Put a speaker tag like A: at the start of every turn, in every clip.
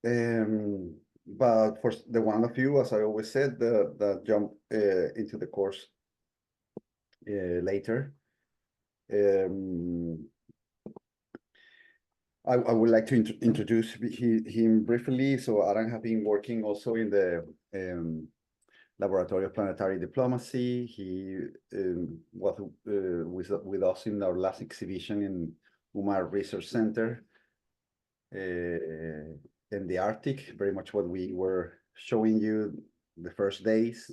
A: But for the one of you, as I always said, that jump into the course later, I would like to introduce him briefly. So Aram has been working also in the Laboratory of Planetary Diplomacy. He was with us in our last exhibition in Umar Research Center in the Arctic, very much what we were showing you the first days.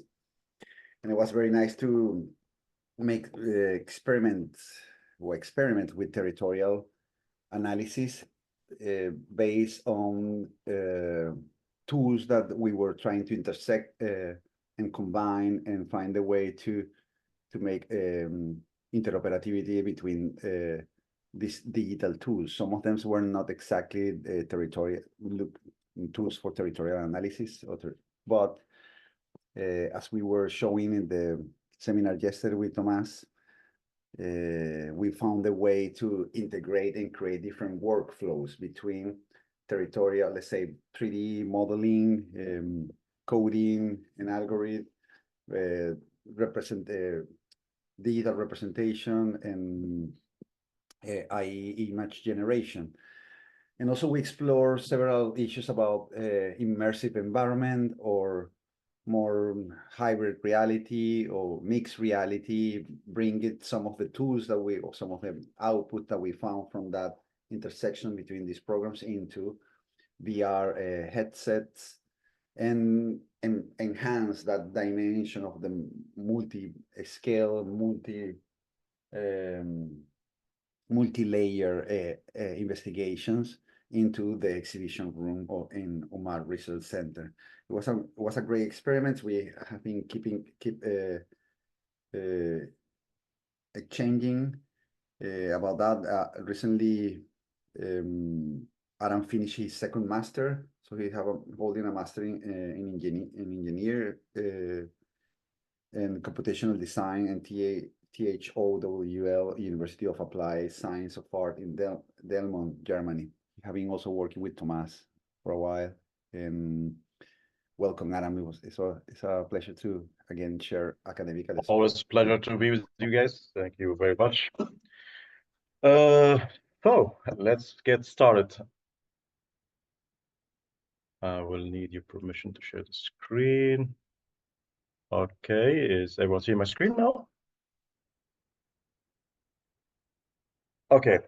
A: And it was very nice to make experiments with territorial analysis based on tools that we were trying to intersect and combine and find a way to make interoperativity between these digital tools. Some of them were not exactly territorial tools for territorial analysis, but as we were showing in the seminar yesterday with Tomas, we found a way to integrate and create different workflows between territorial, let's say 3D modeling, coding, and algorithm, digital representation, and i.e. image generation. And also we explore several issues about immersive environment or more hybrid reality or mixed reality, bringing some of the tools that or some of the output that we found from that intersection between these programs into VR headsets and enhance that dimension of the multi-scale, multi-layer investigations into the exhibition room in Umar Research Center. It was a great experiment. We have been exchanging about that. Recently, Aram finished his second master, so he have holding a master in engineer and computational design and THOWL, University of Applied Science of Art in Delmont, Germany. Having also working with Tomas for a while. And welcome, Aram. It's a pleasure to again share academic.
B: Always a pleasure to be with you guys. Thank you very much. So let's get started. I will need your permission to share the screen. Okay, is everyone seeing my screen now? Okay.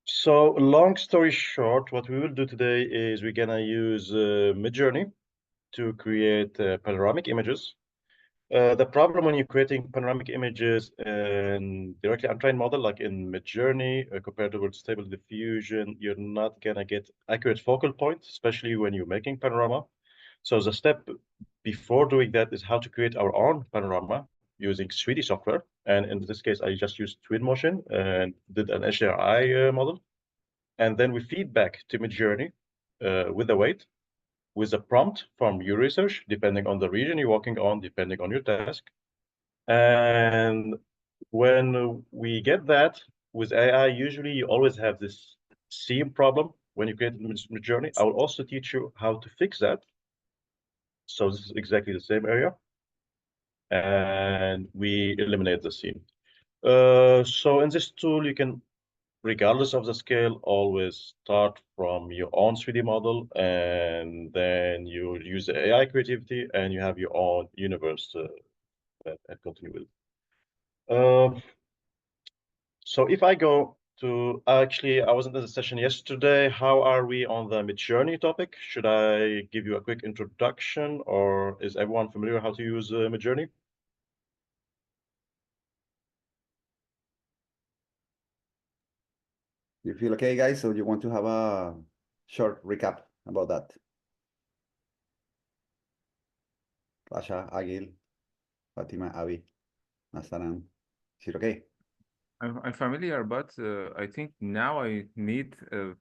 B: So long story short, what we will do today is we're gonna use Midjourney to create panoramic images. The problem when you're creating panoramic images and directly untrained model, like in Midjourney, compared to Stable Diffusion, you're not gonna get accurate focal points, especially when you're making panorama. So the step before doing that is how to create our own panorama using 3D software. And in this case, I just used Twinmotion and did an HDRI model. And then we feed back to Midjourney with the weight, with a prompt from your research, depending on the region you're working on, depending on your task. And when we get that with AI, usually you always have this seam problem when you create Midjourney. I will also teach you how to fix that. So this is exactly the same area. And we eliminate the seam. So in this tool, you can, regardless of the scale, always start from your own 3D model, and then you use the AI creativity, and you have your own universe and continue with. So if I go to, actually, I wasn't in the session yesterday. How are we on the Midjourney topic? Should I give you a quick introduction, or is everyone familiar how to use Midjourney?
A: You feel okay, guys? So you want to have a short recap about that? Rasha, Agil, Fatima, Avi, Nastaran. Is it okay?
C: I'm familiar, but I think now I need a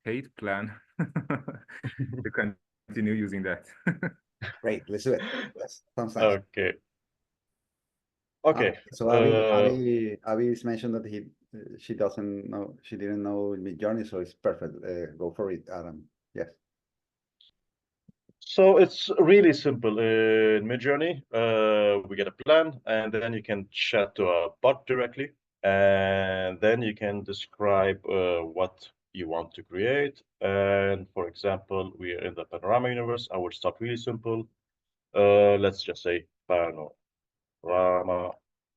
C: paid plan to continue using that.
A: Great, let's do it. Sounds nice.
B: Okay. Okay.
A: So Avi's mentioned that she doesn't know, she didn't know Midjourney, so it's perfect. Go for it, Adam. Yes.
B: So it's really simple. In Midjourney, we get a plan, and then you can chat to a bot directly, and then you can describe what you want to create. And for example, we are in the panorama universe. I would start really simple. Let's just say panorama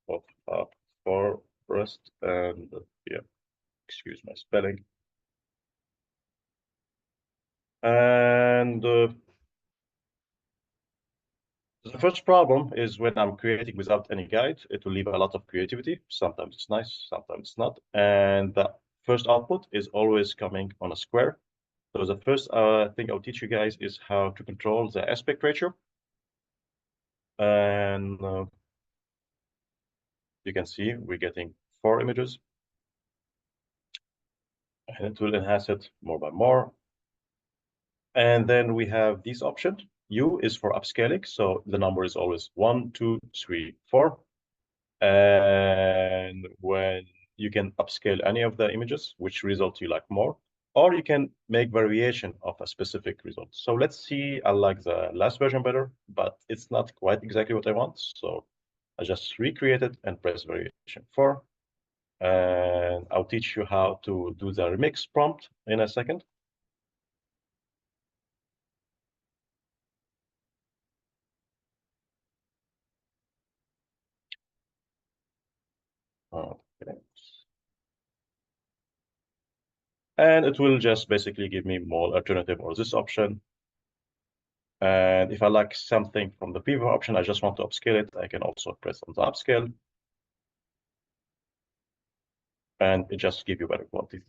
B: of a forest, and yeah, excuse my spelling. And the first problem is when I'm creating without any guide, it will leave a lot of creativity. Sometimes it's nice, sometimes it's not. And the first output is always coming on a square. So the first thing I'll teach you guys is how to control the aspect ratio. And you can see we're getting 4 images. And it will enhance it more by more. And then we have this option. U is for upscaling. So the number is always 1, 2, 3, 4. And when you can upscale any of the images, which result you like more, or you can make variation of a specific result. So let's see, I like the last version better, but it's not quite exactly what I want. So I just recreate it and press variation 4. And I'll teach you how to do the remix prompt in a second. Okay. And it will just basically give me more alternative or this option. And if I like something from the previous option, I just want to upscale it, I can also press on the upscale. And it just gives you better quality.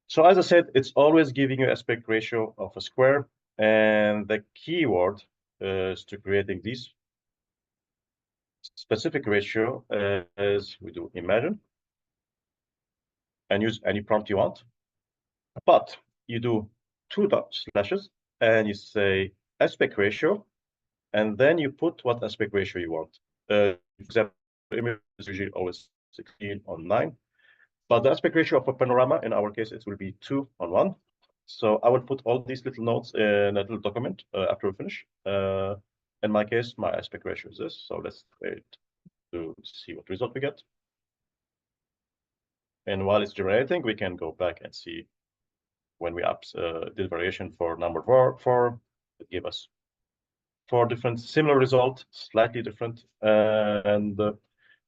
B: So as I said, it's always giving you aspect ratio of a square. And the keyword is to creating this specific ratio as we do imagine. And use any prompt you want. But you do 2 slashes and you say aspect ratio. And then you put what aspect ratio you want. For example, image is usually always 16 on 9. But the aspect ratio of a panorama, in our case, it will be 2 on 1. So I will put all these little notes in a little document after we finish. In my case, my aspect ratio is this. So let's wait to see what result we get. And while it's generating, we can go back and see when we did variation for number 4, it gave us 4 different similar result, slightly different. And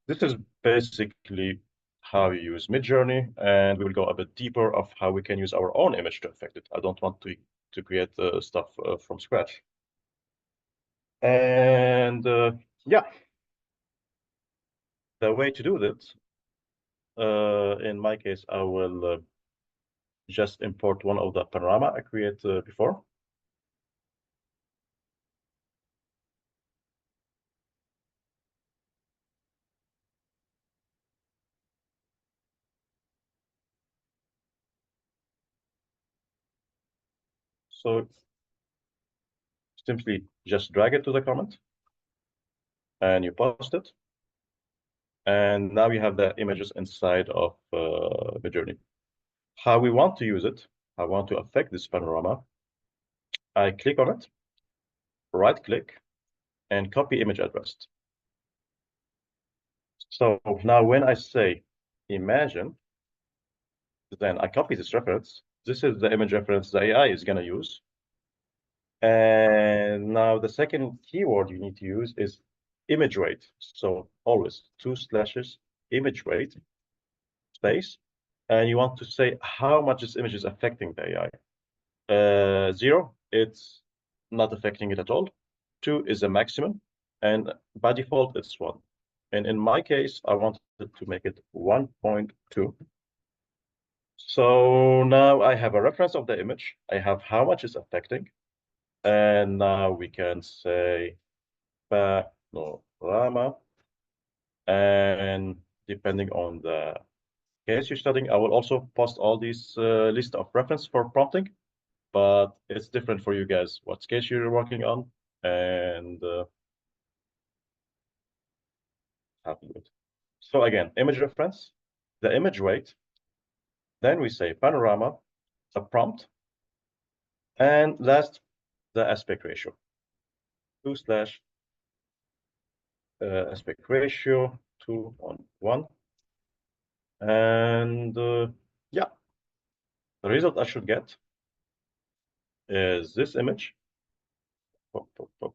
B: this is basically how you use Midjourney, and we will go a bit deeper of how we can use our own image to affect it. I don't want to create stuff from scratch. And yeah, the way to do that, in my case, I will just import one of the panorama I created before. So simply just drag it to the comment and you post it. And now you have the images inside of Midjourney. How we want to use it, I want to affect this panorama. I click on it, right click, and copy image address. So now when I say imagine, then I copy this reference. This is the image reference the AI is going to use. And now the second keyword you need to use is image weight. So always 2 slashes image weight space. And you want to say how much this image is affecting the AI. 0, it's not affecting it at all. 2 is the maximum. And by default, it's 1. And in my case, I wanted to make it 1.2. So now I have a reference of the image. I have how much it's affecting. And now we can say panorama. And depending on the case you're studying, I will also post all these list of reference for prompting. But it's different for you guys what case you're working on. And happy with. So again, image reference, the image weight, then we say panorama, the prompt, and last, the aspect ratio. 2 slash aspect ratio 2 on 1. And yeah, the result I should get is this image. Pop, pop, pop.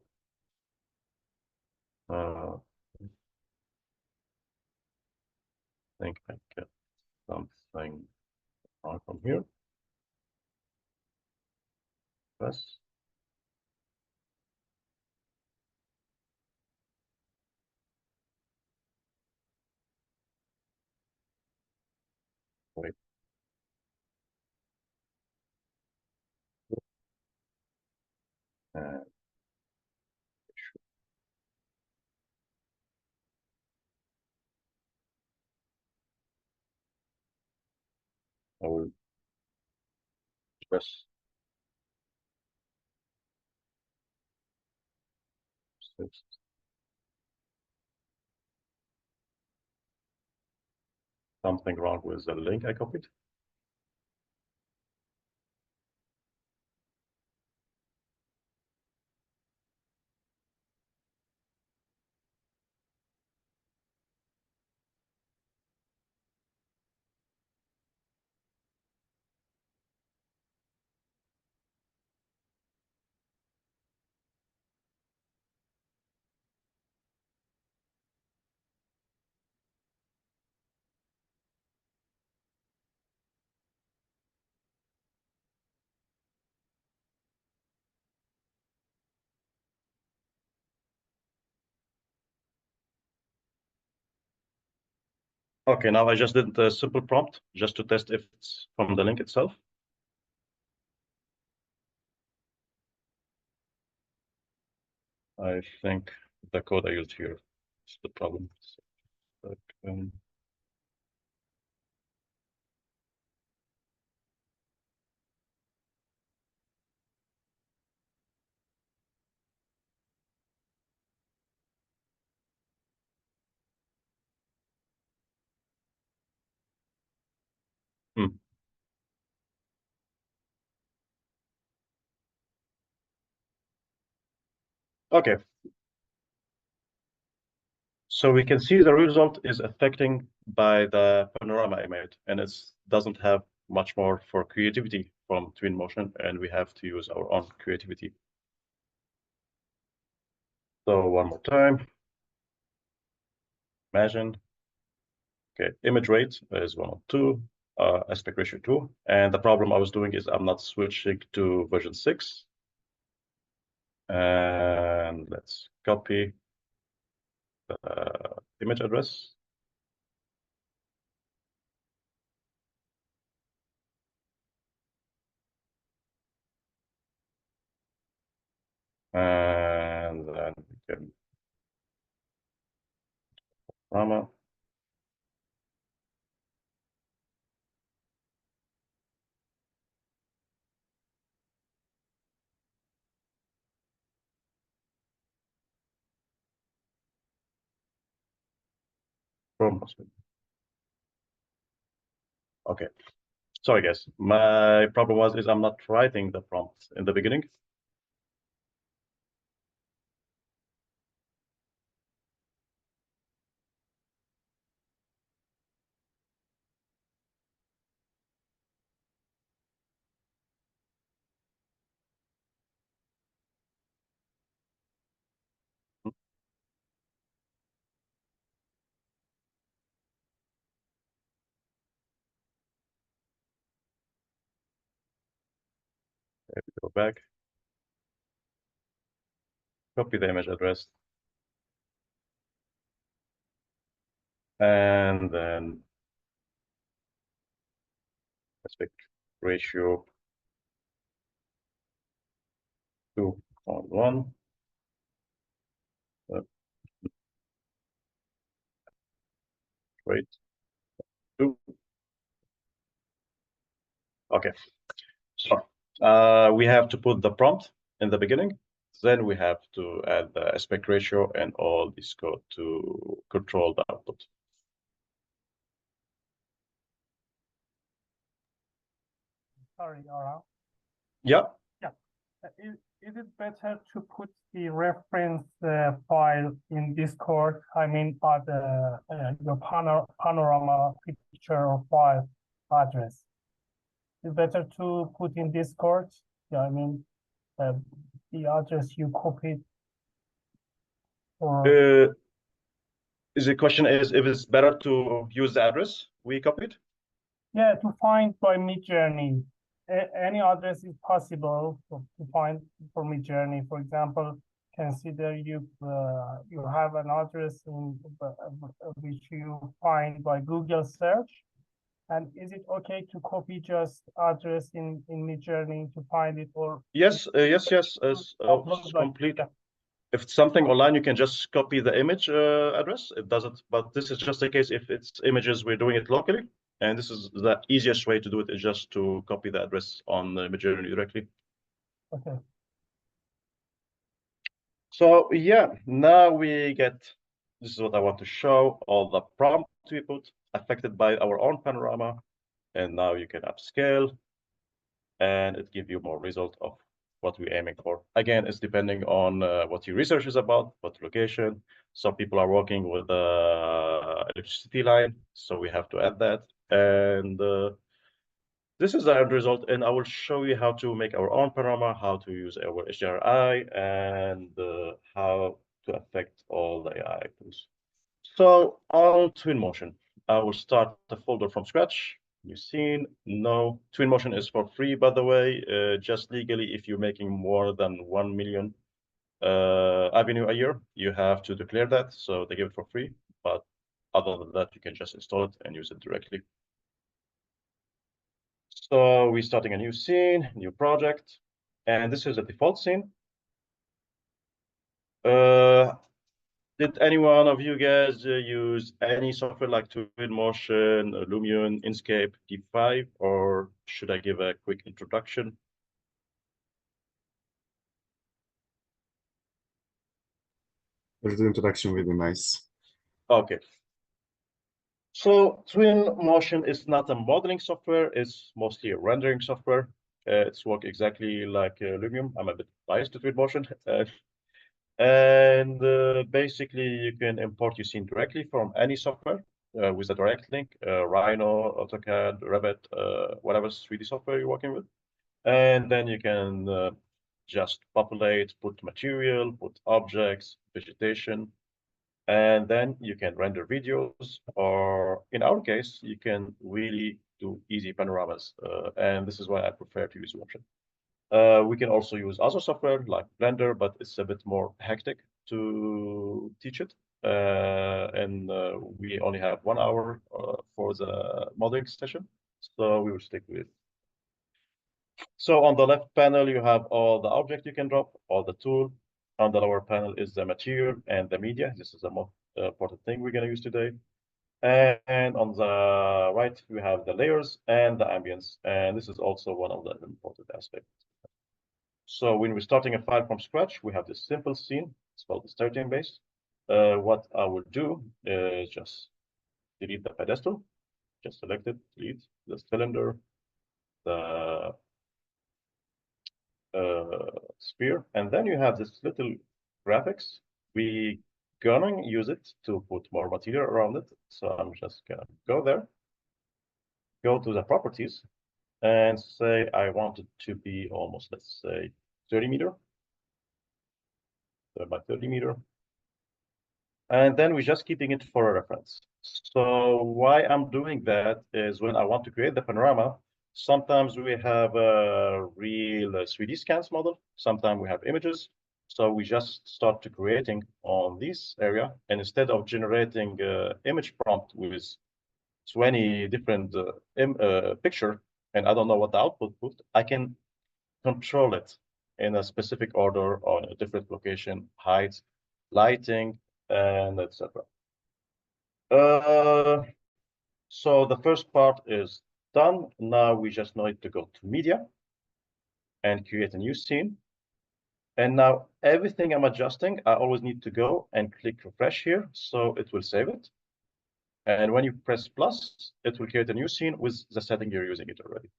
B: I think I get something on from here. Yes. Wait. I will press this. Something wrong with the link I copied. Okay, now I just did a simple prompt just to test if it's from the link itself. I think the code I used here is the problem. So, okay. So we can see the result is affecting by the panorama I made, and it doesn't have much more for creativity from Twinmotion, and we have to use our own creativity. So one more time. Imagine. Okay, image rate is 102, aspect ratio 2. And the problem I was doing is I'm not switching to version 6. And let's copy the image address. And then we can comma. From Osman. Okay. Sorry, guys. My problem is I'm not writing the prompt in the beginning. Go back. Copy the image address. And then aspect ratio 2:1. Wait. 2. Okay. So we have to put the prompt in the beginning. Then we have to add the aspect ratio and all this code to control the output.
D: Sorry, Aram.
B: Yeah.
D: Is it better to put the reference file in Discord? I mean, your panorama picture file address. It's better to put in Discord. Yeah, I mean, the address you copied. Or
B: Is the question is if it's better to use the address we copied?
D: yeah, to find by Midjourney. Any address is possible to find for Midjourney. For example, consider you have an address which you find by Google search. And is it okay to copy just address in Midjourney to find it, or
B: Yes, yes.
D: upload like
B: Complete.
D: that?
B: If it's something online, you can just copy the image address. It doesn't, but this is just a case if it's images, we're doing it locally. And this is the easiest way to do it is just to copy the address on the Midjourney directly.
D: Okay.
B: So yeah, now we get, this is what I want to show, all the prompt we put affected by our own panorama. And now you can upscale and it gives you more result of what we're aiming for. Again, it's depending on what your research is about, what location. Some people are working with electricity line, so we have to add that. And this is the end result, and I will show you how to make our own panorama, how to use our HDRI, and how to affect all the AI tools. So on Twinmotion, I will start the folder from scratch. You've seen, no, Twinmotion is for free, by the way, just legally, if you're making more than 1 million avenue a year, you have to declare that, so they give it for free, but other than that, you can just install it and use it directly. So we're starting a new scene, new project, and this is a default scene. Did any one of you guys use any software like Twinmotion, Lumion, Inkscape, Deep5, or should I give a quick introduction?
E: The introduction will be nice.
B: Okay. So Twinmotion is not a modeling software, it's mostly a rendering software. It's work exactly like Lumion. I'm a bit biased to Twinmotion. And basically, you can import your scene directly from any software with a direct link, Rhino, AutoCAD, Revit, whatever 3D software you're working with. And then you can just populate, put material, put objects, vegetation, and then you can render videos, or in our case, you can really do easy panoramas. And this is why I prefer to use Motion. We can also use other software like Blender, but it's a bit more hectic to teach it. And we only have 1 hour for the modeling session, so we will stick with. So on the left panel, you have all the object you can drop, all the tool. On the lower panel is the material and the media. This is the most important thing we're going to use today. And on the right, we have the layers and the ambience. And this is also one of the important aspects. So when we're starting a file from scratch, we have this simple scene. It's called the starting base. What I will do is just delete the pedestal, just select it, delete the cylinder, the sphere, and then you have this little graphics. We gonna use it to put more material around it. So I'm just gonna go there, go to the properties, and say I want it to be almost, let's say, 30 meter. So by 30 meter. And then we're just keeping it for a reference. So why I'm doing that is when I want to create the panorama, sometimes we have a real 3D scans model. Sometimes we have images. So we just start to creating on this area. And instead of generating image prompt with 20 different picture, and I don't know what the output put, I can control it in a specific order on a different location, height, lighting, and etc. So the first part is done. Now we just need to go to media and create a new scene. And now everything I'm adjusting, I always need to go and click refresh here, so it will save it. And when you press plus, it will create a new scene with the setting you're using it already.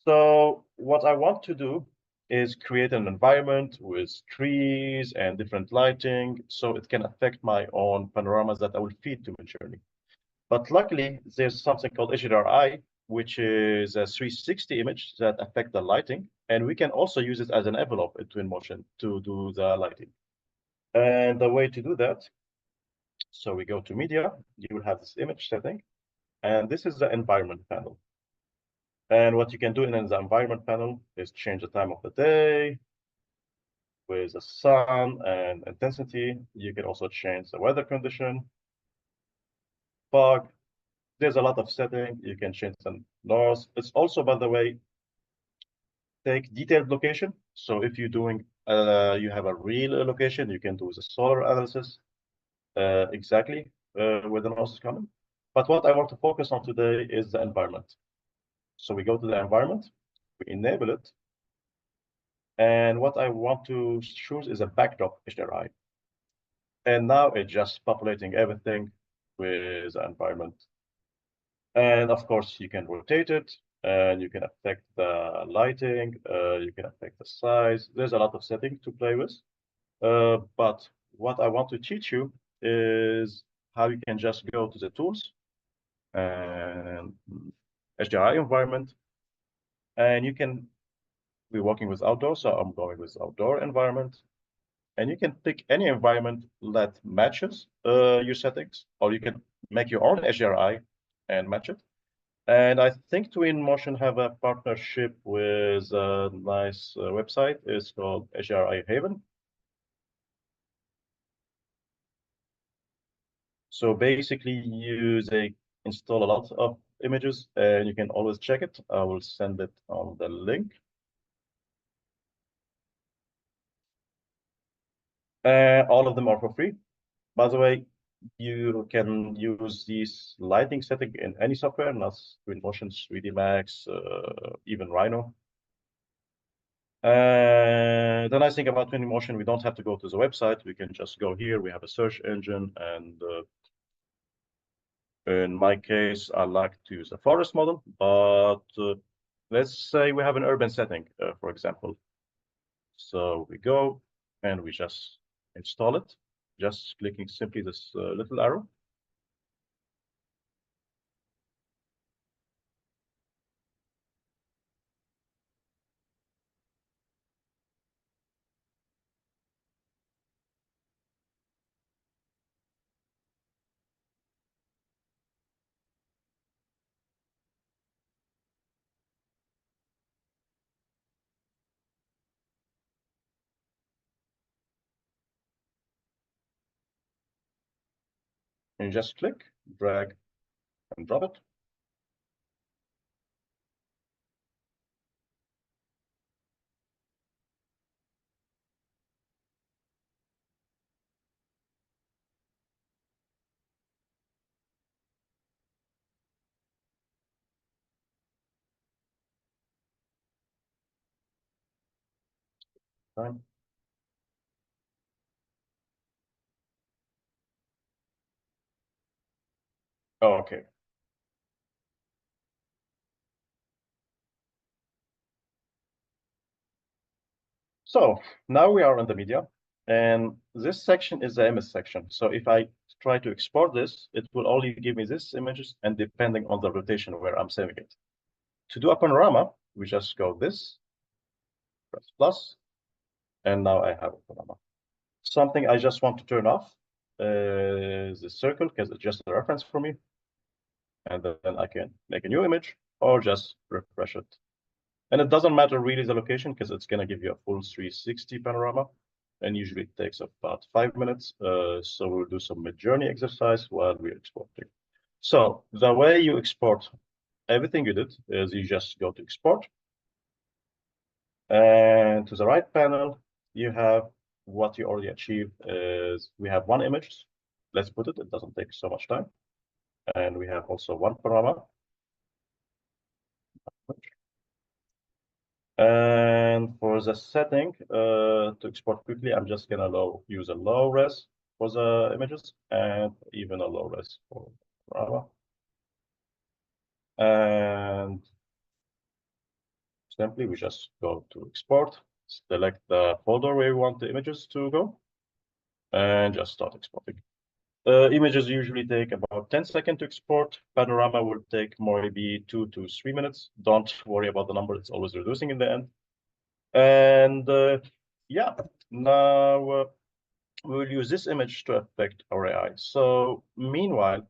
B: So what I want to do is create an environment with trees and different lighting, so it can affect my own panoramas that I will feed to Midjourney. But luckily, there's something called HDRI, which is a 360 image that affect the lighting, and we can also use it as an envelope in Twinmotion to do the lighting. And the way to do that, so we go to media, you will have this image setting, and this is the environment panel. And what you can do in the environment panel is change the time of the day with the sun and intensity. You can also change the weather condition, fog. There's a lot of setting. You can change some laws. It's also, by the way, take detailed location. So if you're doing, you have a real location, you can do the solar analysis exactly where the nose is coming. But what I want to focus on today is the environment. So we go to the environment, we enable it. And what I want to choose is a backdrop HDRI. And now it's just populating everything with the environment. And of course, you can rotate it, and you can affect the lighting, you can affect the size. There's a lot of settings to play with. But what I want to teach you is how you can just go to the tools and HDRI environment, and you can be working with outdoor. So I'm going with outdoor environment, and you can pick any environment that matches your settings, or you can make your own HDRI and match it. And I think Twinmotion have a partnership with a nice website. It's called HDRI Haven. So basically, they install a lot of images, and you can always check it. I will send it on the link. All of them are for free. By the way, you can use these lighting setting in any software, not Twinmotion, 3D Max, even Rhino. The nice thing about Twinmotion, we don't have to go to the website. We can just go here. We have a search engine, and in my case, I like to use a forest model. But let's say we have an urban setting, for example. So we go and we just install it, just clicking simply this little arrow. And you just click, drag, and drop it. Fine. Oh, okay. So now we are in the media, and this section is the image section. So if I try to export this, it will only give me this images, and depending on the rotation where I'm saving it. To do a panorama, we just go this, press plus, and now I have a panorama. Something I just want to turn off is the circle, because it's just a reference for me. And then I can make a new image or just refresh it. And it doesn't matter really the location, because it's going to give you a full 360 panorama. And usually it takes about 5 minutes. So we'll do some mid-journey exercise while we're exporting. So the way you export everything you did is you just go to export. And to the right panel, you have what you already achieved is we have one image. Let's put it, it doesn't take so much time. And we have also one panorama. And for the setting, to export quickly, I'm just gonna use a low res for the images and even a low res for panorama. And Simply, we just go to export, select the folder where we want the images to go, and just start exporting. Images usually take about 10 seconds to export. Panorama will take maybe 2 to 3 minutes. Don't worry about the number, it's always reducing in the end. And yeah, now we will use this image to affect our AI. So meanwhile,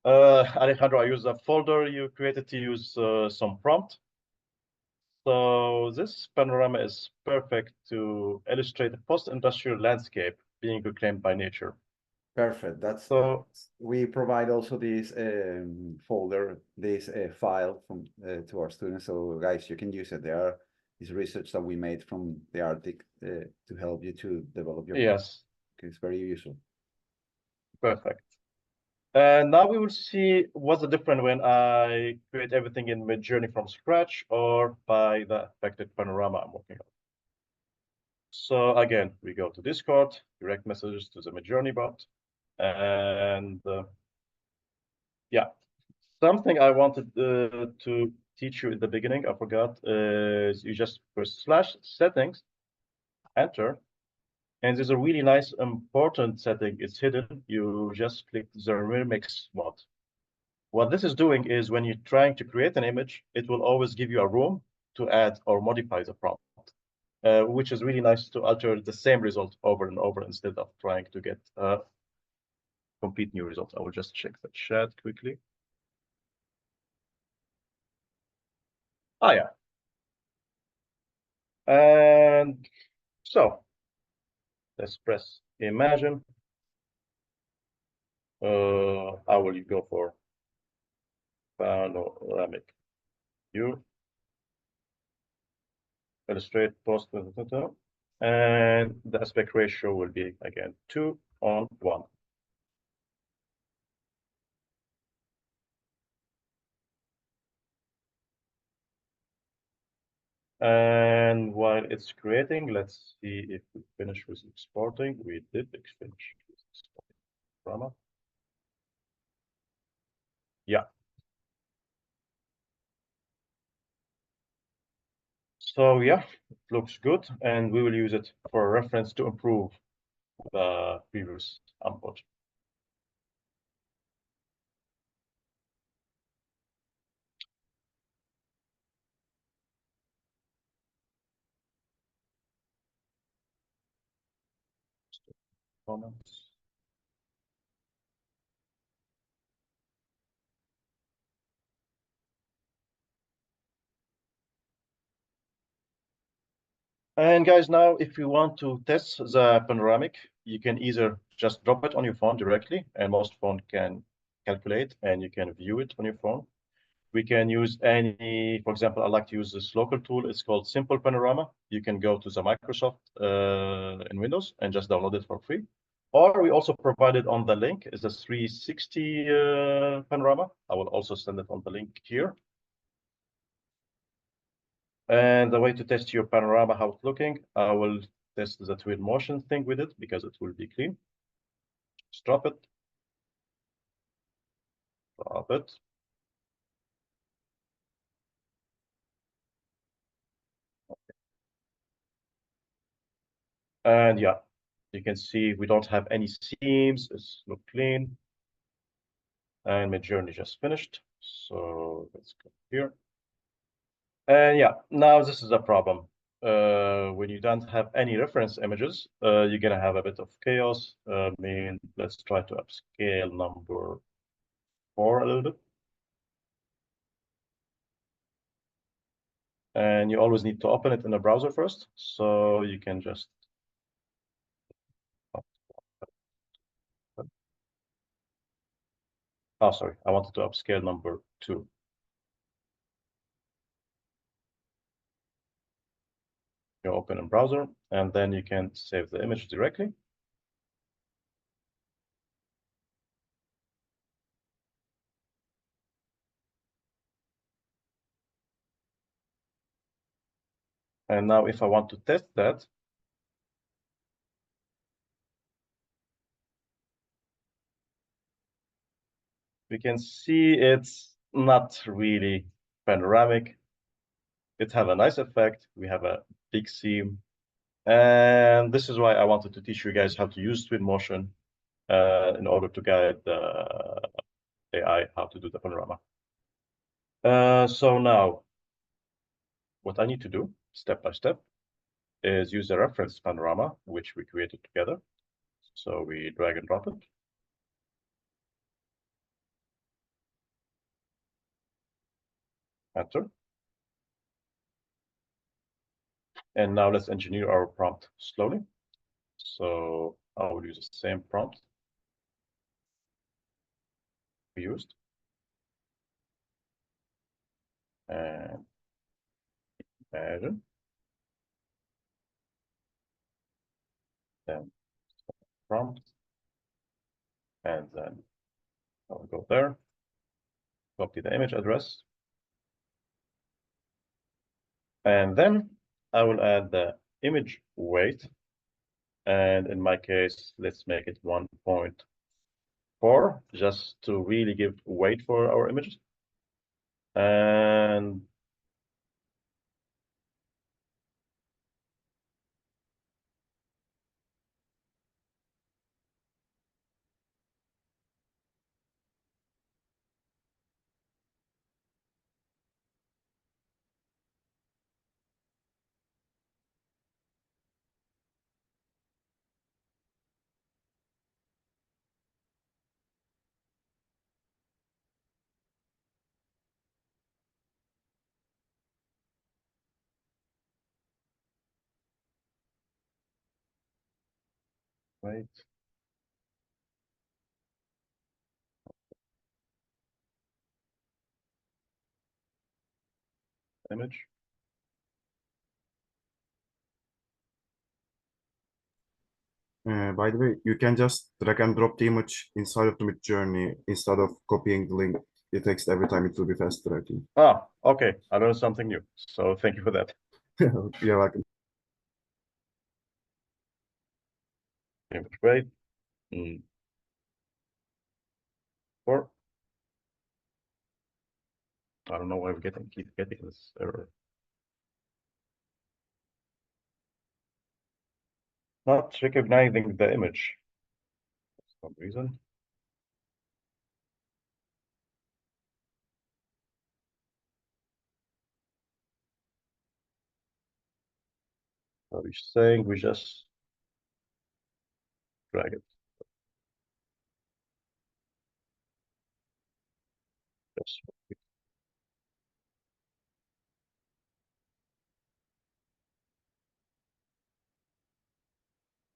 B: Alejandro, I use a folder you created to use some prompt. So this panorama is perfect to illustrate the post-industrial landscape being reclaimed by nature.
A: Perfect. That's
B: So
A: we provide also this folder, this file from to our students. So guys, you can use it. There are this research that we made from the Arctic to help you to develop your.
B: yes,
A: It's very useful.
B: perfect. And now we will see what's the difference when I create everything in Midjourney from scratch or by the affected panorama I'm working on. So again, we go to Discord, direct messages to the Midjourney bot, and yeah, something I wanted to teach you in the beginning, I forgot, is you just press /settings, enter, and there's a really nice important setting. It's hidden. You just click the remix mode. What this is doing is when you're trying to create an image, it will always give you a room to add or modify the prompt, which is really nice to alter the same result over and over instead of trying to get a complete new result. I will just check the chat quickly. Ah, yeah. And so let's press imagine. I will go for panoramic view, illustrate post, and the aspect ratio will be again 2:1. And while it's creating, let's see if we finish with exporting. We did finish with exporting panorama. Yeah. So yeah, it looks good, and we will use it for a reference to improve the previous input. Comments. And guys, now if you want to test the panoramic, you can either just drop it on your phone directly, and most phone can calculate, and you can view it on your phone. We can use any, for example, I like to use this local tool. It's called Simple Panorama. You can go to the Microsoft in Windows and just download it for free. Or we also provided on the link is a 360 panorama. I will also send it on the link here. And the way to test your panorama, how it's looking, I will test the twin motion thing with it because it will be clean. Just drop it. Drop it. And yeah, you can see we don't have any seams. It's look clean. And Midjourney just finished. So let's go here. And yeah, now this is a problem. When you don't have any reference images, you're gonna have a bit of chaos. I mean, let's try to upscale number 4 a little bit. And you always need to open it in a browser first. So you can just oh, sorry, I wanted to upscale number 2. You open in browser, and then you can save the image directly. And now if I want to test that, we can see it's not really panoramic. It have a nice effect. We have a big seam. And this is why I wanted to teach you guys how to use Twinmotion in order to guide the AI how to do the panorama. So now, what I need to do, step by step, is use a reference panorama, which we created together. So we drag and drop it. Enter. And now let's engineer our prompt slowly. So I will use the same prompt we used. And imagine. Then prompt. And then I will go there, copy the image address. And then I will add the image weight. And in my case, let's make it 1.4, just to really give weight for our images. And wait. Image.
E: By the way, you can just drag and drop the image inside of the Mid Journey instead of copying the link, the text every time. It will be faster, I think.
B: Ah, okay. I learned something new. So thank you for that.
E: You're welcome.
B: Image weight. 4. I don't know why we keep getting this error. Not recognizing the image for some reason. So we're saying we just drag it. Just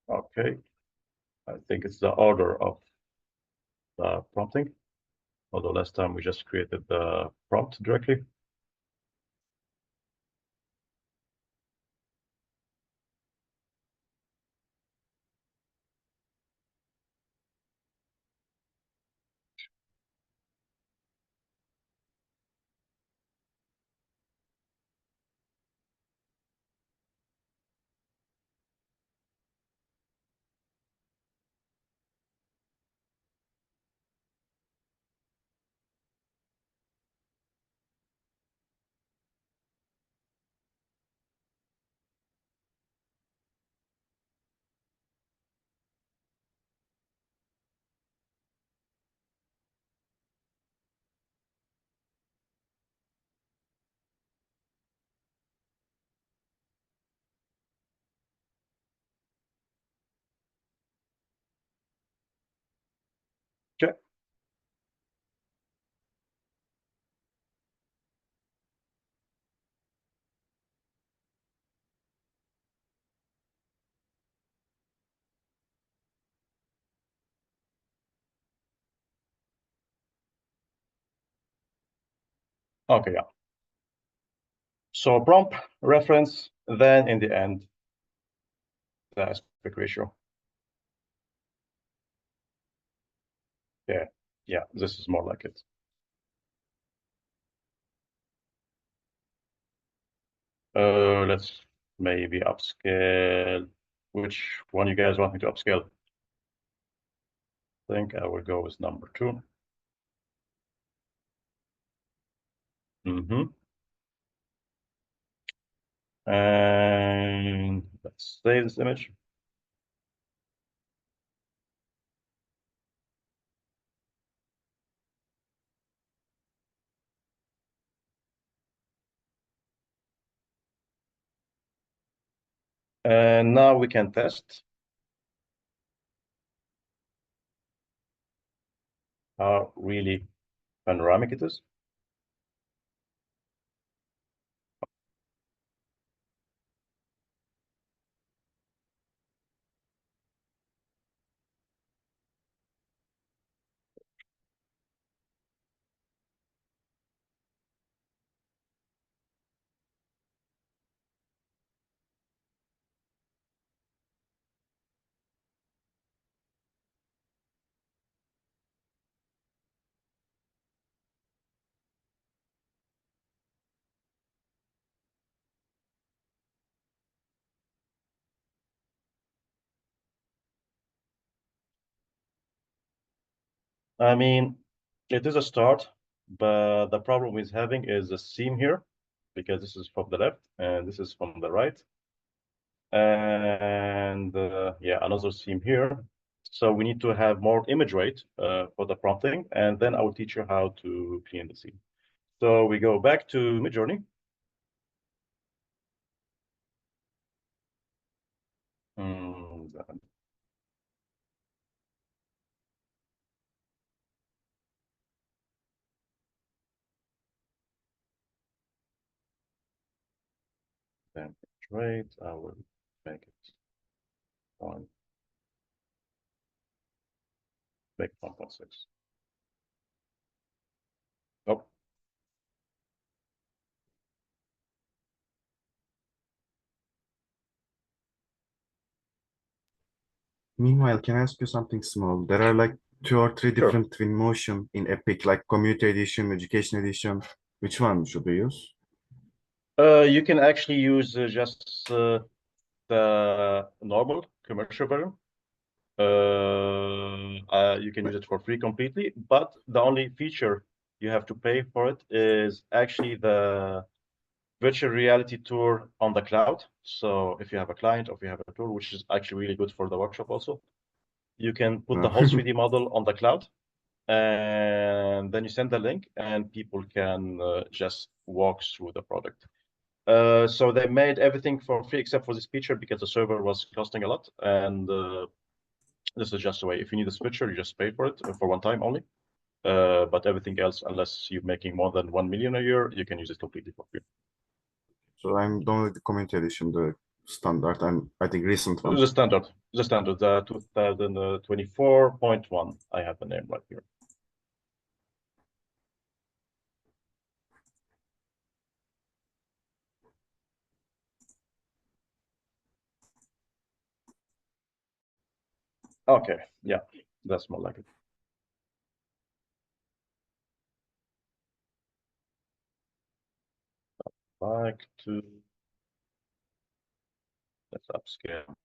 B: okay. I think it's the order of the prompting. Although last time we just created the prompt directly. Okay. Okay, yeah. So prompt, reference, then in the end, the aspect ratio. Yeah, this is more like it. Let's maybe upscale. Which one you guys want me to upscale? I think I will go with number 2. And let's save this image. And now we can test how really panoramic it is. I mean, it is a start, but the problem with having is a seam here, because this is from the left and this is from the right. And yeah, another seam here. So we need to have more image rate for the prompting, and then I will teach you how to clean the seam. So we go back to Midjourney. Then rate, I will make it one, make 1.6. Oh,
E: Meanwhile, can I ask you something small? There are like 2 or 3
B: Sure.
E: different Twinmotion in Epic, like Community Edition, Education Edition. Which one should we use?
B: you can actually use just the normal commercial version. You can use it for free completely, but the only feature you have to pay for it is actually the virtual reality tour on the cloud. So if you have a client or if you have a tour, which is actually really good for the workshop also, you can put the whole 3D model on the cloud, and then you send the link and people can just walk through the product. So they made everything for free except for this feature because the server was costing a lot, and this is just the way. If you need a switcher, you just pay for it for one time only. But everything else, unless you're making more than 1 million a year, you can use it completely for free.
E: So I'm done with the Community Edition, the standard, and I think recent one.
B: The standard, the 2024.1. I have the name right here. Okay, yeah, that's more like it. Like to, let's upscale.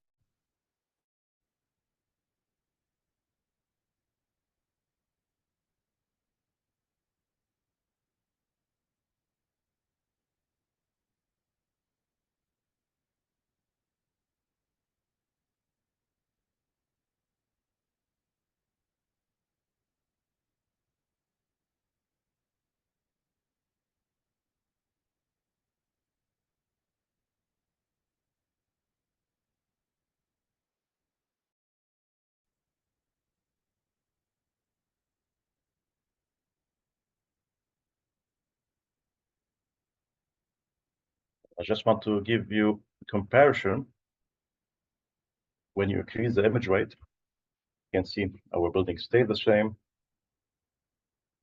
B: I just want to give you a comparison. When you increase the image rate, you can see our building stay the same,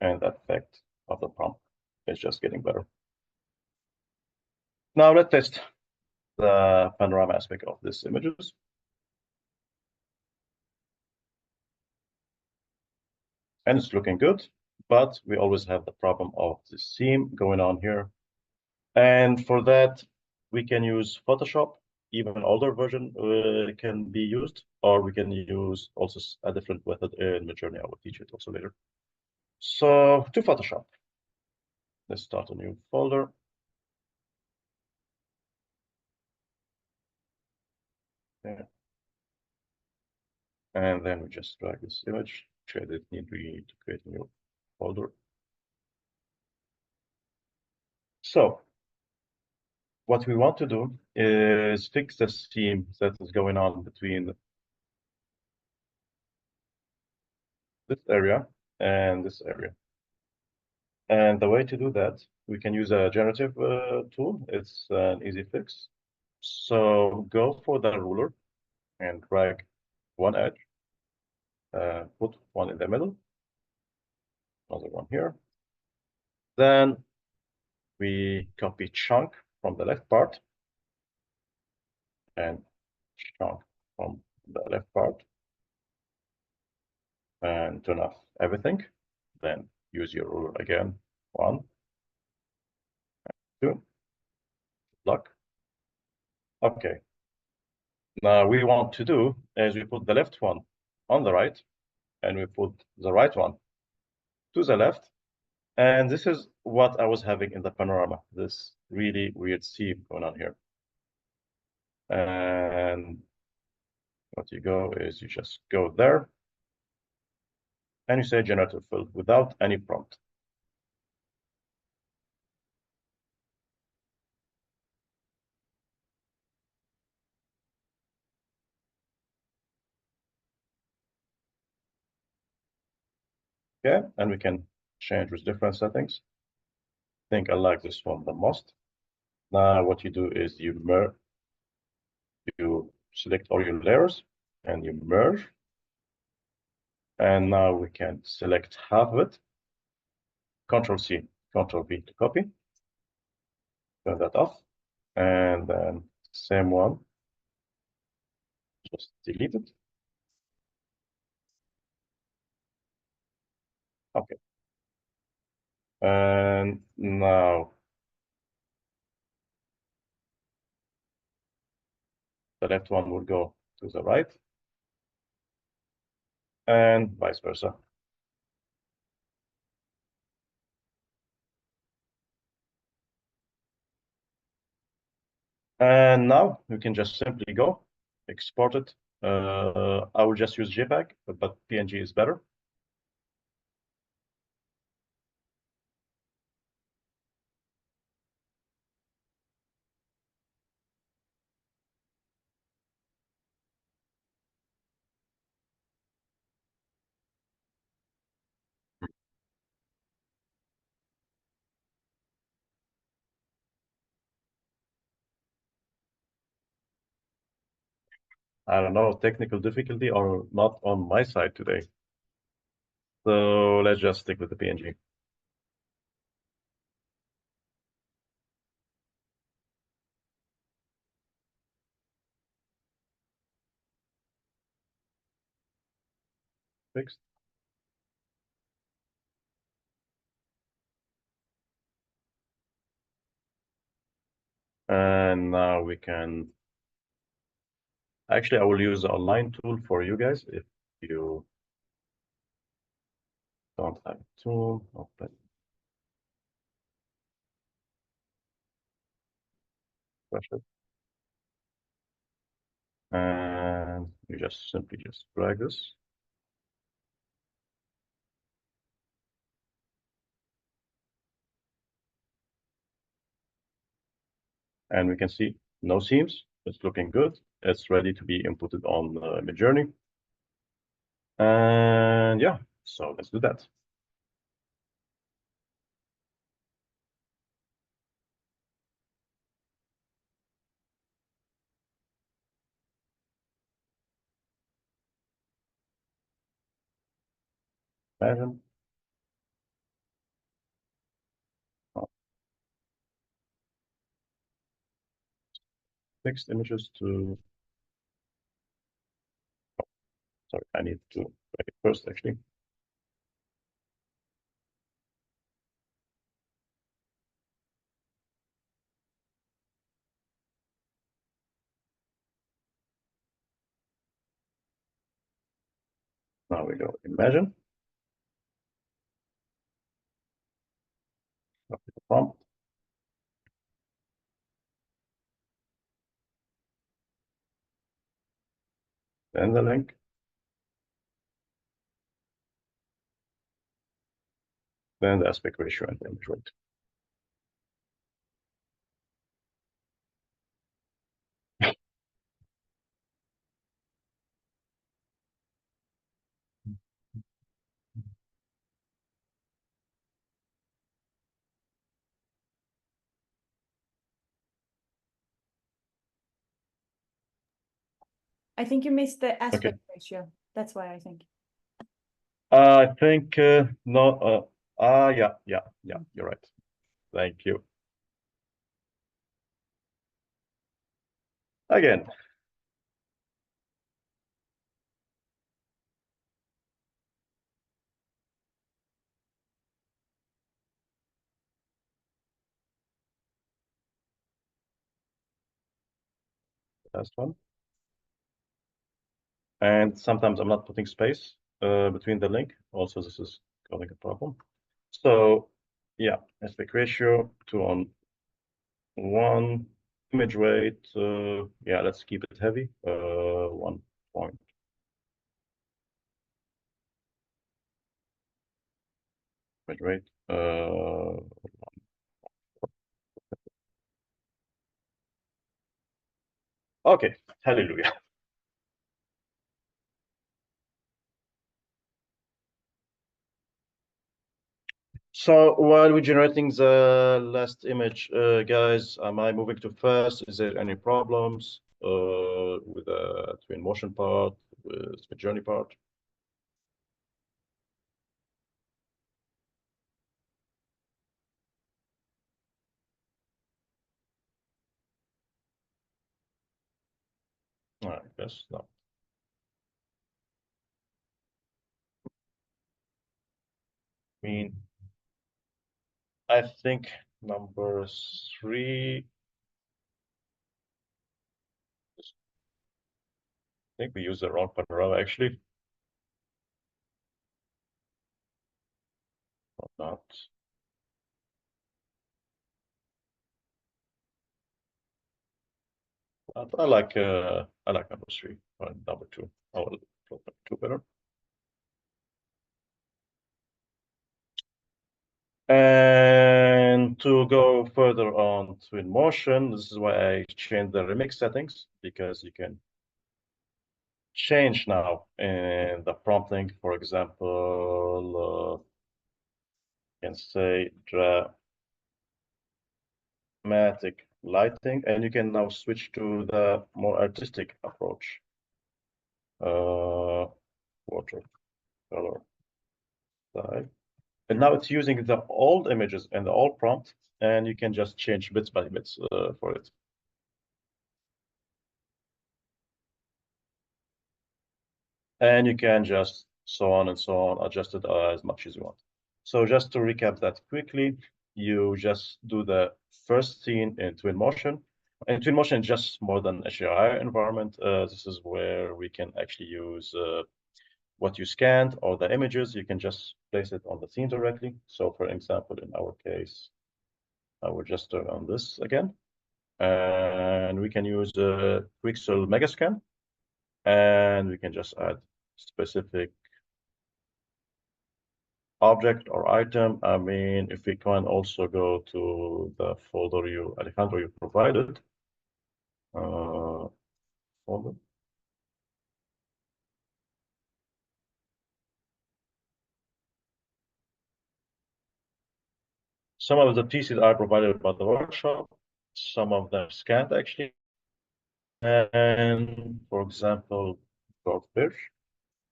B: and the effect of the prompt is just getting better. Now let's test the panorama aspect of these images. And it's looking good, but we always have the problem of the seam going on here. And for that, we can use Photoshop. Even older version can be used, or we can use also a different method in Midjourney. I will teach it also later. So to Photoshop, let's start a new folder. Yeah. And then we just drag this image, shade it, we need to create a new folder. So what we want to do is fix the seam that is going on between this area and this area. And the way to do that, we can use a generative tool. It's an easy fix. So go for the ruler and drag one edge, put one in the middle, another one here. Then we copy chunk from the left part and chunk from the left part and turn off everything. Then use your ruler again. 1, 2, lock. Okay. Now we want to do is we put the left one on the right and we put the right one to the left. And this is what I was having in the panorama, this really weird seam going on here. And what you go is you just go there and you say generative fill without any prompt. Okay, and we can change with different settings. I think I like this one the most. Now what you do is you select all your layers and you merge. And now we can select half of it. Control C, Control V to copy. Turn that off. And then same one. Just delete it. Okay. And now the left one will go to the right and vice versa. And now we can just simply go export it. I will just use JPEG, but PNG is better. I don't know, technical difficulty or not on my side today. So let's just stick with the PNG. Fixed. And now we can, actually, I will use the online tool for you guys if you don't have a tool. Open. Refresh it. And you just simply just drag this. And we can see no seams. It's looking good. It's ready to be inputted on Midjourney. And yeah, so let's do that. Imagine. Oh, fixed images to, oh, sorry, I need to write it first actually. Now we go imagine. Copy the prompt. then the link, then the aspect ratio and the image weight.
F: I think you missed the aspect ratio. That's why I think.
B: I think no. Yeah. You're right. Thank you. Again. Last one. And sometimes I'm not putting space between the link. Also, this is causing a problem. So yeah, aspect ratio 2:1. Image weight, yeah, let's keep it heavy. 1 point. Image weight. Okay, hallelujah. So while we're generating the last image, guys, am I moving too fast? Is there any problems with the twin motion part, with the journey part? I guess not. I mean, I think number 3. I think we used the wrong panorama actually. Or not. I like number 3 or number 2. I will put number 2 better. And to go further on to in motion, this is why I changed the remix settings, because you can change now in the prompting. For example, you can say dramatic lighting, and you can now switch to the more artistic approach. Water color style. And now it's using the old images and the old prompt, and you can just change bits by bits for it. And you can just so on and so on, adjust it as much as you want. So just to recap that quickly, you just do the first scene in Twinmotion. And Twinmotion is just more than HDRI environment. This is where we can actually use what you scanned or the images. You can just place it on the scene directly. So for example, in our case, I will just turn on this again. And we can use a Quixel Megascan. And we can just add specific object or item. I mean, if we can also go to the folder Alejandro, you provided. Folder. Some of the pieces are provided by the workshop. Some of them scanned actually. And for example, Goldfish,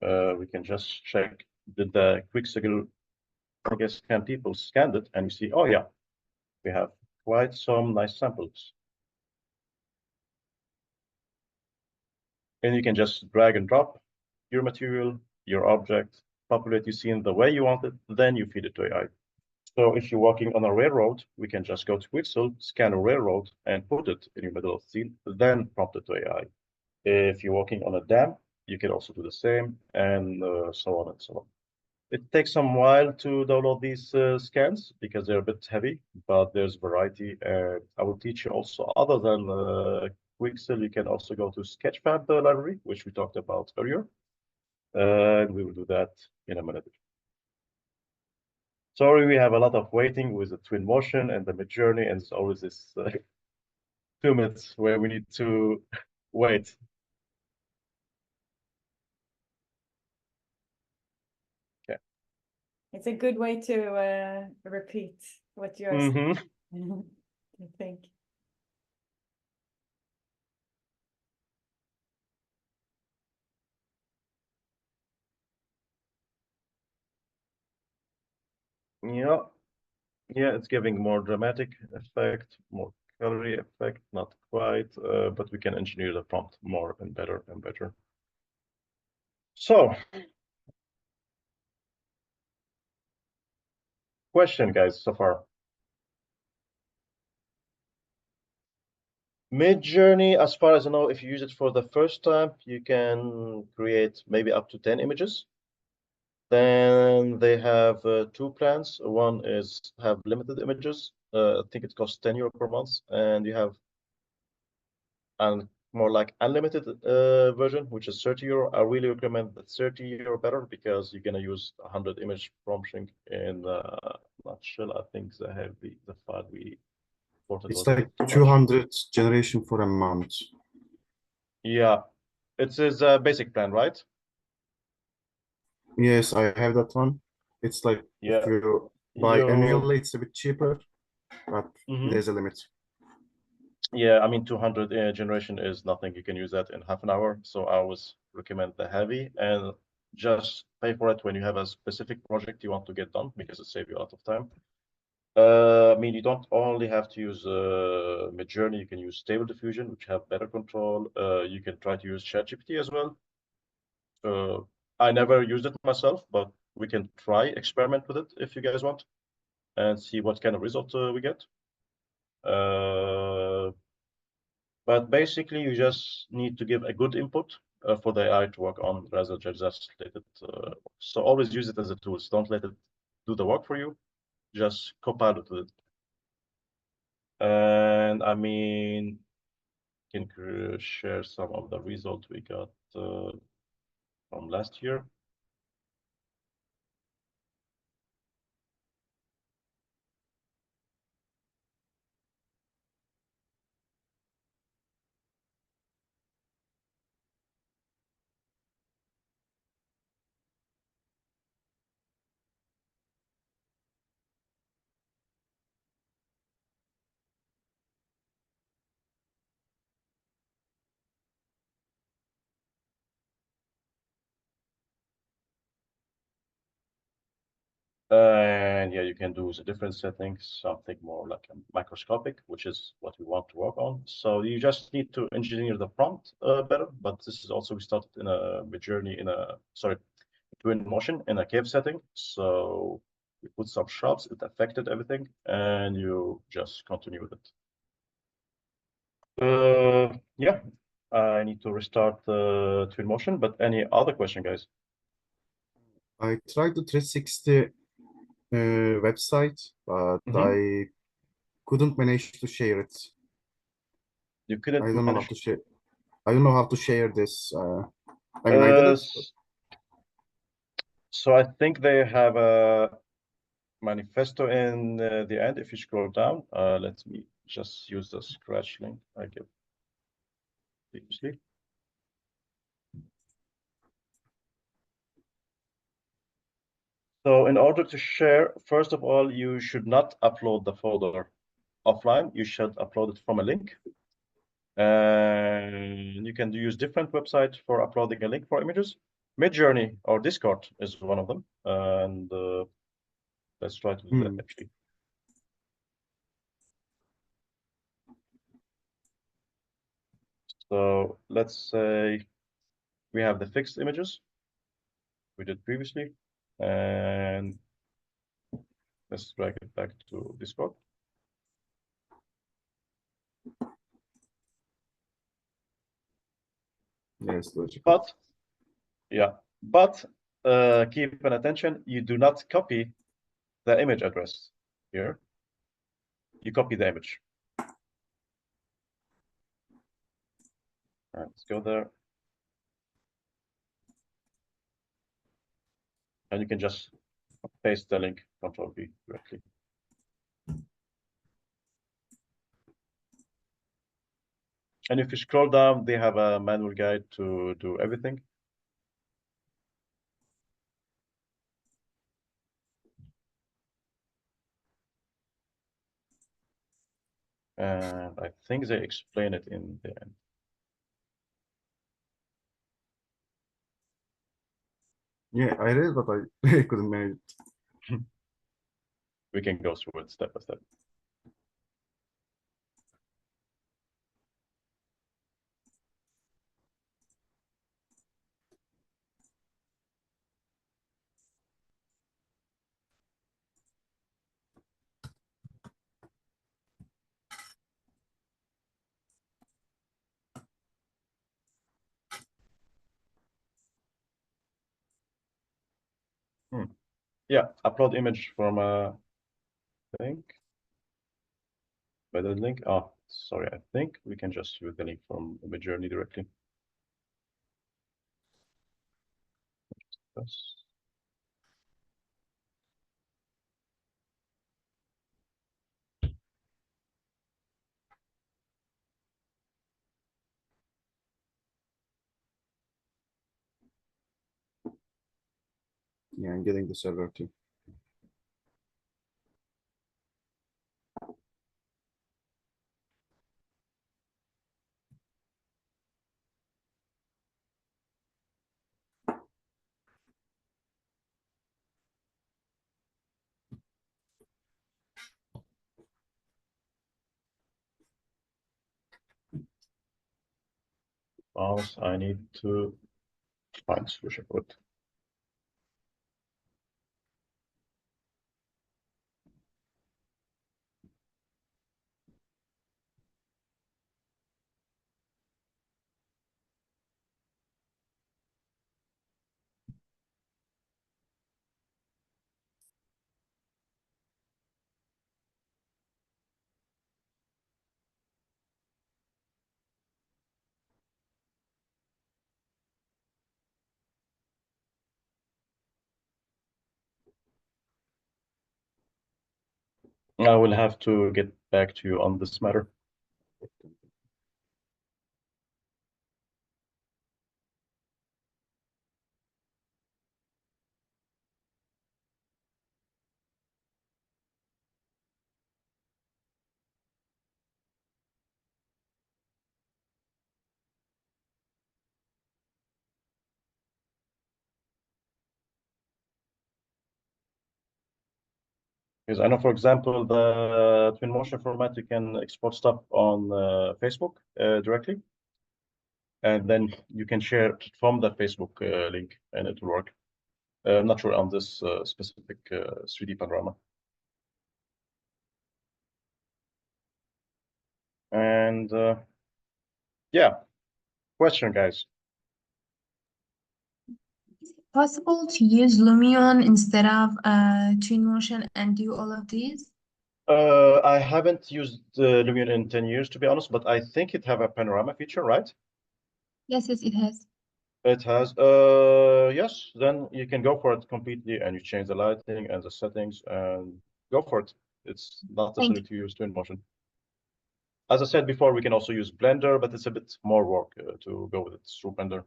B: we can just check did the Quixel Megascan people scanned it, and you see, oh yeah, we have quite some nice samples. And you can just drag and drop your material, your object, populate your scene the way you want it, then you feed it to AI. So if you're walking on a railroad, we can just go to Quixel, scan a railroad, and put it in the middle of the scene, then prompt it to AI. If you're walking on a dam, you can also do the same, and so on and so on. It takes some while to download these scans because they're a bit heavy, but there's variety. I will teach you also other than Quixel, you can also go to Sketchpad library, which we talked about earlier. And we will do that in a minute. Sorry, we have a lot of waiting with the Twinmotion and the Midjourney, and it's always this 2 minutes where we need to wait. Okay.
F: It's a good way to repeat what you're saying, I think.
B: Yeah, yeah, it's giving more dramatic effect, more colory effect, not quite, but we can engineer the prompt more and better and better. So, question, guys, so far. Midjourney, as far as I know, if you use it for the first time, you can create maybe up to 10 images. Then they have 2 plans. One is have limited images. I think it costs 10 euro per month, and you have a more like unlimited version, which is 30 euro. I really recommend the 30 euro better because you're gonna use 100 image prompting in nutshell. I think the file we ported
E: It's
B: was a
E: like
B: bit too much.
E: 200 generation for a month.
B: Yeah, it is a basic plan, right?
E: Yes, I have that one. It's like
B: Yeah.
E: if you buy
B: You-
E: annually, it's a bit cheaper, but
B: Mhm.
E: there's a limit.
B: Yeah, I mean, 200 generation is nothing. You can use that in half an hour. So I always recommend the heavy and just pay for it when you have a specific project you want to get done because it saves you a lot of time. I mean, you don't only have to use Midjourney. You can use Stable Diffusion, which have better control. You can try to use ChatGPT as well. I never used it myself, but we can try experiment with it if you guys want and see what kind of result we get. But basically, you just need to give a good input for the AI to work on rather than just let it. So always use it as a tool. Don't let it do the work for you. Just co-pilot with it. And I mean, can share some of the results we got from last year. And yeah, you can do the different settings, something more like a microscopic, which is what we want to work on. So you just need to engineer the prompt better. But this is also, we started in a Midjourney Twinmotion in a cave setting. So we put some shrubs, it affected everything, and you just continue with it. Yeah, I need to restart the Twinmotion, but any other question, guys?
E: I tried the 360 website, but I couldn't manage to share it.
B: You couldn't
E: I don't know how
B: manage.
E: to share. I don't know how to share this. I mean, I did it.
B: So I think they have a manifesto in the end. If you scroll down, let me just use the scratch link I gave previously. So in order to share, first of all, you should not upload the folder offline. You should upload it from a link. And you can use different websites for uploading a link for images. Midjourney or Discord is one of them. And let's try to do that actually. So let's say we have the fixed images we did previously, and let's drag it back to Discord.
E: Yes, logical.
B: But yeah, but keep an attention, you do not copy the image address here. You copy the image. All right, let's go there. And you can just paste the link, Control V directly. And if you scroll down, they have a manual guide to do everything. And I think they explain it in the end.
E: Yeah, I read, but I couldn't manage it.
B: We can go through it step by step. Yeah, upload image from a link. By the link, oh, sorry, I think we can just use the link from Midjourney directly. Yes.
E: Yeah, I'm getting the server too.
B: Also, I need to find solution for it. I will have to get back to you on this matter. Because I know, for example, the Twinmotion format, you can export stuff on Facebook directly. And then you can share it from the Facebook link and it will work. I'm not sure on this specific 3D panorama. And yeah, question, guys.
G: Possible to use Lumion instead of Twinmotion and do all of these?
B: I haven't used Lumion in 10 years, to be honest, but I think it have a panorama feature, right?
G: Yes, yes, it has.
B: It has. Yes, then you can go for it completely and you change the lighting and the settings and go for it. It's not
G: Thank
B: necessary to use Twinmotion. As I said before, we can also use Blender, but it's a bit more work to go with it through Blender.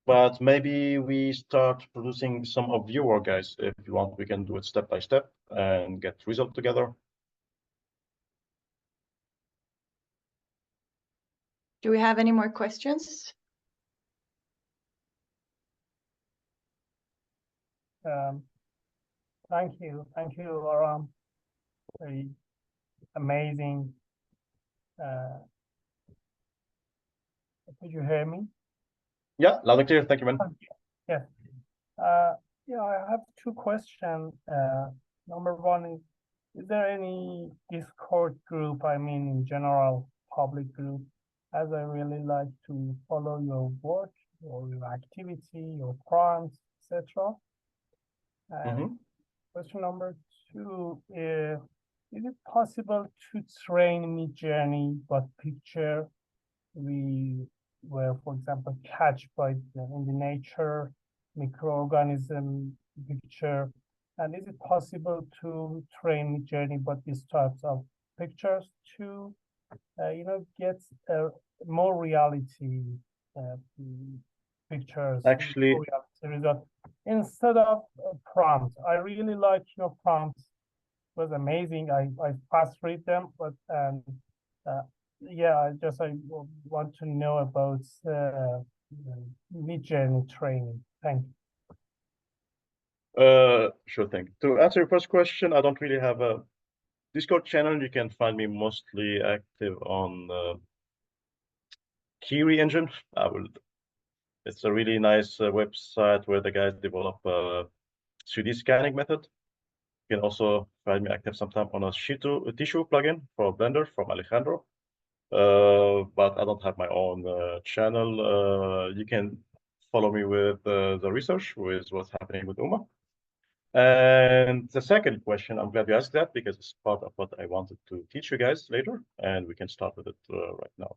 B: But maybe we start producing some of your work, guys. If you want, we can do it step by step and get result together.
F: Do we have any more questions?
D: Thank you, Aram. Very amazing. Could you hear me?
B: Yeah, loud and clear. Thank you, man.
D: Yeah. Yeah, I have two questions. Number one is there any Discord group, I mean, in general, public group, as I really like to follow your work or your activity, your prompts, etc. And question number two is it possible to train Midjourney but picture we were, for example, catch by in the nature, microorganism picture. And is it possible to train Midjourney but these types of pictures to, get more reality pictures,
B: Actually,
D: more reality result instead of prompts? I really like your prompts. It was amazing. I fast read them, but yeah, I want to know about Midjourney training. Thank you.
B: Sure thing. To answer your first question, I don't really have a Discord channel. You can find me mostly active on Kiri engine. It's a really nice website where the guys develop a 3D scanning method. You can also find me active sometime on a tissue plugin for Blender from Alejandro. But I don't have my own channel. You can follow me with the research with what's happening with UMA. And the second question, I'm glad you asked that because it's part of what I wanted to teach you guys later, and we can start with it right now.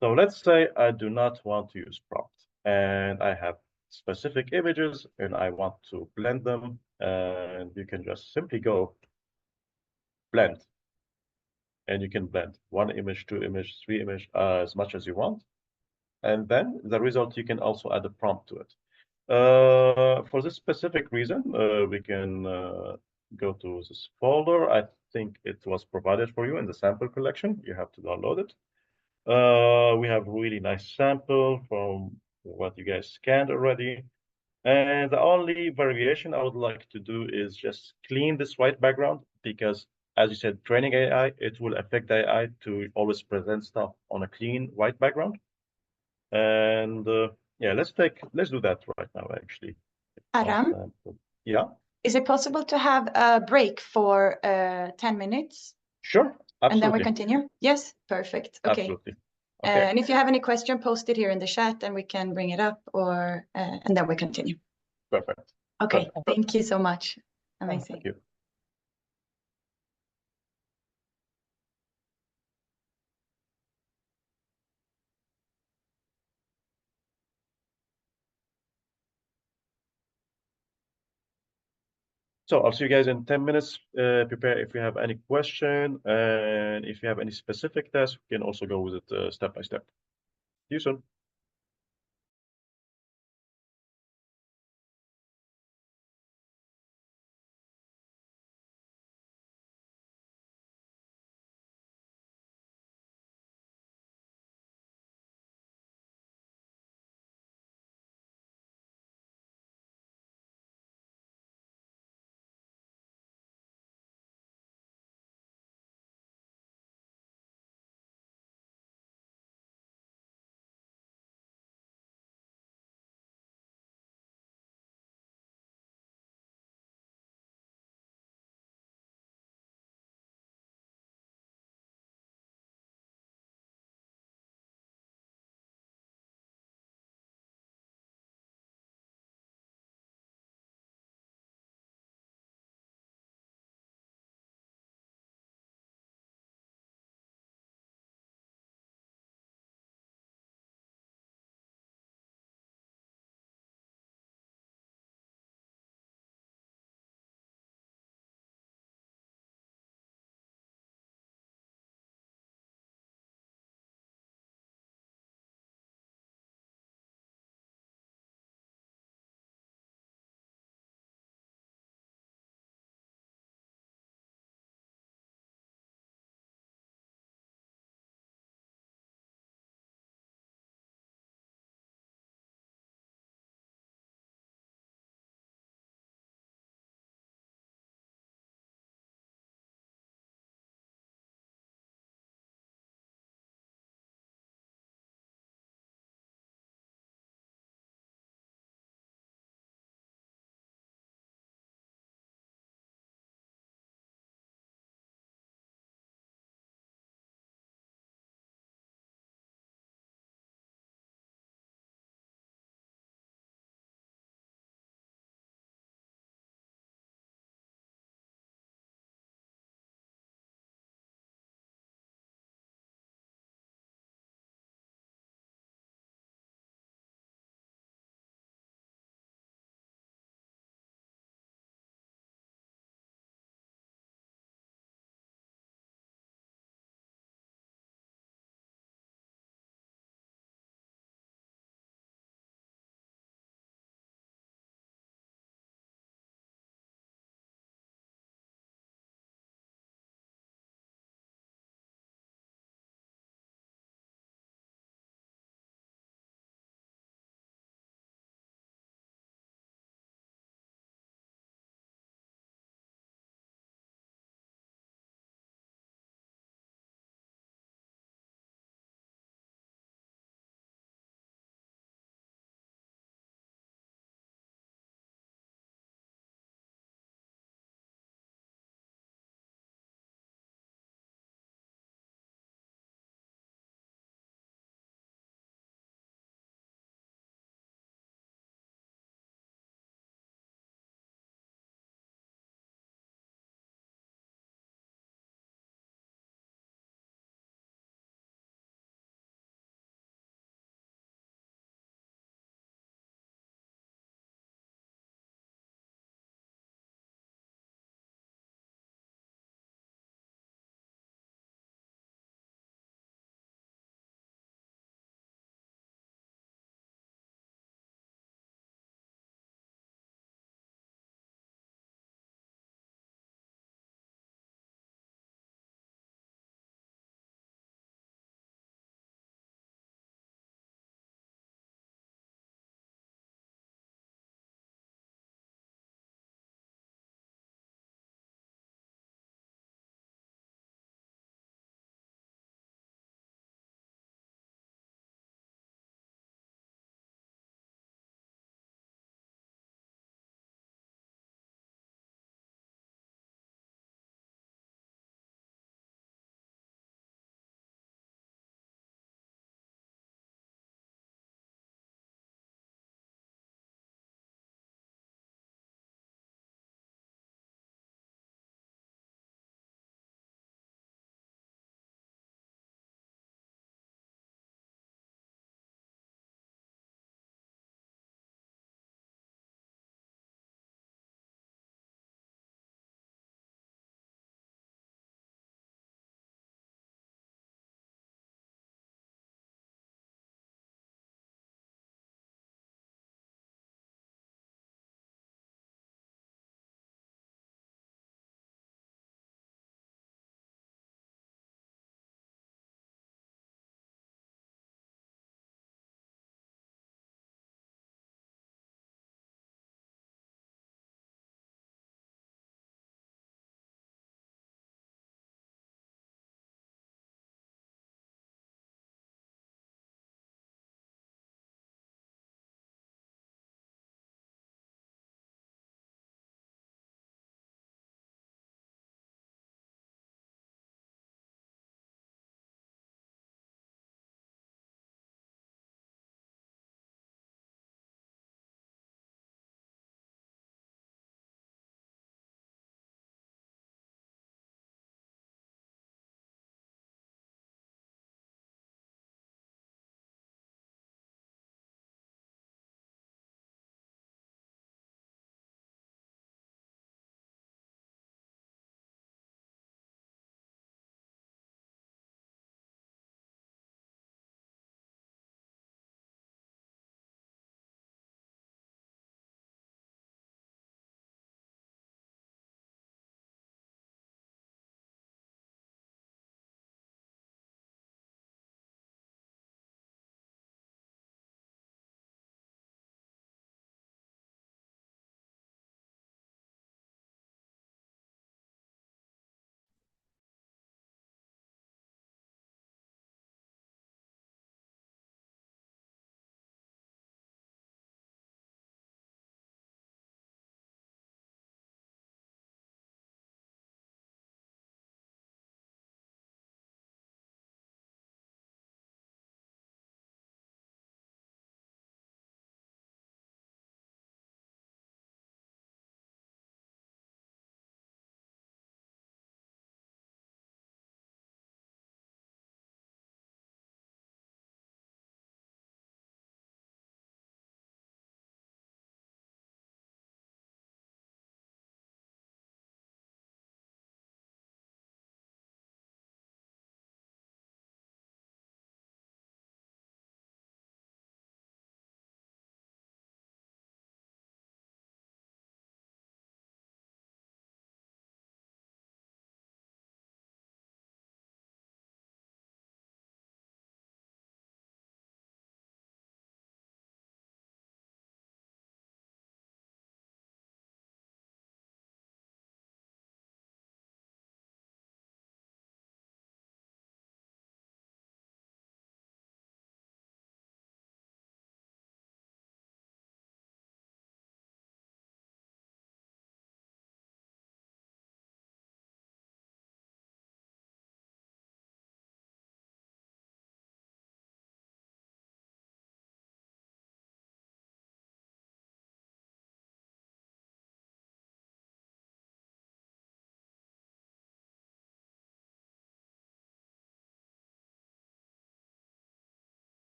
B: So let's say I do not want to use prompt, and I have specific images, and I want to blend them, and you can just simply go blend, and you can blend 1 image, 2 image, 3 image, as much as you want. And then the result, you can also add a prompt to it. For this specific reason, we can go to this folder. I think it was provided for you in the sample collection. You have to download it. We have really nice sample from what you guys scanned already. And the only variation I would like to do is just clean this white background because, as you said, training AI, it will affect the AI to always present stuff on a clean white background. And yeah, let's do that right now, actually.
F: Aram,
B: Yeah,
F: is it possible to have a break for 10 minutes?
B: sure,
F: And then we
B: absolutely.
F: continue? Yes, perfect. Okay.
B: Absolutely. Okay.
F: And if you have any question, post it here in the chat and we can bring it up or and then we continue.
B: Perfect.
F: Okay,
B: Perfect.
F: thank you so much. Amazing.
B: Thank you. So I'll see you guys in 10 minutes. Prepare if you have any question, and if you have any specific tasks, we can also go with it step by step. See you soon.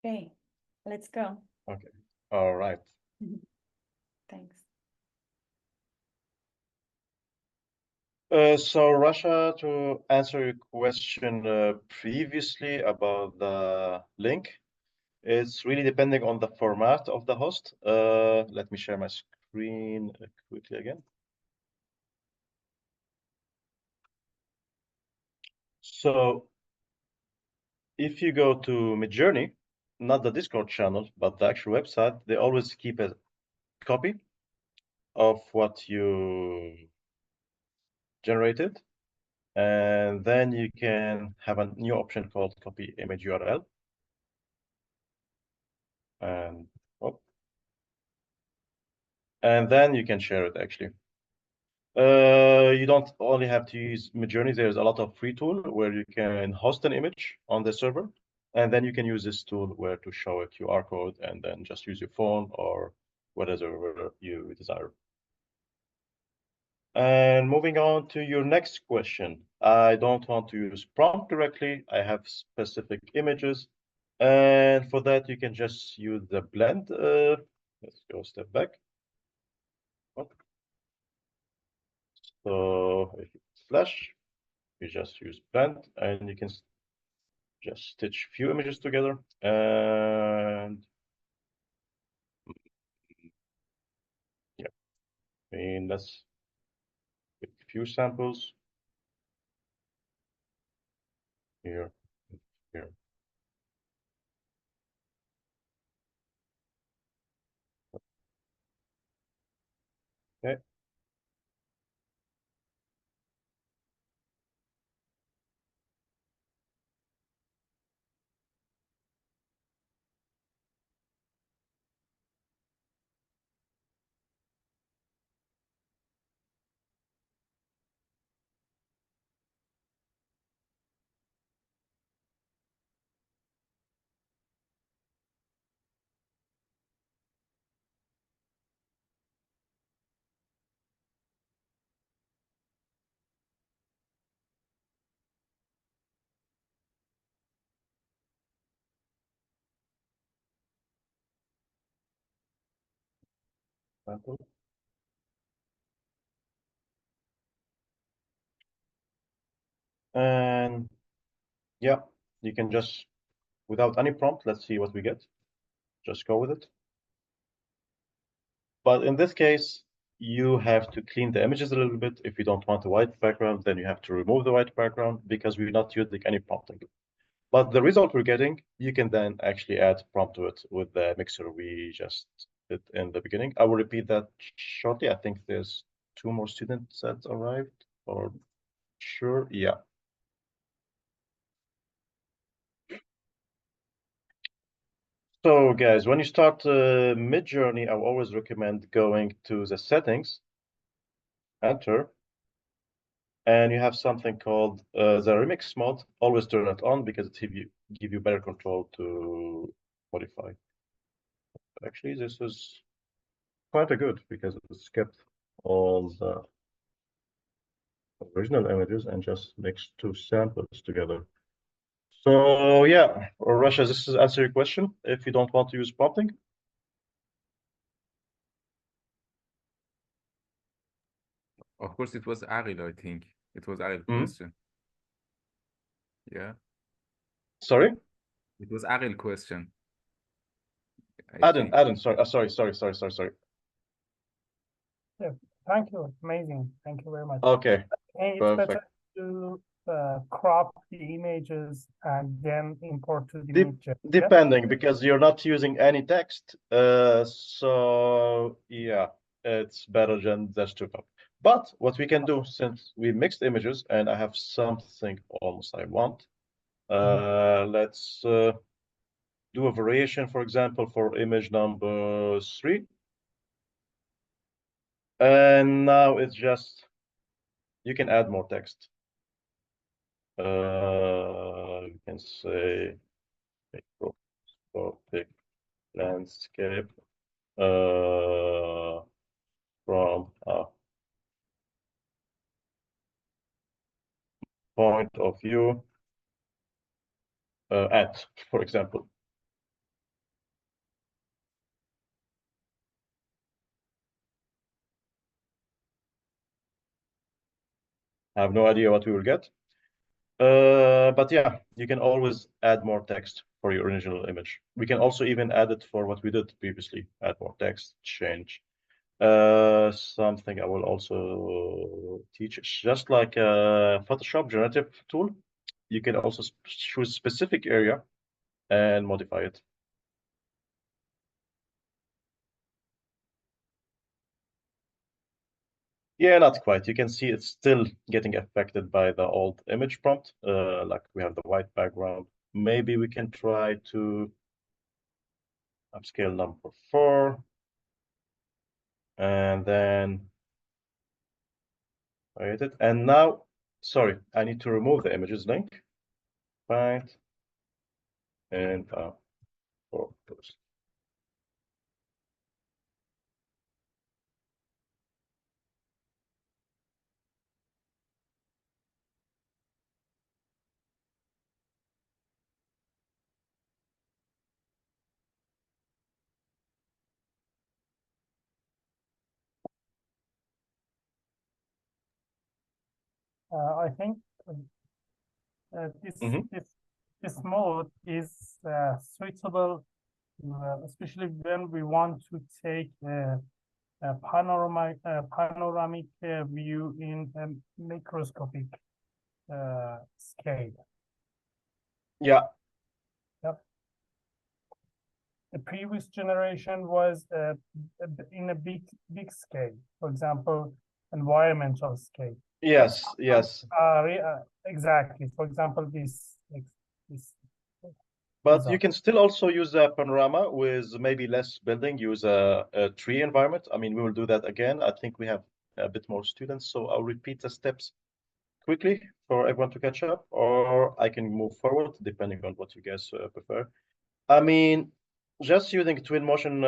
F: Okay, let's go.
B: Okay. All right.
F: Thanks.
B: So Russia, to answer your question previously about the link, it's really depending on the format of the host. Let me share my screen quickly again. So if you go to Midjourney, not the Discord channel, but the actual website, they always keep a copy of what you generated. And then you can have a new option called copy image URL. And and then you can share it actually. You don't only have to use Midjourney. There's a lot of free tool where you can host an image on the server, and then you can use this tool where to show a QR code and then just use your phone or whatever you desire. And moving on to your next question. I don't want to use prompt directly. I have specific images. And for that, you can just use the blend. Let's go a step back. So if it's Flash, you just use blend and you can just stitch few images together. And yeah, I mean, let's get a few samples here, here. Okay. Sample. And yeah, you can just, without any prompt, let's see what we get. Just go with it. But in this case, you have to clean the images a little bit. If you don't want a white background, then you have to remove the white background because we're not using any prompting. But the result we're getting, you can then actually add prompt to it with the mixer we just did in the beginning. I will repeat that shortly. I think there's 2 more students that arrived, or sure, yeah. So guys, when you start Midjourney, I always recommend going to the settings, enter, and you have something called the remix mode. Always turn it on because it give you better control to modify. Actually, this is quite a good because it's kept all the original images and just mixed 2 samples together. So yeah, Russia, this is answer your question if you don't want to use prompting.
C: Of course, it was Aril, I think. It was Aril
B: Hmm?
C: question. Yeah,
B: Sorry?
C: it was Aril question. I think.
B: Adam, sorry, sorry.
D: Yeah, thank you. Amazing. Thank you very much.
B: Okay,
D: And it's
B: perfect.
D: better to crop the images and then import to the Midjourney. Yeah?
B: Depending, because you're not using any text. So yeah, it's better than just to copy. But what we can do, since we mixed images and I have something almost I want, let's do a variation, for example, for image number 3. And now it's just, you can add more text. You can say microscopic landscape from a point of view at, for example. I have no idea what we will get. But yeah, you can always add more text for your original image. We can also even add it for what we did previously, add more text, change. Something I will also teach, it's just like a Photoshop generative tool. You can also choose specific area and modify it. Yeah, not quite. You can see it's still getting affected by the old image prompt. Like we have the white background. Maybe we can try to upscale number 4. And then create it. And now, sorry, I need to remove the images link. Right. And photos.
D: I think this mode is suitable, especially when we want to take a panoramic view in a microscopic scale.
B: Yeah.
D: Yep. The previous generation was in a big scale, for example, environmental scale.
B: Yes, yes.
D: Exactly. For example, this.
B: But you can still also use a panorama with maybe less building, use a tree environment. I mean, we will do that again. I think we have a bit more students, so I'll repeat the steps quickly for everyone to catch up, or I can move forward depending on what you guys prefer. I mean, just using Twinmotion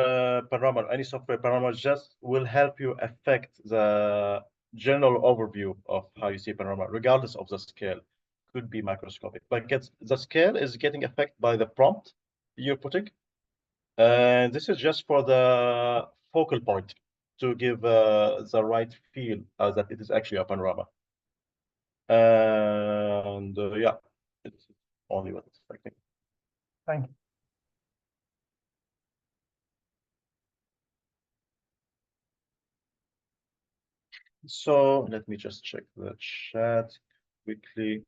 B: panorama, any software panorama, just will help you affect the general overview of how you see panorama, regardless of the scale. Could be microscopic, but the scale is getting affected by the prompt you're putting. And this is just for the focal point to give the right feel that it is actually a panorama. And yeah, it's only what it's affecting.
D: Thank you.
B: So let me just check the chat quickly.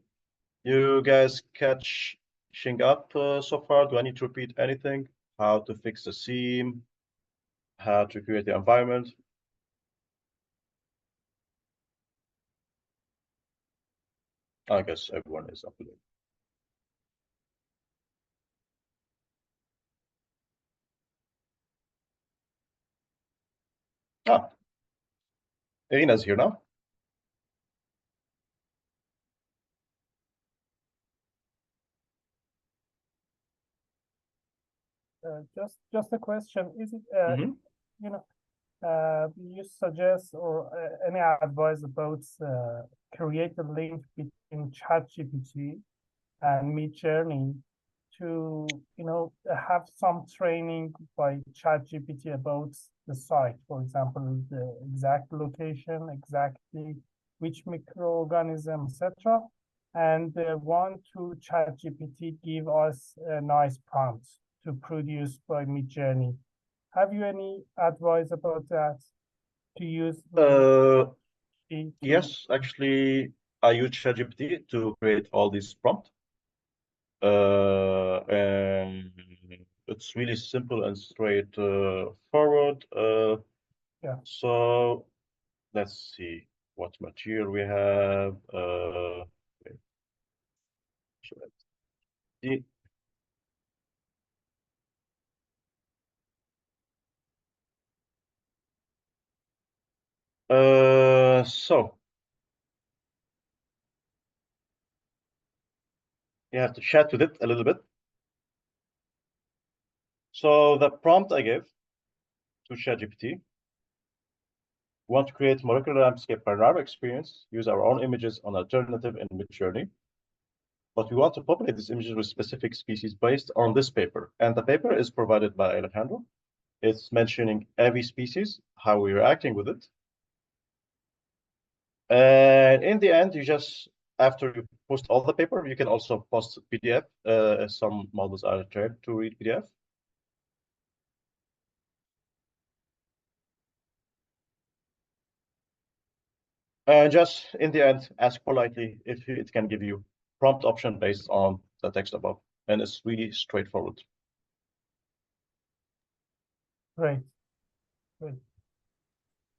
B: You guys catching up so far? Do I need to repeat anything? How to fix the seam? How to create the environment? I guess everyone is up to date. Ah, Irina's here now.
D: Just a question. Is it you know, you suggest or any advice about create a link between ChatGPT and Midjourney to have some training by ChatGPT about the site, for example, the exact location, exactly which microorganism, etc., and want to ChatGPT give us a nice prompt to produce by Midjourney. Have you any advice about that? To use?
B: Yes, actually, I use ChatGPT to create all these prompts. And it's really simple and straightforward.
D: Yeah.
B: So let's see what material we have. See. So you have to chat with it a little bit. So the prompt I gave to ChatGPT: want to create molecular landscape panorama experience, use our own images on alternative in Midjourney. But we want to populate these images with specific species based on this paper. And the paper is provided by Alejandro. It's mentioning every species, how we're acting with it. And And in the end, you just, after you post all the paper, you can also post PDF. Some models are trained to read PDF. And just in the end, ask politely if it can give you prompt option based on the text above. And it's really straightforward.
D: Great. Good.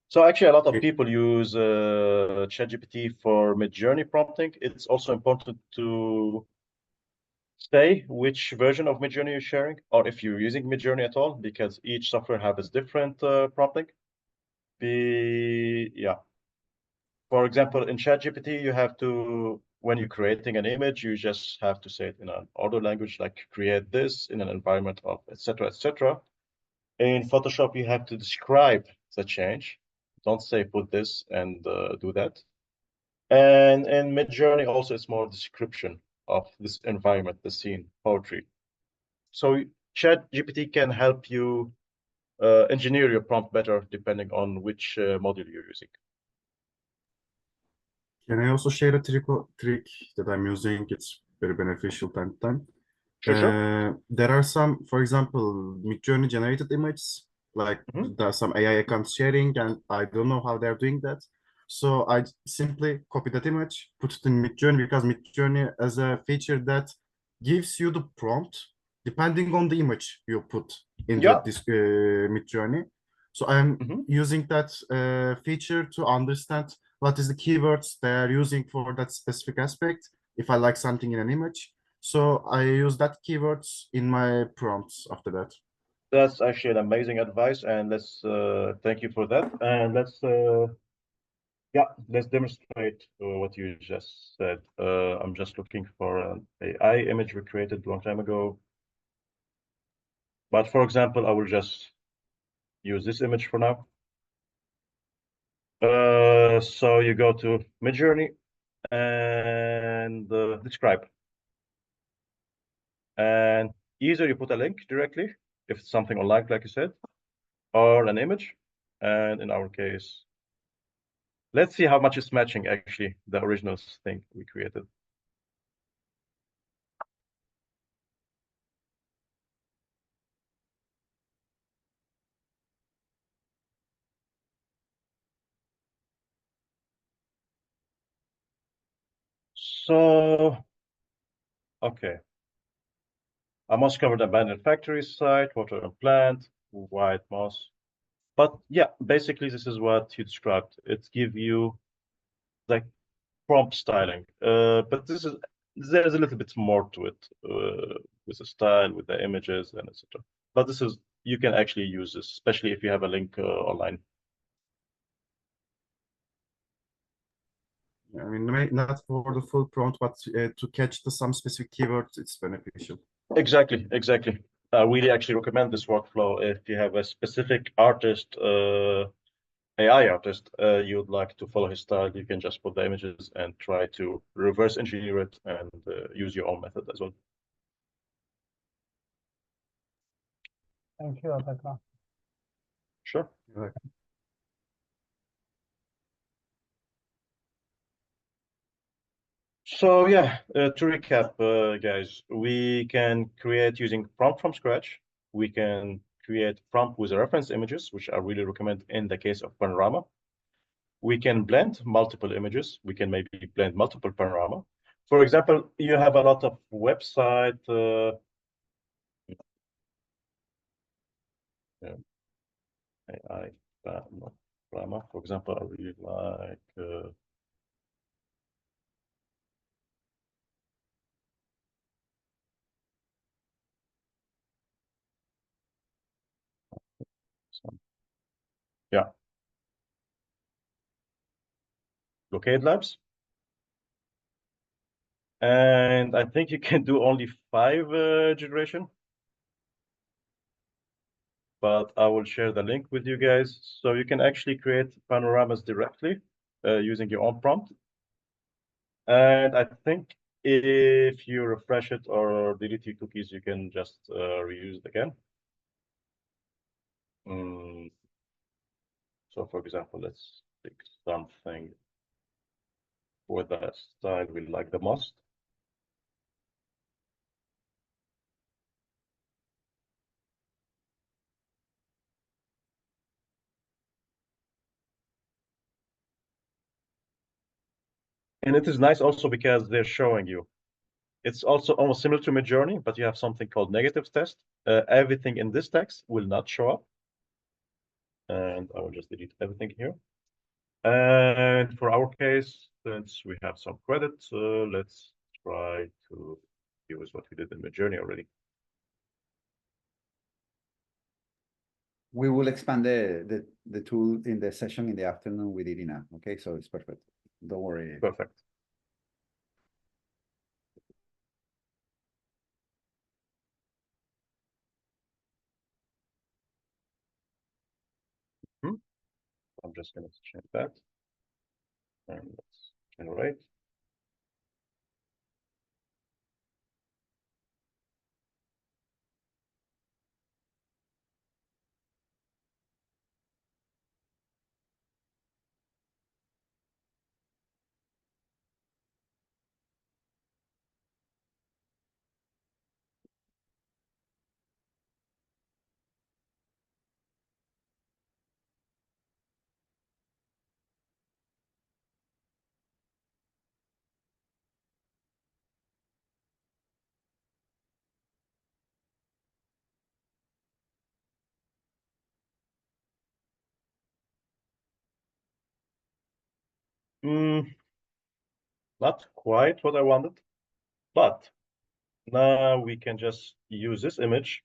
B: So actually, a lot of people use ChatGPT for Midjourney prompting. It's also important to say which version of Midjourney you're sharing, or if you're using Midjourney at all, because each software has its different prompting. Yeah. For example, in ChatGPT, you have to, when you're creating an image, you just have to say it in an order language, like create this in an environment of etc. etc. In Photoshop, you have to describe the change. Don't say put this and do that. And in Midjourney, also, it's more description of this environment, the scene, poetry. So ChatGPT can help you engineer your prompt better depending on which module you're using.
E: Can I also share a trick that I'm using? It's very beneficial time to time.
B: Sure.
E: There are some, for example, Midjourney generated images, like there are some AI accounts sharing, and I don't know how they're doing that. So I simply copy that image, put it in Midjourney, because Midjourney has a feature that gives you the prompt depending on the image you put in this Midjourney. So I'm using that feature to understand what is the keywords they are using for that specific aspect, if I like something in an image. So I use that keywords in my prompts after that.
B: That's actually an amazing advice, and let's thank you for that. And let's demonstrate what you just said. I'm just looking for an AI image we created a long time ago. But for example, I will just use this image for now. So you go to Midjourney and describe. And either you put a link directly, if it's something online, like you said, or an image. And in our case, let's see how much it's matching actually the original thing we created. So, okay. A moss covered abandoned factory site, water and plant, white moss. But yeah, basically this is what you described. It gives you like prompt styling. But there's a little bit more to it with the style, with the images and etc. But you can actually use this, especially if you have a link online.
E: I mean, not for the full prompt, but to catch some specific keywords, it's beneficial.
B: Exactly. I really actually recommend this workflow if you have a specific artist, AI artist, you'd like to follow his style. You can just put the images and try to reverse engineer it and use your own method as well.
D: Thank you, Atakla.
B: Sure.
E: Right.
B: So yeah, to recap, guys, we can create using prompt from scratch. We can create prompt with reference images, which I really recommend in the case of panorama. We can blend multiple images. We can maybe blend multiple panorama. For example, you have a lot of website AI panorama. For example, I really like yeah, Locate Labs. And I think you can do only 5 generation. But I will share the link with you guys. So you can actually create panoramas directly using your own prompt. And I think if you refresh it or delete your cookies, you can just reuse it again. So for example, let's pick something. with the style we like the most. And it is nice also because they're showing you. It's also almost similar to Midjourney, but you have something called negative test. Everything in this text will not show up. And I will just delete everything here. And for our case, since we have some credits, let's try to use what we did in Midjourney already.
A: We will expand the tool in the session in the afternoon with Irina. Okay, so it's perfect. Don't worry.
B: Perfect. I'm just going to change that. And let's generate. Not quite what I wanted, but now we can just use this image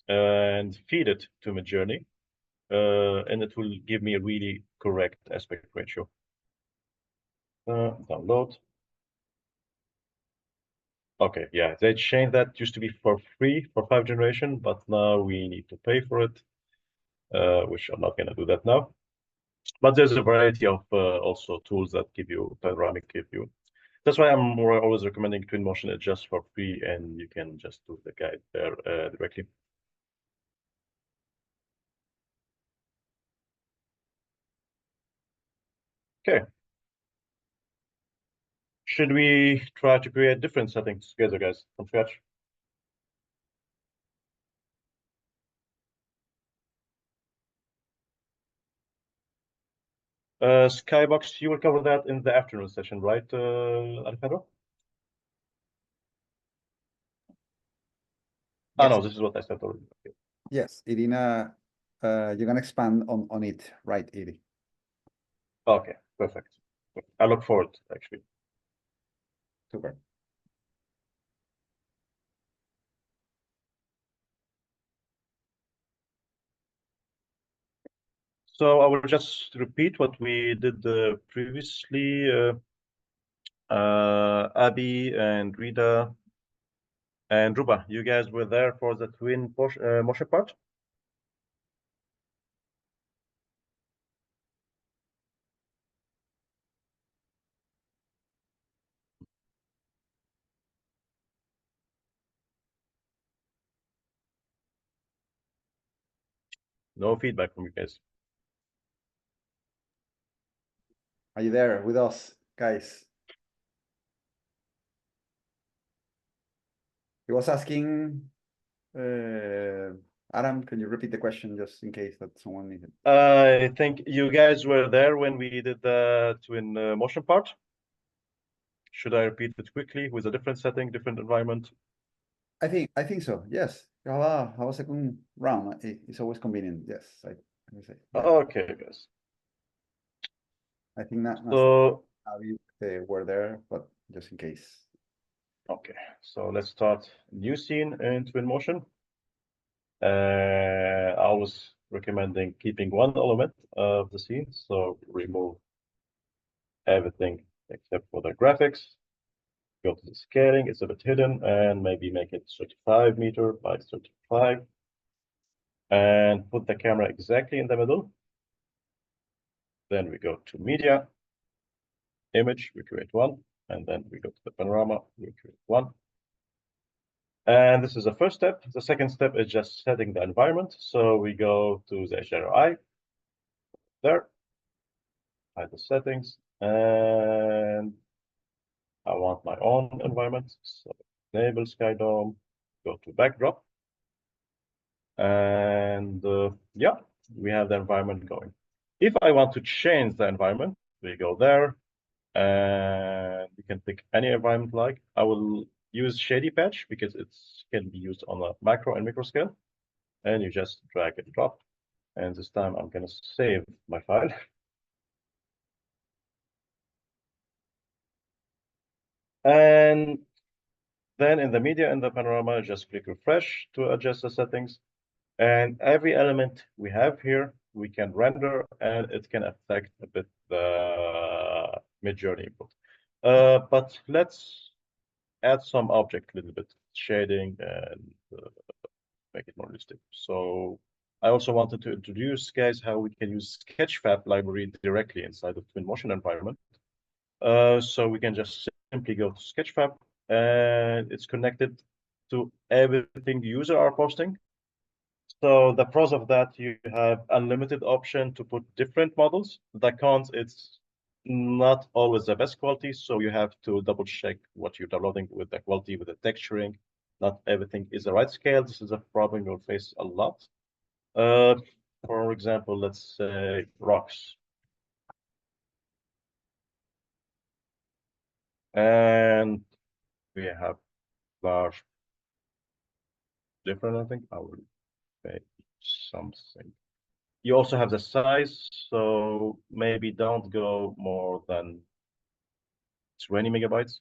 B: and feed it to Midjourney, and it will give me a really correct aspect ratio. Download. Okay, yeah, they changed that. Used to be for free for 5th generation, but now we need to pay for it, which I'm not going to do that now. But there's a variety of also tools that give you panoramic view. That's why I'm always recommending Twinmotion. It's just for free, and you can just do the guide there directly. Okay. Should we try to create different settings together, guys, from scratch? Skybox, you will cover that in the afternoon session, right, Alejandro? Oh,
A: Yes.
B: no, this is what I said already. Okay.
A: Yes, Irina, you're gonna expand on it, right, Iri?
B: Okay, perfect. I look forward, actually.
A: Super.
B: So I will just repeat what we did previously. Abby and Rita and Ruba, you guys were there for the twin motion part? No feedback from you guys.
A: Are you there with us, guys? He was asking, Aram, can you repeat the question just in case that someone needed?
B: I think you guys were there when we did the twin motion part. Should I repeat it quickly with a different setting, different environment?
A: I think so. Yes. Have a second round. It's always convenient. Yes, I say. Yeah.
B: Okay, guys.
A: I think that
B: So
A: they were there, but just in case.
B: okay, so let's start new scene in Twinmotion. I was recommending keeping one element of the scene, so remove everything except for the graphics. Go to the scaling, it's a bit hidden, and maybe make it 35 meter by 35. And put the camera exactly in the middle. Then we go to media, image, we create one, and then we go to the panorama, we create one. And this is the first step. The second step is just setting the environment. So we go to the HDRI, there, hide the settings, and own environment. So enable sky dome, go to backdrop. And yeah, we have the environment going. If I want to change the environment, we go there and you can pick any environment like. I will use shady patch because it can be used on a macro and micro scale. And you just drag and drop. And this time I'm going to save my file. And then in the media and the panorama, just click refresh to adjust the settings. And every element we have here, we can render, and it can affect a bit the mid-journey input. But let's add some object a little bit, shading, and make it more realistic. So I also wanted to introduce, guys, how we can use Sketchfab library directly inside the Twinmotion environment. So we can just simply go to Sketchfab, and it's connected to everything the user are posting. So the pros of that, you have unlimited option to put different models. The cons, it's not always the best quality, so you have to double check what you're downloading with the quality, with the texturing. Not everything is the right scale. This is a problem you'll face a lot. For example, let's say rocks. And we have large different, I think. I will make something. You also have the size, so maybe don't go more than 20 megabytes.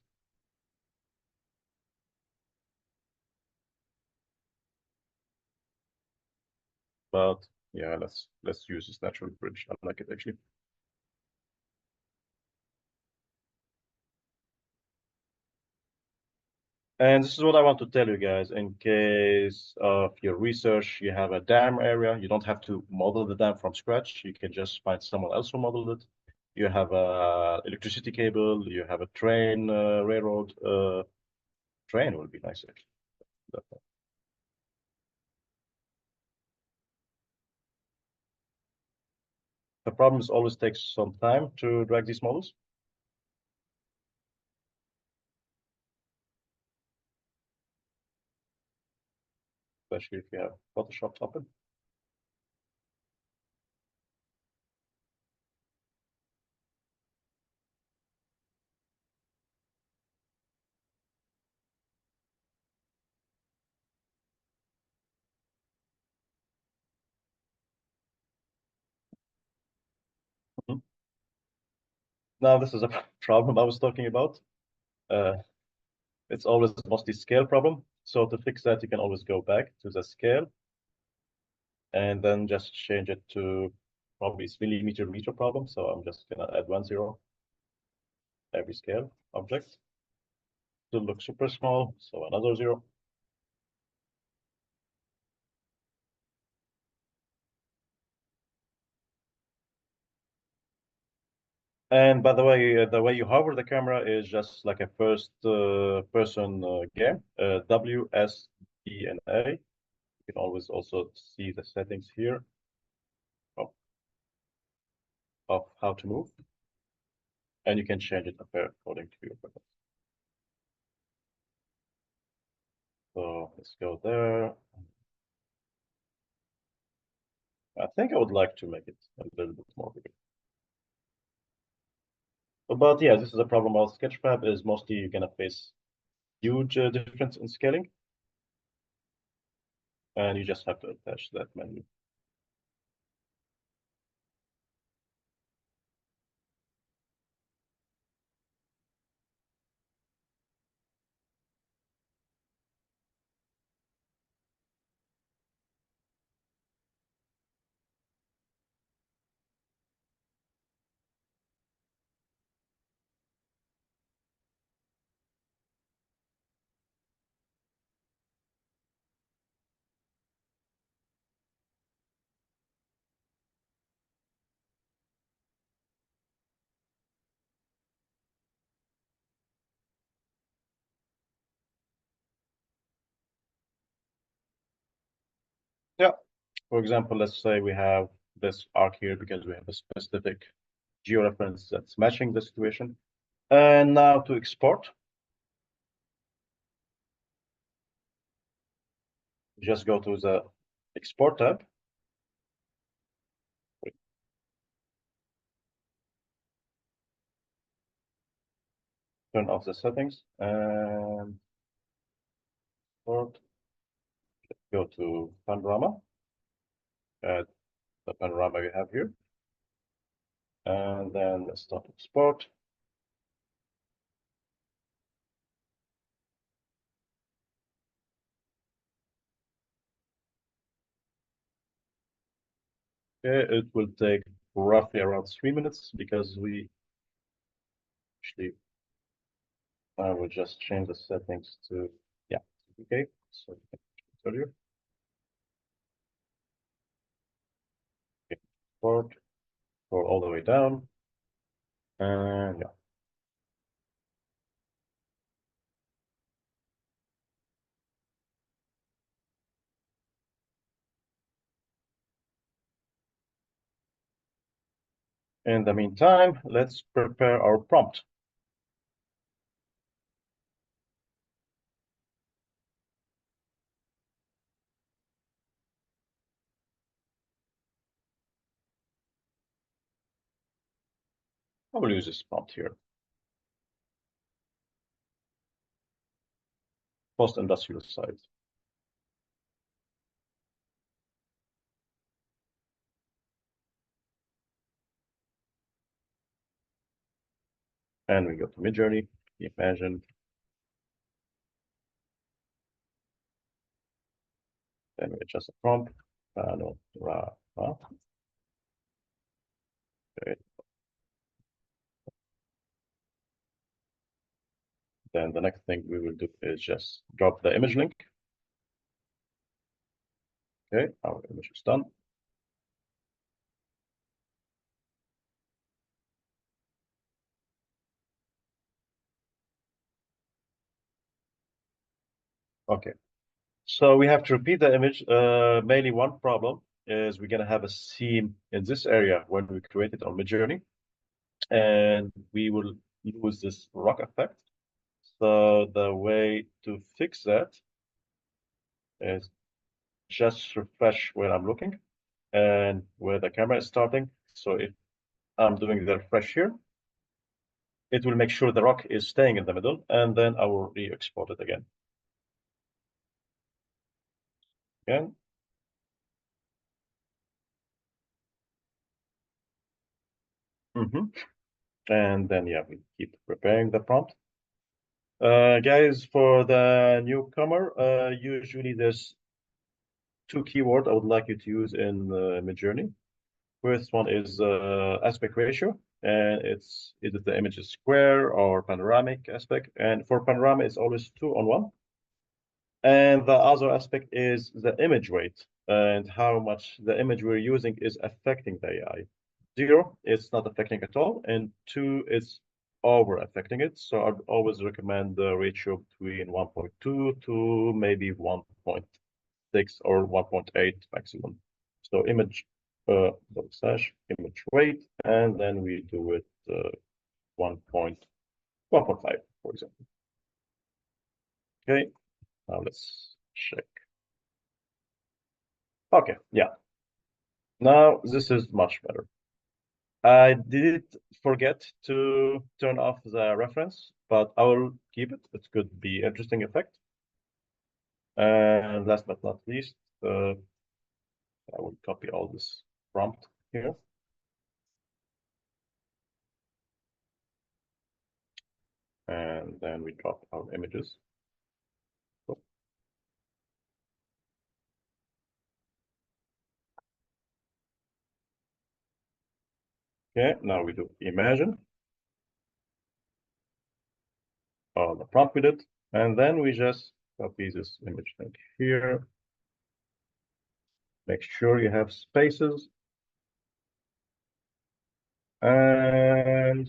B: But yeah, let's use this natural bridge. I like it actually. And this is what I want to tell you guys. In case of your research, you have a dam area. You don't have to model the dam from scratch. You can just find someone else who modeled it. You have a electricity cable. You have a train, railroad. Train would be nice actually. The problem is always takes some time to drag these models. Especially if you have Photoshop open. Now this is a problem I was talking about. It's always mostly scale problem. So to fix that, you can always go back to the scale and then just change it to probably it's millimeter meter problem. So I'm just gonna add 1 0 every scale object to look super small. So another 0. And by the way you hover the camera is just like a first person game, W, S, E, and A. You can always also see the settings here of how to move. And you can change it according to your preference. So let's go there. I think I would like to make it a little bit more bigger. But yeah, this is a problem about Sketchfab is mostly you're gonna face huge difference in scaling. And you just have to attach that menu. Yeah, for example, let's say we have this arc here because we have a specific georeference that's matching the situation. And now to export, just go to the Export tab. Turn off the settings and export. Go to Panorama. Add the panorama we have here. And then let's start export. Okay, it will take roughly around 3 minutes because we actually I will just change the settings to okay. So earlier. Okay, export, go all the way down, and in the meantime, let's prepare our prompt. I will use this prompt here. Post-industrial site. And we go to Midjourney, Imagine. Then we adjust the prompt. Panorama. Okay. Then the next thing we will do is just drop the image link. Okay, our image is done. Okay, so we have to repeat the image. Mainly one problem is we're gonna have a seam in this area when we create it on Midjourney, and we will use this rock effect. So the way to fix that is just refresh where I'm looking and where the camera is starting. So if I'm doing the refresh here, it will make sure the rock is staying in the middle, and then I will re-export it again. And then we keep preparing the prompt. Guys, for the newcomer, usually there's 2 keywords I would like you to use in Midjourney. First one is aspect ratio, and is it the image is square or panoramic aspect? And for panorama, it's always 2:1. And the other aspect is the image weight and how much the image we're using is affecting the AI. 0, it's not affecting at all, and 2, it's over affecting it. So I'd always recommend the ratio between 1.2 to maybe 1.6 or 1.8 maximum. So image slash image weight, and then we do it 1.5, for example. Okay, now let's check. Okay, now this is much better. I did forget to turn off the reference, but I will keep it. It could be interesting effect. And last but not least, I will copy all this prompt here. And then we drop our images. Okay, now we do imagine. The prompt with it, and then we just copy this image link here. Make sure you have spaces. And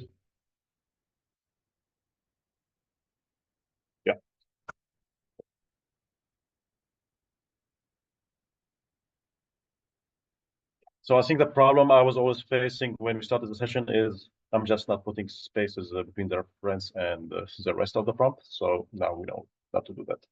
B: so I think the problem I was always facing when we started the session is I'm just not putting spaces between the reference and the rest of the prompt. So now we know how to do that.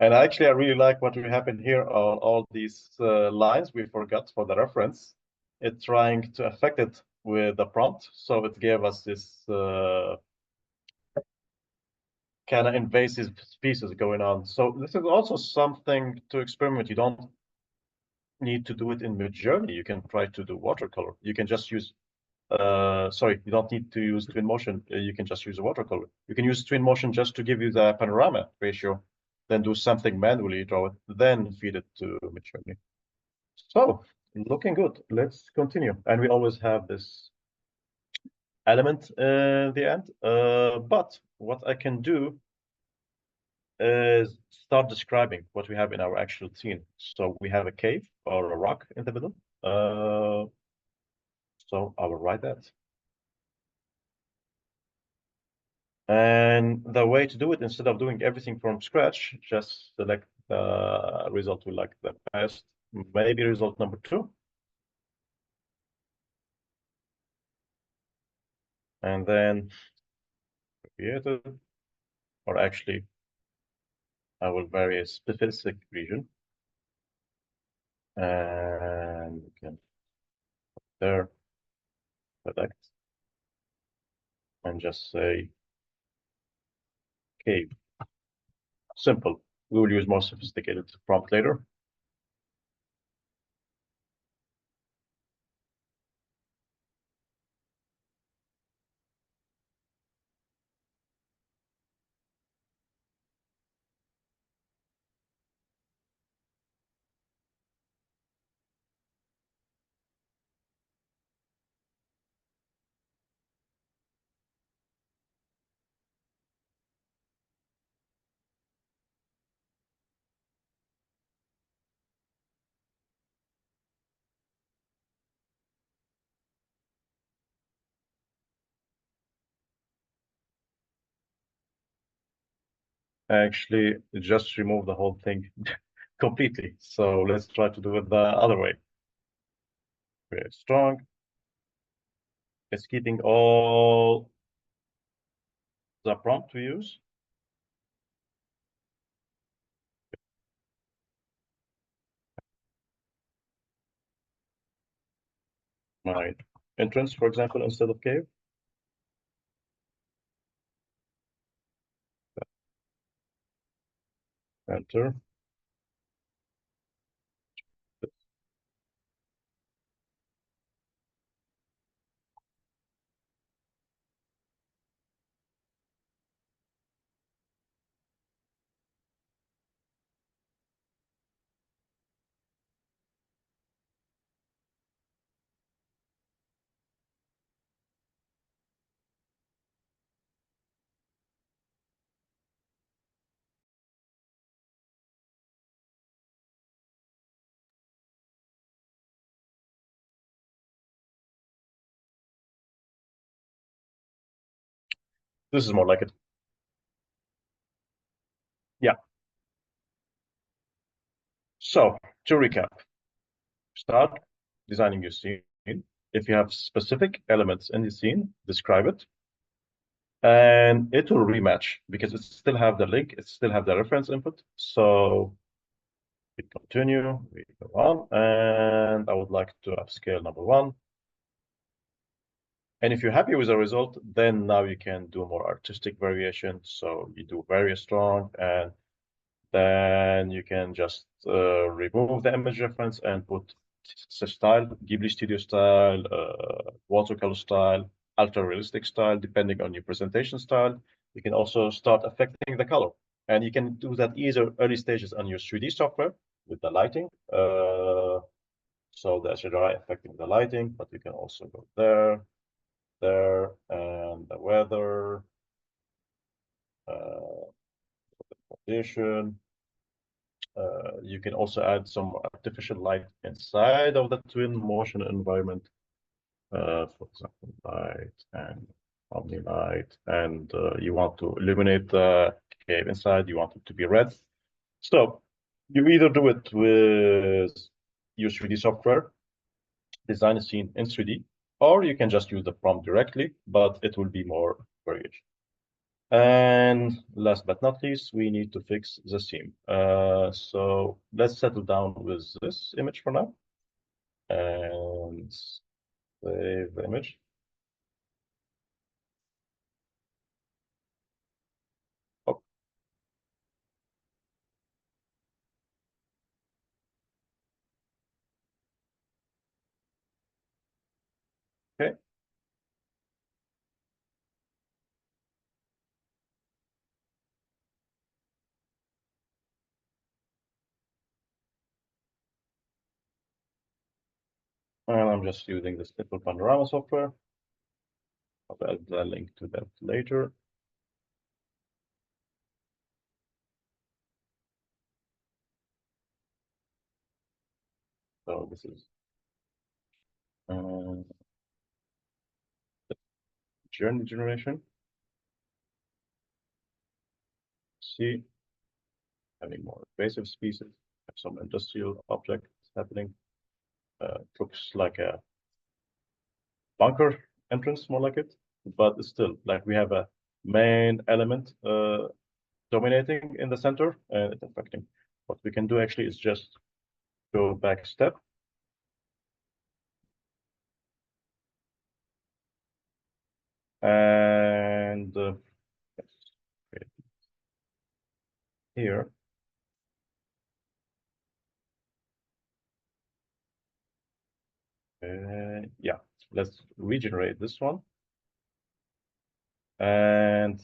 B: And actually, I really like what we have in here on all these lines we forgot for the reference. It's trying to affect it with the prompt. So it gave us this kind of invasive species going on. So this is also something to experiment. You don't need to do it in Midjourney. You can try to do watercolor. You can just use, sorry, you don't need to use Twinmotion. You can just use a watercolor. You can use Twinmotion just to give you the panorama ratio, then do something manually, draw it, then feed it to Midjourney. So looking good. Let's continue. And we always have this element in the end. But what I can do is start describing what we have in our actual scene. So we have a cave or a rock in the middle. So I will write that. And the way to do it, instead of doing everything from scratch, just select the result we like the best, maybe result number 2. And then create it, or actually, I will vary a specific region. And we can put there, select, and just say cave. Simple. We will use more sophisticated prompt later. Actually, just remove the whole thing completely. So let's try to do it the other way. Very strong. It's keeping all the prompt we use. My entrance, for example, instead of cave. Enter. This is more like it. Yeah. So to recap, start designing your scene. If you have specific elements in the scene, describe it. And it will rematch because it still have the link, it still have the reference input. So we continue, we go on, and I would like to upscale number 1. And if you're happy with the result, then now you can do more artistic variation. So you do very strong, and then you can just remove the image reference and put style, Ghibli Studio style, watercolor style, ultra realistic style, depending on your presentation style. You can also start affecting the color. And you can do that either early stages on your 3D software with the lighting. So the HDRI affecting the lighting, but you can also go there, and the weather, condition. You can also add some artificial light inside of the Twinmotion environment. For example, light and omni light, and you want to illuminate the cave inside, you want it to be red. So you either do it with your 3D software, design a scene in 3D, or you can just use the prompt directly, but it will be more variation. And last but not least, we need to fix the seam. So let's settle down with this image for now. And save the image. Oh. Okay. And I'm just using this little panorama software. I'll add the link to that later. So this is journey generation. See, having more invasive species, have some industrial objects happening. Looks like a bunker entrance, more like it, but it's still like we have a main element dominating in the center and it's affecting. What we can do actually is just go back a step. And here. Yeah, let's regenerate this one and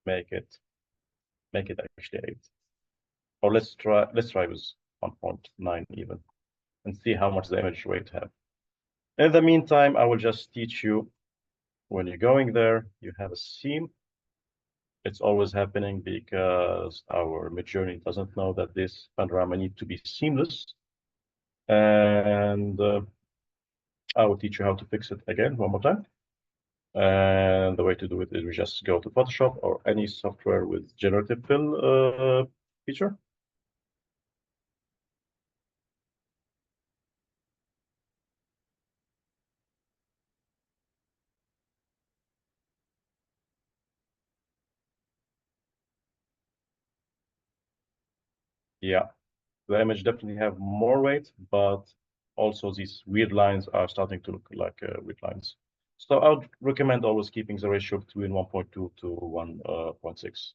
B: make it actually 8. Or let's try with 1.9 even and see how much the image weight have. In the meantime, I will just teach you when you're going there, you have a seam. It's always happening because our Midjourney doesn't know that this panorama needs to be seamless. And I will teach you how to fix it again one more time. And the way to do it is we just go to Photoshop or any software with generative fill feature. Yeah, the image definitely have more weight, but also these weird lines are starting to look like weird lines. So I would recommend always keeping the ratio between 1.2 to 1.6.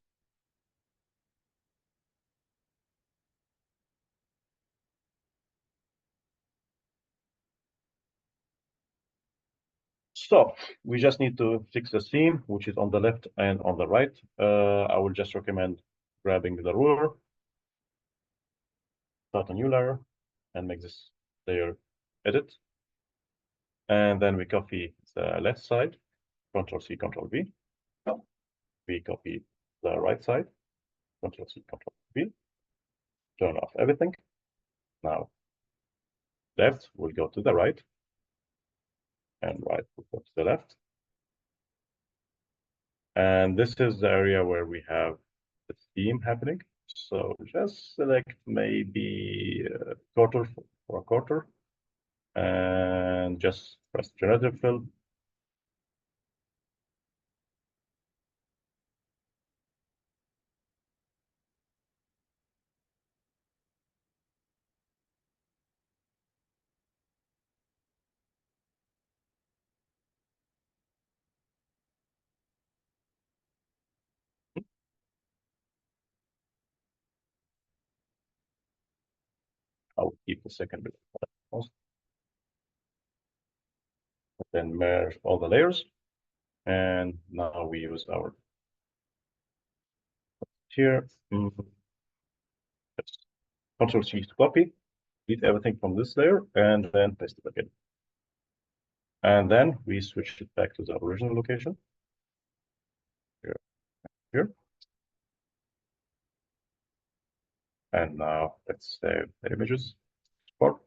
B: So we just need to fix the seam, which is on the left and on the right. I will just recommend grabbing the ruler, start a new layer, and make this layer edit. And then we copy the left side, Control C, Control V. We copy the right side, Control C, Control V. Turn off everything. Now, left will go to the right, and right will go to the left. And this is the area where we have the seam happening. So just select maybe a quarter for a quarter and just press generative fill. I'll keep the second bit. Then merge all the layers. And now we use our here. Control C to copy, delete everything from this layer, and then paste it again. And then we switch it back to the original location. Here, here. And now let's save the images. Export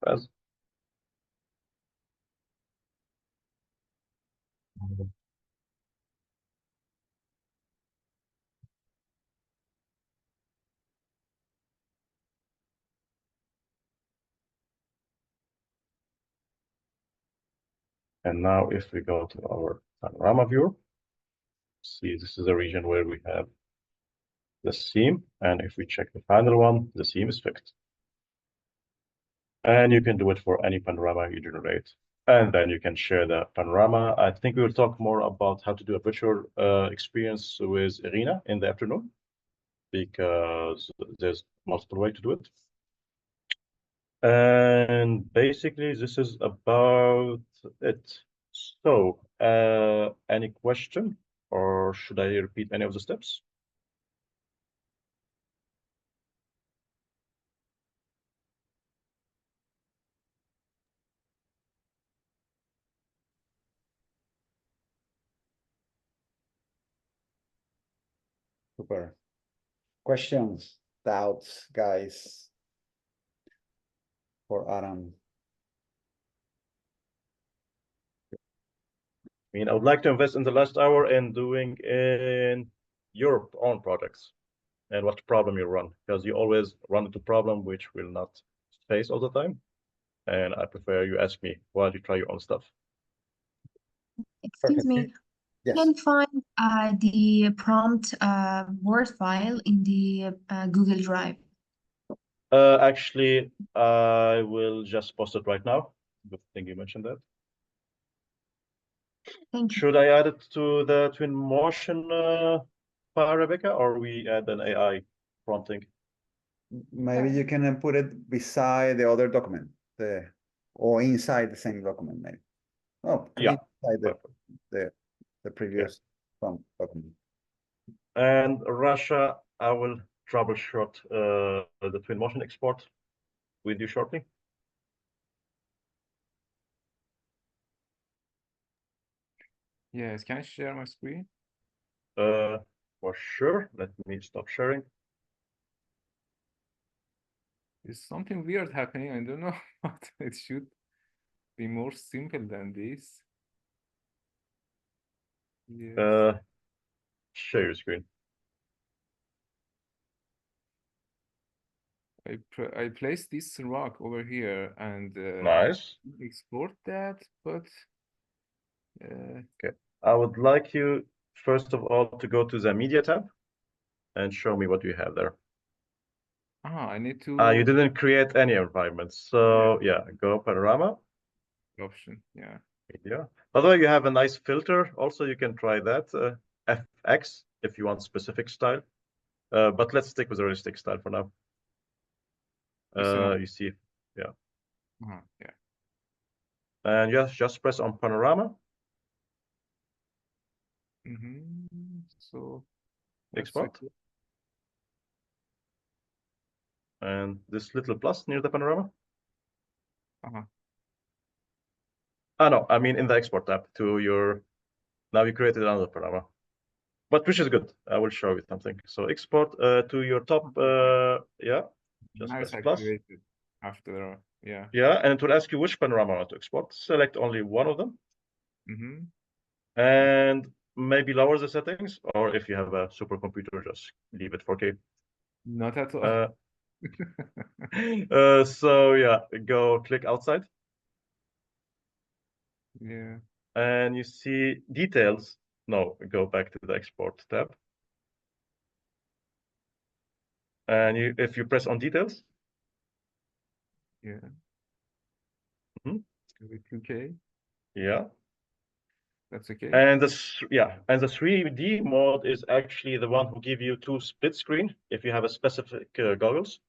B: as. And now if we go to our panorama viewer, See, this is a region where we have the seam, and if we check the final one, the seam is fixed. And you can do it for any panorama you generate. And then you can share the panorama. I think we will talk more about how to do a virtual experience with Irina in the afternoon, because there's multiple ways to do it. And basically, this is about it. So, any question, or should I repeat any of the steps?
A: Super. Questions, doubts, guys, for Aram?
B: I mean, I would like to invest in the last hour in doing in your own projects and what problem you run, because you always run into problem which will not face all the time. And I prefer you ask me while you try your own stuff.
G: Excuse me,
A: Yes.
G: can find the prompt Word file in the Google Drive.
B: Actually, I will just post it right now. Good thing you mentioned that.
G: Thank you.
B: Should I add it to the Twinmotion file, Rebecca, or we add an AI prompting?
A: Maybe you can put it beside the other document, or inside the same document, maybe. Oh,
B: Yeah.
A: inside the previous document.
B: And Russia, I will troubleshoot the Twinmotion export with you shortly.
C: Yes, can I share my screen?
B: For sure. Let me stop sharing.
C: There's something weird happening. I don't know what it should be more simple than this. Yes.
B: Share your screen.
C: I place this rock over here and
B: Nice.
C: export that, but
B: Okay. I would like you, first of all, to go to the media tab and show me what you have there.
C: I need to
B: You didn't create any environment. So yeah, go panorama.
C: option. Yeah.
B: Media. By the way, you have a nice filter. Also, you can try that FX if you want specific style. But let's stick with the realistic style for now. You see, yeah.
C: Yeah.
B: And just press on panorama.
C: So
B: Export. And this little plus near the panorama. No, I mean in the export tab to your. Now you created another panorama, but which is good. I will show you something. So export to your top. Yeah, just
C: Nice,
B: press plus.
C: activated after. Yeah.
B: Yeah, and it will ask you which panorama you want to export. Select only one of them. And maybe lower the settings, or if you have a supercomputer, just leave it 4K.
C: Not at all.
B: So yeah, go click outside.
C: Yeah.
B: And you see details. No, go back to the export tab. And if you press on details.
C: Yeah. 2K.
B: Yeah.
C: That's okay.
B: And the 3D mode is actually the one who give you two split screen if you have a specific goggles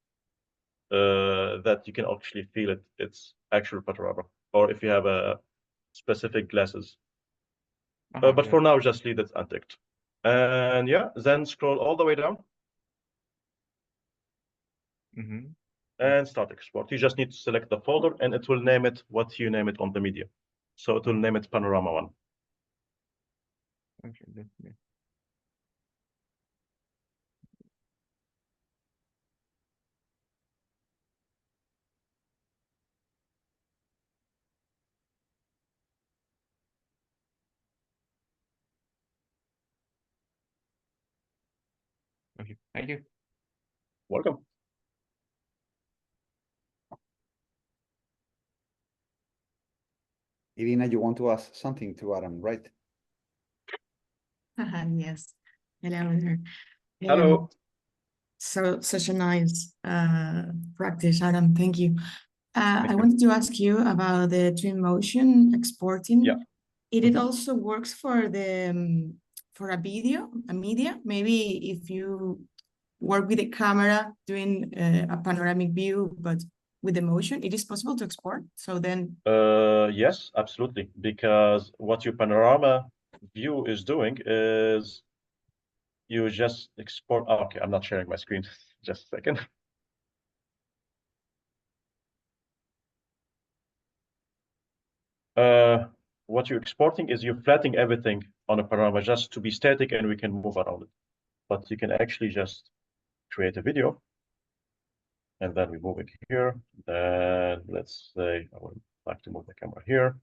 B: that you can actually feel it. It's actual panorama, or if you have a specific glasses. But for now, just leave it unticked. And yeah, then scroll all the way down. And start export. You just need to select the folder, and it will name it what you name it on the media. So it will name it Panorama 1.
C: Okay, definitely. Okay, thank you.
B: Welcome.
A: Irina, you want to ask something to Aram, right?
G: Yes. Hello there.
B: Hello.
G: So such a nice practice, Aram. Thank you. I wanted to ask you about the Twinmotion exporting.
B: Yeah.
G: It also works for the for a video, a media. Maybe if you work with a camera doing a panoramic view, but with the motion, it is possible to export. So then,
B: Yes, absolutely. Because what your panorama view is doing is you just export. Oh, okay, I'm not sharing my screen. Just a second. What you're exporting is you're flattening everything on a panorama just to be static and we can move around it. But you can actually just create a video and then we move it here. Then let's say I would like to move the camera here.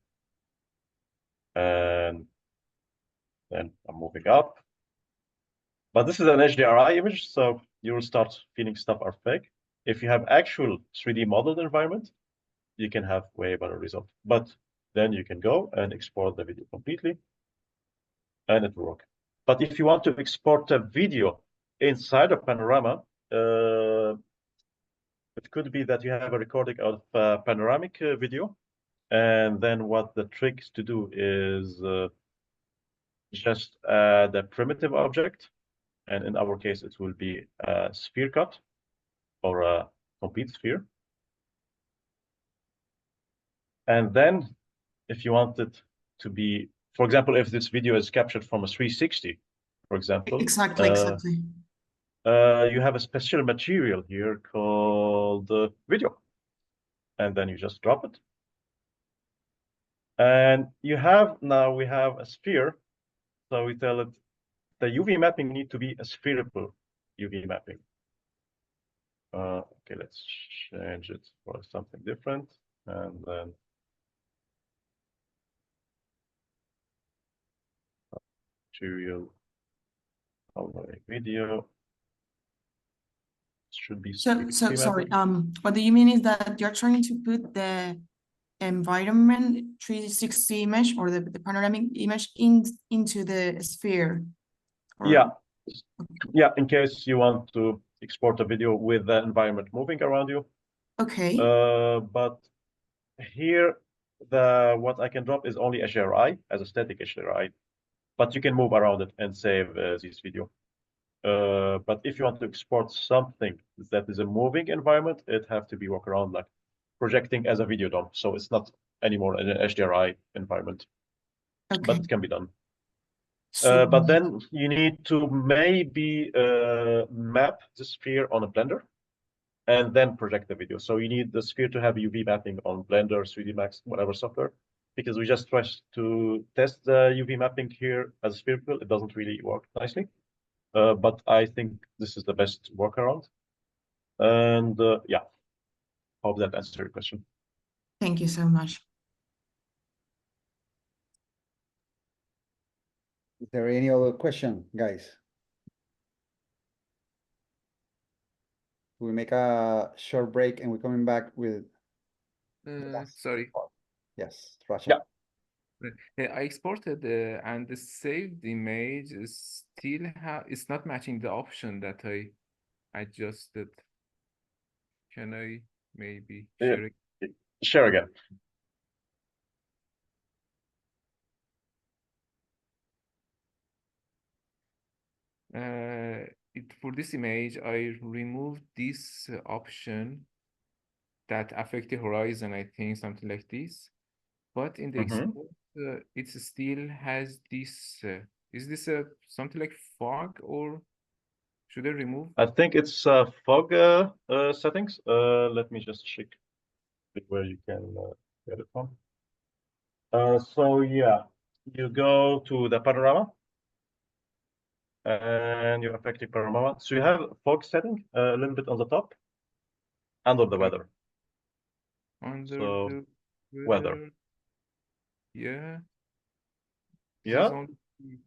B: And then I'm moving up. But this is an HDRI image, so you will start feeling stuff are fake. If you have actual 3D modeled environment, you can have way better result. But then you can go and export the video completely and it will work. But if you want to export a video inside a panorama, it could be that you have a recording of panoramic video. And then what the trick is to do is just the primitive object. And in our case, it will be a sphere cut or a complete sphere. And then if you want it to be, for example, if this video is captured from a 360, for example.
G: exactly.
B: You have a special material here called video. And then you just drop it. And you have, now we have a sphere. So we tell it the UV mapping need to be a spherical UV mapping. Okay, let's change it for something different. And then material, video. Should be
G: So sorry. What do you mean is that you're trying to put the environment 360 image or the panoramic image into the sphere? Or...
B: Yeah, in case you want to export a video with the environment moving around you.
G: Okay.
B: But here, what I can drop is only HDRI as a static HDRI, but you can move around it and save this video. But if you want to export something that is a moving environment, it have to be walk around like projecting as a video dump. So it's not anymore an HDRI environment, but it can be done. But then you need to maybe map the sphere on a Blender and then project the video. So you need the sphere to have UV mapping on Blender, 3D Max, whatever software, because we just tried to test the UV mapping here as spherical. It doesn't really work nicely. But I think this is the best workaround. And yeah, hope that answers your question.
G: Thank you so much.
A: Is there any other question, guys? We make a short break and we're coming back with.
C: Sorry.
A: Yes, Russia.
C: Yeah. I exported and the saved image is still it's not matching the option that I adjusted. Can I maybe share it?
B: Share again.
C: For this image, I removed this option that affect the horizon, I think, something like this. But in the export, it still has this. Is this something like fog, or should I remove?
B: I think it's fog settings. Let me just check where you can get it from. So yeah, you go to the panorama and you affect the panorama. So you have fog setting a little bit on the top under the weather.
C: Under
B: the
C: weather. Yeah.
B: Yeah.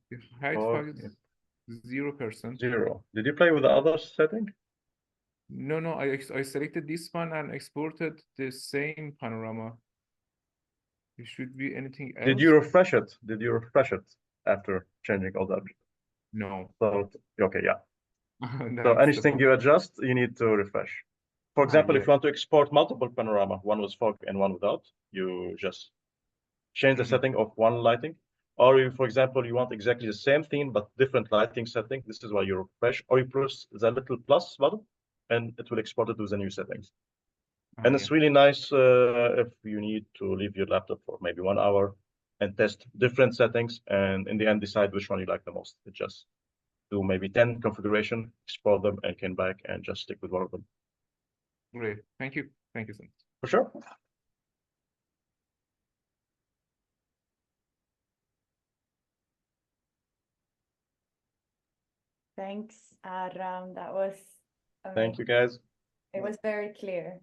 C: The height fog is 0%.
B: 0. Did you play with the other setting?
C: No, I selected this one and exported the same panorama. It should be anything else.
B: Did you refresh it? Did you refresh it after changing all that?
C: No.
B: So, okay, yeah. So
C: That's the
B: anything you adjust, you need to refresh. For example, if
C: yeah.
B: you want to export multiple panorama, one with fog and one without, you just change the setting of one lighting. Or if, for example, you want exactly the same thing but different lighting setting, this is why you refresh, or you press the little plus button, and it will export it to the new settings. And
C: yeah.
B: it's really nice if you need to leave your laptop for maybe 1 hour and test different settings, and in the end decide which one you like the most. It just do maybe 10 configuration, export them, and come back and just stick with one of them.
C: Great. Thank you. Thank you so much.
B: For sure.
F: Thanks, Aram. That was
B: Thank
F: amazing.
B: you, guys.
F: It was very clear.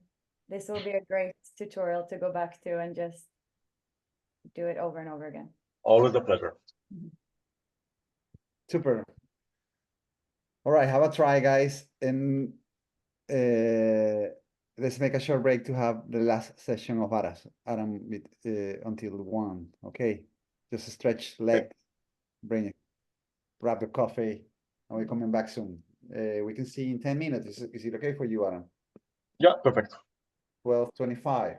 F: This will be a great tutorial to go back to and just do it over and over again.
B: Always a pleasure.
A: Super. All right, have a try, guys. And let's make a short break to have the last session of Aram with, until 1. Okay, just stretch legs, bring it, grab the coffee, and we're coming back soon. We can see in 10 minutes. Is it okay for you, Aram?
B: Yeah, perfect.
A: 12:25.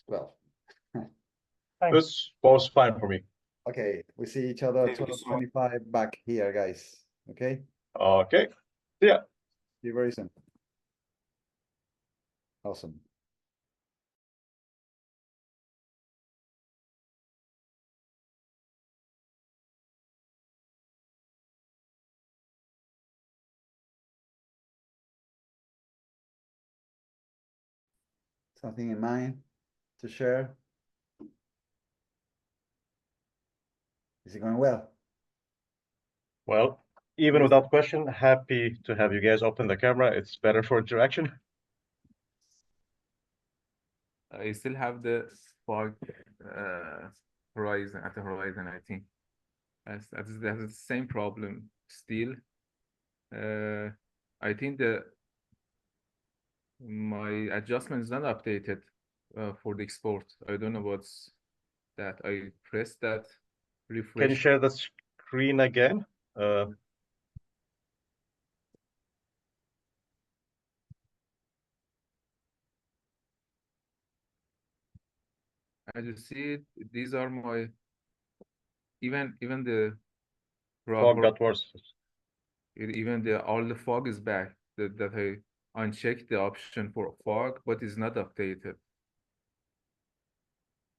A: 12.
B: This was fine for me.
A: Okay, we see each other
E: Thank you so much.
A: 12:25 back here, guys. Okay,
B: Okay. Yeah.
A: see you very soon. Awesome. Something in mind to share? Is it going well?
B: Well, even without question, happy to have you guys open the camera. It's better for interaction.
C: I still have the fog horizon at the horizon, I think. That's the same problem still. I think my adjustment is not updated for the export. I don't know what's that. I pressed that
B: Can you
C: refresh.
B: share the screen again?
C: As you see, these are my even the
B: Fog
C: rubber,
B: got worse.
C: even all the fog is back. That I unchecked the option for fog, but it's not updated.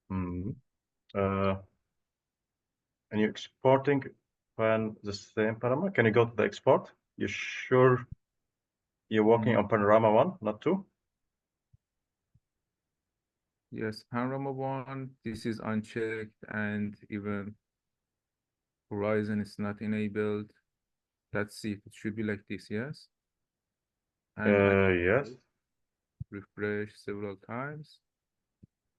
B: And you're exporting when the same panorama? Can you go to the export? You sure you're working on panorama 1, not 2?
C: Yes, panorama 1, this is unchecked, and even horizon is not enabled. Let's see, it should be like this, yes? And I
B: Yes.
C: refresh several times.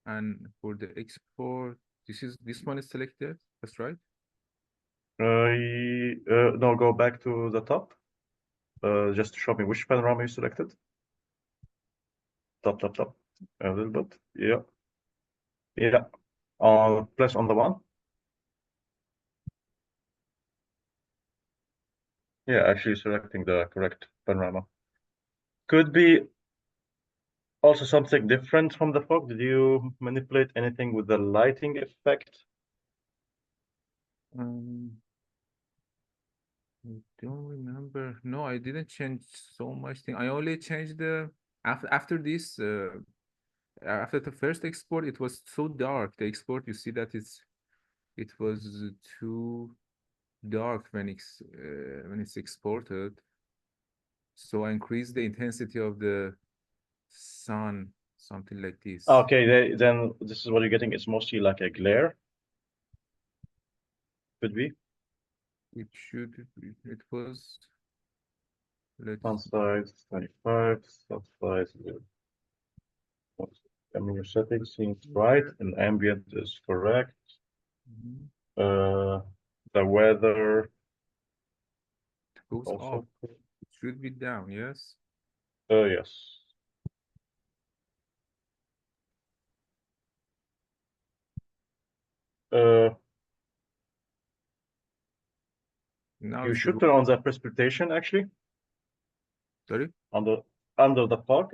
C: And for the export, this one is selected, that's right?
B: No, go back to the top. Just show me which panorama you selected. Top. A little bit. Yeah. Yeah. Press on the 1. Yeah, actually selecting the correct panorama. Could be also something different from the fog. Did you manipulate anything with the lighting effect?
C: I don't remember. No, I didn't change so much thing. I only changed the after this after the first export, it was so dark. The export, you see that it was too dark when it's exported. So I increased the intensity of the sun, something like this.
B: Okay, then this is what you're getting. It's mostly like a glare. Could be.
C: It was.
B: Sun size 25, sun size. I mean, your settings seems right, and ambient is correct. The weather
C: Goes
B: also.
C: up. It should be down, yes?
B: Yes.
C: Now
B: You
C: it should
B: should turn on the precipitation actually
C: sorry.
B: under the fog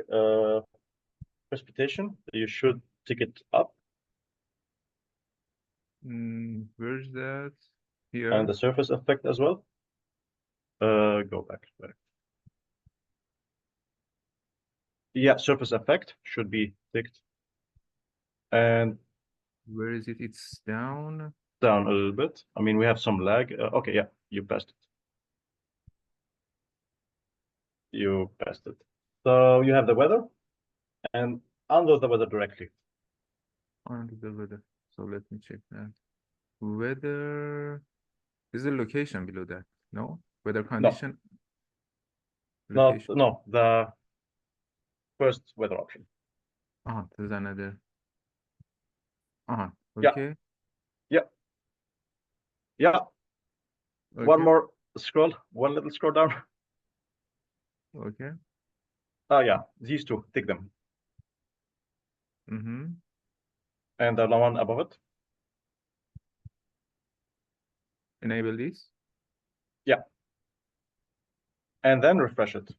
B: precipitation. You should tick it up,
C: Where's that? Here.
B: and the surface effect as well. Go back. Yeah, surface effect should be ticked, and
C: Where is it? It's down.
B: down a little bit. I mean, we have some lag. Okay, yeah, you passed it. You passed it. So you have the weather, and under the weather directly.
C: Under the weather. So let me check that. Weather is the location below that. No? Weather condition. Location.
B: No, the first weather option.
C: There's another.
B: Yeah.
C: Okay.
B: Yeah. One
C: Okay.
B: more scroll, one little scroll down.
C: Okay.
B: Oh yeah, these two, tick them.
C: Mm-hmm.
B: And the one above it.
C: Enable this.
B: Yeah. And then refresh it.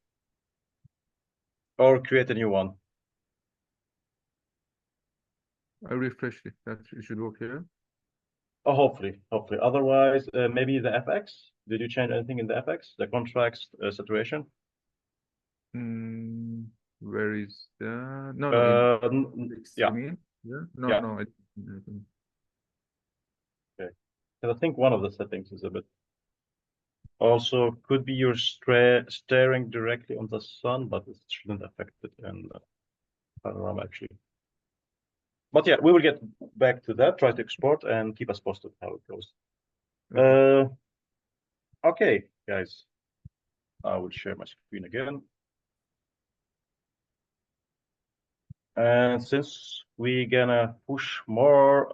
B: Or create a new one.
C: I refreshed it. That should work here.
B: Oh, hopefully. Otherwise, maybe the FX. Did you change anything in the FX? The contrast saturation?
C: Where is the no
B: yeah.
C: you mean? Yeah. No,
B: Yeah.
C: no.
B: Okay. Because I think one of the settings is a bit. Also, could be you're staring directly on the sun, but it shouldn't affect it in panorama actually. But yeah, we will get back to that. Try to export and keep us posted how it goes.
C: Okay.
B: Okay, guys. I will share my screen again. And since we're gonna push more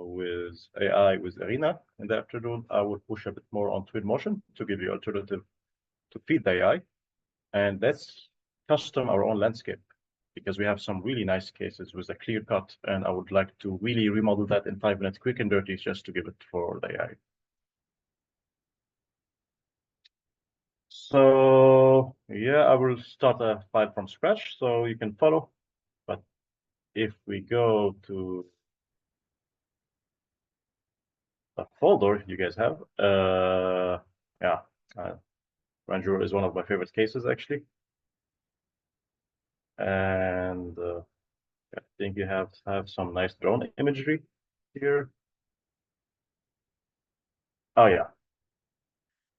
B: with AI with Irina in the afternoon, I will push a bit more on Twinmotion to give you alternative to feed the AI. And let's custom our own landscape because we have some really nice cases with a clear cut, and I would like to really remodel that in 5 minutes, quick and dirty, just to give it for the AI. So yeah, I will start a file from scratch so you can follow. But if we go to a folder you guys have, Grandeur is one of my favorite cases actually. And I think you have some nice drone imagery here. Oh yeah.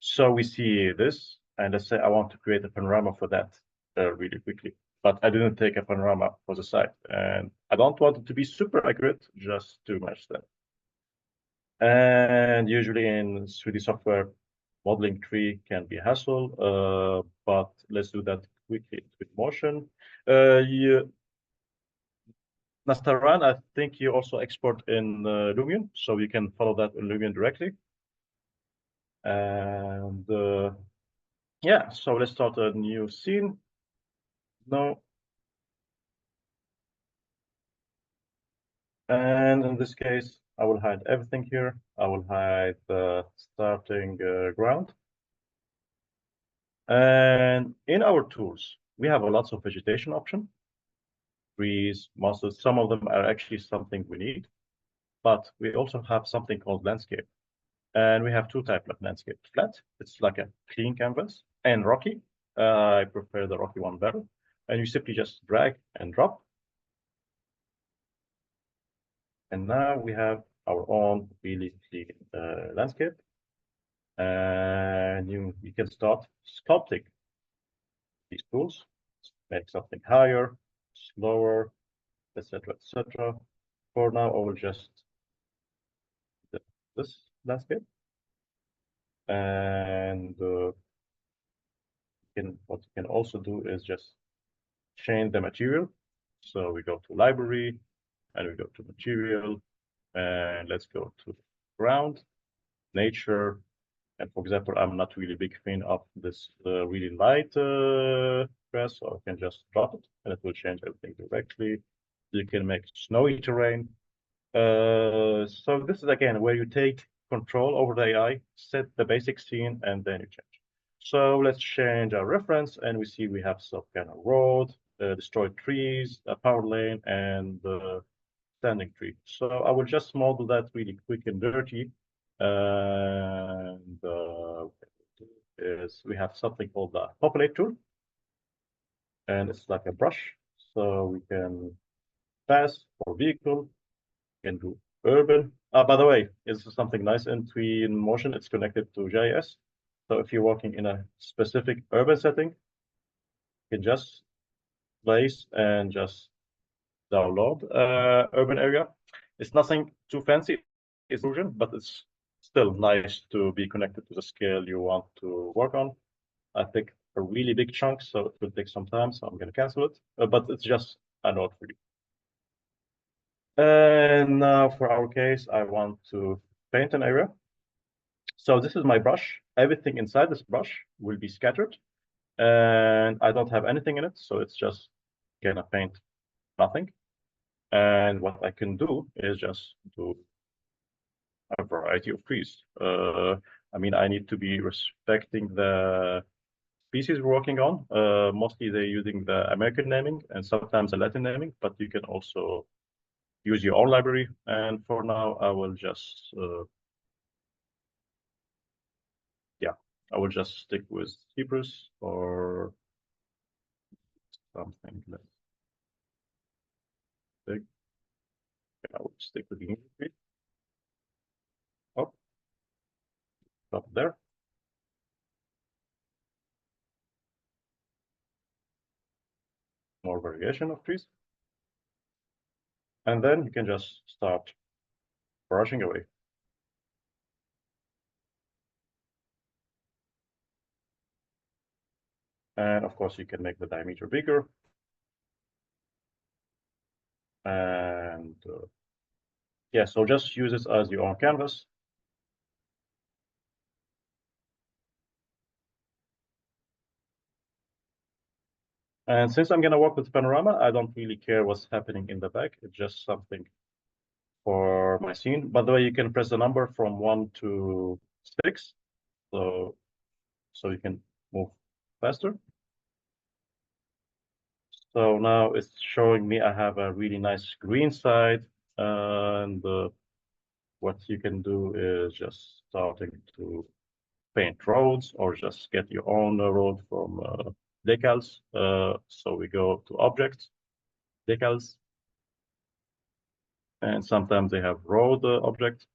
B: So we see this, and let's say I want to create a panorama for that really quickly, but I didn't take a panorama for the site, and I don't want it to be super accurate, just to match that. And usually in 3D software, modeling tree can be a hassle, but let's do that quickly with motion. Nastaran, I think you also export in Lumion, so you can follow that in Lumion directly. And yeah, so let's start a new scene. No. And in this case, I will hide everything here. I will hide the starting ground. And in our tools, we have a lots of vegetation option. Trees, mosses, some of them are actually something we need. But we also have something called landscape. And we have two types of landscape. Flat, it's like a clean canvas, and rocky. I prefer the rocky one better. And you simply just drag and drop. And now we have our own really clean landscape. And you can start sculpting these tools, make something higher, slower, etc., etc. For now, I will just do this landscape. And what you can also do is just change the material. So we go to library, and we go to material, and let's go to ground, nature. And for example, I'm not really big fan of this really light grass, so I can just drop it, and it will change everything directly. You can make snowy terrain. So this is again where you take control over the AI, set the basic scene, and then you change. So let's change our reference, and we see we have some kind of road, destroyed trees, a power lane, and the standing tree. So I will just model that really quick and dirty. And is we have something called the populate tool, and it's like a brush. So we can pass or vehicle, can do urban. By the way, this is something nice in Twinmotion. It's connected to GIS. So if you're working in a specific urban setting, you can just place and just download urban area. It's nothing too fancy, it's version, but it's still nice to be connected to the scale you want to work on. I pick a really big chunk, so it will take some time, so I'm going to cancel it, but it's just a note for you. And now for our case, I want to paint an area. So this is my brush. Everything inside this brush will be scattered, and I don't have anything in it, so it's just gonna paint nothing. And what I can do is just do a variety of trees. I mean, I need to be respecting the species we're working on. Mostly they're using the American naming and sometimes the Latin naming, but you can also use your own library. And for now, I will just, I will just stick with Cypress or something less big. I will stick with the tree. Oh, stop there. More variation of trees. And then you can just start brushing away. And of course, you can make the diameter bigger. And yeah, so just use it as your own canvas. And since I'm going to work with panorama, I don't really care what's happening in the back. It's just something for my scene. By the way, you can press the number from 1 to 6. So you can move faster. So now it's showing me I have a really nice green side. And what you can do is just starting to paint roads or just get your own road from decals. So we go to objects, decals. And sometimes they have road object,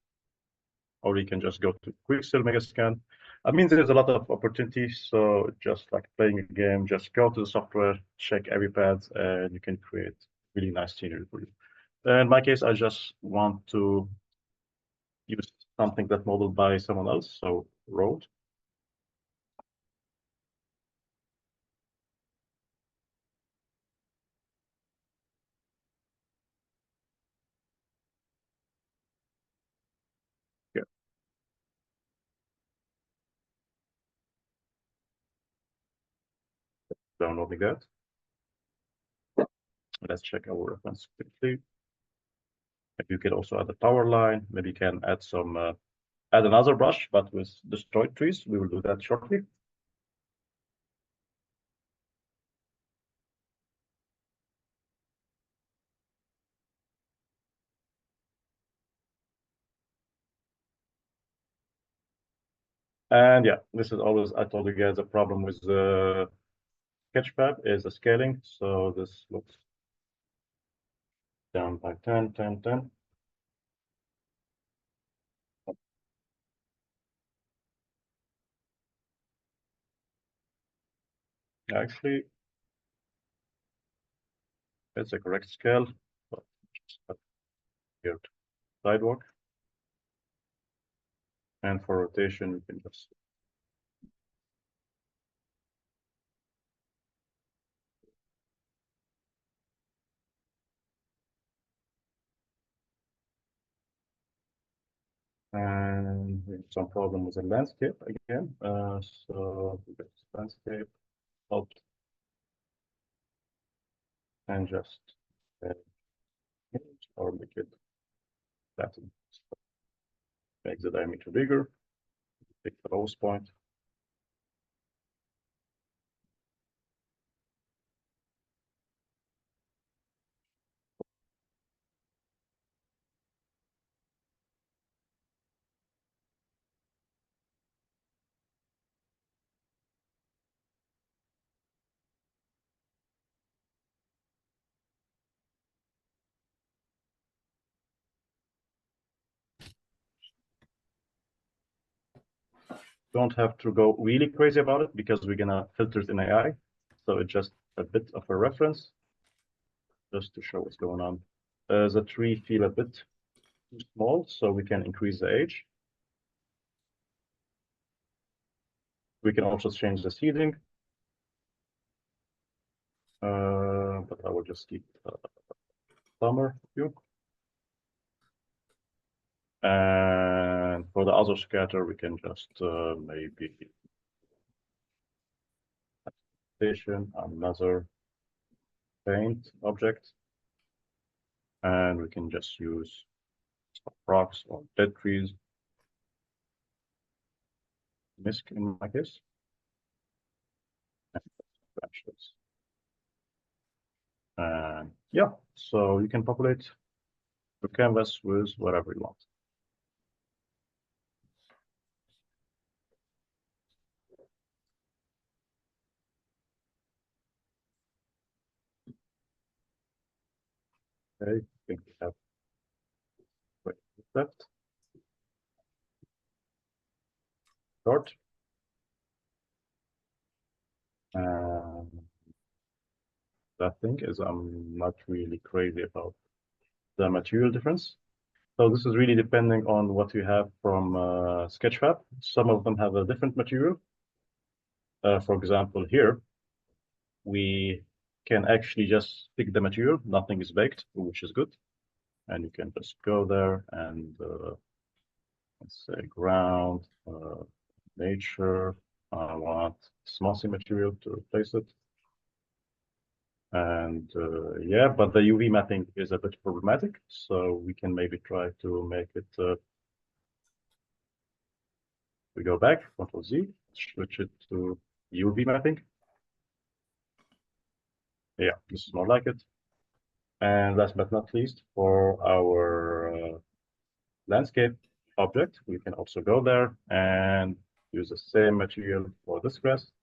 B: or you can just go to Quixel Megascan. I mean, there's a lot of opportunities. So just like playing a game, just go to the software, check every path, and you can create really nice scenery for you. In my case, I just want to use something that's modeled by someone else. So road. Yeah. Downloading that. Let's check our reference quickly. If you can also add a power line, maybe you can add some, add another brush, but with destroyed trees. We will do that shortly. And yeah, this is always, I told you guys, the problem with the Sketchpad is the scaling. So this looks down by 10, 10, 10. Actually, it's a correct scale, but just here to sidewalk. And for rotation, you can just and we have some problem with the landscape again. So we get landscape out and just or make it flatten. make the diameter bigger, pick the lowest point. Don't have to go really crazy about it because we're gonna filter it in AI. So it's just a bit of a reference, just to show what's going on. The tree feel a bit too small, so we can increase the age. We can also change the seeding. But I will just keep summer view. And for the other scatter, we can just maybe station another paint object, and we can just use rocks or dead trees. Misc in my case. And yeah, so you can populate your canvas with whatever you want. Okay, I think we have left. Short. The thing is, I'm not really crazy about the material difference. So this is really depending on what you have from Sketchfab. Some of them have a different material. For example, here, we can actually just pick the material. Nothing is baked, which is good. And you can just go there and let's say ground, nature. I want mossy material to replace it. And yeah, but the UV mapping is a bit problematic. So we can maybe try to make it. We go back, Ctrl Z, switch it to UV mapping. Yeah, this is more like it. And last but not least, for our landscape object, we can also go there and use the same material for this grass.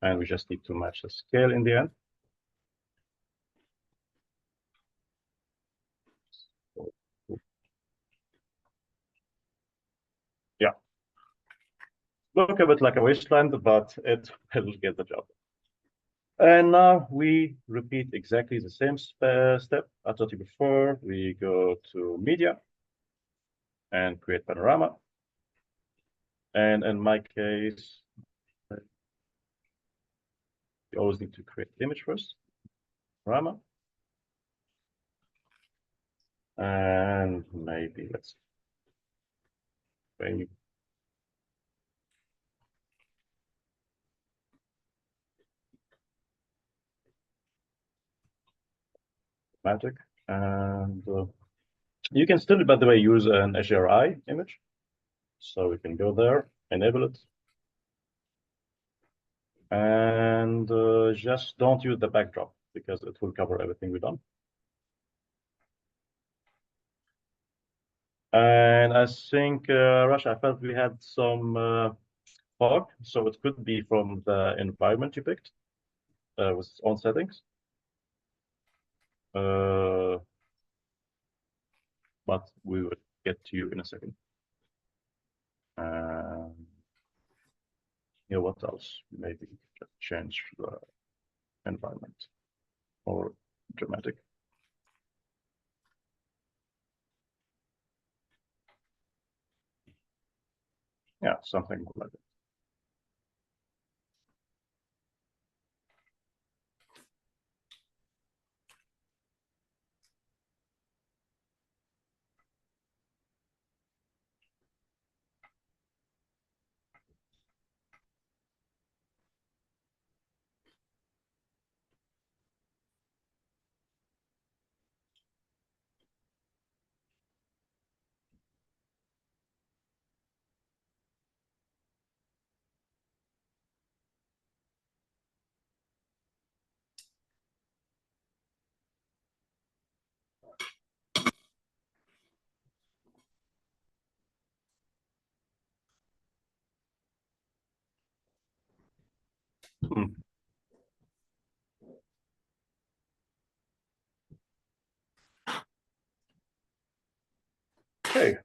B: And we just need to match the scale in the end. Yeah. Look a bit like a wasteland, but it will get the job. And now we repeat exactly the same step I taught you before. We go to media and create panorama. And in my case, you always need to create image first, panorama. And maybe let's maybe magic. And you can still, by the way, use an HDRI image. So we can go there, enable it. And just don't use the backdrop because it will cover everything we've done. And I think, Rush, I felt we had some fog, so it could be from the environment you picked with its own settings. But we will get to you in a second. Yeah, what else? Maybe just change the environment or dramatic. Yeah, something like that. Okay,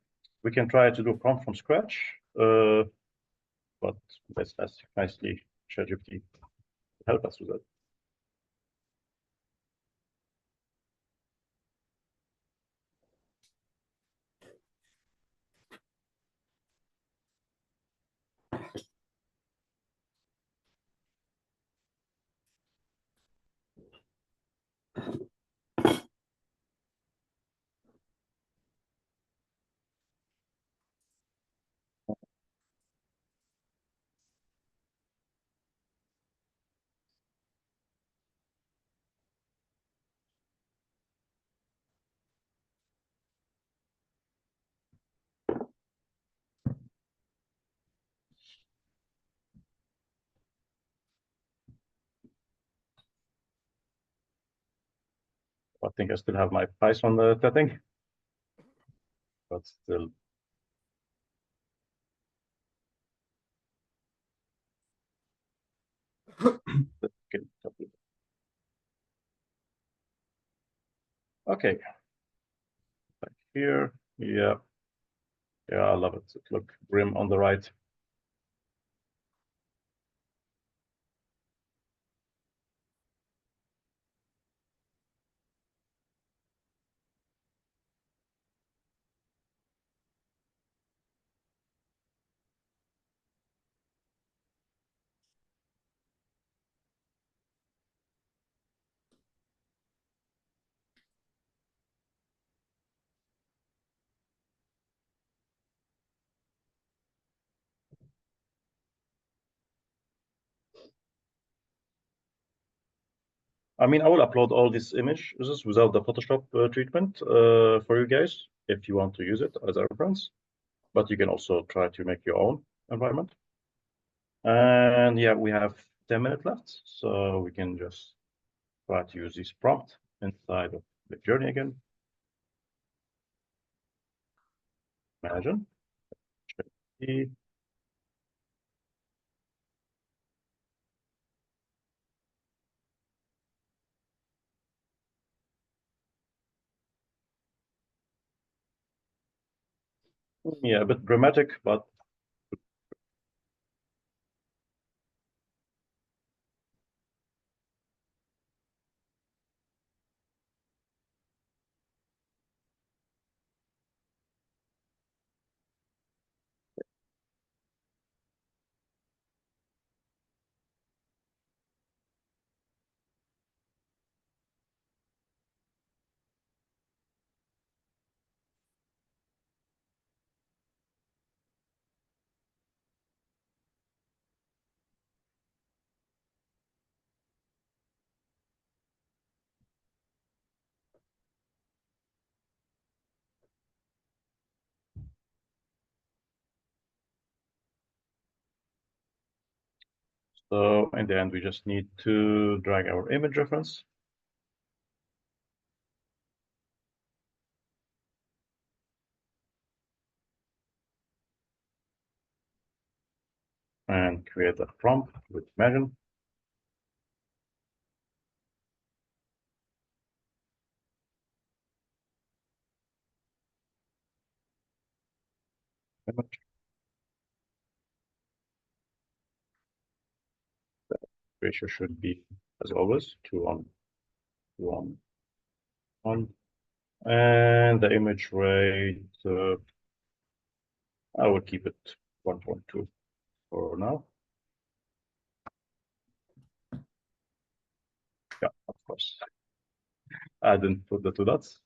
B: we can try to do a prompt from scratch, but let's ask nicely ChatGPT to help us with that. I think I still have my Python setting, but still. Okay. Back here, yeah, I love it. Look, grim on the right. I mean, I will upload all these images without the Photoshop treatment for you guys if you want to use it as a reference. But you can also try to make your own environment. And yeah, we have 10 minutes left, so we can just try to use this prompt inside of the journey again. Imagine. Yeah, a bit dramatic, but so in the end, we just need to drag our image reference. And create a prompt with Imagine. Image. The ratio should be, as always, 2:1, 2:1, 1. And the image rate, I will keep it 1.2 for now. Yeah, of course. I didn't put the 2 dots.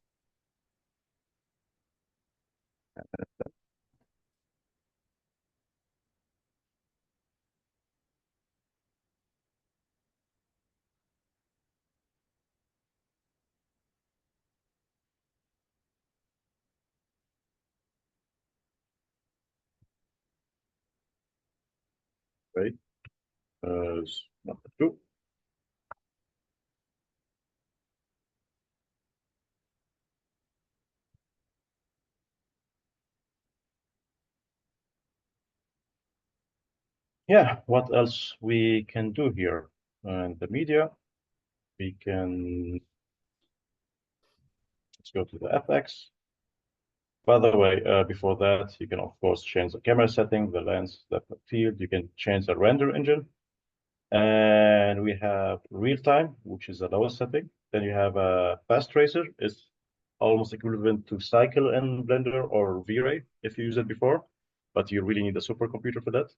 B: Right. Number 2. yeah, what else we can do here? And the media, we can, let's go to the FX. By the way, before that, you can of course change the camera setting, the lens, the field. You can change the render engine. And we have real time, which is the lowest setting. Then you have a fast tracer, is almost equivalent to cycle in Blender or V-Ray if you used it before, but you really need a supercomputer for that.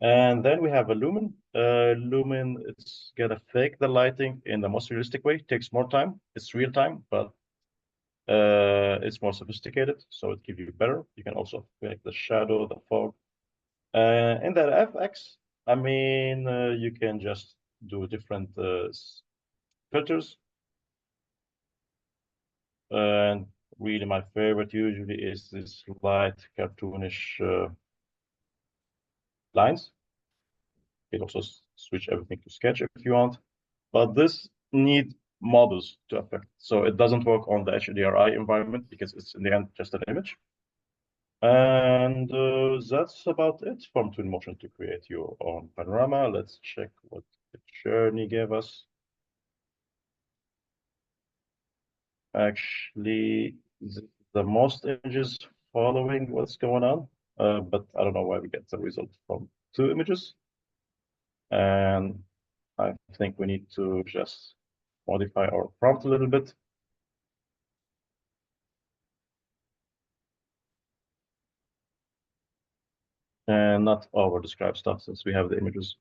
B: And then we have a lumen. Lumen, it's gonna fake the lighting in the most realistic way. It takes more time. It's real time, but it's more sophisticated, so it gives you better. You can also fake the shadow, the fog. In the FX, I mean, you can just do different filters. And really, my favorite usually is this light cartoonish lines. You can also switch everything to sketch if you want, but this need models to affect. So it doesn't work on the HDRI environment because it's in the end just an image. And that's about it from Twinmotion to create your own panorama. Let's check what the journey gave us. Actually, the most images following what's going on, but I don't know why we get the result from 2 images. And I think we need to just modify our prompt a little bit. And not over describe stuff since we have the images.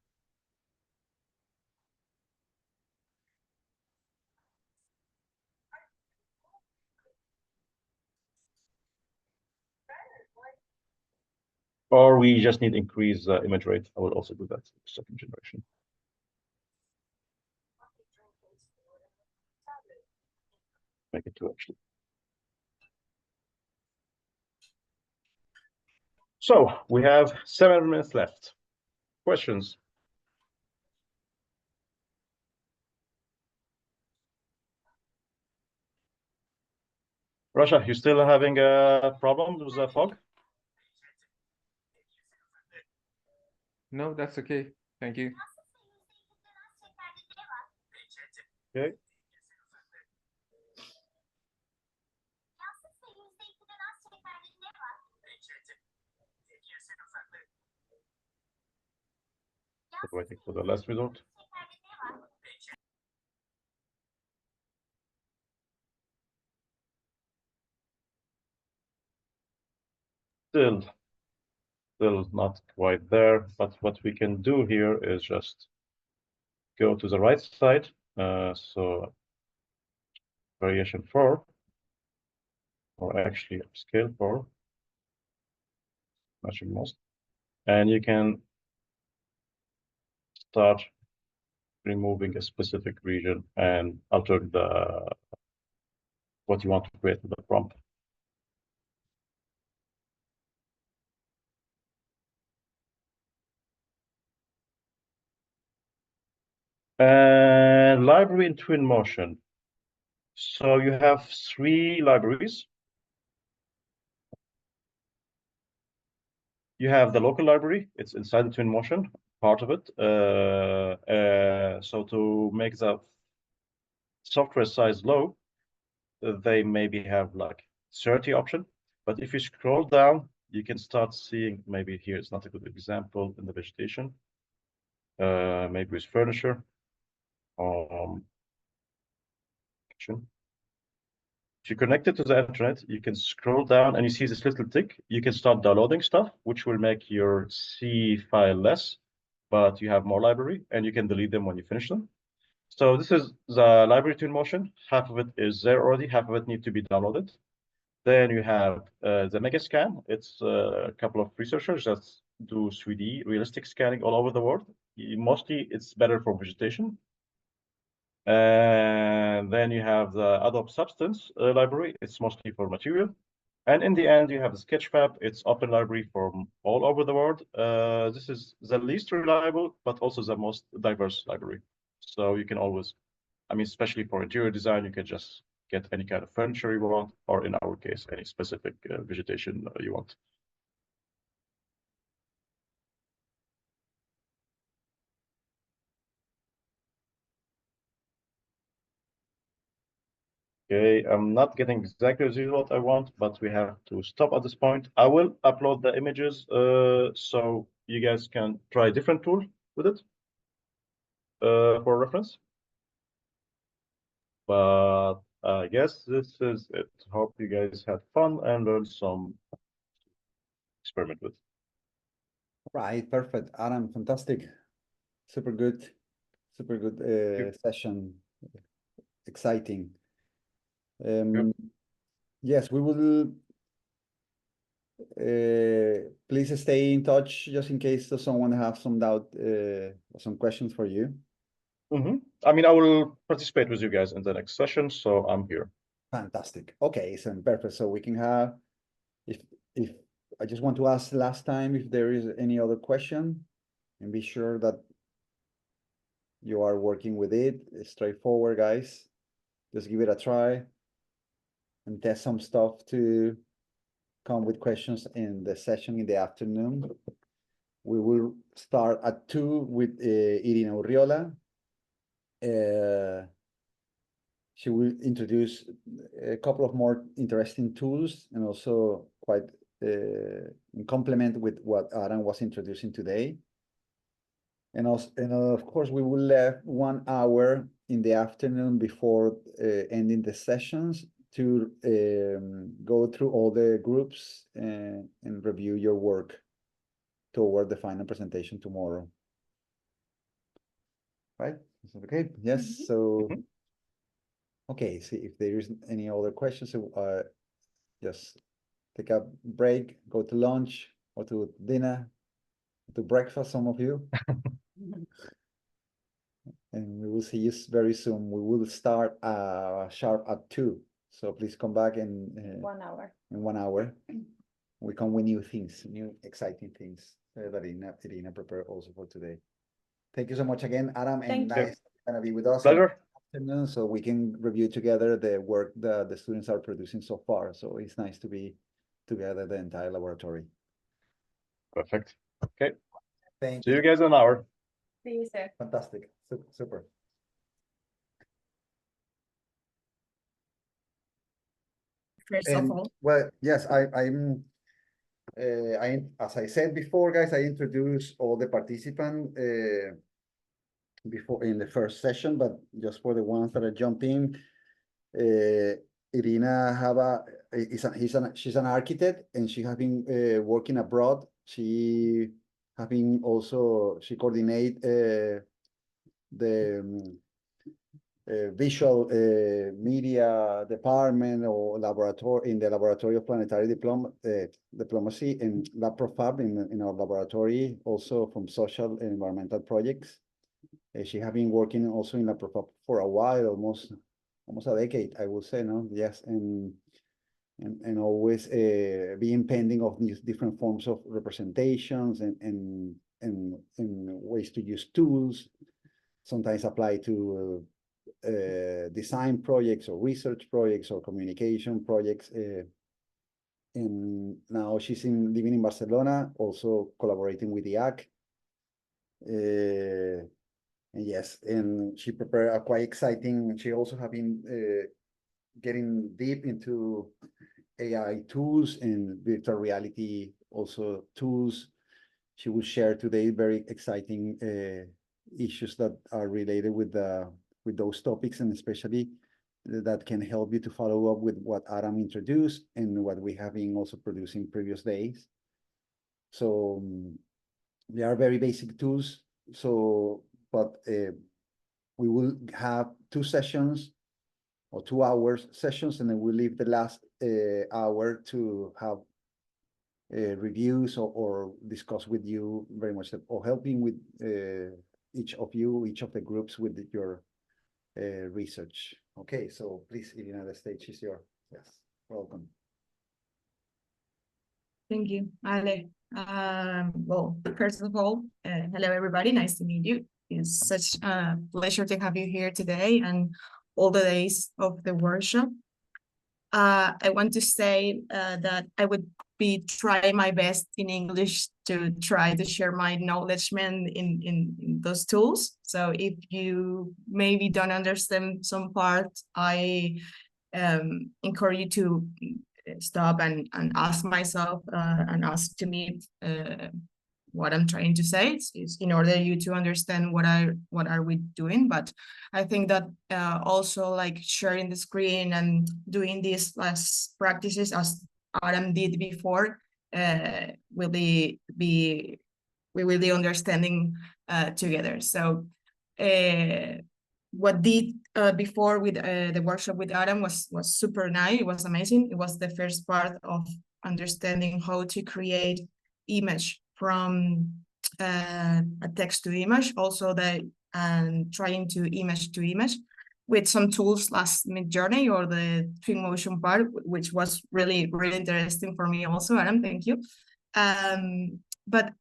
B: Or we just need increase the image rate. I will also do that in second generation. Make it 2 actually. So we have 7 minutes left. Questions? Russia, you still having a problem with the fog?
C: No, that's okay. Thank you.
B: Okay. Waiting for the last result. Still not quite there, but what we can do here is just go to the right side. So variation 4, or actually scale 4, matching most, and you can start removing a specific region and alter the what you want to create with the prompt. And library in Twinmotion. So you have 3 libraries. You have the local library. It's inside the Twinmotion, part of it. So to make the software size low, they maybe have like 30 option. But if you scroll down, you can start seeing, maybe here it's not a good example in the vegetation. Maybe with furniture. If you connect it to the internet, you can scroll down and you see this little tick. You can start downloading stuff, which will make your C file less, but you have more library and you can delete them when you finish them. So this is the library Twinmotion. Half of it is there already, half of it needs to be downloaded. Then you have the Megascan. It's a couple of researchers that do 3D realistic scanning all over the world. Mostly it's better for vegetation. And then you have the Adobe Substance library. It's mostly for material. And in the end, you have the Sketchfab. It's open library from all over the world. This is the least reliable, but also the most diverse library. So you can always, I mean, especially for interior design, you can just get any kind of furniture you want, or in our case, any specific vegetation you want. Okay, I'm not getting exactly as usual what I want, but we have to stop at this point. I will upload the images so you guys can try different tool with it for reference. But I guess this is it. Hope you guys had fun and learned some experiment with.
A: Right, perfect. Aram, fantastic. Super good session. Exciting. Yes, we will please stay in touch just in case someone have some doubt or some questions for you.
B: I mean, I will participate with you guys in the next session, so I'm here.
A: Fantastic. Okay, so perfect. So we can have, if I just want to ask last time if there is any other question, and be sure that you are working with it. It's straightforward, guys. Just give it a try and test some stuff to come with questions in the session in the afternoon. We will start at 2 with Irina Urriola. She will introduce a couple of more interesting tools and also quite in complement with what Aram was introducing today. And also, of course, we will have 1 hour in the afternoon before ending the sessions to go through all the groups and review your work toward the final presentation tomorrow. Right? Is that okay? Yes. So, okay. See if there is any other questions. Just take a break, go to lunch or to dinner, to breakfast, some of you. And we will see you very soon. We will start sharp at 2. So please come back in
F: 1 hour.
A: In 1 hour. We come with new things, new exciting things that Irina prepared also for today. Thank you so much again, Aram, and nice to be with us.
B: Pleasure.
A: Afternoon, so we can review together the work that the students are producing so far. So it's nice to be together, the entire laboratory.
B: Perfect. Okay.
A: Thank
B: See you guys in an hour.
F: See you soon.
A: Fantastic. Super.
G: First of all,
A: well, yes, as I said before, guys, I introduced all the participants before in the first session, but just for the ones that are jumping, Irina she's an architect, and she has been working abroad. She coordinate the visual media department or laboratory in the laboratory of planetary diplomacy and lab profab in our laboratory, also from social and environmental projects. She has been working also in lab profab for a while, almost a decade, I would say, no? Yes, and always being pending of these different forms of representations and ways to use tools, sometimes apply to design projects or research projects or communication projects. And now she's living in Barcelona, also collaborating with the IAC. And yes, and she prepared a quite exciting, she also have been getting deep into AI tools and virtual reality also tools. She will share today very exciting issues that are related with those topics, and especially that can help you to follow up with what Aram introduced and what we have been also producing previous days. So they are very basic tools. So, but we will have 2 sessions or 2 hours sessions, and then we'll leave the last hour to have reviews or discuss with you very much, or helping with each of the groups with your research. Okay, so please, Irina, the stage is yours. Yes, welcome.
G: thank you, Ale. Well, first of all, hello everybody, nice to meet you. It's such a pleasure to have you here today and all the days of the workshop. I want to say that I would be trying my best in English to try to share my knowledge in those tools. So if you maybe don't understand some part, I encourage you to stop and ask myself and ask to me what I'm trying to say. It's in order you to understand what are we doing. But I think that also like sharing the screen and doing these last practices as Aram did before we will be understanding together. So what did before with the workshop with Aram was super nice. It was amazing. It was the first part of understanding how to create image from a text to image, also trying to image to image with some tools last Midjourney or the Twinmotion part, which was really interesting for me also. Aram, thank you. But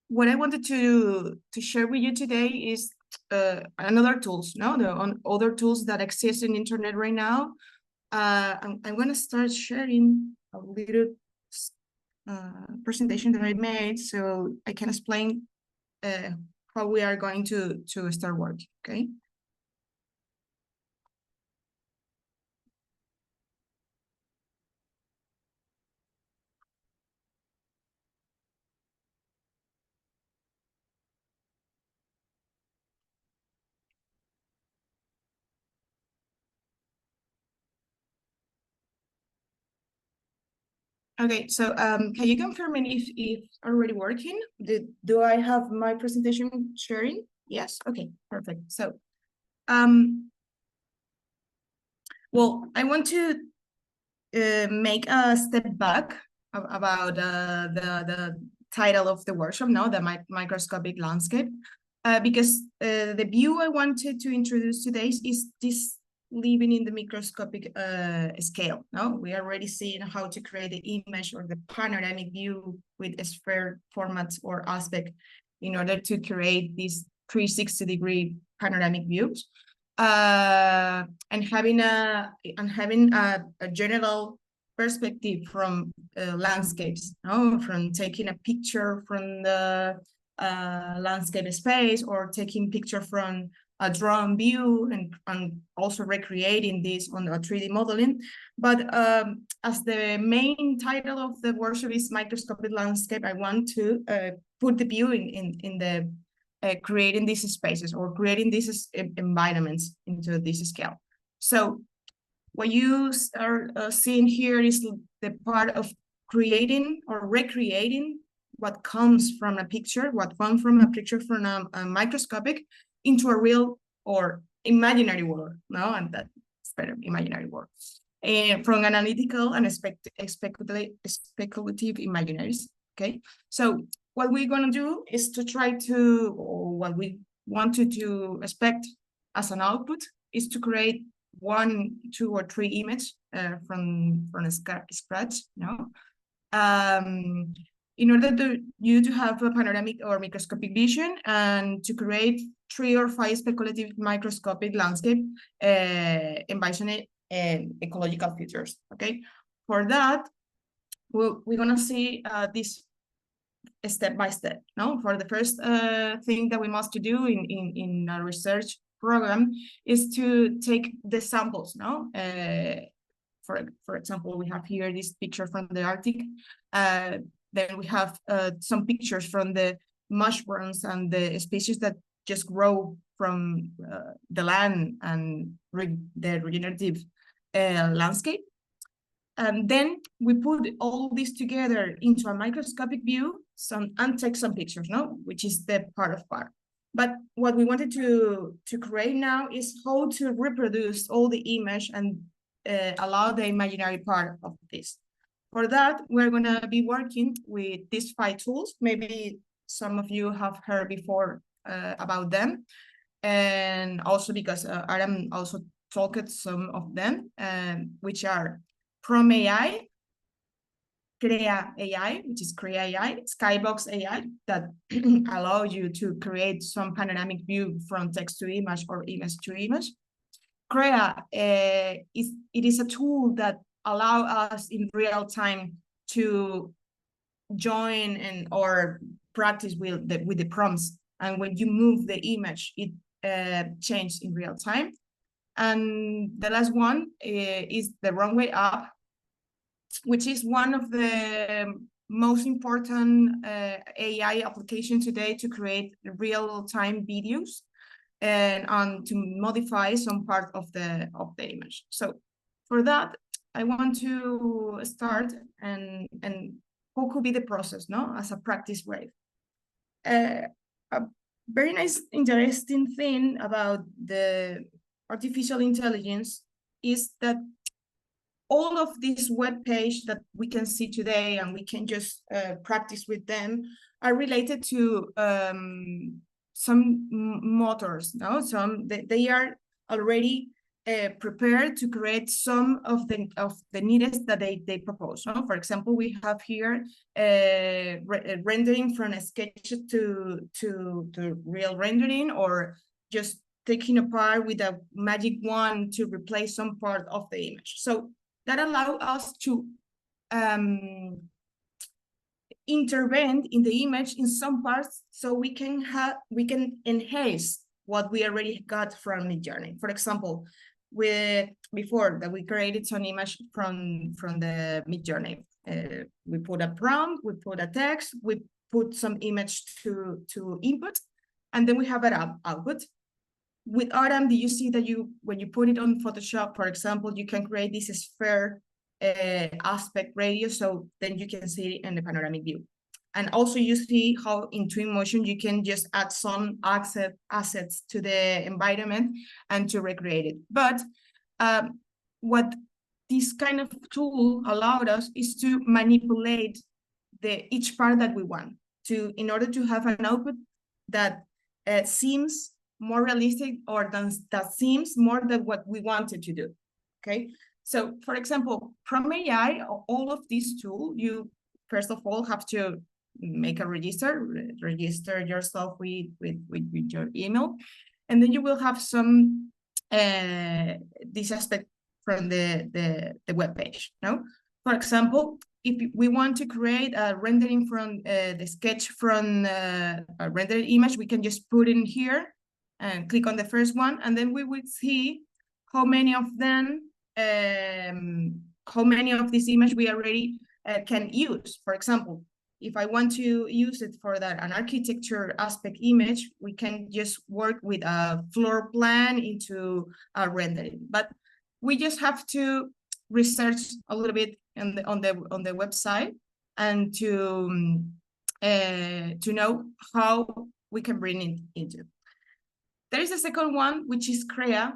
G: what I wanted to share with you today is another tools, other tools that exist in internet right now. I'm going to start sharing a little presentation that I made so I can explain how we are going to start working, okay? Okay, so can you confirm if already working? Do I have my presentation sharing? Yes, okay, perfect. So, well, I want to make a step back about the title of the workshop, the microscopic landscape, because the view I wanted to introduce today is this living in the microscopic scale. We are already seeing how to create the image or the panoramic view with a sphere formats or aspect in order to create these 360-degree panoramic views. And having a general perspective from landscapes, from taking a picture from the landscape space or taking picture from a drone view and also recreating this on a 3D modeling. But as the main title of the workshop is Microscopic Landscape, I want to put the view in the creating these spaces or creating these environments into this scale. So what you are seeing here is the part of creating or recreating what comes from a picture, what comes from a picture from a microscopic into a real or imaginary world, and that's better, imaginary world. And from analytical and speculative imaginaries, okay? So what we're gonna do is to try to, or what we wanted to expect as an output is to create 1, 2, or 3 images from scratch, in order you to have a panoramic or microscopic vision and to create 3 or 5 speculative microscopic landscape envisioning ecological features, okay? For that, we're gonna see this step by step. For the first thing that we must do in a research program is to take the samples. For example, we have here this picture from the Arctic. Then we have some pictures from the mushrooms and the species that just grow from the land and the regenerative landscape. And then we put all this together into a microscopic view and take some pictures, which is the part of part. But what we wanted to create now is how to reproduce all the image and allow the imaginary part of this. For that, we're going to be working with these 5 tools. Maybe some of you have heard before about them. And also because Aram also talked some of them, which are Prom AI, Crea AI, which is Crea AI, Skybox AI, that allow you to create some panoramic view from text to image or image to image. Crea, it is a tool that allow us in real time to join or practice with the prompts. And when you move the image, it changes in real time. And the last one is the runway up, which is one of the most important AI applications today to create real-time videos and to modify some part of the image. So for that, I want to start and what could be the process, no, as a practice way. A very nice, interesting thing about the artificial intelligence is that all of this web page that we can see today and we can just practice with them are related to some motors, no? They are already prepared to create some of the needs that they propose. No? For example, we have here rendering from a sketch to real rendering, or just taking apart with a magic wand to replace some part of the image. So that allows us to intervene in the image in some parts, so we can enhance what we already got from Midjourney. For example, before that we created some image from the Midjourney. We put a prompt, we put a text, we put some image to input, and then we have an output. With Aram, do you see that when you put it on Photoshop, for example, you can create this sphere aspect radius, so then you can see it in the panoramic view. And also you see how in Twinmotion you can just add some assets to the environment and to recreate it. But what this kind of tool allowed us is to manipulate each part that we want in order to have an output that seems more realistic, or that seems more than what we wanted to do. Okay, so for example, from AI, all of these tools, you first of all have to make a register yourself with your email, and then you will have some this aspect from the web page. No, for example, if we want to create a rendering from the sketch from a rendered image, we can just put in here and click on the first one, and then we would see how many of them, how many of this image we already can use. For example, if I want to use it for an architecture aspect image, we can just work with a floor plan into a rendering. But we just have to research a little bit on the website and to know how we can bring it into. There is a second one, which is Crea,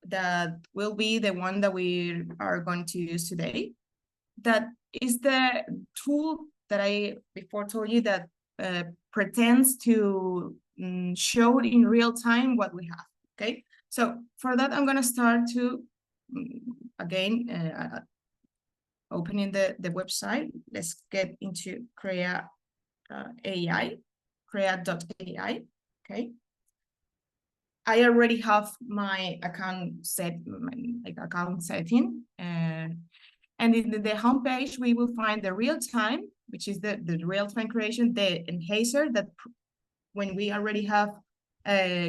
G: that will be the one that we are going to use today. That is the tool that I before told you that pretends to show in real time what we have. Okay, so for that, I'm going to start to, again, opening the website. Let's get into Crea AI, crea.ai. Okay. I already have my account account setting, and in the homepage we will find the real time, which is the real time creation, the enhancer that when we already have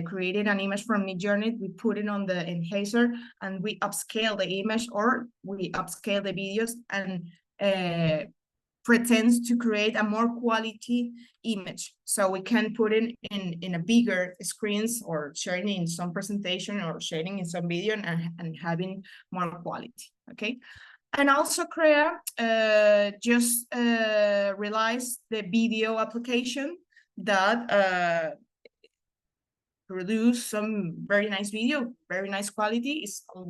G: created an image from Midjourney, we put it on the enhancer and we upscale the image, or we upscale the videos and pretends to create a more quality image. So we can put it in a bigger screens, or sharing in some presentation, or sharing in some video, and having more quality. Okay. And also Crea just realized the video application that produce some very nice video, very nice quality. It's a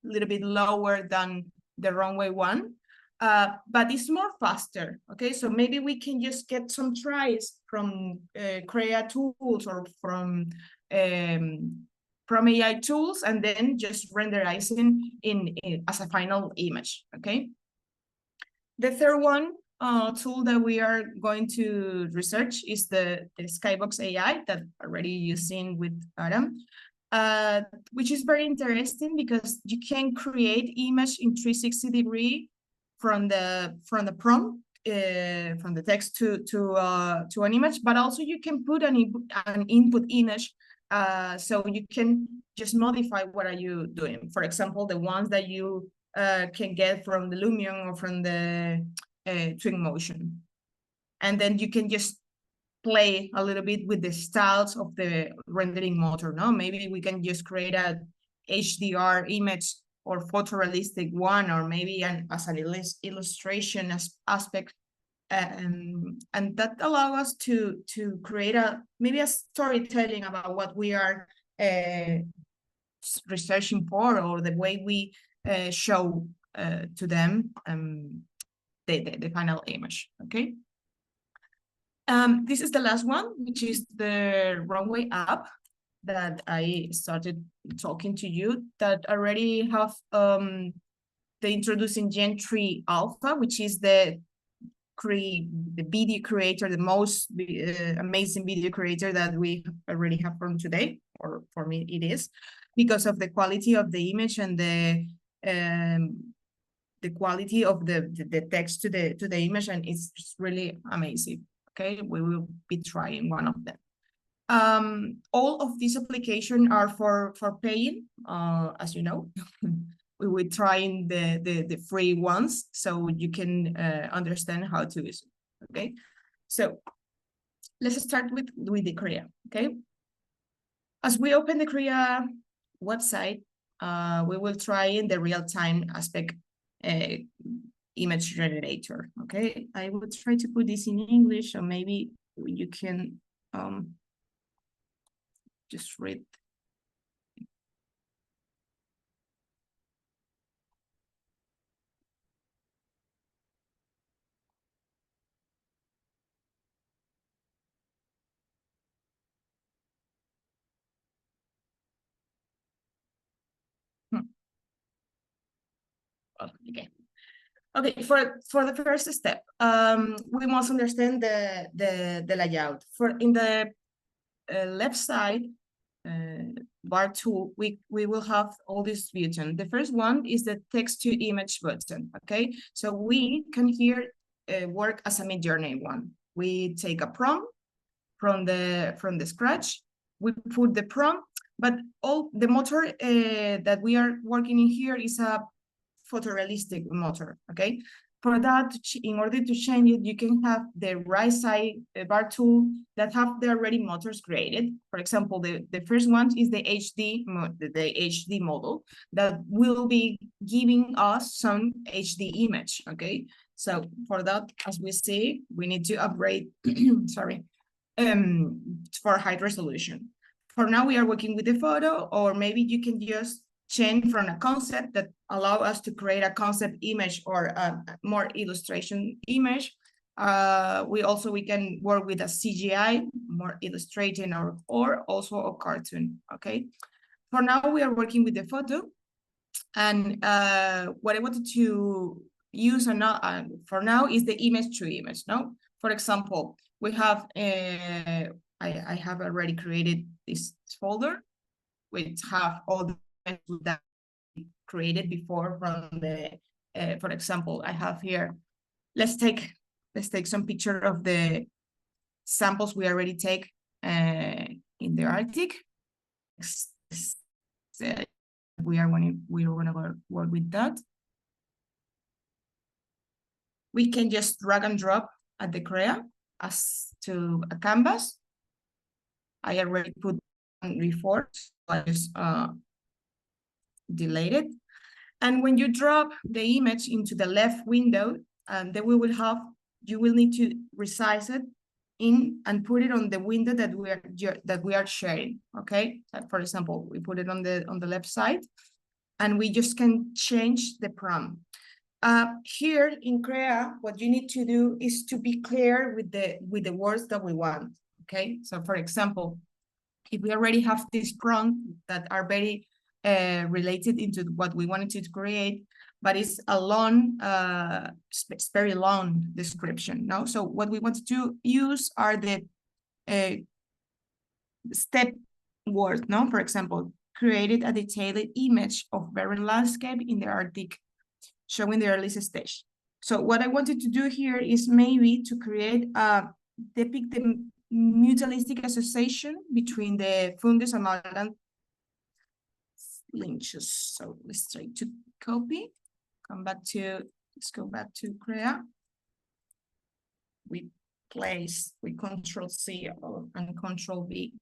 G: little bit lower than the runway one. But it's more faster, okay? So maybe we can just get some tries from Crea tools, or from AI tools, and then just renderizing in as a final image, okay? The third one tool that we are going to research is the Skybox AI that already using with Aram, which is very interesting because you can create image in 360 degree from the prompt, from the text to an image, but also you can put an input image So you can just modify what are you doing. For example, the ones that you can get from the Lumion or from the Twinmotion. And then you can just play a little bit with the styles of the rendering motor. No, maybe we can just create a HDR image or photorealistic one, or maybe as an illustration aspect, and that allow us to create maybe a storytelling about what we are researching for, or the way we show to them the final image. Okay. This is the last one, which is the runway app that I started talking to you, that already have the introducing Gen 3 Alpha, which is the video creator, the most amazing video creator that we already have from today, or for me it is, because of the quality of the image and the quality of the text to the image, and it's really amazing. Okay, we will be trying one of them. All of these applications are for paying, as you know. We will trying the free ones, so you can understand how to use it. Okay, so let's start with the Korea. Okay, as we open the Korea website, we will try in the real-time aspect image generator. Okay, I will try to put this in English, so maybe you can just read. Okay. Okay, for the first step, we must understand the layout. In the left side bar tool, we will have all these buttons. The first one is the text to image button. Okay, so we can here work as a Midjourney one. We take a prompt from the scratch. We put the prompt, but all the motor that we are working in here is a photorealistic motor. Okay, for that, in order to change it, you can have the right side bar tool that have the already motors created. For example, the first one is the HD model that will be giving us some HD image. Okay, so for that, as we see, we need to upgrade sorry, for high resolution. For now, we are working with the photo, or maybe you can just change from a concept that allow us to create a concept image or a more illustration image. We can work with a CGI, more illustrating, or also a cartoon. Okay, for now we are working with the photo, and what I wanted to use for now is the image to image. No, for example, we have I have already created this folder, which have all the that created before from the for example, I have here, let's take some picture of the samples we already take in the Arctic. We are going to work with that. We can just drag and drop at the Korea as to a canvas. I already put one before, so I just delete it. And when you drop the image into the left window, then you will need to resize it in and put it on the window that we are sharing. Okay, for example, we put it on the left side, and we just can change the prompt. Here in Crea, what you need to do is to be clear with the words that we want. Okay, so for example, if we already have this prompt that are very related into what we wanted to create, but it's a long, it's very long description. No, so what we want to use are the step words. No, for example, created a detailed image of barren landscape in the Arctic, showing the early stage. So what I wanted to do here is maybe to create depict mutualistic association between the fungus and algal lynches. So let's try to copy, let's go back to Crea. We Control C and Control V.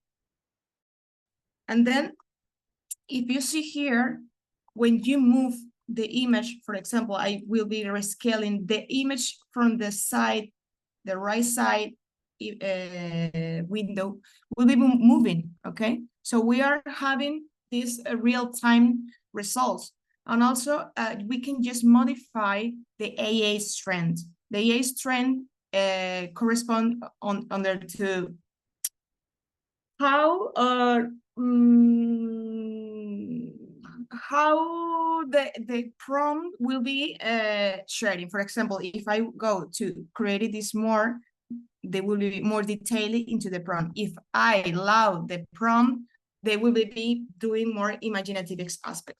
G: And then if you see here, when you move the image, for example, I will be rescaling the image from the side, the right side window will be moving, okay? So we are having these real-time results. And also we can just modify the AA strength. The AA strength correspond under to how the prompt will be sharing. For example, if I go to create this more, they will be more detailed into the prompt. If I allow the prompt, they will be doing more imaginative aspect.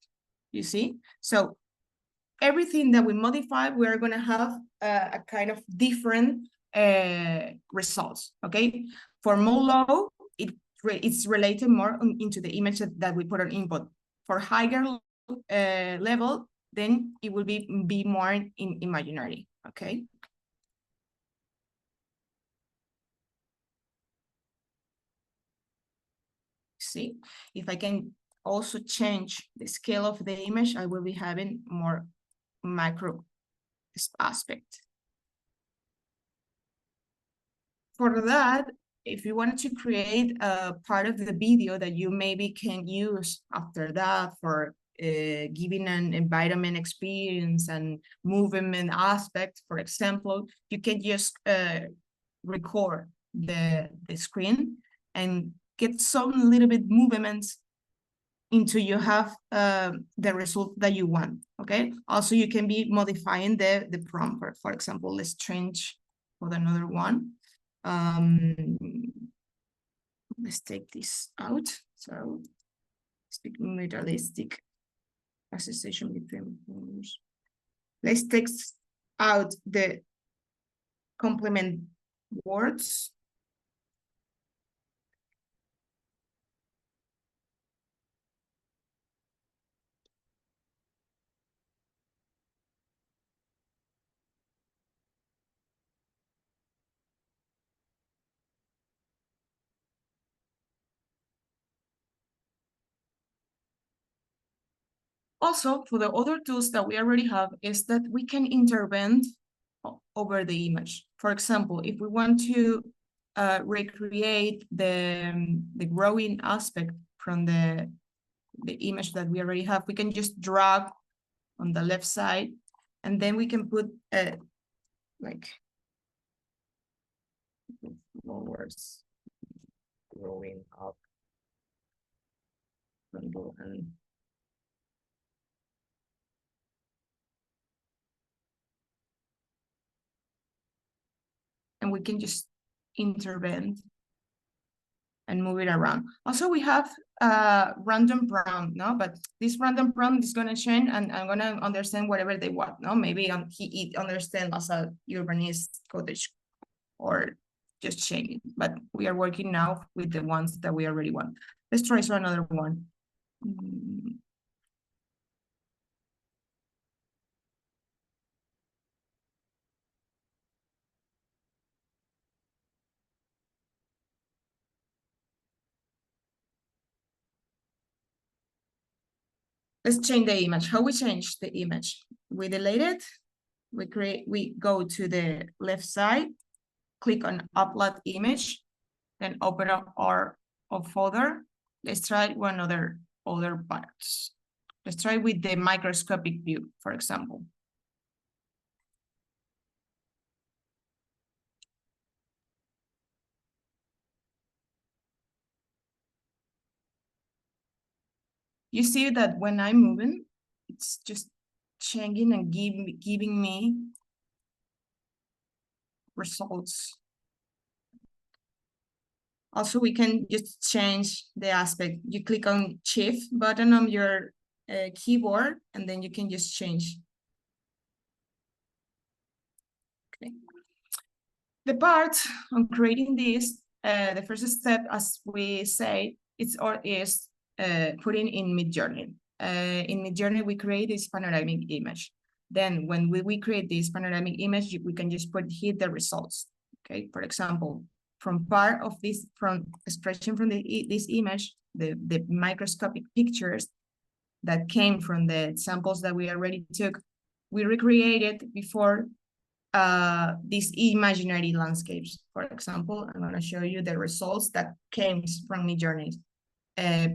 G: You see? So everything that we modify, we are going to have a kind of different results. Okay. For Molo, it's related more into the image that we put on input. For higher level, then it will be more in imaginary. Okay. See, if I can also change the scale of the image, I will be having more macro aspect. For that, if you wanted to create a part of the video that you maybe can use after that for giving an environment experience and movement aspect, for example, you can just record the screen and get some little bit movements until you have the result that you want, okay? Also, you can be modifying the prompt. For example, let's change for another one. Let's take this out. So, speak mutualistic association between words. Let's take out the complement words. Also, for the other tools that we already have is that we can intervene over the image. For example, if we want to recreate the growing aspect from the image that we already have, we can just drag on the left side, and then we can put like flowers growing up and we can just intervene and move it around. Also, we have a random prompt, no? But this random prompt is gonna change, and I'm gonna understand whatever they want, no? Maybe he understands as a urbanist cottage, or just change it. But we are working now with the ones that we already want. Let's try another one. Let's change the image. How we change the image? We delete it. We go to the left side, click on upload image, then open up our folder. Let's try one other parts. Let's try with the microscopic view, for example. You see that when I'm moving, it's just changing and giving me results. Also, we can just change the aspect. You click on Shift button on your keyboard, and then you can just change. Okay. The part on creating this the first step, as we say, is putting in Midjourney. In Midjourney, we create this panoramic image. Then when we create this panoramic image, we can just hit the results. Okay, for example, from part of this, from expression from this image, the microscopic pictures that came from the samples that we already took, we recreated before these imaginary landscapes. For example, I'm going to show you the results that came from Midjourney.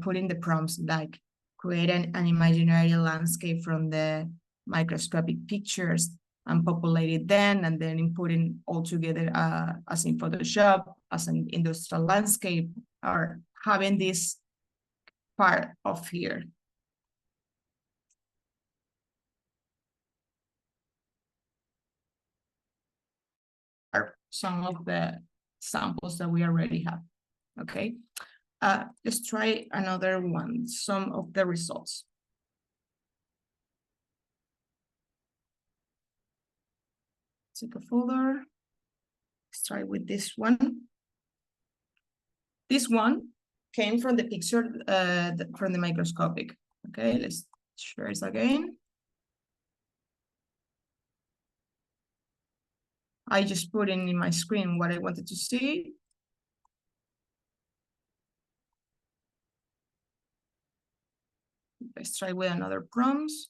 G: Putting the prompts like create an imaginary landscape from the microscopic pictures and populate it then, and then inputting all together as in Photoshop, as an industrial landscape, or having this part of here. Are some of the samples that we already have. Okay, let's try another one, some of the results. Take a folder. Let's try with this one. This one came from the picture from the microscopic. Okay, let's share this again. I just put in my screen what I wanted to see. Let's try with another prompts.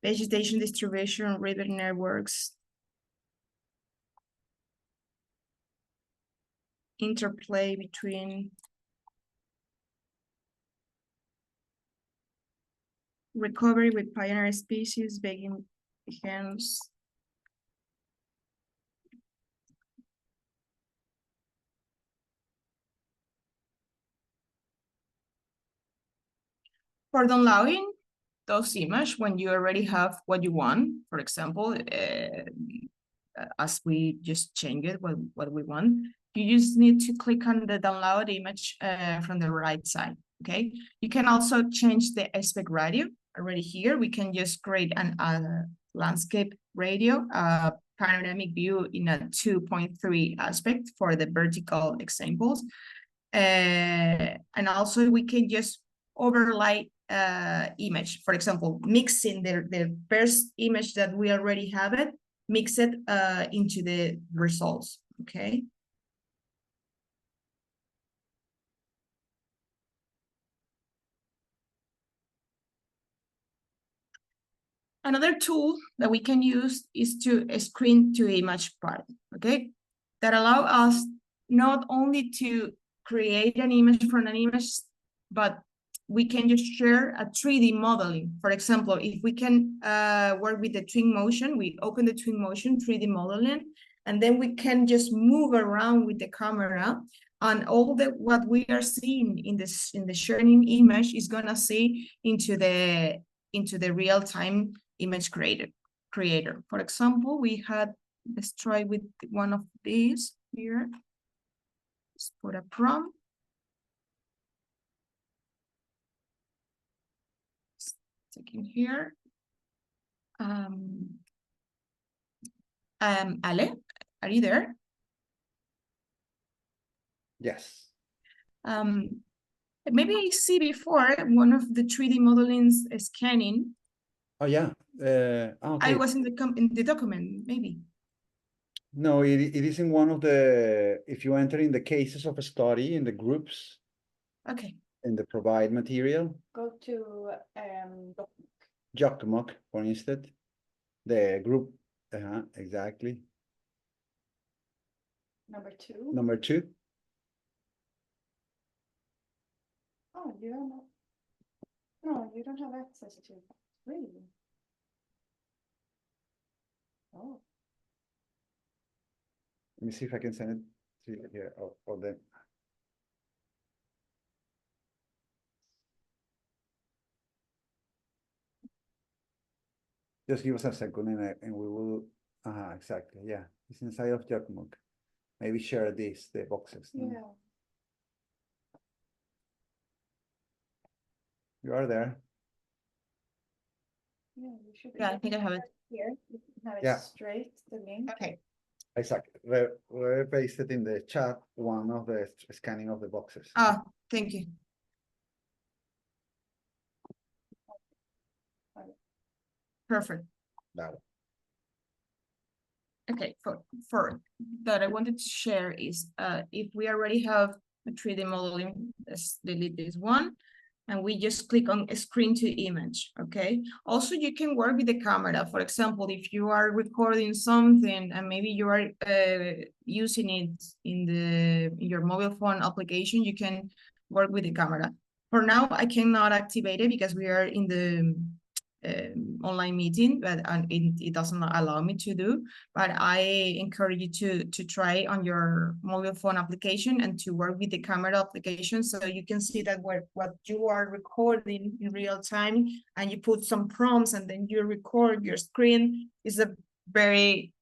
G: Vegetation distribution, river networks, interplay between recovery with pioneer species, begging hens. For downloading those images, when you already have what you want, for example, as we just changed it, what we want, you just need to click on the download image from the right side, okay? You can also change the aspect ratio. Already here, we can just create a landscape radio, panoramic view in a 2.3 aspect for the vertical examples. And also we can just overlay image, for example, mixing the first image that we already have it, mix it into the results, okay? Another tool that we can use is to screen to image part, okay? That allow us not only to create an image from an image, but we can just share a 3D modeling. For example, if we can work with the twin motion, we open the twin motion 3D modeling, and then we can just move around with the camera, and all what we are seeing in the sharing image is gonna see into the real-time image creator. For example, let's try with one of these here. Let's put a prompt. Taking here. Ale, are you there?
A: Yes.
G: Maybe I see before one of the 3D modelings scanning.
A: Oh yeah. Okay.
G: I was in the document, maybe.
A: No, it is in one of the, if you enter in the cases of a study in the groups.
G: Okay.
A: In the provide material.
F: Go to
A: Jokkmokk, for instance. The group, exactly.
F: number 2.
A: Number 2.
F: Oh, you don't know. No, you don't have access to it. Really? Oh,
A: Let me see if I can send it to you here. Oh, then. Just give us a second and we will, exactly, yeah. It's inside of Jotmog. Maybe share the boxes. no?
F: yeah.
A: You are there.
F: Yeah, you should.
G: Yeah, I think I have it.
F: Here, you can have it
A: Yeah.
F: straight, the link.
G: Okay.
A: Exactly. We pasted in the chat one of the scanning of the boxes.
G: Ah, thank you. Perfect.
A: That one.
G: Okay, for that I wanted to share is if we already have a 3D modeling, let's delete this one. And we just click on screen to image, okay? Also, you can work with the camera. For example, if you are recording something and maybe you are using it in your mobile phone application, you can work with the camera. For now, I cannot activate it because we are in the online meeting, but it doesn't allow me to do. But I encourage you to try on your mobile phone application and to work with the camera application, so you can see that what you are recording in real time, and you put some prompts and then you record your screen. Is a very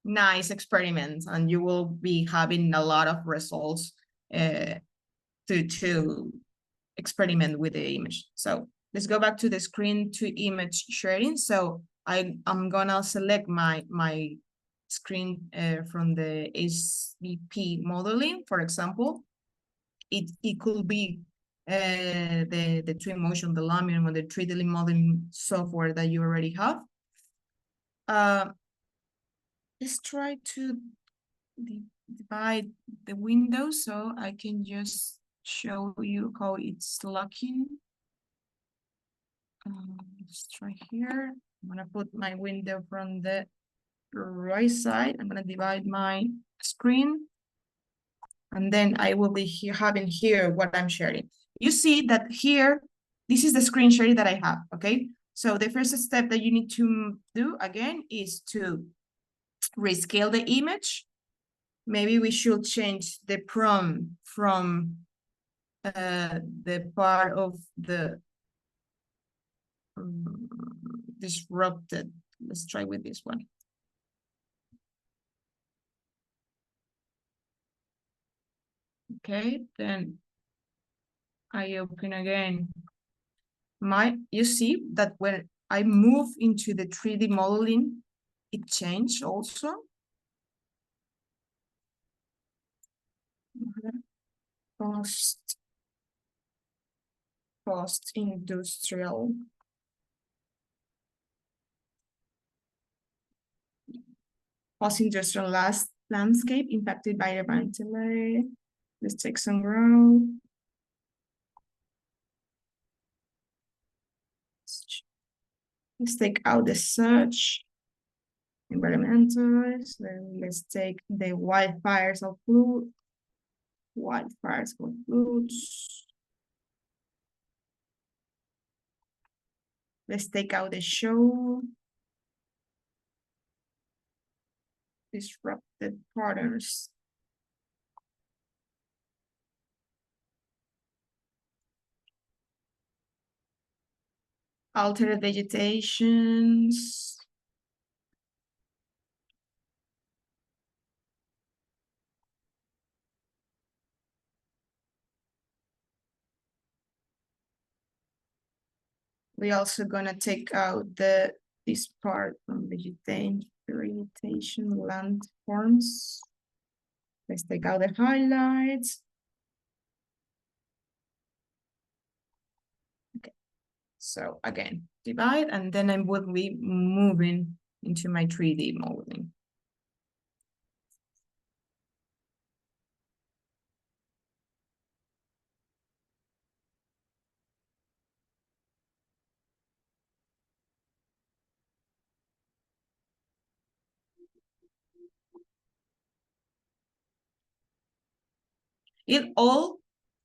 G: nice experiment, and you will be having a lot of results to experiment with the image. So let's go back to the screen to image sharing. So I'm gonna select my screen from the SVP modeling, for example. It could be the 3Motion, the Lumion, or the 3D modeling software that you already have. Let's try to divide the window so I can just show you how it's looking. Let's try here. I'm gonna put my window from the right side. I'm gonna divide my screen, and then I will be here having here what I'm sharing. You see that here, this is the screen sharing that I have, okay? So the first step that you need to do again is to rescale the image. Maybe we should change the prompt from the part of the disrupted. Let's try with this one. Okay, then I open again. You see that when I move into the 3D modeling, it changed also. Post-industrial. Post-industrial landscape impacted by the Planetary. Let's take some row. Let's take out the search. Environmentals. Then let's take the wildfires of food. Wildfires of foods. Let's take out the show. Disrupted patterns. Altered vegetations. We're also gonna take out this part from vegetation landforms. Let's take out the highlights. Okay, so again, divide, and then I will be moving into my 3D modeling. It all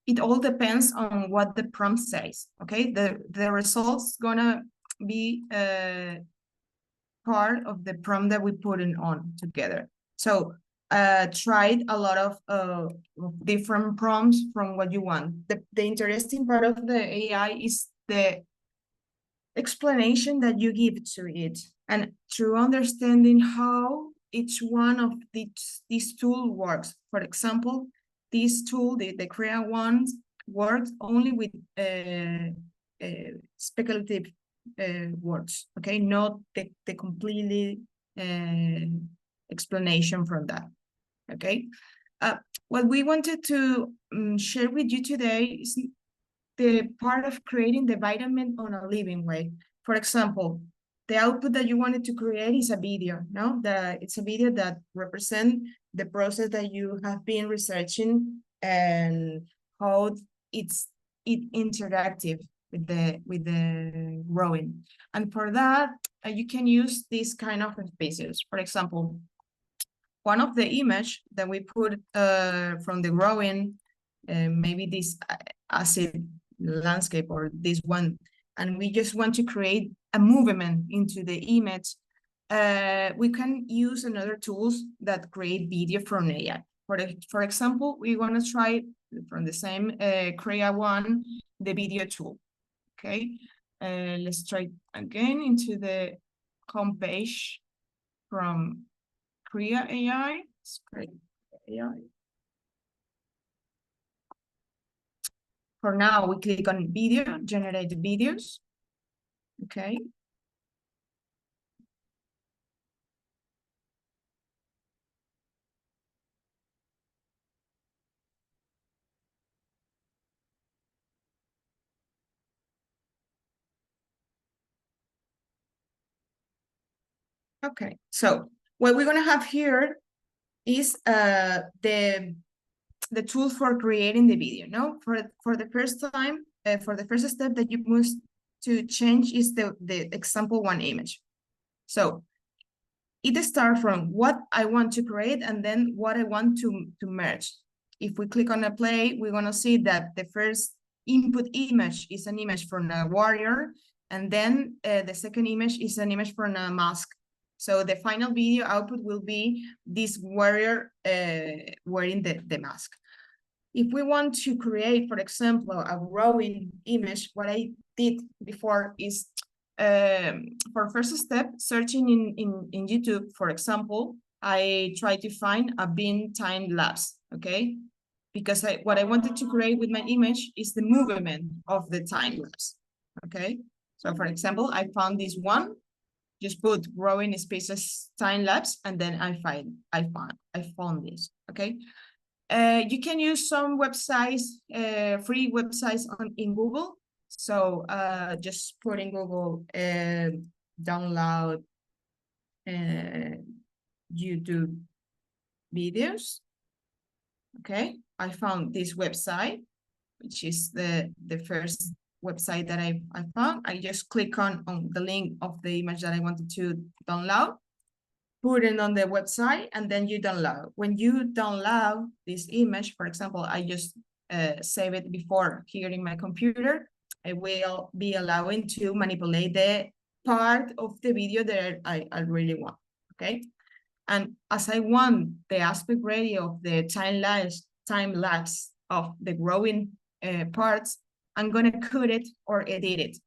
G: it all depends on what the prompt says. Okay, the results gonna be part of the prompt that we put in on together. So tried a lot of different prompts from what you want. The interesting part of the AI is the explanation that you give to it, and through understanding how each one of these tool works. For example, this tool, the Crea ones, works only with speculative words, okay, not the completely explanation from that, okay. What we wanted to share with you today is the part of creating the environment on a living way. For example, the output that you wanted to create is a video, no? It's a video that represents the process that you have been researching and how it's interactive with the growing. And for that, you can use this kind of spaces. For example, one of the image that we put from the growing, maybe this acid landscape or this one, and we just want to create a movement into the image, we can use another tools that create video from AI. For example, we want to try from the same Crea one, the video tool. Okay, let's try again into the home page from Crea AI. AI. For now, we click on video, generate videos. Okay. Okay, so what we're gonna have here is the tool for creating the video. No, for the first time, for the first step that you must to change is the example one image. So it starts from what I want to create and then what I want to merge. If we click on a play, we're gonna see that the first input image is an image from a warrior, and then the second image is an image from a mask. So the final video output will be this warrior wearing the mask. If we want to create, for example, a growing image, what I did before is, for first step, searching in YouTube, for example, I try to find a bin time lapse, okay? Because what I wanted to create with my image is the movement of the time lapse, okay? So for example, I found this one, just put growing spaces time lapse, and then I found this, okay? You can use some websites, free websites in Google. So just put in Google download YouTube videos. Okay, I found this website, which is the first website that I found. I just click on the link of the image that I wanted to download, put it on the website, and then you download. When you download this image, for example, I just save it before here in my computer, I will be allowing to manipulate the part of the video that I really want, okay? And as I want the aspect ratio of the time lapse of the growing parts, I'm gonna cut it or edit it.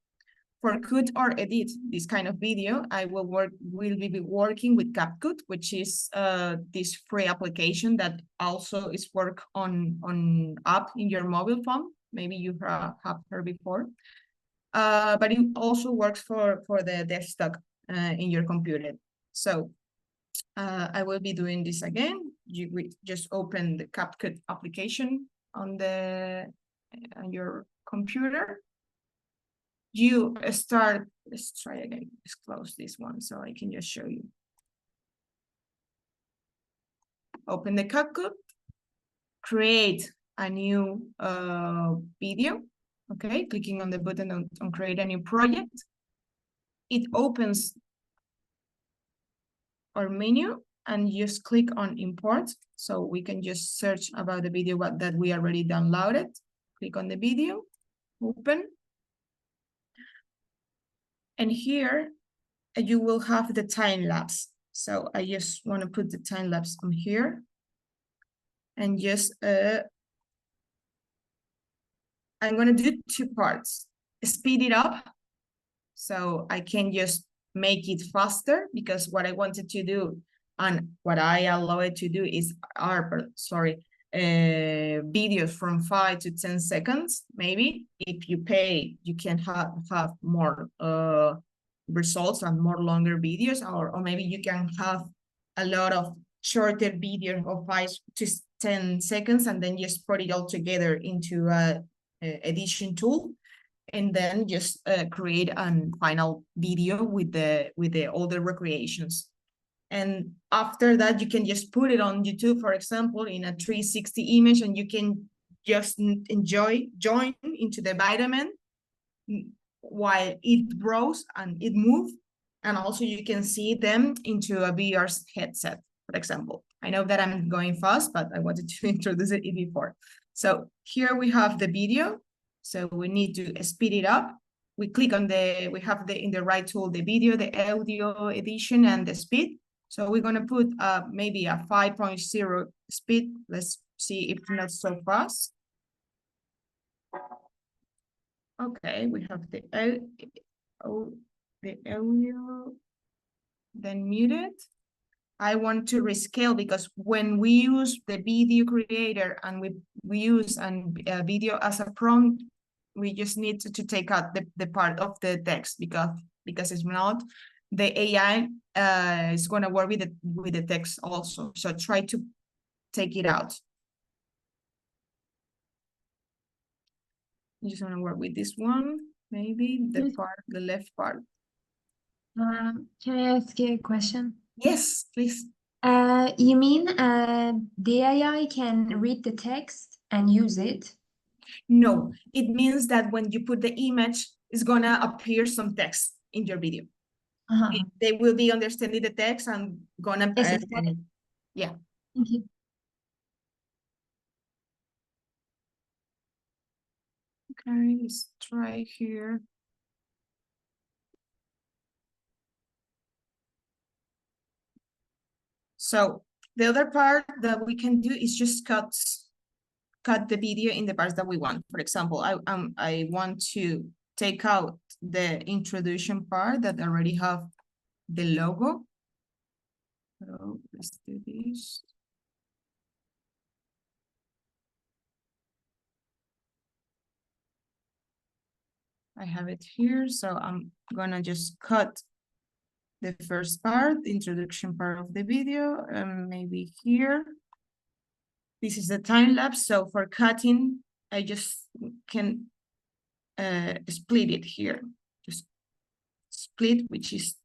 G: For cut or edit this kind of video, I will be working with CapCut, which is this free application that also is work on app in your mobile phone. Maybe you have heard before, but it also works for the desktop in your computer. So I will be doing this again. We just open the CapCut application on your computer. You start, let's try again, let's close this one so I can just show you. Open the CapCut, create a new video, okay? Clicking on the button on create a new project. It opens our menu and just click on import. So we can just search about the video that we already downloaded. click on the video, open. And here you will have the time lapse. So I just want to put the time lapse on here and just, I'm going to do two parts, speed it up. So I can just make it faster because what I wanted to do and what I allow it to do is videos from 5 to 10 seconds. Maybe if you pay, you can have more results and more longer videos, or maybe you can have a lot of shorter videos of 5 to 10 seconds and then just put it all together into a edition tool and then just create a final video with the other recreations. And after that, you can just put it on YouTube, for example, in a 360 image, and you can just join into the vitamin while it grows and it moves. And also you can see them into a VR headset, for example. I know that I'm going fast, but I wanted to introduce it before. So here we have the video. So we need to speed it up. We click on we have in the right tool, the video, the audio edition, and the speed. So we're going to put maybe a 5.0 speed. Let's see if not so fast. Okay, we have the audio, then muted. I want to rescale because when we use the video creator and we use a video as a prompt, we just need to take out the part of the text because it's not, the AI is going to work with the text also. So try to take it out. I'm just going to work with this one, maybe the left part.
H: Can I ask you a question?
G: Yes, please.
H: You mean the AI can read the text and use it?
G: No, it means that when you put the image, it's gonna appear some text in your video. They will be understanding the text and gonna. Yeah.
H: Thank you.
G: Okay, let's try here. So the other part that we can do is just cut the video in the parts that we want. For example, I want to take out the introduction part that already have the logo. So let's do this. I have it here, so I'm gonna just cut the first part, the introduction part of the video, and maybe here. This is the time lapse, so for cutting, I just can split it here. Just split, which is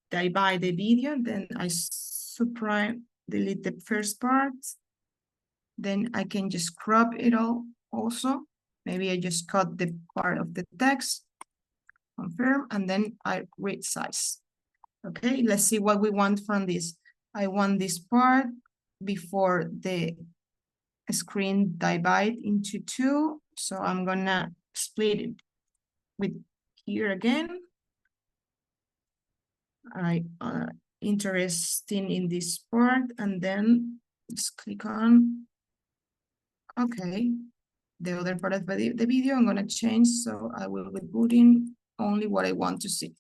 G: divide the video, then I delete the first part. Then I can just crop it all also. Maybe I just cut the part of the text, confirm, and then I resize. Okay, let's see what we want from this. I want this part before the screen divide into two. So I'm gonna split it with here again. I interested in this part, and then just click on. Okay, the other part of the video I'm gonna change, so I will be putting only what I want to see.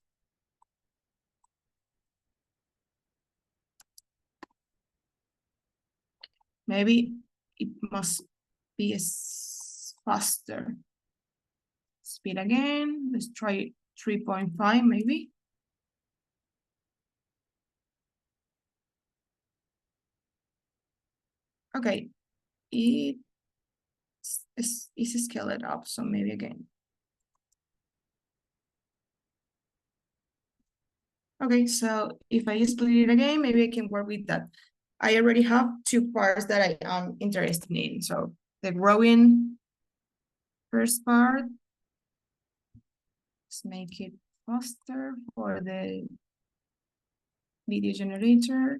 G: Maybe it must be faster. Speed again. Let's try 3.5 maybe. Okay, it is scaled up, so maybe again. Okay, so if I split it again, maybe I can work with that. I already have two parts that I am interested in. So the growing first part, let's make it faster for the video generator,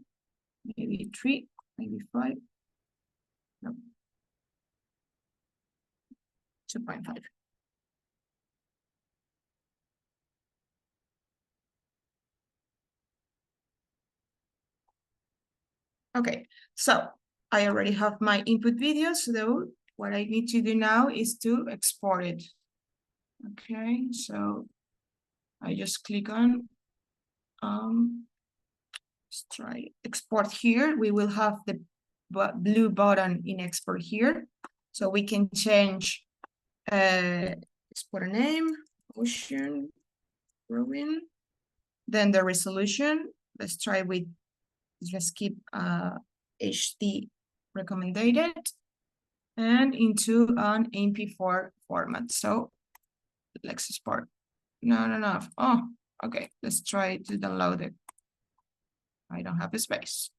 G: maybe 3, maybe 5. No. 2.5. Okay, so I already have my input video, so what I need to do now is to export it. Okay, so I just click on let's try export here. We will have the blue button in export here, so we can change export name, ocean, drawing, then the resolution. Let's try with, let's keep HD recommended and into an MP4 format. So let's export. No. Oh, okay. Let's try to download it. I don't have a space.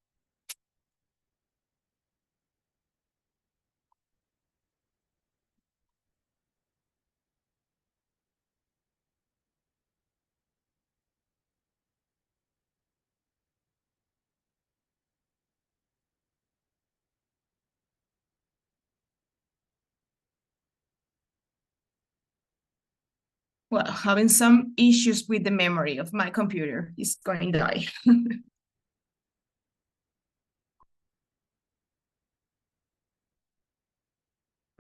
G: Well, having some issues with the memory of my computer. It's going to die.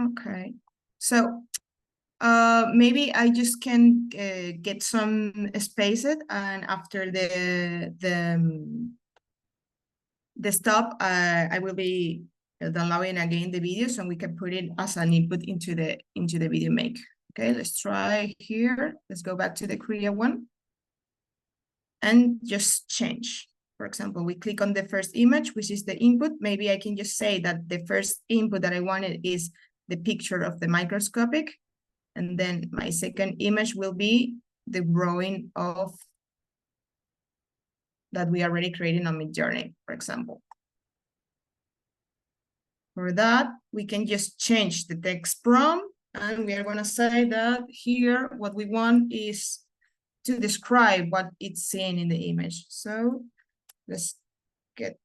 G: Okay, so maybe I just can get some spaces, and after the stop, I will be downloading again the video, so we can put it as an input into the video make. Okay, let's try here. Let's go back to the Korea one and just change. For example, we click on the first image, which is the input. Maybe I can just say that the first input that I wanted is the picture of the microscopic, and then my second image will be the drawing of that we already created on Midjourney, for example. For that, we can just change the text prompt, and we are going to say that here what we want is to describe what it's seeing in the image. So let's get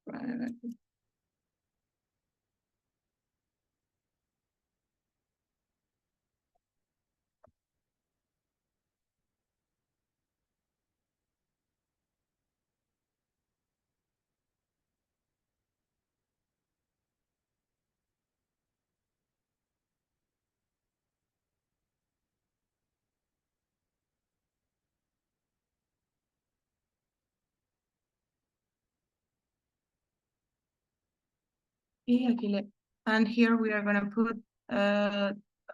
G: and here we are going to put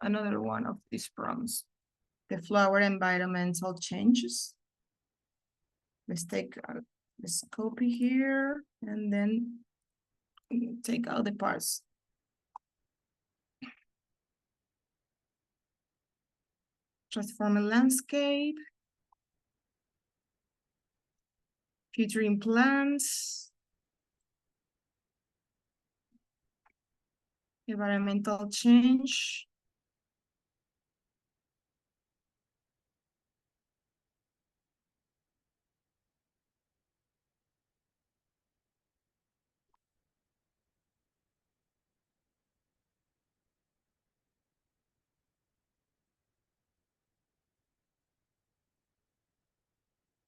G: another one of these prompts, the flower environmental changes. Let's take let's copy here and then take out the parts. Transform a landscape, featuring plants, environmental change.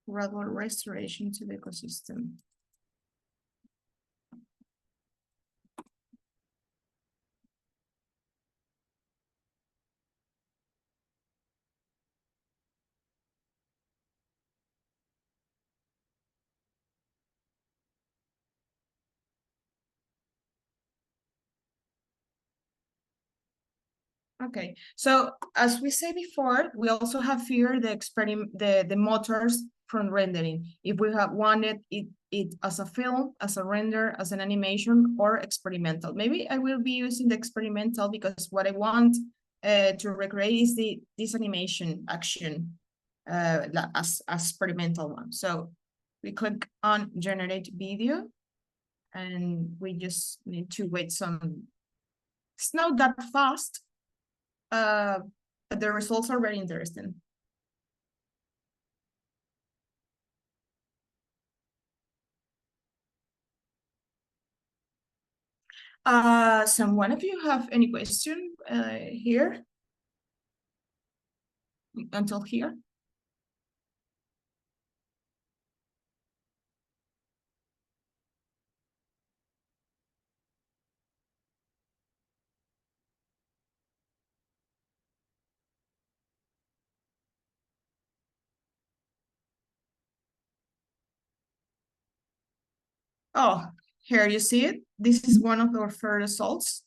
G: Gradual restoration to the ecosystem. Okay, so as we said before, we also have here the motors from rendering. If we have wanted it as a film, as a render, as an animation, or experimental. Maybe I will be using the experimental because what I want to recreate is this animation action as experimental one. So we click on generate video, and we just need to wait some. It's not that fast. But the results are very interesting. One of you have any question here? until here? Oh, here you see it. This is one of our first results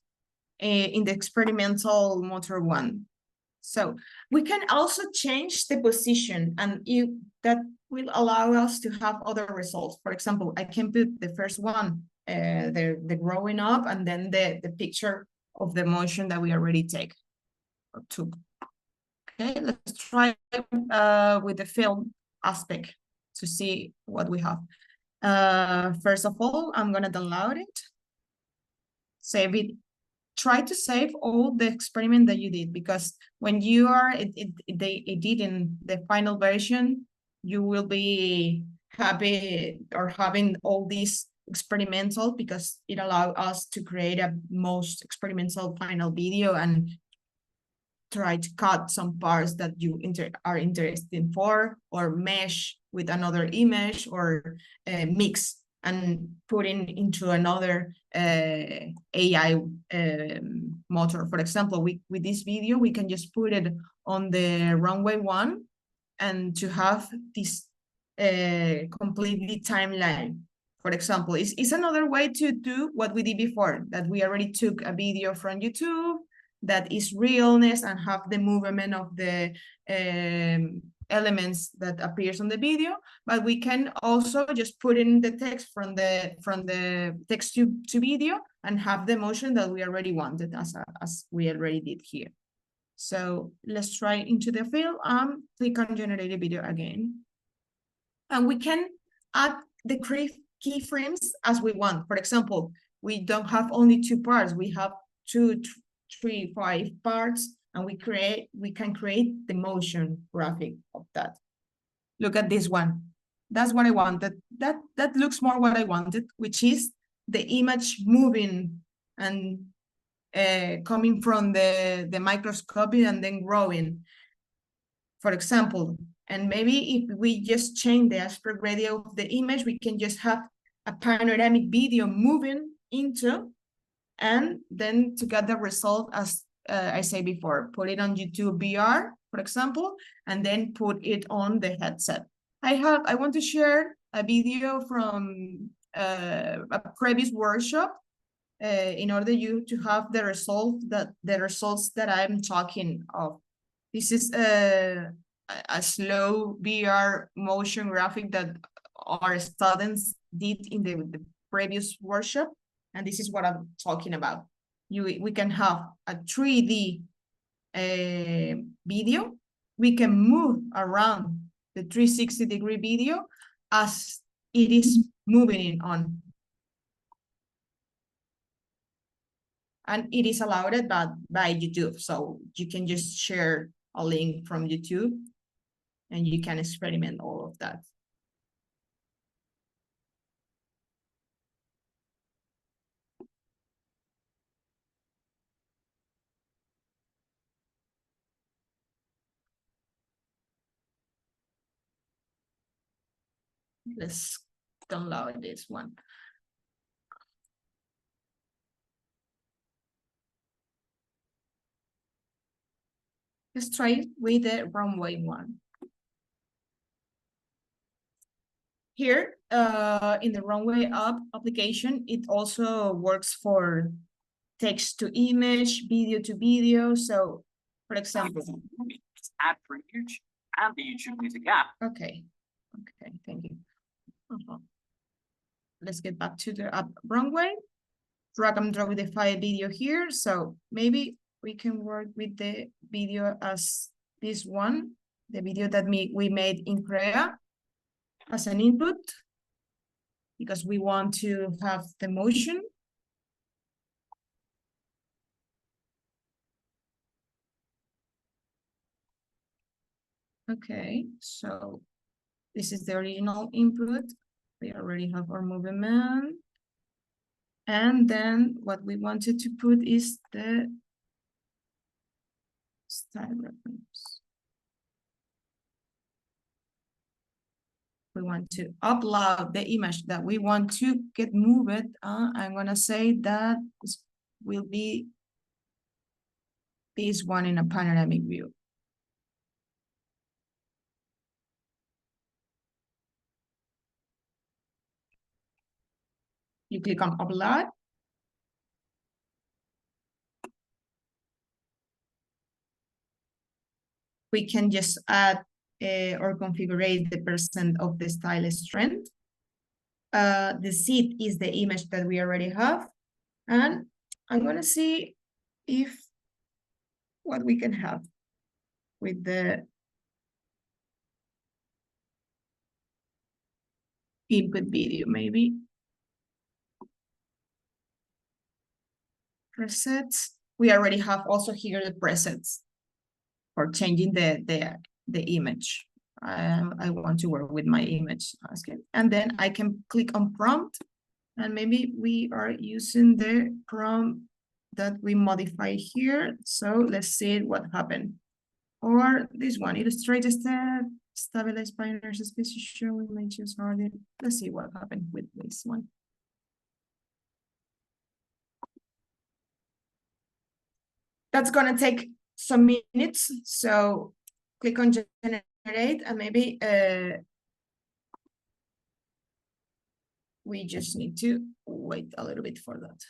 G: in the experimental motor one. So we can also change the position, and that will allow us to have other results. For example, I can put the first one, the growing up, and then the picture of the motion that we already took. Okay, let's try with the film aspect to see what we have. First of all, I'm gonna download it, save it. Try to save all the experiment that you did, because when you are editing the final version, you will be happy or having all these experimental, because it allows us to create a most experimental final video and try to cut some parts that you are interested in for, or mesh with another image, or mix and putting into another AI motor. For example, with this video, we can just put it on the runway one, and to have this completely timeline. For example, it's another way to do what we did before, that we already took a video from YouTube that is realness and have the movement of the elements that appears on the video, but we can also just put in the text from the text to video and have the motion that we already wanted, as we already did here. So let's try into the field and click on generate a video again. And we can add the keyframes as we want. For example, we don't have only 2 parts, we have 2, 3, 5 parts, and we can create the motion graphic of that. Look at this one. That's what I wanted. That looks more what I wanted, which is the image moving and coming from the microscopy and then growing, for example. And maybe if we just change the aspect ratio of the image, we can just have a panoramic video moving into, and then to get the result, as I say before, put it on YouTube VR, for example, and then put it on the headset. I want to share a video from a previous workshop in order you to have the results that I'm talking of. This is a slow VR motion graphic that our students did in the previous workshop, and this is what I'm talking about. We can have a 3D video. We can move around the 360-degree video as it is moving on. And it is allowed by YouTube. So you can just share a link from YouTube and you can experiment all of that. Let's download this one. Let's try it with the runway one. Here, in the runway up application, it also works for text to image, video to video. So, for example,
I: add for image and the YouTube music app.
G: Okay, thank you. Let's get back to the runway. Drag and drop the file video here. So maybe we can work with the video as this one, the video that we made in Crea as an input, because we want to have the motion. Okay, so this is the original input. We already have our movement. And then what we wanted to put is the style reference. we want to upload the image that we want to get moved, I'm gonna say that will be this one in a panoramic view. You click on upload. We can just add or configure the percent of the style strength. The seed is the image that we already have. And I'm gonna see if what we can have with the input video, maybe. Presets. We already have also here the presets for changing the image. I want to work with my image, okay. And then I can click on prompt, and maybe we are using the prompt that we modify here. So let's see what happened. Or this one, illustrate the stabilized binary species show images already. Let's see what happened with this one. That's gonna take some minutes. So click on generate, and maybe we just need to wait a little bit for that.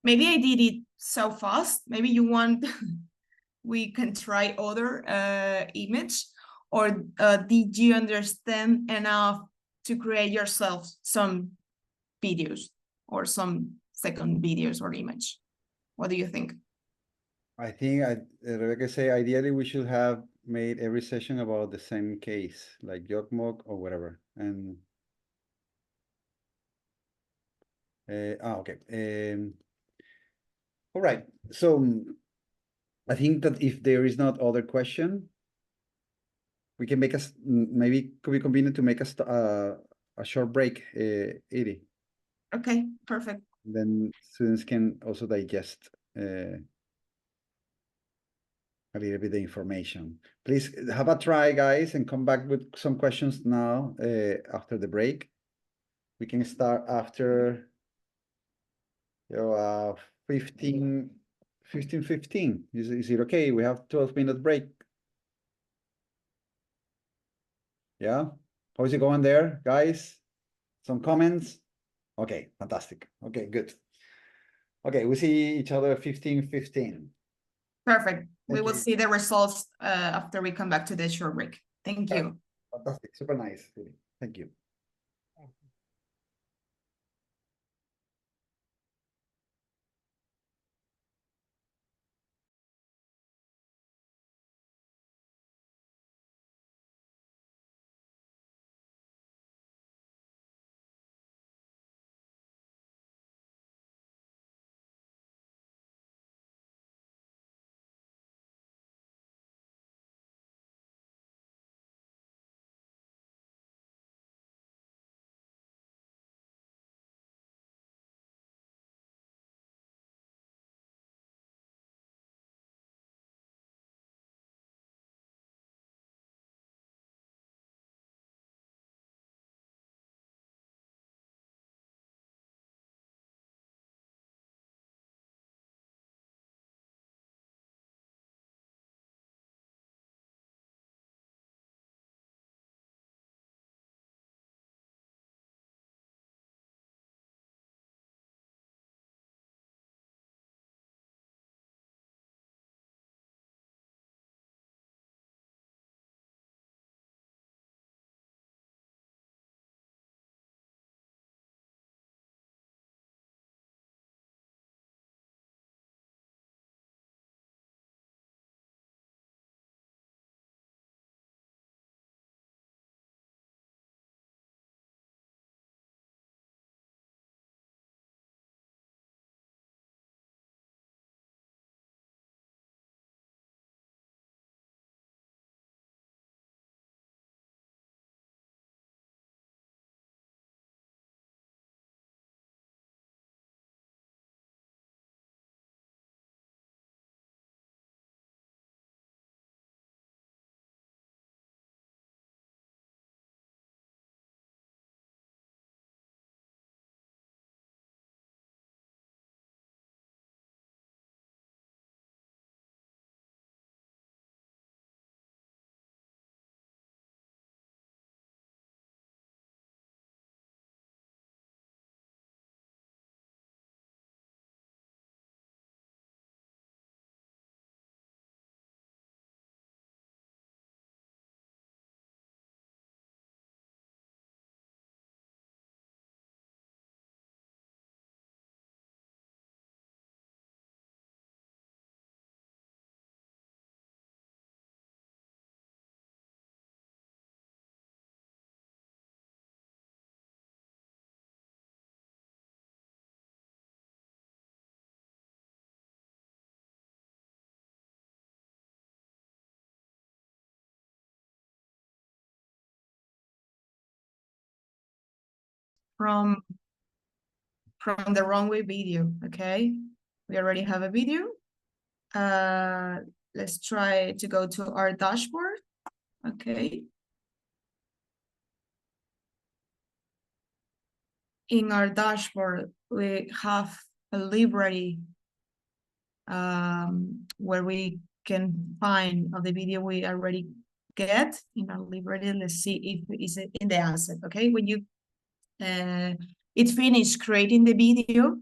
G: Maybe I did it so fast. Maybe you want we can try other image, or did you understand enough to create yourself some videos or some second videos or image? What do you think?
A: I think, like I say, ideally we should have made every session about the same case, like Yokmok or whatever. And okay. All right. So I think that if there is not other question, we can make us maybe could be convenient to make a short break, Edie.
G: Okay, perfect.
A: Then students can also digest a little bit the information. Please have a try, guys, and come back with some questions now after the break. We can start after 15. Is it okay? We have 12-minute break. Yeah. How's it going there, guys? Some comments? Okay, fantastic. Okay, good. Okay, we see each other 15:15.
G: Perfect. We
A: Thank
G: will
A: you.
G: see the results after we come back to the short break. Thank you.
A: Fantastic. Super nice. Thank you.
G: from the runway video, okay? We already have a video. Let's try to go to our dashboard, okay? In our dashboard, we have a library where we can find the video we already get in our library. Let's see if it's in the asset, okay? When you it's finished creating the video,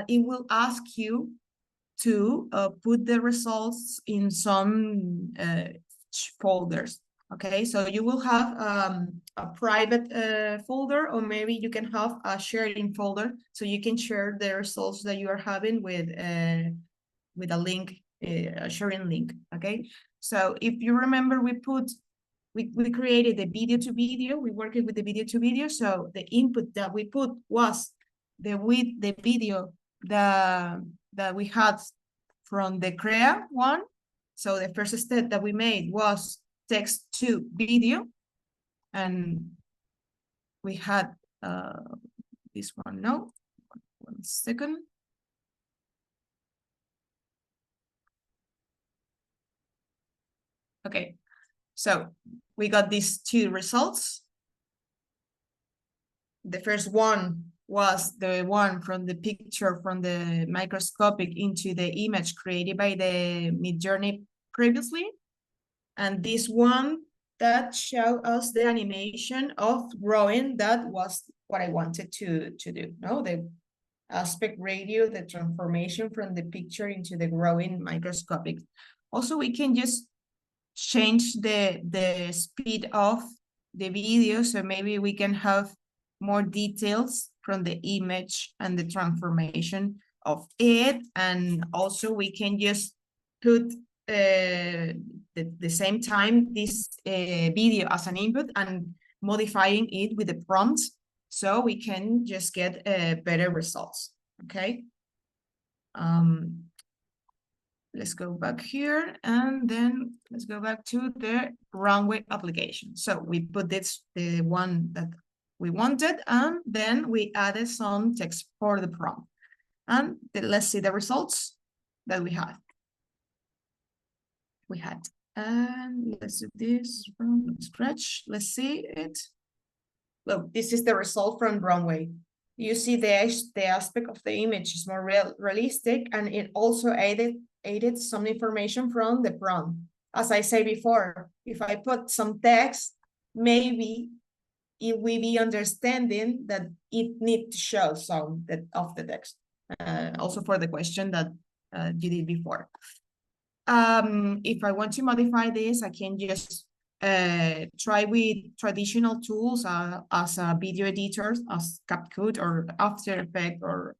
G: it will ask you to put the results in some folders. Okay, so you will have a private folder, or maybe you can have a sharing folder, so you can share the results that you are having with a link, a sharing link. Okay, so if you remember, we created the video to video. We worked with the video to video. So the input that we put was the video that we had from the CREA one. So the first step that we made was text to video, and we had this one. No, 1 second. Okay, so we got these two results. The first one was the one from the picture from the microscopic into the image created by the Midjourney previously. And this one that showed us the animation of growing. That was what I wanted to do. No, the aspect ratio, the transformation from the picture into the growing microscopic. Also, we can just change the speed of the video, so maybe we can have more details from the image and the transformation of it. And also we can just put the same time this video as an input and modifying it with the prompts, so we can just get better results. Okay, let's go back here, and then let's go back to the runway application. So we put this, the one that we wanted, and then we added some text for the prompt. And let's see the results that we had. And let's do this from scratch. Let's see it. Look, this is the result from runway. You see the aspect of the image is more realistic, and it also added some information from the prompt. As I said before, if I put some text, maybe it will be understanding that it needs to show some of the text. Also for the question that you did before. If I want to modify this, I can just try with traditional tools as video editors, as CapCut or After Effects or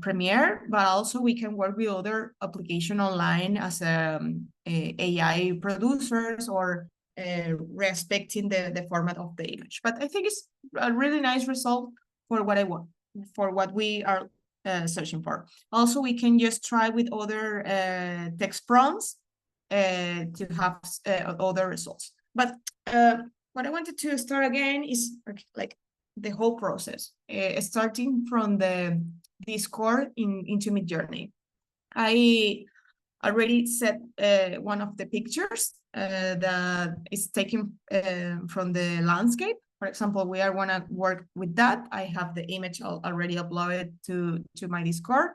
G: Premiere, but also we can work with other applications online as AI producers or respecting the format of the image. But I think it's a really nice result for what I want, for what we are searching for. Also, we can just try with other text prompts to have other results. But what I wanted to start again is like the whole process, starting from the Discord into Midjourney. I already set one of the pictures that is taken from the landscape. For example, we are gonna work with that. I have the image already uploaded to my Discord.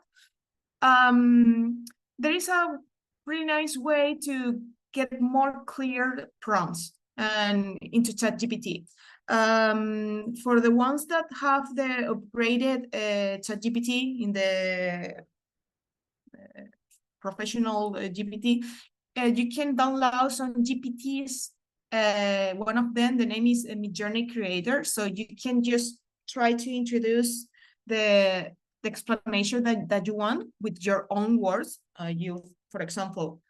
G: There is a pretty nice way to get more clear prompts and into ChatGPT. For the ones that have the upgraded ChatGPT in the professional GPT, you can download some GPTs. One of them, the name is Midjourney Creator. So you can just try to introduce the explanation that you want with your own words. For example,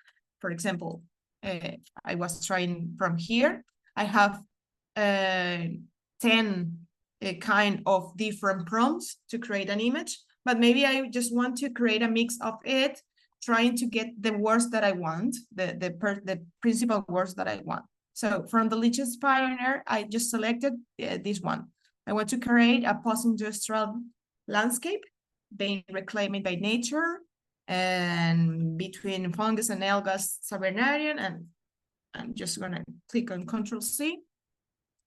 G: I was trying from here. I have 10 kind of different prompts to create an image, but maybe I just want to create a mix of it, trying to get the words that I want, the principal words that I want. So from the Lichess Pioneer, I just selected this one. I want to create a post-industrial landscape being reclaimed by nature and between fungus and algas Sabernarian, and I'm just gonna click on Control-C.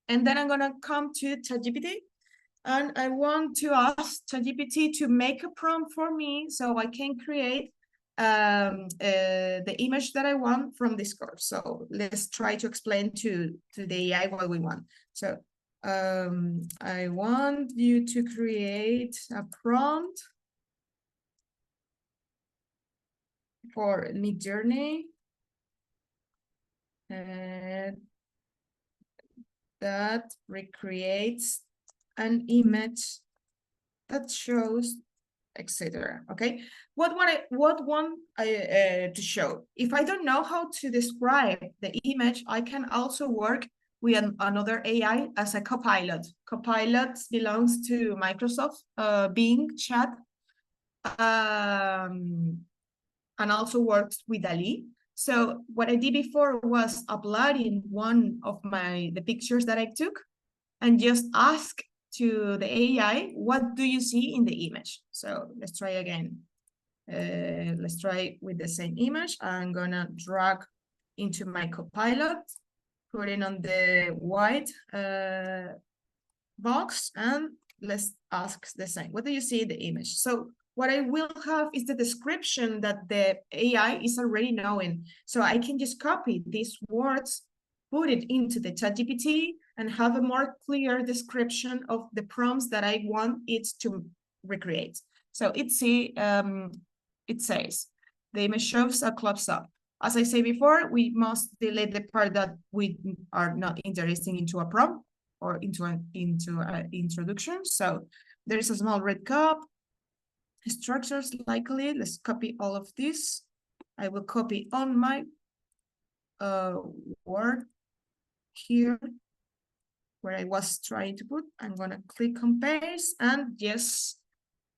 G: And then I'm gonna come to ChatGPT, and I want to ask ChatGPT to make a prompt for me so I can create the image that I want from this course. So let's try to explain to the AI what we want. So I want you to create a prompt for Midjourney that recreates an image that shows, etc. Okay, what want I to show? If I don't know how to describe the image, I can also work with another AI as a copilot. Copilot belongs to Microsoft Bing chat, and also works with DALL-E. So what I did before was uploading one of the pictures that I took and just ask to the AI, what do you see in the image? So let's try again. Let's try with the same image. I'm gonna drag into my copilot, put it on the white box, and let's ask the same. What do you see in the image? So what I will have is the description that the AI is already knowing. So I can just copy these words, put it into the ChatGPT, and have a more clear description of the prompts that I want it to recreate. So it says, the image shows a close-up. As I said before, we must delete the part that we are not interested into a prompt or into an introduction. So there is a small red cup, structures likely. Let's copy all of this. I will copy on my Word here where I was trying to put. I'm gonna click on paste and just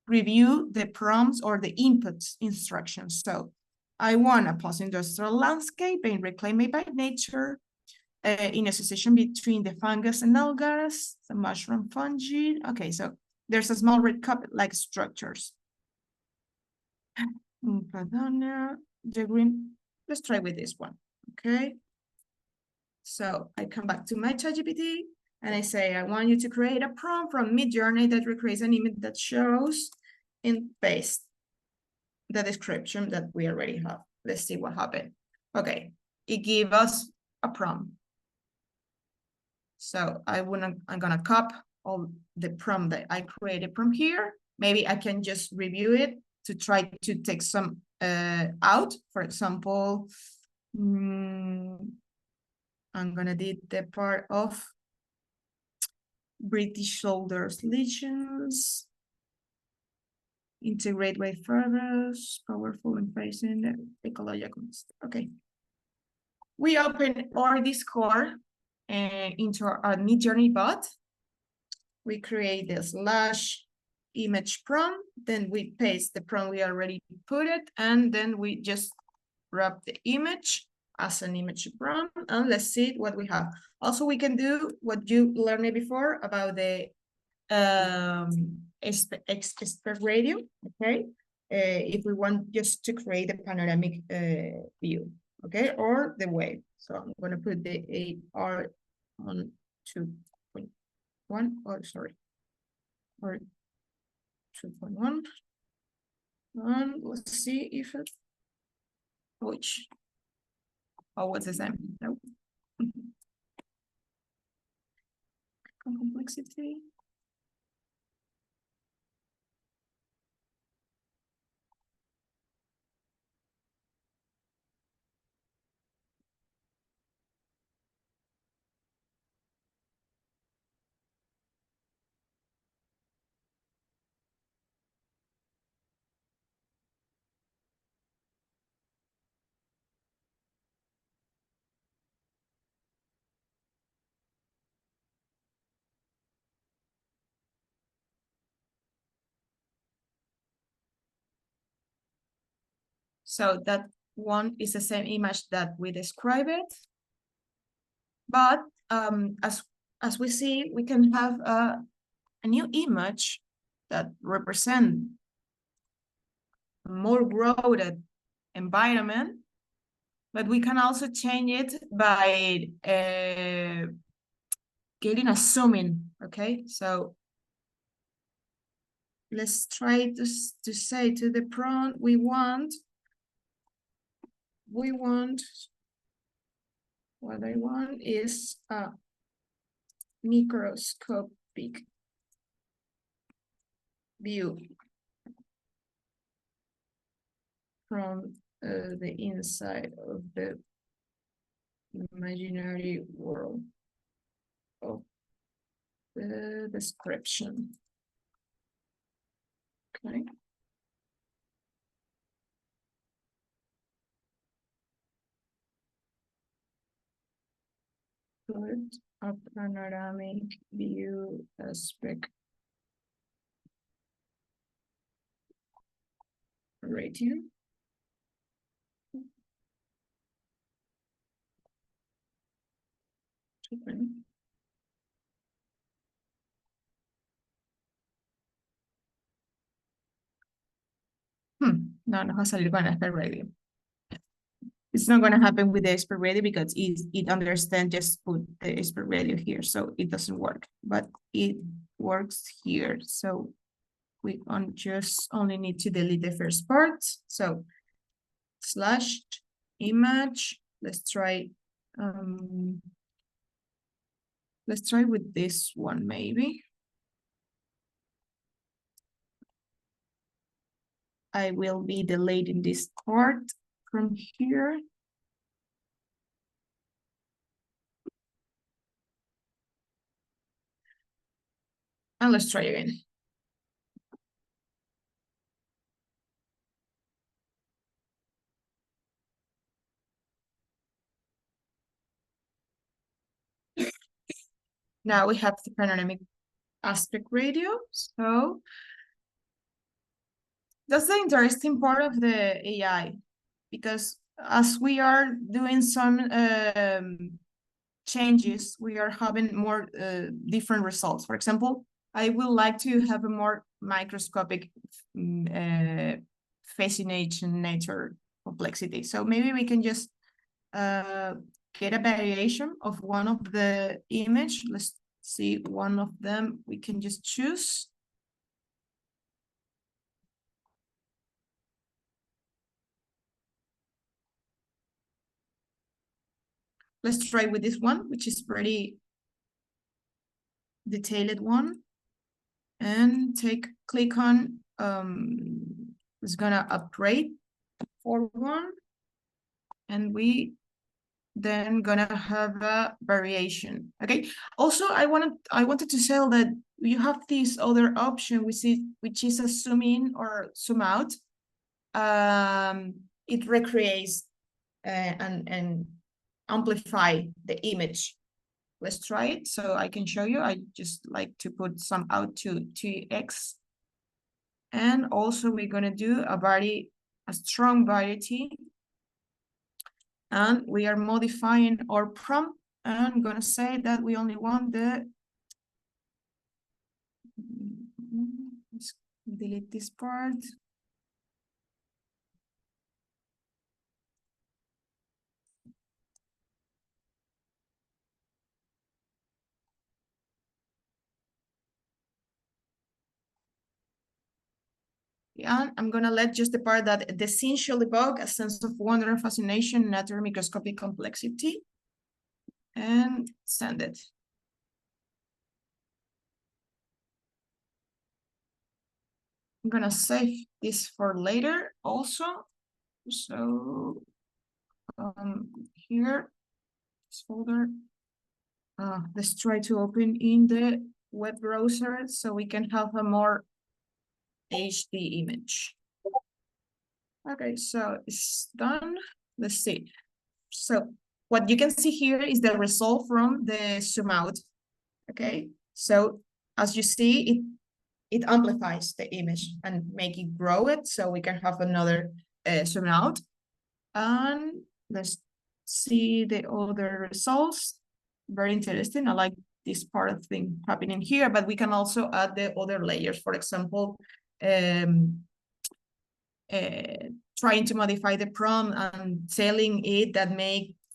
G: review the prompts or the input instructions. So I want a post-industrial landscape being reclaimed by nature in association between the fungus and algas, the mushroom fungi. Okay, so there's a small red cup-like structures. The green, let's try with this one, okay? So I come back to my ChatGPT and I say, I want you to create a prompt from Midjourney that recreates an image that shows, and paste the description that we already have. Let's see what happened. Okay, it gave us a prompt. So I'm gonna copy all the prompt that I created from here. Maybe I can just review it to try to take some out. For example, I'm gonna do the part of British shoulders lesions, integrate wayfarers, powerful and facing ecological. Okay. We open our Discord into our Midjourney bot. We create the slash image prompt, then we paste the prompt we already put it, and then we just wrap the image as an image prompt, and let's see what we have. Also, we can do what you learned before about the expert radio, okay? If we want just to create a panoramic view, okay? Or the wave. So I'm gonna put the AR on 2.1, or sorry, or 2.1. And let's see if it, which, oh, what's the same? No. Complexity. So that one is the same image that we described it. But as we see, we can have a new image that represent a more crowded environment, but we can also change it by getting a zoom in, okay? So let's try to say to the prompt, we want, what I want is a microscopic view from the inside of the imaginary world of the description. Okay. Put a panoramic view aspect ratio. No, no va a salir con aspect ratio. It's not going to happen with the aspect ratio because it understands just put the aspect ratio here, so it doesn't work, but it works here. So we just only need to delete the first part. So slash image, let's try with this one maybe. I will be deleting this part from here. And let's try again. Now we have the panoramic aspect ratio. So that's the interesting part of the AI, because as we are doing some changes, we are having more different results. For example, I would like to have a more microscopic fascination nature complexity. So maybe we can just get a variation of one of the image. Let's see, one of them we can just choose. Let's try with this one, which is pretty detailed one, and click on it's gonna upgrade for one, and we then gonna have a variation. Okay. Also, I wanted to say that you have this other option, which is a zoom in or zoom out. It recreates and amplify the image. Let's try it so I can show you. I just like to put some out to 2x. And also we're gonna do a strong variety. And we are modifying our prompt. And I'm gonna say that we only want the, let's delete this part. Yeah, I'm gonna let just the part that the scene shall evoke a sense of wonder and fascination, natural microscopic complexity, and send it. I'm gonna save this for later also. So here, this folder, let's try to open in the web browser so we can have a more HD image. Okay, so it's done. Let's see. So what you can see here is the result from the zoom out. Okay, so as you see, it amplifies the image and make it grow it so we can have another zoom out. And let's see the other results. Very interesting. I like this part of thing happening here, but we can also add the other layers. For example, trying to modify the prompt and telling it that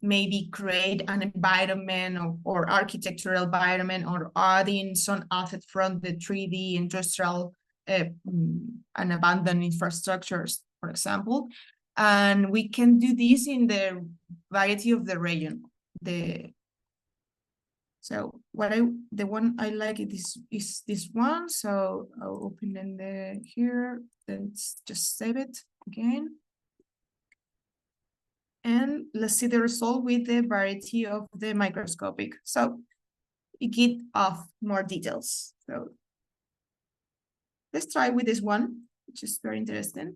G: maybe create an environment or architectural environment, or adding some asset from the 3D industrial and abandoned infrastructures, for example. And we can do this in the variety of the region. So the one I like is this one. So I'll open in here. Let's just save it again. And let's see the result with the variety of the microscopic. So it gives off more details. So let's try with this one, which is very interesting.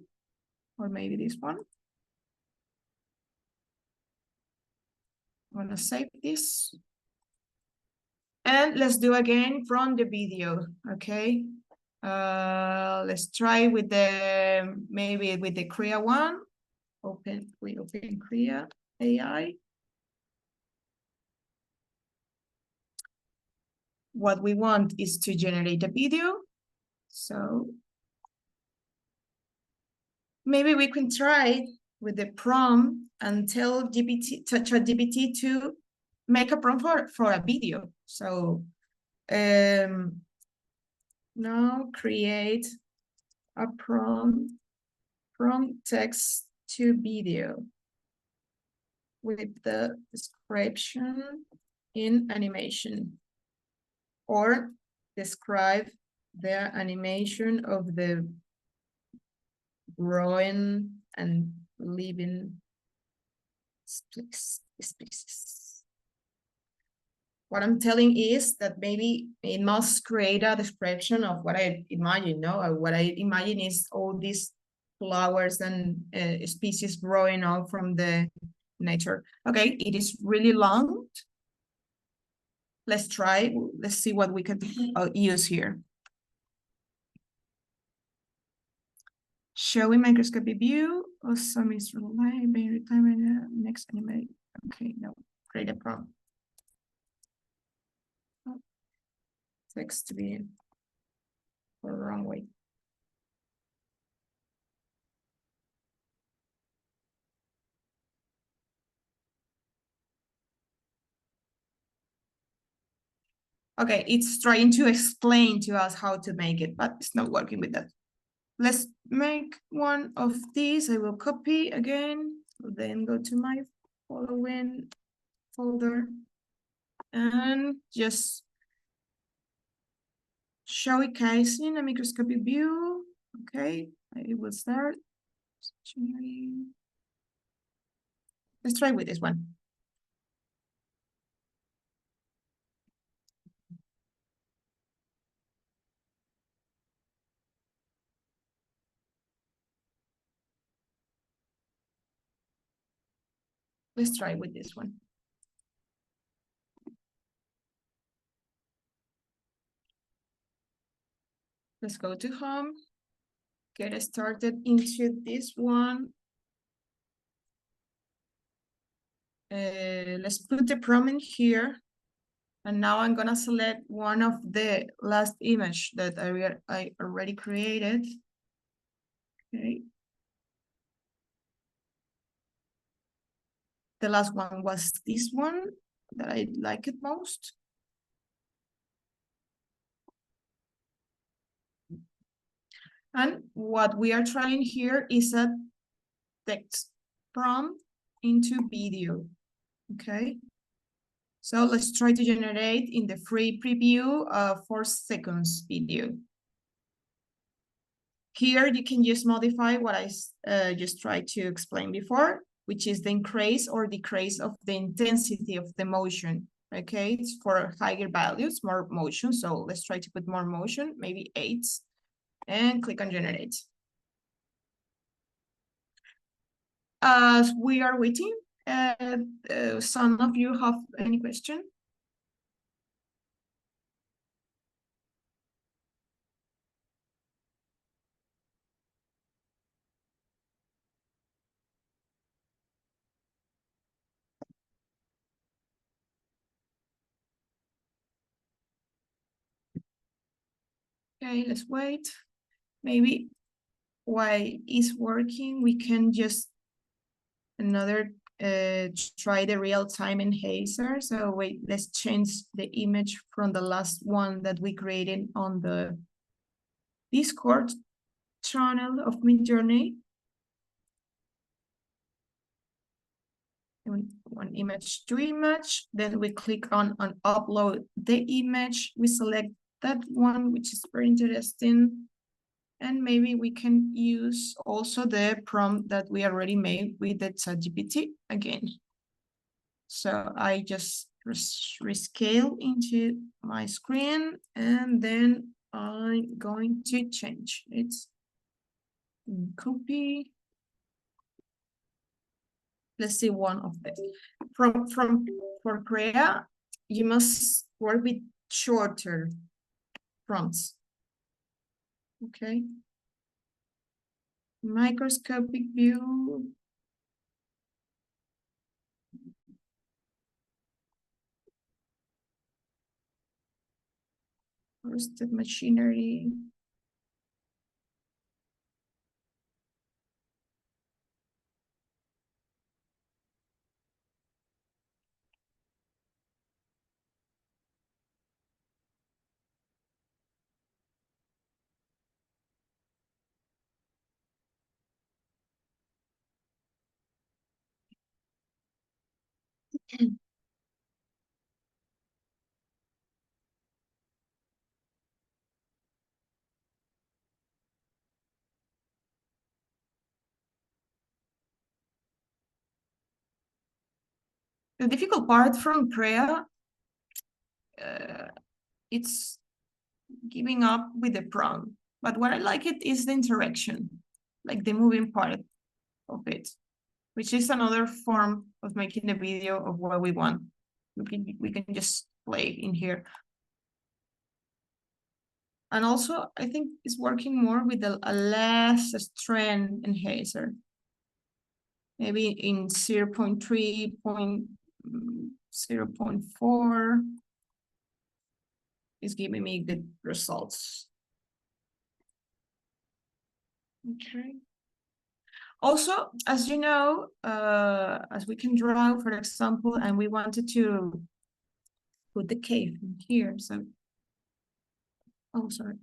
G: Or maybe this one. I'm gonna save this. And let's do again from the video, okay? Let's try with maybe with the Krea one. We open Krea AI. What we want is to generate a video. So maybe we can try with the prompt and tell ChatGPT to make a prompt for a video. So now create a prompt from text to video with the description in animation, or describe the animation of the growing and living species. What I'm telling is that maybe it must create a description of what I imagine, no? What I imagine is all these flowers and species growing out from the nature. Okay, it is really long. Let's try, let's see what we can use here. Showing microscopic view of some instrument line, retirement, next animate. Okay, no, create a prompt. Text to be for the wrong way. Okay, it's trying to explain to us how to make it, but it's not working with that. Let's make one of these. I will copy again, then go to my following folder and just show a case in a microscopic view. Okay, I will start. Let's try with this one. Let's try with this one. Let's go to home, get started into this one. Let's put the prompt in here. And now I'm gonna select one of the last image that I already created. Okay. The last one was this one that I like it most. And what we are trying here is a text prompt into video, okay? So let's try to generate in the free preview a 4 seconds video. Here you can just modify what I just tried to explain before, which is the increase or decrease of the intensity of the motion, okay? It's for higher values, more motion. So let's try to put more motion, maybe 8, and click on generate. As we are waiting, some of you have any question? Okay, let's wait. Maybe while it's working, we can just try the real-time enhancer. So wait, let's change the image from the last one that we created on the Discord channel of Midjourney. One image to image, then we click on upload the image. We select that one, which is very interesting. And maybe we can use also the prompt that we already made with the ChatGPT again. So I just rescale into my screen, and then I'm going to change it. Copy. Let's see one of them. For Crea, you must work with shorter prompts. Okay. Microscopic view. Roasted machinery. The difficult part from Crea, it's giving up with the prompt. But what I like it is the interaction, like the moving part of it, which is another form of making a video of what we want. We can just play in here. And also, I think it's working more with a less strength enhancer. Maybe in 0.3, 0.4 is giving me the results. Okay. Also, as you know, as we can draw, for example, and we wanted to put the cave in here. So, oh, sorry.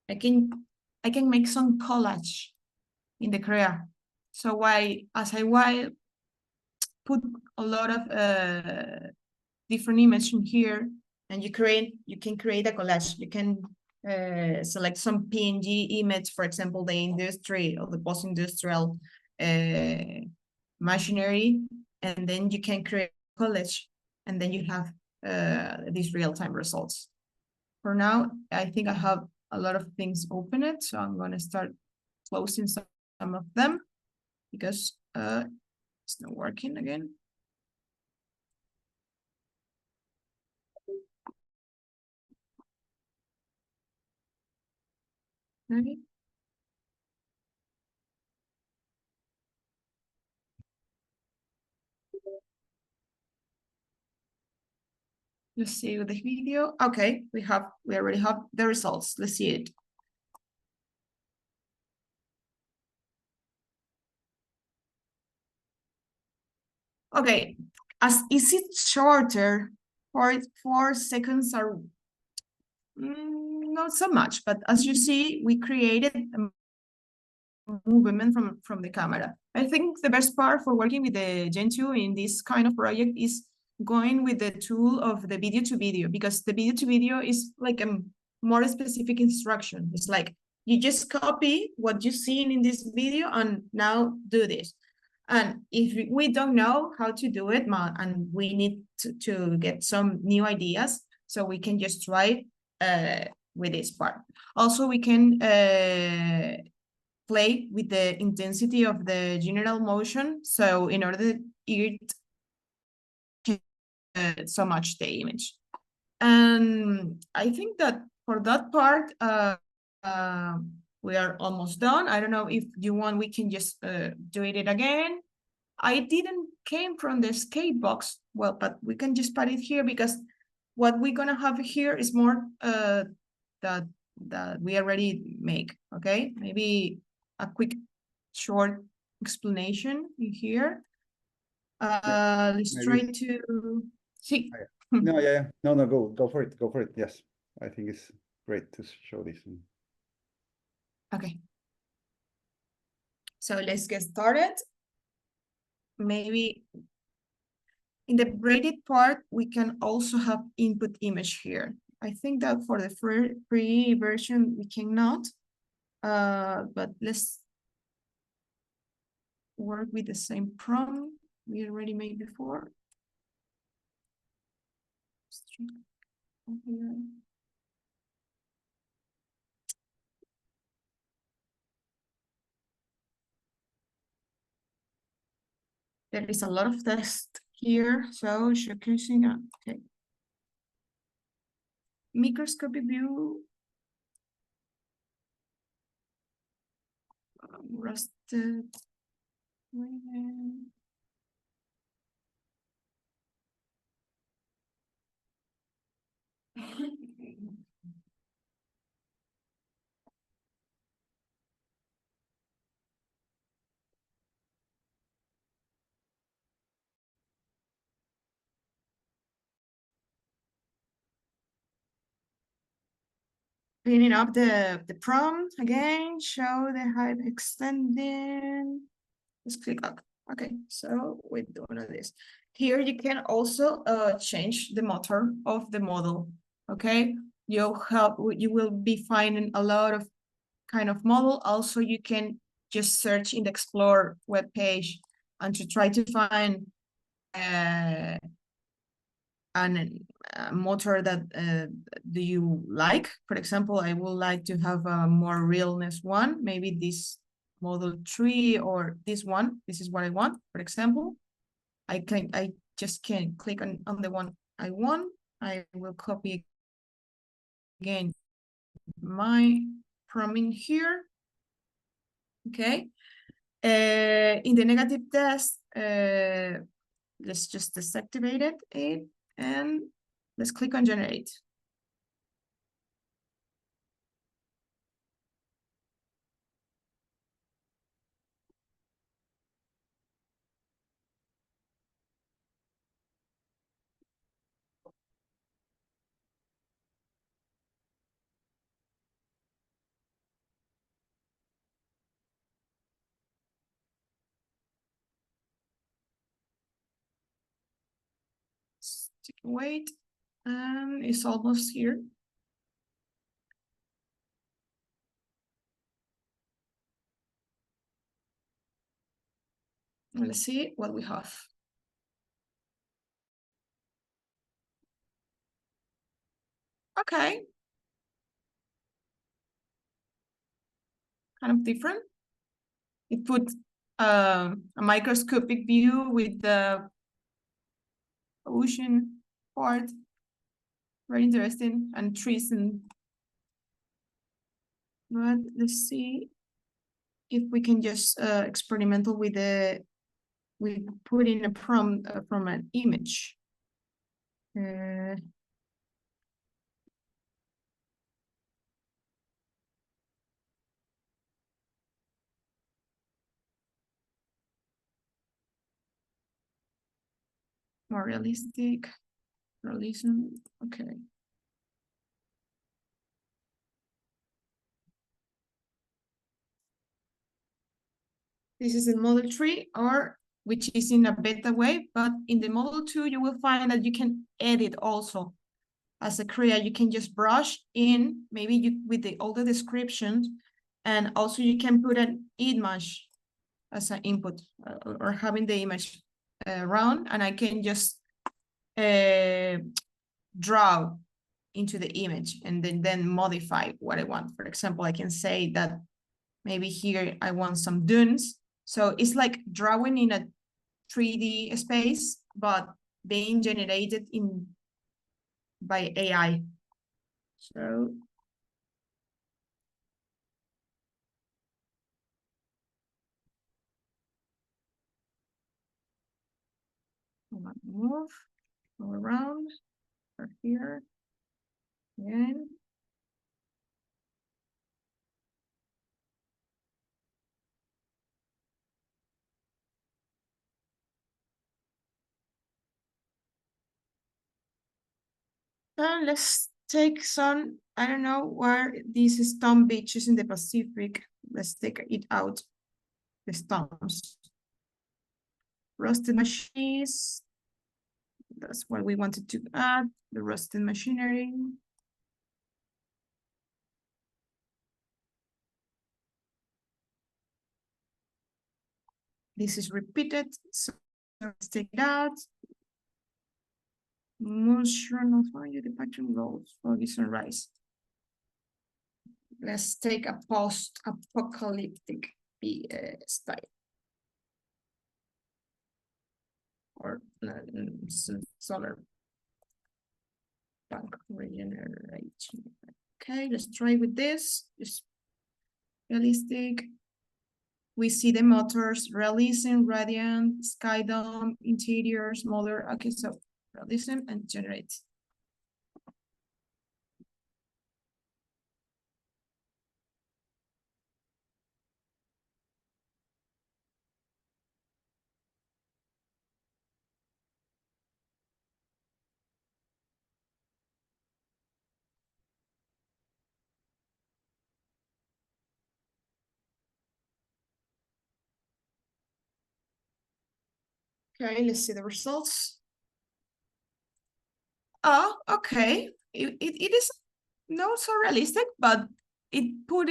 G: I can make some collage in the Crea. So as I put a lot of different images in here, and you can create a collage. You can select some PNG image, for example, the industry or the post-industrial machinery, and then you can create a collage, and then you have these real-time results. For now, I think I have a lot of things open, so I'm going to start closing some of them because it's not working again. Okay. Let's see with the video. Okay, we already have the results. Let's see it. Okay, as is it shorter, 4 seconds are not so much, but as you see, we created a movement from the camera. I think the best part for working with the Gen 2 in this kind of project is going with the tool of the video to video, because the video to video is like a more specific instruction. It's like you just copy what you've seen in this video and now do this. And if we don't know how to do it, and we need to get some new ideas, so we can just try with this part. Also, we can play with the intensity of the general motion. So in order to it so much the image. And I think that for that part, we are almost done. I don't know if you want, we can just do it again. I didn't came from the skate box, well, but we can just put it here because what we're gonna have here is more that we already make, okay? Maybe a quick short explanation in here. Let's try to see.
A: No, yeah. No, go for it. Go for it. Yes. I think it's great to show this.
G: Okay. So let's get started. Maybe in the braided part, we can also have input image here. I think that for the free version, we cannot, but let's work with the same prompt we already made before. There is a lot of text here, so showcasing, okay. Microscopic view. Rusted. Cleaning up the prompt again, show the height extending. Let's click up. Okay, so we're doing this. Here you can also change the motor of the model. Okay, you will be finding a lot of kind of model. Also, you can just search in the Explore webpage and to try to find a motor that do you like. For example, I would like to have a more realness one, maybe this model 3 or this one. This is what I want. For example, I just can click on the one I want. I will copy again my prompt in here. Okay. In the negative test, let's just deactivate it and let's click on generate. Wait, and it's almost here. Let's see what we have. Okay. Kind of different. It put a microscopic view with the ocean part. Very interesting, and trees and. But let's see if we can just experimental with the. We put in a prompt from an image. More realistic, realism, okay. This is in model 3, or which is in a beta way, but in the model 2, you will find that you can edit also. As a creator, you can just brush in, maybe you with all the descriptions, and also you can put an image as an input, or having the image around, and I can just draw into the image and then modify what I want. For example, I can say that maybe here I want some dunes. So it's like drawing in a 3D space, but being generated by AI. So move, go around, or here, again. And let's take some, I don't know where these stone beaches in the Pacific. Let's take it out, the stones. Rusted machines. That's what we wanted to add, the rusted machinery. This is repeated, so let's take it out. Motion of fire, the pattern rolls, foggy sunrise. Let's take a post-apocalyptic style. Or solar bank regeneration. Okay, let's try with this. Just realistic. We see the motors, realism, radiant, sky dome, interiors, motor. Okay, so realism and generate. Okay, let's see the results. Oh, okay. It is not so realistic, but it put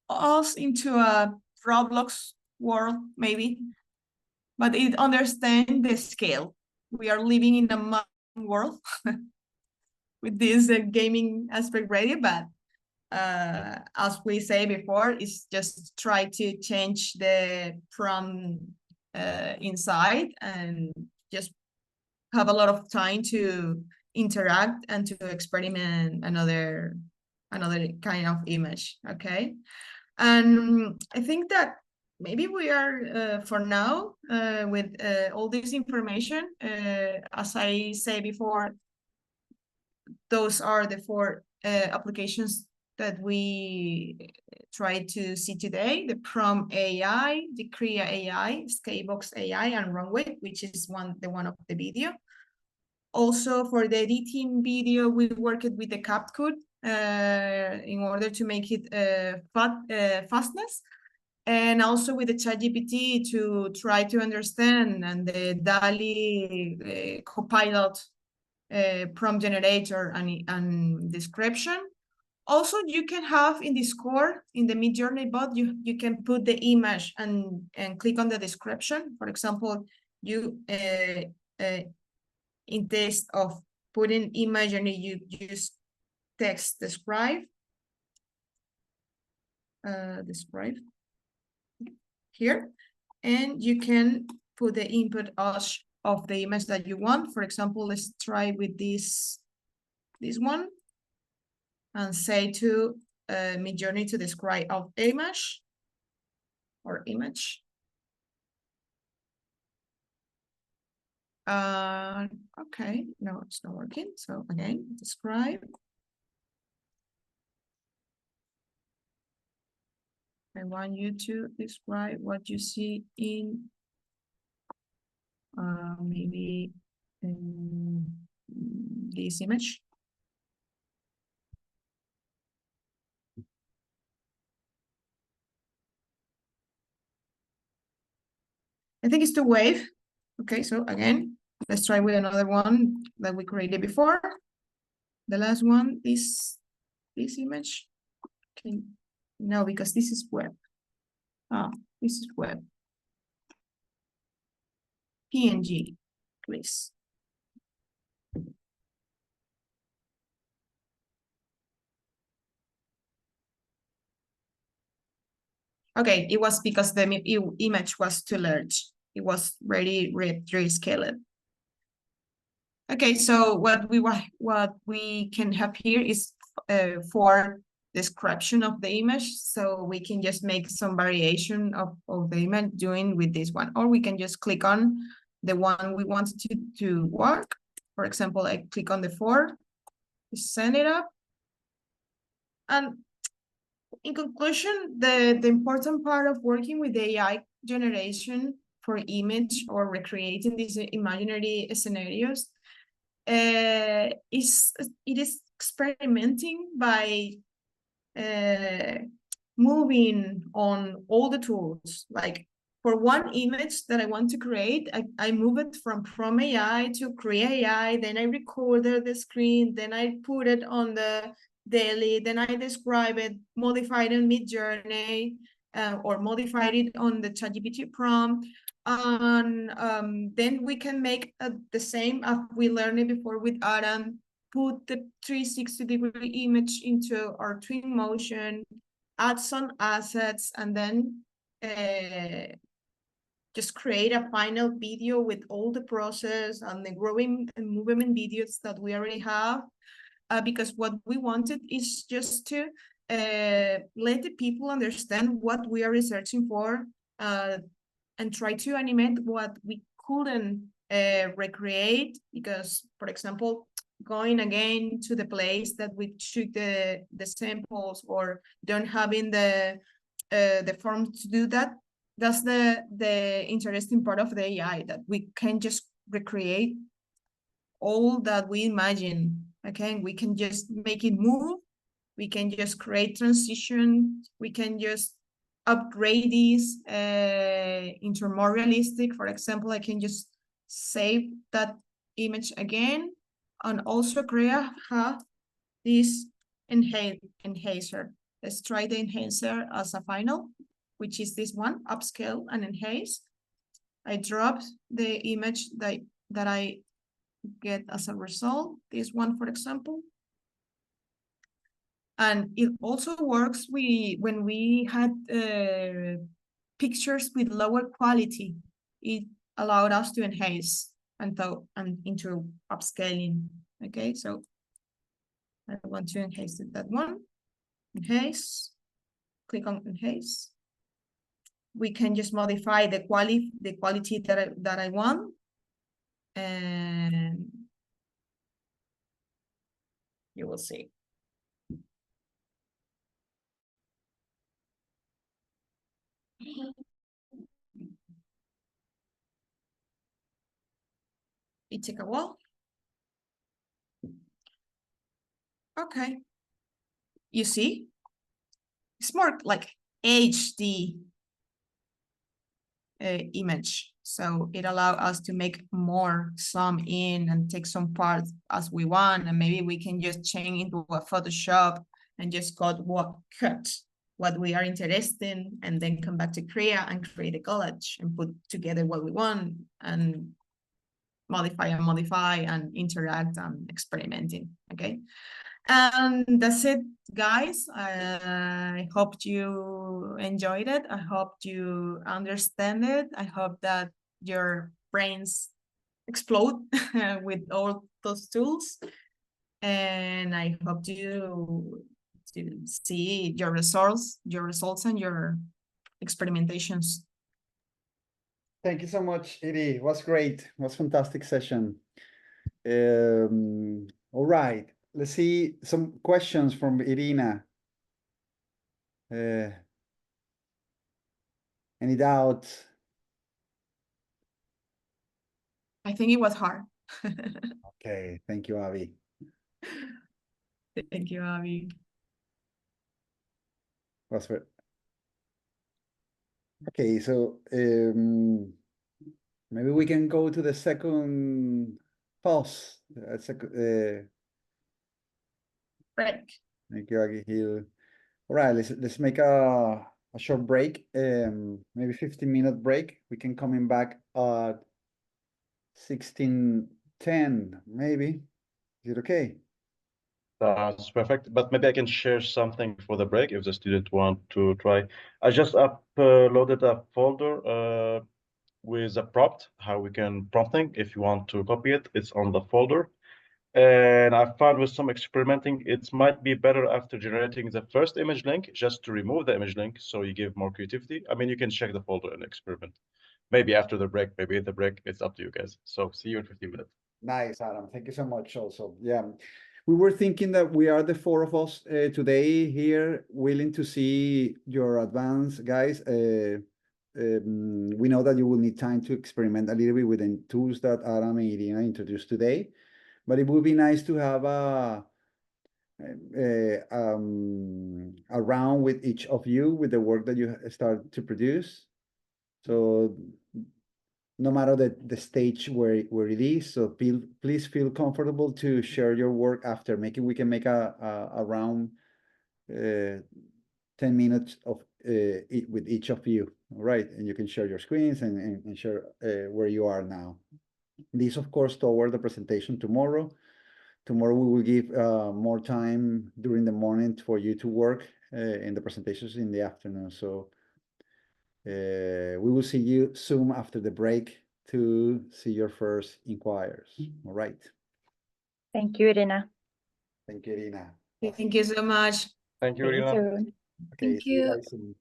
G: us into a Roblox world, maybe. But it understands the scale. We are living in a modern world with this gaming aspect ready, but as we say before, it's just try to change the prompt inside and just have a lot of time to interact and to experiment another kind of image. Okay, and I think that maybe we are for now with all this information. As I say before, those are the 4 applications that we try to see today: the Prompt AI, the Crea AI, Skybox AI, and Runway, which is the one of the video. Also, for the editing video, we worked with the CapCut in order to make it fastness, and also with the ChatGPT to try to understand, and the DALL-E Copilot prompt generator and description. Also, you can have in Discord, in the Midjourney bot, you can put the image and click on the description. For example, you in test of putting image and you use text describe here, and you can put the input of the image that you want. For example, let's try with this one, and say to Midjourney to describe of image or image. Okay, no, it's not working. So again, describe. I want you to describe what you see in maybe in this image. I think it's the wave. Okay, so again, let's try with another one that we created before. The last one is this image. Okay, no, because this is web. Oh, this is web. PNG, please. Okay, it was because the image was too large. It was very rescaled. Okay, so what we can have here is for description of the image. So we can just make some variation of the image doing with this one, or we can just click on the one we wanted to work. For example, I click on the 4, send it up. And in conclusion, the important part of working with AI generation for image or recreating these imaginary scenarios is experimenting by moving on all the tools. Like for one image that I want to create, I move it from AI to Create AI, then I recorded the screen, then I put it on the daily, then I describe it, modified in Midjourney, or modified it on the ChatGPT prompt. And then we can make the same as we learned it before with Aram, put the 360-degree image into our Twinmotion, add some assets, and then just create a final video with all the process and the growing and movement videos that we already have. Because what we wanted is just to let the people understand what we are researching for, and try to animate what we couldn't recreate. Because, for example, going again to the place that we took the samples, or don't having the form to do that, that's the interesting part of the AI, that we can just recreate all that we imagine. Okay, we can just make it move, we can just create transition, we can just upgrade these into more realistic. For example, I can just save that image again, and also create this enhancer. Let's try the enhancer as a final, which is this one, upscale and enhance. I dropped the image that I get as a result, this one, for example. And it also works when we had pictures with lower quality. It allowed us to enhance and into upscaling. Okay, so I want to enhance that one. Enhance, click on enhance. We can just modify the quality that I want. And you will see. It took a while. Okay. You see? It's more like HD image. So it allows us to make more zoom in and take some parts as we want. And maybe we can just change into a Photoshop and just cut what we are interested in, and then come back to Korea and create a collage and put together what we want and modify and interact and experimenting. Okay. And that's it, guys. I hope you enjoyed it. I hope you understand it. I hope that your brains explode with all those tools. And I hope to see your results and your experimentations.
A: Thank you so much, Iri. It was great. It was a fantastic session. All right. Let's see some questions from Irina. Any doubts?
G: I think it was hard.
A: Okay, thank you, Avi.
G: Thank you, Avi.
A: Okay, so maybe we can go to the second pause.
G: Break.
A: Thank you, Agihil. All right, let's make a short break. Maybe 15-minute break. We can come in back at 16:10, maybe. Is it okay?
B: That's perfect. But maybe I can share something for the break if the student want to try. I just uploaded a folder with a prompt, how we can prompting. If you want to copy it, it's on the folder. And I found with some experimenting, it might be better after generating the first image link, just to remove the image link so you give more creativity. I mean, you can check the folder and experiment. Maybe after the break, maybe at the break, it's up to you guys. So see you in 15 minutes.
A: Nice, Aram. Thank you so much also. Yeah. We were thinking that we are the four of us today here, willing to see your advance, guys. We know that you will need time to experiment a little bit with the tools that Aram and Irina introduced today, but it would be nice to have a round with each of you with the work that you start to produce. So no matter the stage where it is, so please feel comfortable to share your work after making. We can make a round 10 minutes of with each of you, all right? And you can share your screens and share where you are now. This, of course, toward the presentation tomorrow. Tomorrow we will give more time during the morning for you to work in the presentations in the afternoon. So we will see you soon after the break to see your first inquiries. All right.
F: Thank you, Irina.
A: Thank you, Irina.
G: Thank you so much.
B: Thank you,
F: See you
B: Irina.
F: soon.
A: Okay,
H: Thank
A: see you
H: you.
A: guys soon.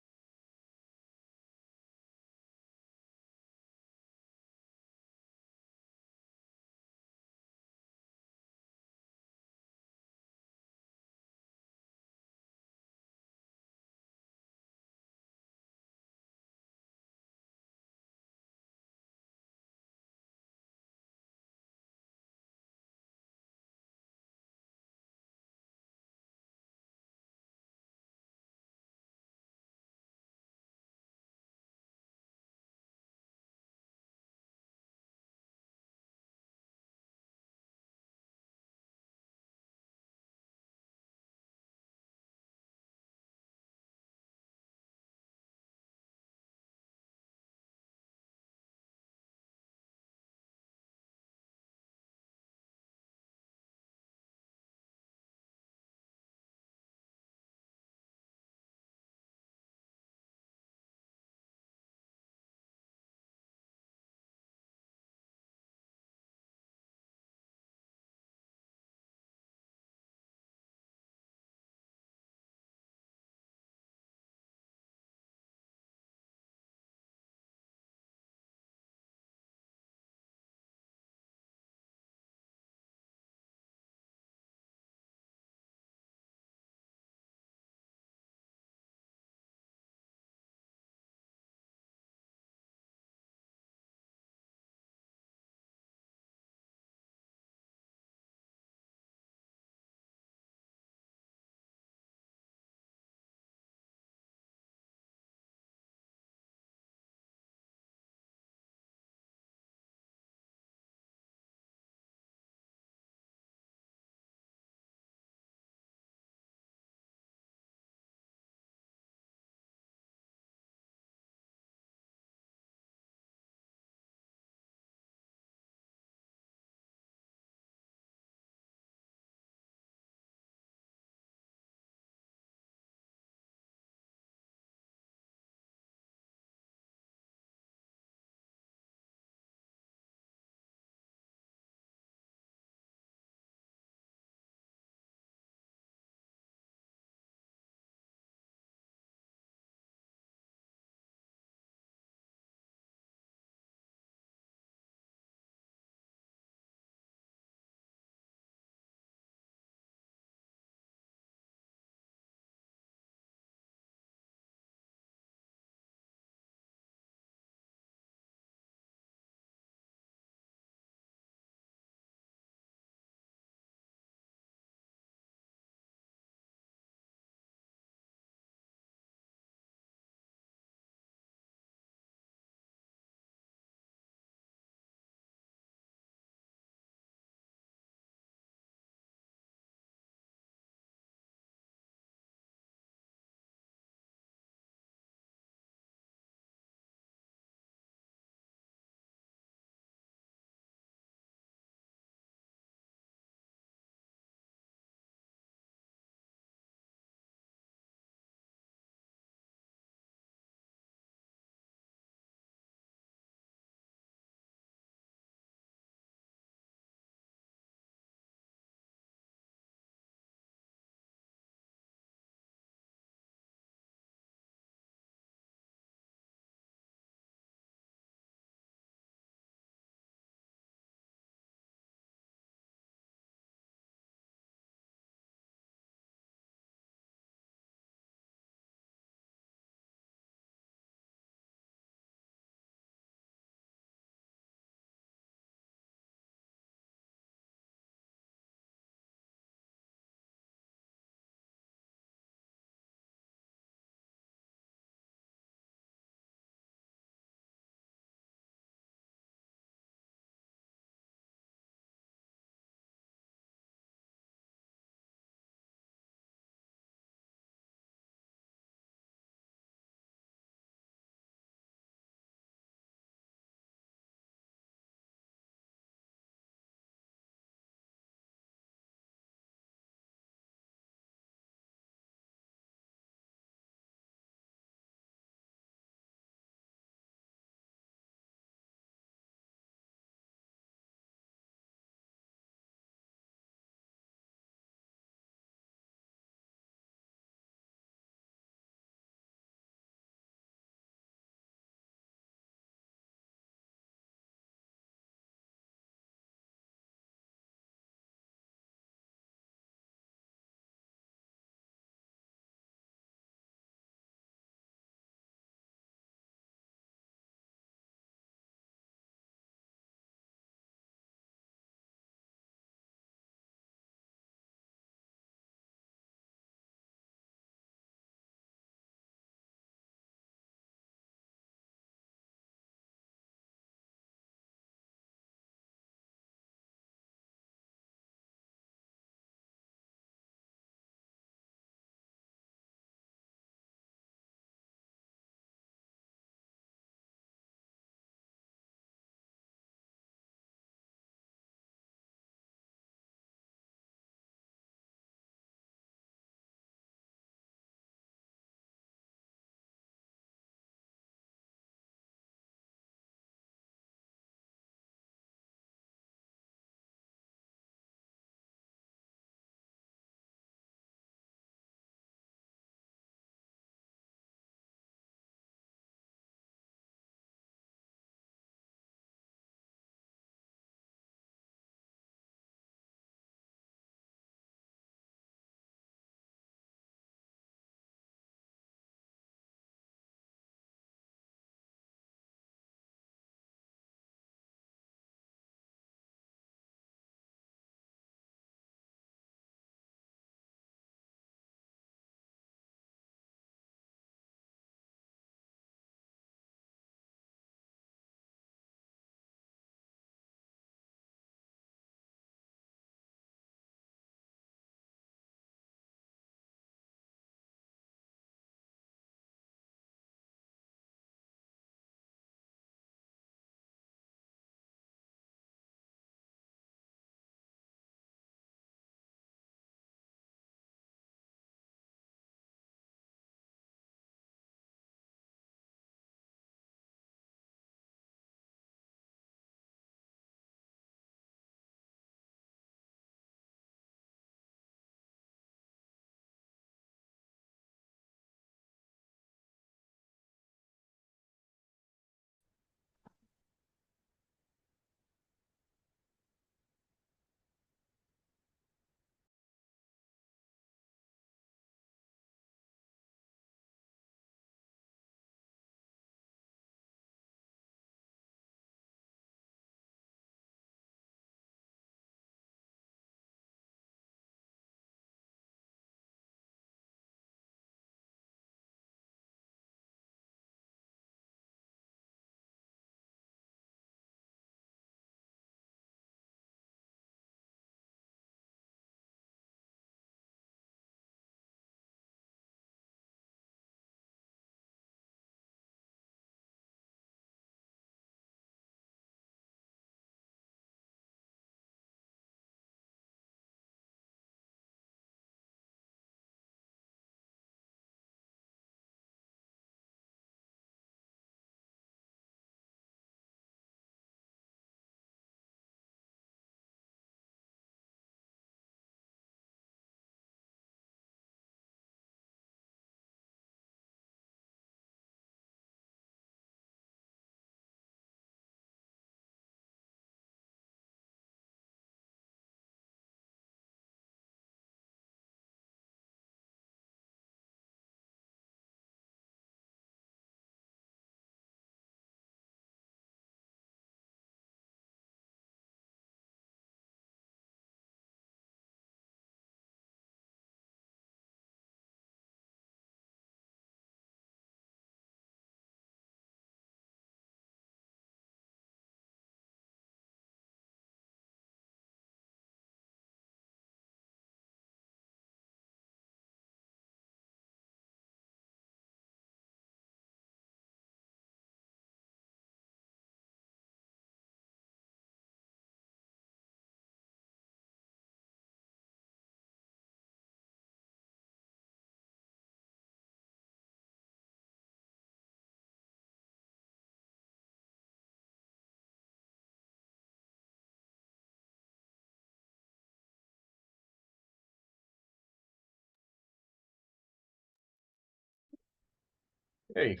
B: Hey,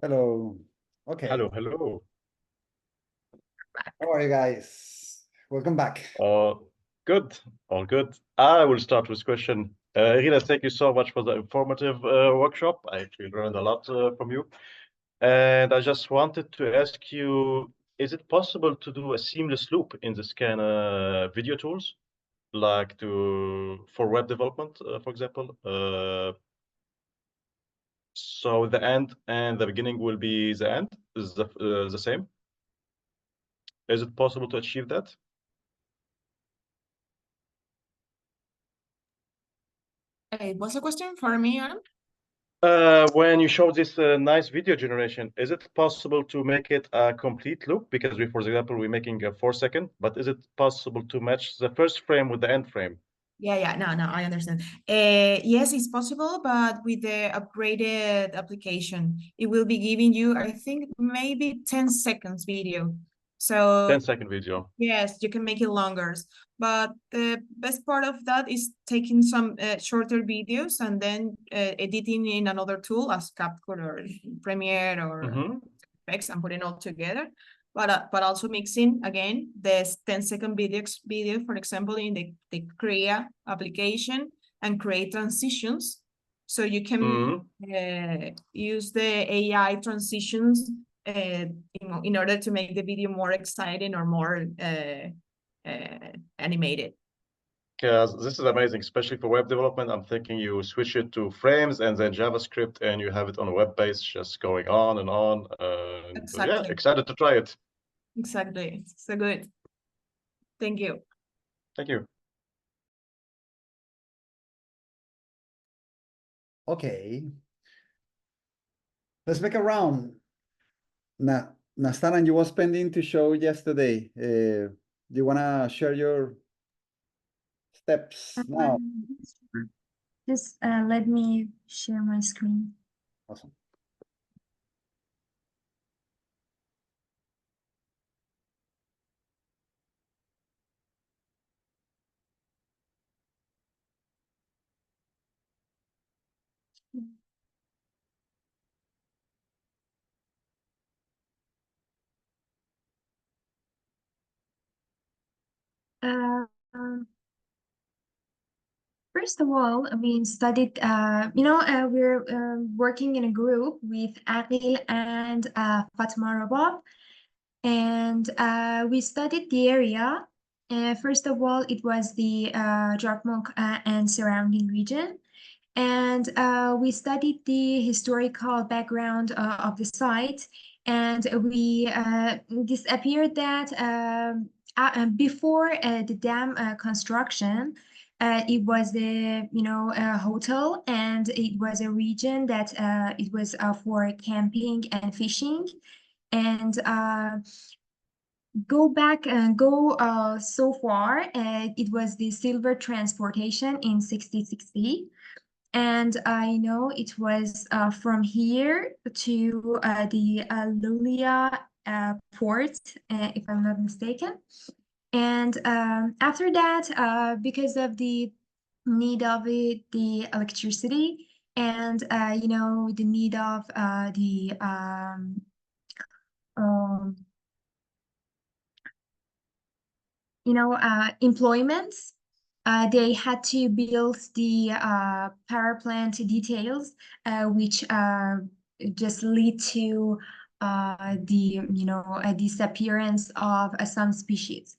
A: Hello. Okay.
B: hello, hello.
A: How are you guys? Welcome back.
B: Good, all good. I will start with question. Irina, thank you so much for the informative workshop. I actually learned a lot from you. And I just wanted to ask you, is it possible to do a seamless loop in the scan video tools, like for web development, for example? So the end and the beginning will be the end, is the same? Is it possible to achieve that?
G: What's the question for me, Aram?
B: When you show this nice video generation, is it possible to make it a complete loop? Because we, for example, we're making a 4-second, but is it possible to match the first frame with the end frame?
G: Yeah, no, I understand. Yes, it's possible, but with the upgraded application, it will be giving you, I think, maybe 10 seconds video. So
B: 10-second video.
G: yes, you can make it longer. But the best part of that is taking some shorter videos and then editing in another tool as CapCut or Premiere or effects and putting all together. But also mixing again this 10-second video, for example, in the Crea application and create transitions. So you can use the AI transitions in order to make the video more exciting or more animated.
B: Because this is amazing, especially for web development. I'm thinking you switch it to frames and then JavaScript, and you have it on a web base just going on and on.
G: Exactly.
B: Yeah, excited to try it.
G: Exactly. So good. Thank you.
B: Thank you.
A: Okay. Let's make a round. Nastaran, you was pending to show yesterday. Do you wanna share your steps now?
H: Just let me share my screen.
A: Awesome.
H: First of all, we studied, we're working in a group with Aqil and Fatma Rabab, and we studied the area. First of all, it was the Jarkmuk and surrounding region. And we studied the historical background of the site, and we this appeared that before the dam construction, it was a hotel, and it was a region that it was for camping and fishing, and go so far, it was the silver transportation in 1660. And I know it was from here to the Luleå port, if I'm not mistaken. And after that, because of the need of the electricity and the need of the employments, they had to build the power plant details, which just lead to the disappearance of some species.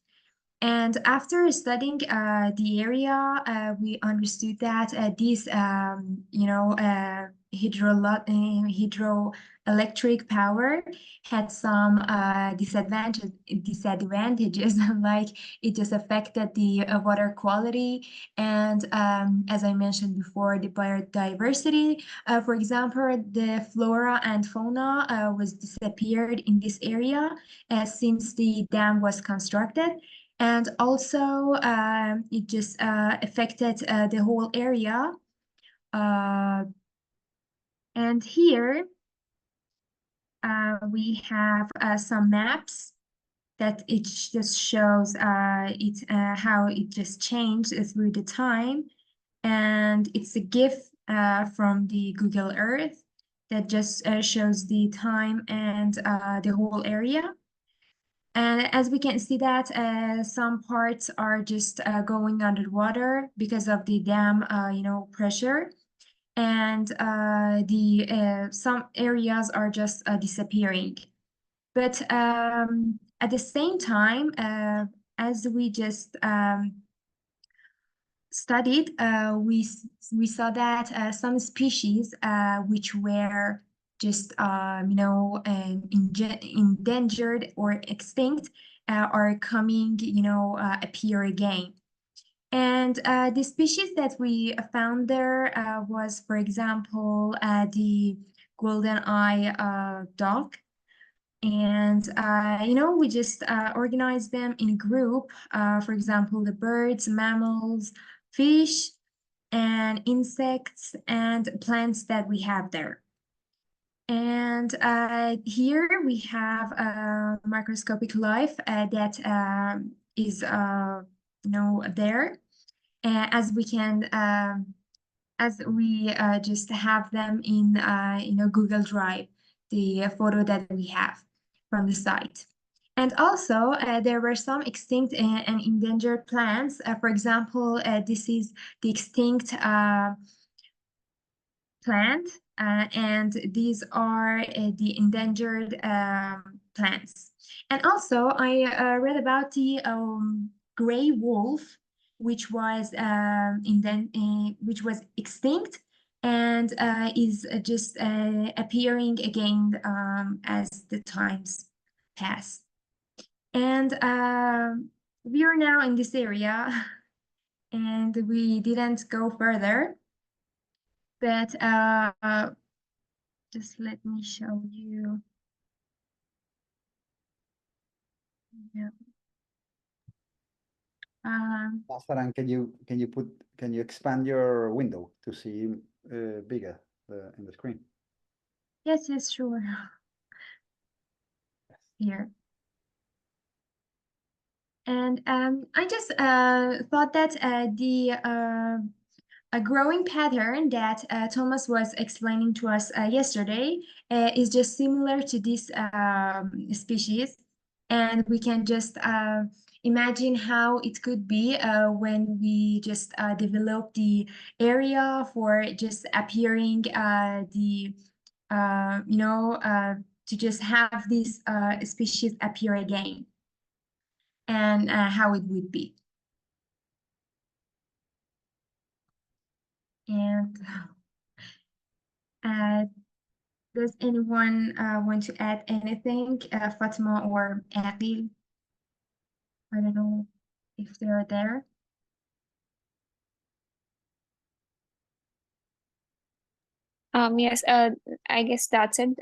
H: And after studying the area, we understood that this hydroelectric power had some disadvantages, like it just affected the water quality, and as I mentioned before, the biodiversity. For example, the flora and fauna was disappeared in this area since the dam was constructed. And also, it just affected the whole area. And here we have some maps that it just shows how it just changed through the time. And it's a GIF from the Google Earth. that just shows the time and the whole area. And as we can see that some parts are just going underwater because of the dam, pressure. And some areas are just disappearing. But at the same time, as we just studied, we saw that some species which were just endangered or extinct are coming, appear again. And the species that we found there was, for example, the golden eye duck. And, we just organized them in a group, for example, the birds, mammals, fish, and insects and plants that we have there. And here we have a microscopic life that is, there. As we can, as we just have them in, Google Drive, the photo that we have from the site. And also, there were some extinct and endangered plants. For example, this is the extinct plant, and these are the endangered plants. And also, I read about the gray wolf, which was extinct and is just appearing again as the times pass. And we are now in this area, and we didn't go further. But just let me show you. Yeah.
A: Aram, can you expand your window to see bigger in the screen?
H: Yes, sure. Here. And I just thought that a growing pattern that Thomas was explaining to us yesterday is just similar to this species. And we can just imagine how it could be when we just develop the area for just appearing to just have this species appear again, and how it would be. And does anyone want to add anything? Fatima or Adil? I don't know if they're there.
J: Yes, I guess that's it.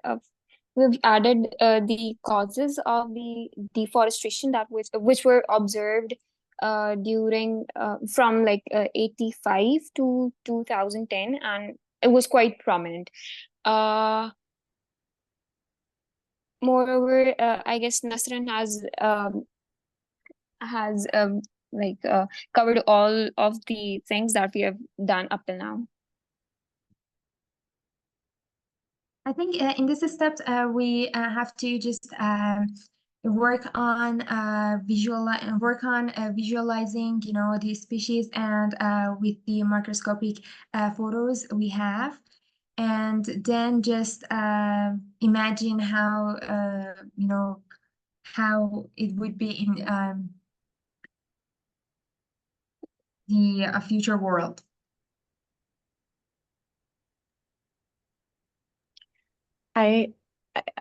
J: We've added the causes of the deforestation which were observed during from like 85 to 2010, and it was quite prominent. Moreover, I guess Nasrin has covered all of the things that we have done up till now.
H: I think in this step we have to just work on visualizing, the species, and with the microscopic photos we have, and then just imagine how how it would be in the future world.
K: I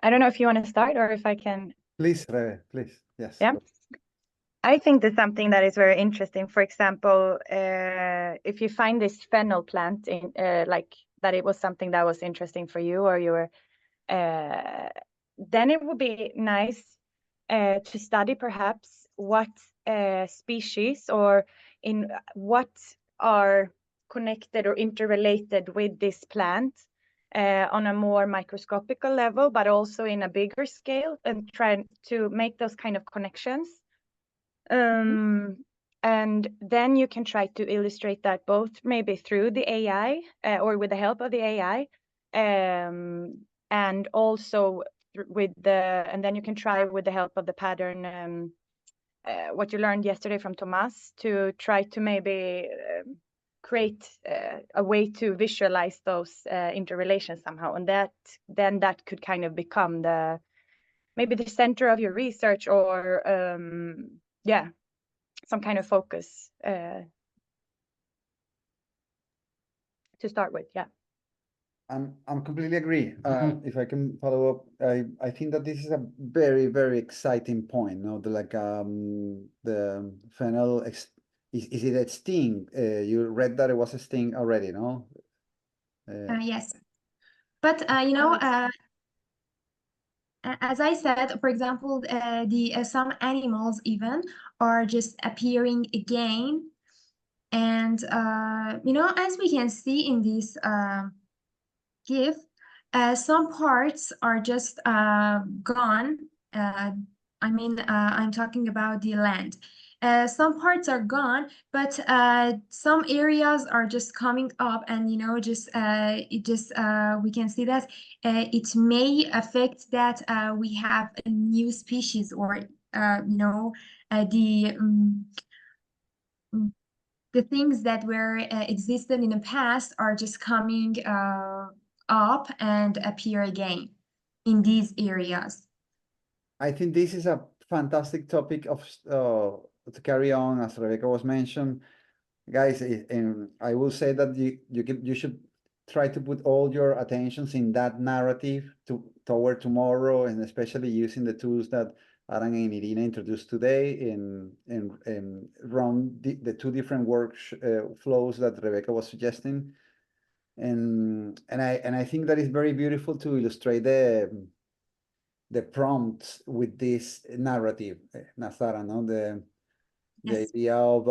K: don't know if you want to start or if I can.
A: Please, please, yes.
K: Yeah. I think there's something that is very interesting. For example, if you find this fennel plant in like that, it was something that was interesting for you, or you were, then it would be nice to study perhaps what species or in what are connected or interrelated with this plant on a more microscopical level, but also in a bigger scale, and try to make those kind of connections. And then you can try to illustrate that both maybe through the AI or with the help of the AI, and also with the, and then you can try with the help of the pattern, what you learned yesterday from Tomas, to try to maybe create a way to visualize those interrelations somehow, and that could kind of become maybe the center of your research, or yeah, some kind of focus to start with. Yeah.
A: I'm completely agree. If I can follow up, I think that this is a very, very exciting point. No, the fennel is it a sting? You read that it was a sting already, no?
H: Yes, but you know, as I said, for example, the some animals even are just appearing again, and you know, as we can see in this GIF, some parts are just gone. I mean, I'm talking about the land. Some parts are gone, but some areas are just coming up, and you know, just we can see that it may affect that we have a new species, or you know, the things that were existed in the past are just coming up and appear again in these areas.
A: I think this is a fantastic topic of to carry on, as Rebecca was mentioned, guys. And I will say that you should try to put all your attentions in that narrative toward tomorrow, and especially using the tools that Aram and Irina introduced today, and run the two different flows that Rebecca was suggesting, and I think that is very beautiful to illustrate the prompts with this narrative, Nazara, no? The idea of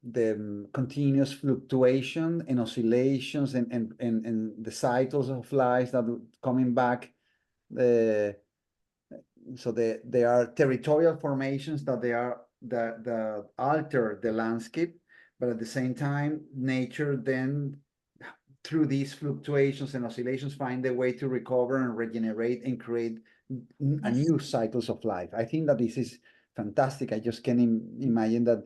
A: the continuous fluctuation and oscillations and the cycles of life that coming back. So they are territorial formations that alter the landscape, but at the same time, nature then, through these fluctuations and oscillations, find a way to recover and regenerate and create a new cycles of life. I think that this is fantastic. I just can imagine that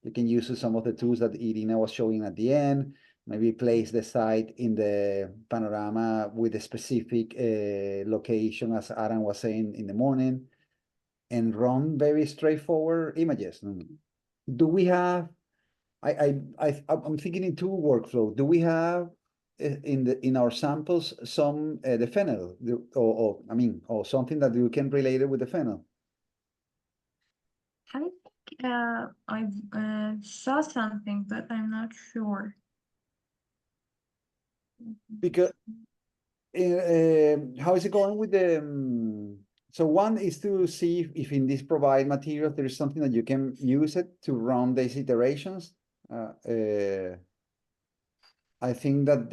A: you can use some of the tools that Irina was showing at the end, maybe place the site in the panorama with a specific location, as Aram was saying in the morning, and run very straightforward images. Do we have, I'm thinking in two workflow. Do we have in our samples some the fennel, or something that you can relate it with the fennel?
H: I think I saw something, but I'm not sure.
A: Because how is it going with the so one is to see if in this provide material there is something that you can use it to run these iterations. I think that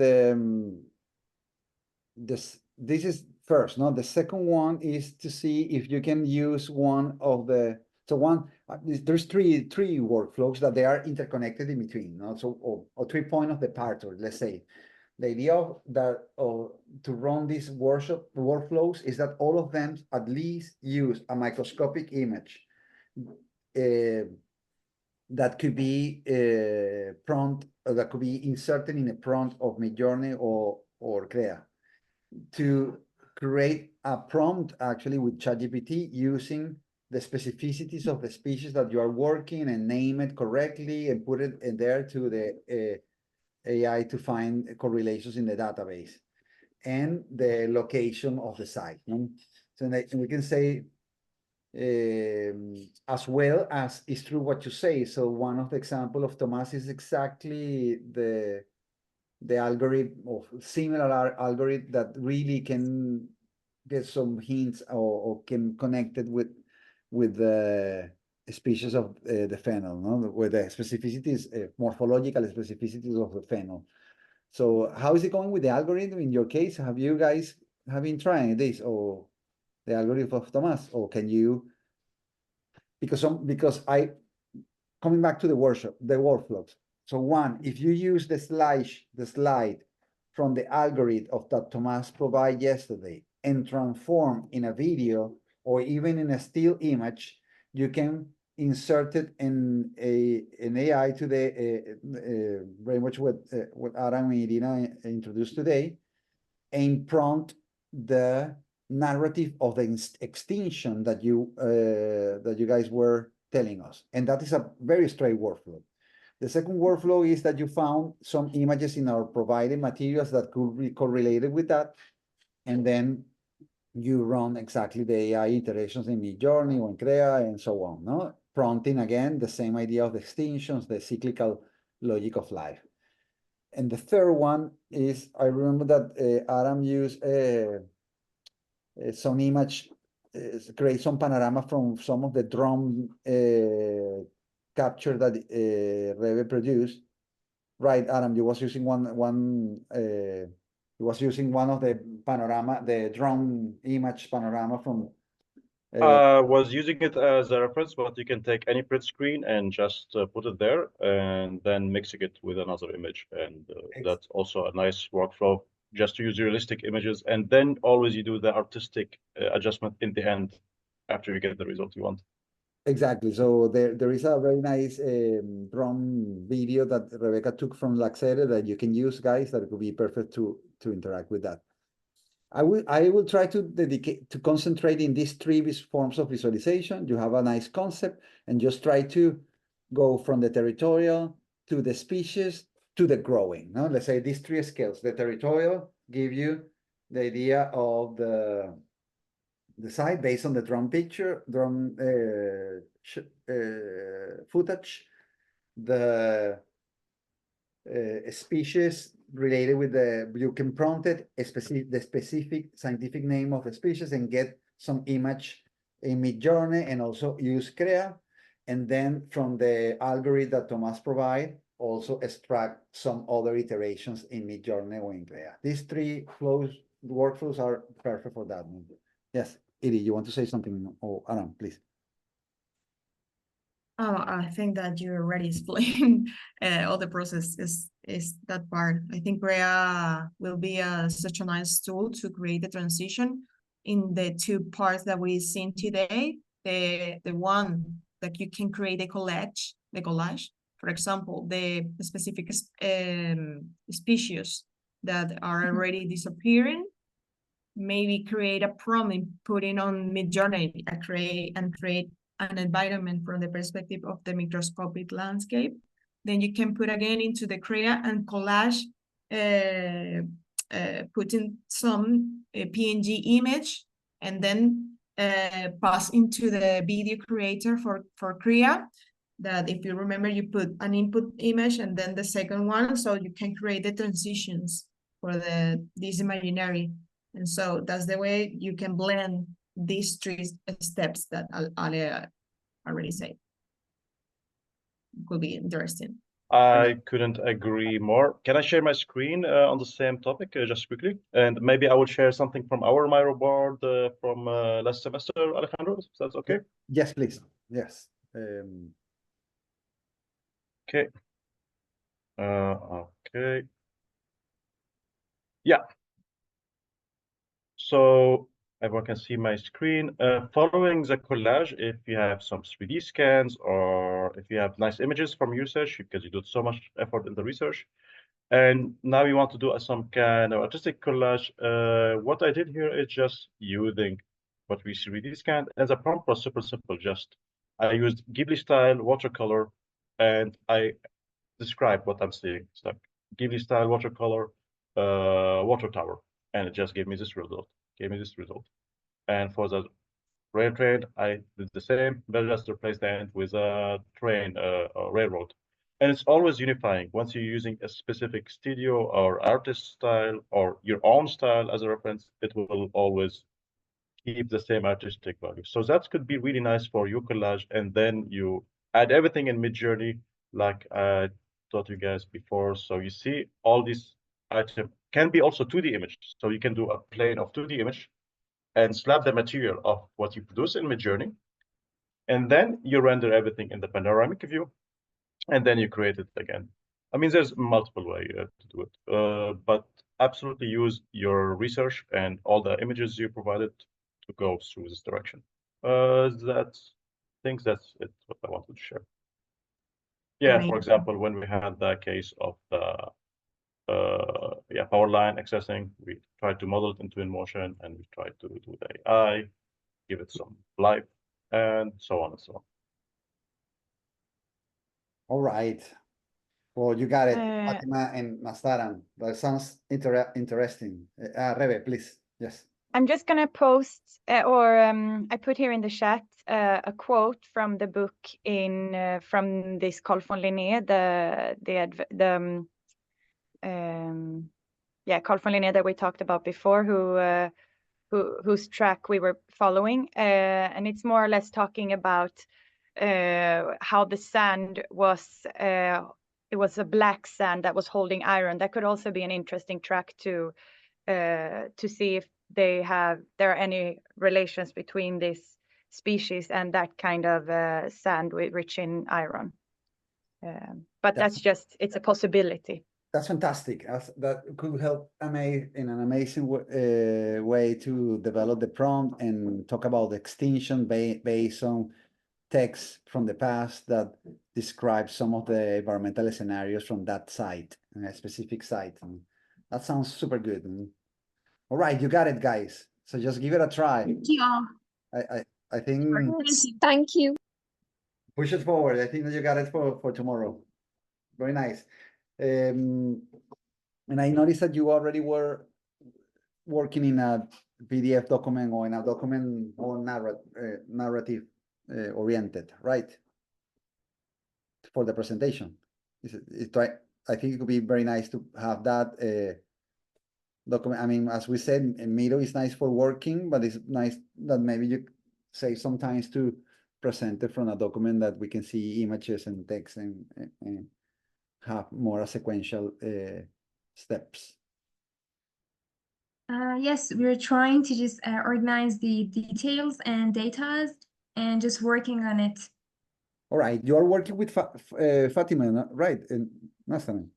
A: this is first. No, the second one is to see if you can use one of the, so one there's three workflows that they are interconnected in between. No, so or 3 points of departure. Let's say the idea of that to run these workflows is that all of them at least use a microscopic image that could be prompt, or that could be inserted in a prompt of Midjourney or Crea, to create a prompt actually with ChatGPT using the specificities of the species that you are working, and name it correctly and put it in there to the AI to find correlations in the database and the location of the site. So we can say, as well as is true what you say. So one of the example of Tomas is exactly the algorithm, of similar algorithm that really can get some hints or can connect it with the species of the fennel, no? With the specificities, morphological specificities of the fennel. So how is it going with the algorithm in your case? Have you guys been trying this, or the algorithm of Tomas, or can you? Because coming back to the workshop, the workflows. So one, if you use the slide from the algorithm of that Tomas provided yesterday and transform in a video or even in a still image, you can insert it in an AI today, very much what Aram and Irina introduced today, and prompt the narrative of the extinction that you guys were telling us. And that is a very straight workflow. The second workflow is that you found some images in our provided materials that could be correlated with that. And then you run exactly the AI iterations in Midjourney or in Crea and so on, no? Prompting again the same idea of the extinctions, the cyclical logic of life. And the third one is, I remember that Aram used some image, create some panorama from some of the drone capture that Rebe produced. Right, Aram, you was using one of the panorama, the drone image panorama from.
B: Was using it as a reference, but you can take any print screen and just put it there and then mixing it with another image. And that's also a nice workflow, just to use realistic images. And then always you do the artistic adjustment in the end after you get the result you want.
A: Exactly. So there is a very nice drone video that Rebecca took from Laxere that you can use, guys, that could be perfect to interact with that. I will try to concentrate in these three forms of visualization. You have a nice concept and just try to go from the territorial to the species to the growing. No? Let's say these three scales. The territorial give you the idea of the site based on the drone picture, drone footage, the species related with you can prompt it the specific scientific name of the species and get some image in Midjourney and also use Crea. And then from the algorithm that Tomas provide, also extract some other iterations in Midjourney or in Crea. These three workflows are perfect for that. Yes, Iri, you want to say something? Oh, Aram, please.
G: Oh, I think that you already explained all the process is that part. I think Crea will be such a nice tool to create the transition in the two parts that we've seen today. The one that you can create a collage, for example, the specific species that are already disappearing. Maybe create a prompt and put it on Midjourney and create an environment from the perspective of the microscopic landscape. Then you can put again into the Crea and collage, putting some PNG image and then pass into the video creator for Crea. That if you remember, you put an input image and then the second one, so you can create the transitions for this imaginary. And so that's the way you can blend these three steps that Ale already said. Could be interesting.
B: I couldn't agree more. Can I share my screen on the same topic just quickly? And maybe I will share something from our Miro board from last semester, Alejandro, if that's okay?
A: Yes, please. Yes.
B: Okay. Okay. Yeah. So everyone can see my screen. Following the collage, if you have some 3D scans or if you have nice images from research, because you do so much effort in the research, and now you want to do some kind of artistic collage, what I did here is just using what we 3D scanned, and the prompt was super simple. Just I used Ghibli style watercolor, and I described what I'm seeing. It's like Ghibli style watercolor, water tower, and it just gave me this result. And for the rail train, I did the same, but just replaced the end with a train, a railroad. And it's always unifying. Once you're using a specific studio or artist style or your own style as a reference, it will always keep the same artistic value. So that could be really nice for your collage. And then you add everything in Midjourney, like I taught you guys before. So you see all these items can be also 2D images. So you can do a plane of 2D image and slap the material of what you produce in Midjourney. And then you render everything in the panoramic view. And then you create it again. I mean, there's multiple ways to do it. But absolutely use your research and all the images you provided to go through this direction. I think that's it, what I wanted to share. Yeah, for
H: Amazing.
B: example, when we had the case of the power line accessing, we tried to model it into InMotion, and we tried to do the AI, give it some life, and so on and so on.
A: All right. Well, you got it,
K: Uh,
A: Fatima and Nastaran. That sounds interesting. Rebe, please. Yes.
K: I'm just gonna post I put here in the chat a quote from the book from this Coll von Linné, Coll von Linné that we talked about before, whose track we were following, and it's more or less talking about how the sand was. It was a black sand that was holding iron. That could also be an interesting track to see if there are any relations between this species and that kind of sand rich in iron. But it's a possibility.
A: That's fantastic. That could help in an amazing way to develop the prompt and talk about extinction based on text from the past that describes some of the environmental scenarios from that site, a specific site. And that sounds super good. All right, you got it, guys. So just give it a try.
H: Thank you all.
A: I think
J: Thank you.
A: push it forward. I think that you got it for tomorrow. Very nice. And I noticed that you already were working in a PDF document or in a document more narrative oriented, right? For the presentation. I think it would be very nice to have that document. I mean, as we said, Miro is nice for working, but it's nice that maybe you say sometimes to present it from a document that we can see images and text and have more sequential steps.
H: Yes, we're trying to just organize the details and data and just working on it.
A: All right, you are working with Fatima, right? And Nastaran.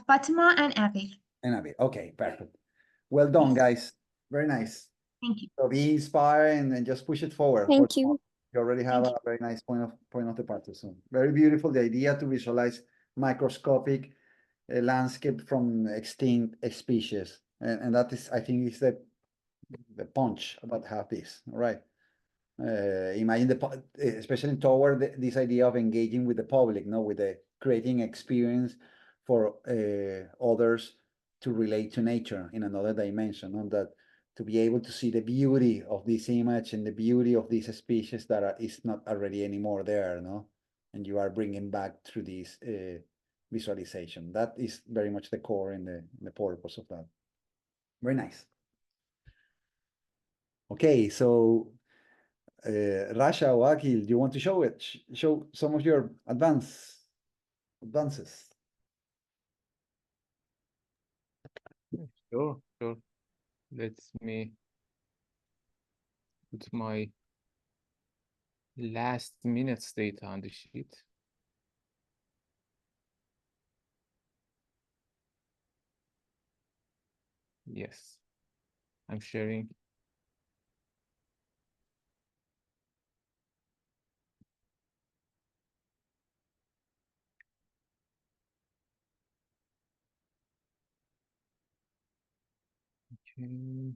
H: Fatima and Abby.
A: And Abby. Okay, perfect. Well done, guys. Very nice.
H: Thank you.
A: So be inspired and just push it forward.
J: Thank you.
A: You already have a very nice point of departure. So very beautiful. The idea to visualize microscopic landscape from extinct species, and that is, I think, is the punch about have this. All right. Imagine especially toward this idea of engaging with the public, with the creating experience for others to relate to nature in another dimension, that to be able to see the beauty of this image and the beauty of these species that is not already anymore there, and you are bringing back through this visualization. That is very much the core and the purpose of that. Very nice. Okay, so Rasha or Akil, do you want to show some of your advances?
C: Sure. Let me put my last minute's data on the sheet. Yes, I'm sharing. Okay.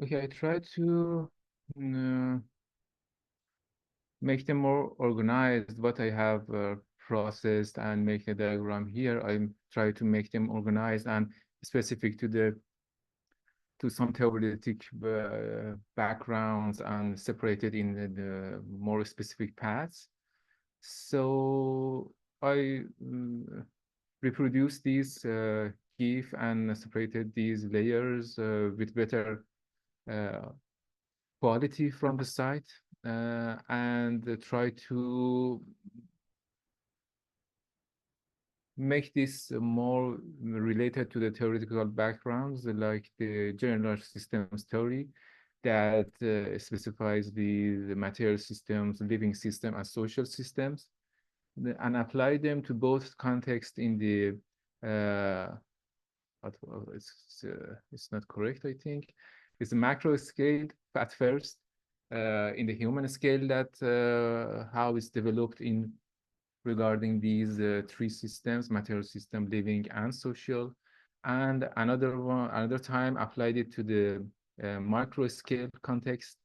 C: Okay, I try to make them more organized. What I have processed and make a diagram here, I try to make them organized and specific to some theoretic backgrounds and separated in the more specific paths. So I reproduced these GIF and separated these layers with better quality from the site and try to make this more related to the theoretical backgrounds, like the general systems theory, that specifies the material systems, living system, and social systems, and apply them to both contexts in the it's not correct, I think. It's a macro scale at first, in the human scale, that how it's developed in regarding these three systems: material system, living, and social. And another time applied it to the micro scale context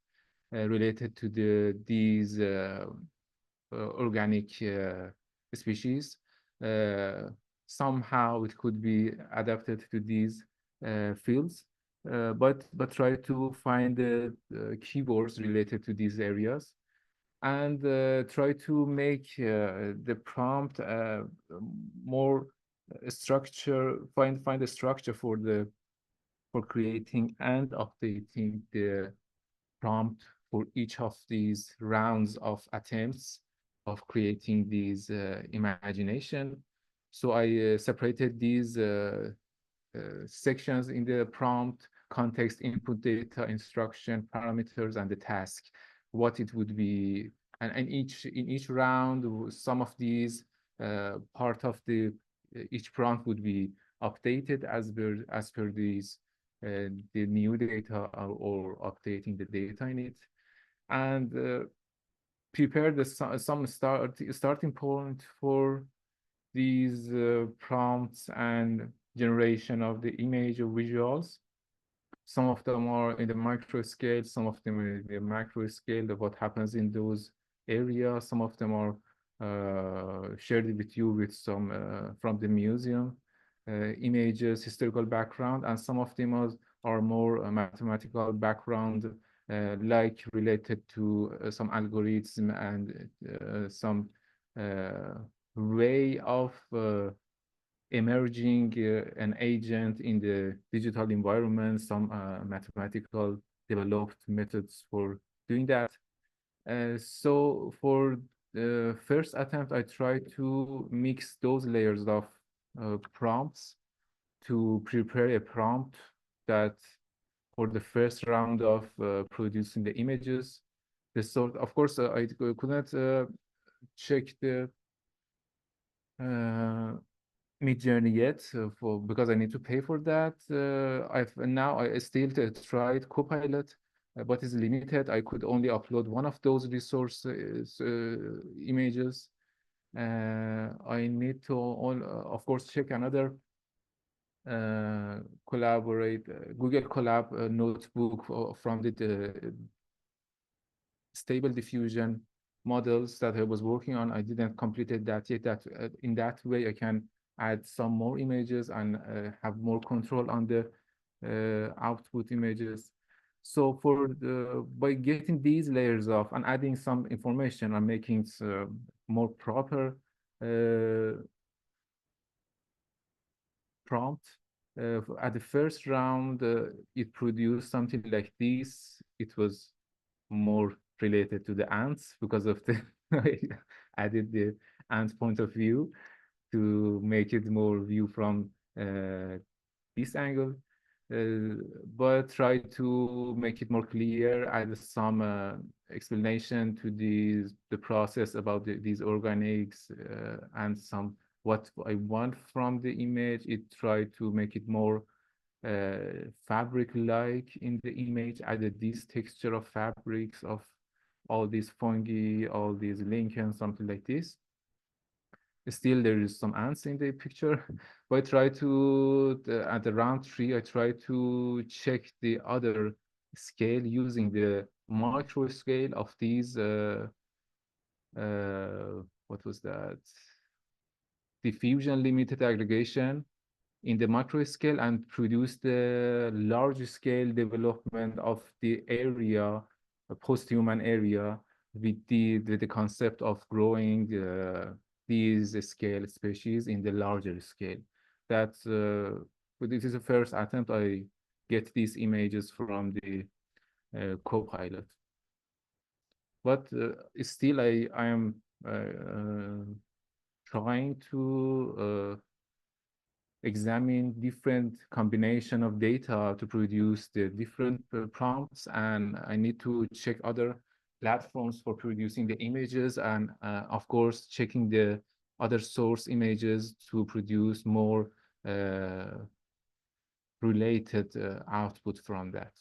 C: related to these organic species. Somehow it could be adapted to these fields, but try to find the keywords related to these areas, and try to make the prompt more structure, find a structure for creating and updating the prompt for each of these rounds of attempts of creating these imagination. So I separated these sections in the prompt: context, input data, instruction, parameters, and the task, what it would be. And in each round, some of these part of each prompt would be updated as per these the new data, or updating the data in it, and prepare some starting point for these prompts and generation of the image or visuals. Some of them are in the micro scale, some of them in the macro scale, of what happens in those areas. Some of them are shared with you with some from the museum images, historical background, and some of them are more mathematical background, like related to some algorithm and some way of emerging an agent in the digital environment, some mathematical developed methods for doing that. So for the first attempt, I tried to mix those layers of prompts to prepare a prompt that for the first round of producing the images. Of course, I couldn't check the Midjourney yet because I need to pay for that. I still tried Copilot, but it's limited. I could only upload one of those resources images. I need to of course check another Google Colab notebook from the stable diffusion models that I was working on. I didn't completed that yet. That in that way I can add some more images and have more control on the output images. So by getting these layers off and adding some information and making it more proper prompt, at the first round it produced something like this. It was more related to the ants because of the I added the ant point of view to make it more view from this angle, but try to make it more clear, add some explanation to the process about these organics and some what I want from the image. It tried to make it more fabric-like in the image, added this texture of fabrics of all these fungi, all these lichens, something like this. Still, there is some ants in the picture, but I try to, at the round 3, I try to check the other scale using the micro scale of these, what was that? Diffusion limited aggregation in the macro scale, and produce the large scale development of the area, a post-human area, with the concept of growing these scale species in the larger scale. That's this is the first attempt I get these images from the Copilot. But still I am trying to examine different combination of data to produce the different prompts, and I need to check other platforms for producing the images, and of course checking the other source images to produce more related output from that.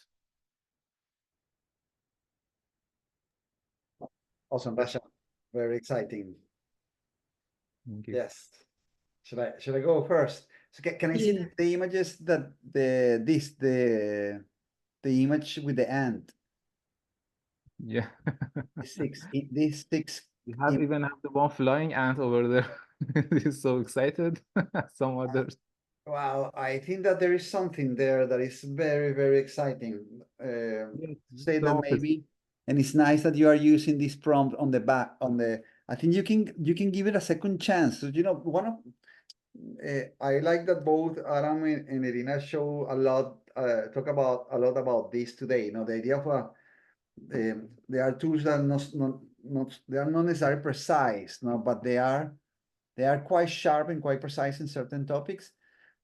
A: Awesome, Basha. Very exciting.
C: Thank you.
A: Yes. Should I go first? So can I see the images that the image with the ant?
C: Yeah.
A: These six.
C: We have even have the one flying ant over there. He's so excited. Some others.
A: Wow, I think that there is something there that is very, very exciting. Say that maybe, and it's nice that you are using this prompt on the back on the. I think you can give it a second chance. So, you know, one of I like that both Aram and Irina show a lot, talk about a lot about this today. You know, the idea of there are tools that they are not necessarily precise, no, but they are quite sharp and quite precise in certain topics.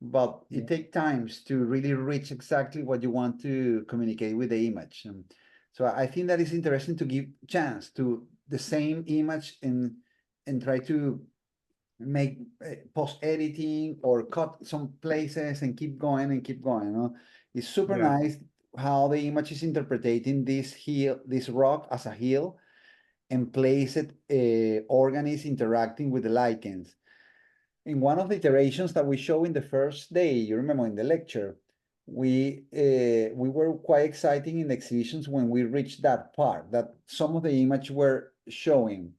A: But it takes times to really reach exactly what you want to communicate with the image. So I think that is interesting to give chance to the same image and try to make post editing or cut some places and keep going and keep going. You know? It's super nice how the image is interpreting this rock as a hill, and place it organism interacting with the lichens. In one of the iterations that we show in the first day, you remember in the lecture, we were quite exciting in the exhibitions when we reached that part, that some of the image were showing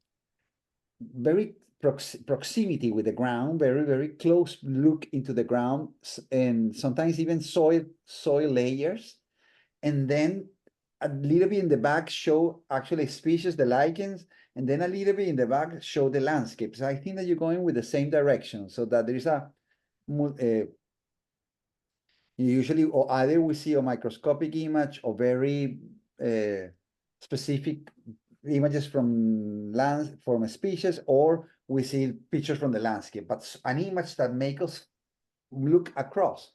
A: very proximity with the ground, very, very close look into the ground, and sometimes even soil layers. And then a little bit in the back show actually species, the lichens, and then a little bit in the back show the landscapes. I think that you're going with the same direction, so that there is usually, or either we see a microscopic image or very specific images from a species, or we see pictures from the landscape, but an image that makes us look across.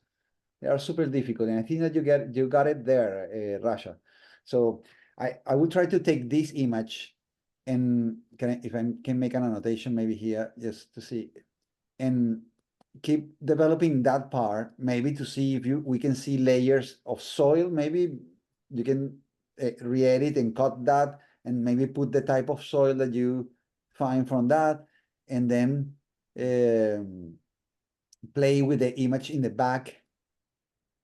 A: They are super difficult, and I think that you got it there, Rasha. So I will try to take this image, and if I can make an annotation maybe here just to see, and keep developing that part, maybe to see if we can see layers of soil. Maybe you can re-edit and cut that, and maybe put the type of soil that you find from that, and then play with the image in the back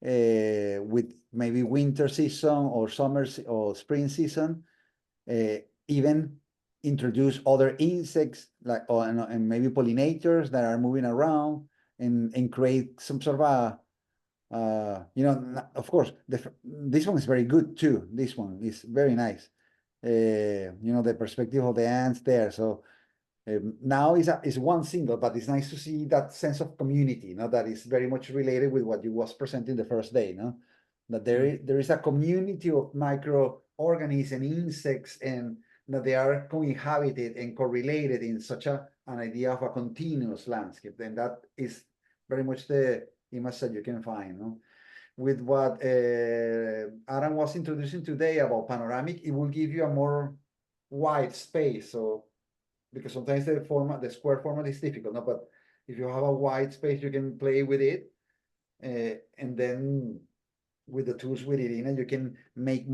A: with maybe winter season or summer or spring season, even introduce other insects like and maybe pollinators that are moving around, and create some sort of a you know, of course this one is very good too. This one is very nice. You know, the perspective of the ants there. So now is one single, but it's nice to see that sense of community, you know, that is very much related with what you was presenting the first day, no? That there is a community of microorganisms and insects, and that they are cohabited and correlated in such an idea of a continuous landscape. And that is very much the image that you can find, no? With what Aram was introducing today about panoramic, it will give you a more wide space. So because sometimes the square format is difficult, no? But if you have a wide space, you can play with it, and then with the tools with Irina, you can make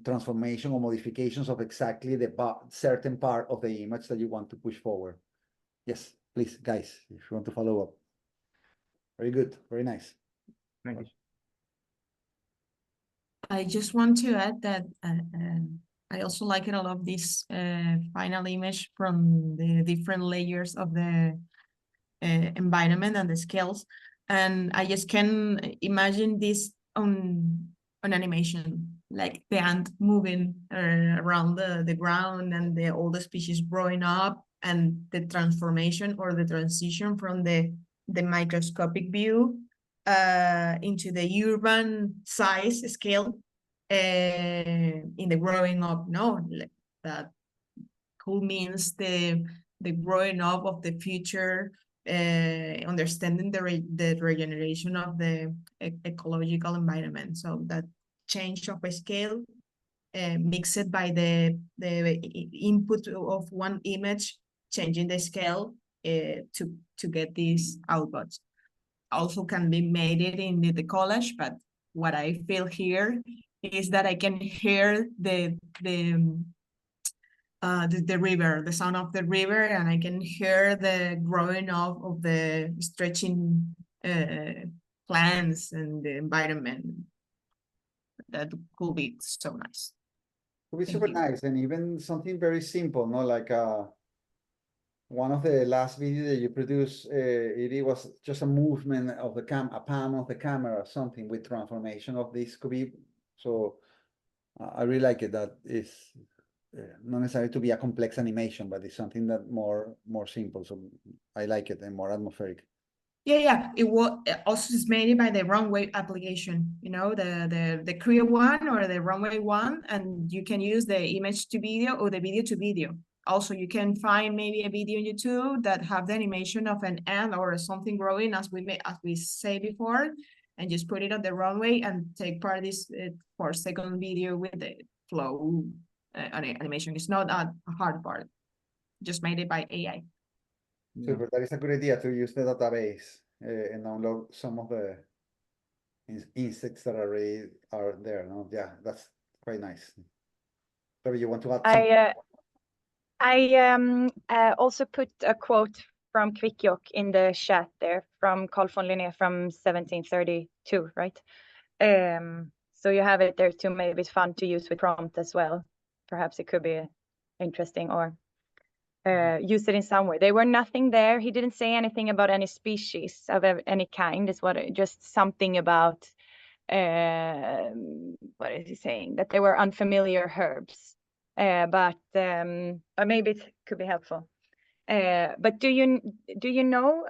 A: transformation or modifications of exactly the certain part of the image that you want to push forward. Yes, please, guys, if you want to follow up. Very good, very nice.
C: Thank you.
G: I just want to add that I also like it a lot, this final image from the different layers of the environment and the scales. And I just can imagine this on animation, like the ant moving around the ground, and all the species growing up, and the transformation or the transition from the microscopic view into the urban size scale in the growing up. No, that cool means the growing up of the future understanding the regeneration of the ecological environment. So that change of scale mixed by the input of one image, changing the scale to get these outputs. Also can be made it in the collage, but what I feel here is that I can hear the river, the sound of the river, and I can hear the growing of the stretching plants and the environment. That could be so nice.
A: It would be
G: Thank
A: super
G: you.
A: nice, and even something very simple, no? Like one of the last videos that you produced, it was just a movement of the a palm of the camera, something with transformation of this could be. So I really like it. That is not necessarily to be a complex animation, but it's something that more simple. So I like it and more atmospheric.
G: Yeah. It was also is made by the runway application, you know, the Creo one or the runway one, and you can use the image to video or the video to video. Also, you can find maybe a video on YouTube that have the animation of an ant or something growing, as we say before, and just put it on the runway and take part of this 4-second video with the flow animation. It's not a hard part. Just made it by AI.
A: Super, that is a good idea to use the database and download some of the insects that are there. No, yeah, that's quite nice. Maybe you want to add something?
K: I also put a quote from Kvikkjokk in the chat there from Coll von Linné from 1732, right? So you have it there too. Maybe it's fun to use with prompt as well. Perhaps it could be interesting, or use it in some way. There were nothing there. He didn't say anything about any species of any kind. It's just something about what is he saying? That they were unfamiliar herbs. But maybe it could be helpful. But do you know,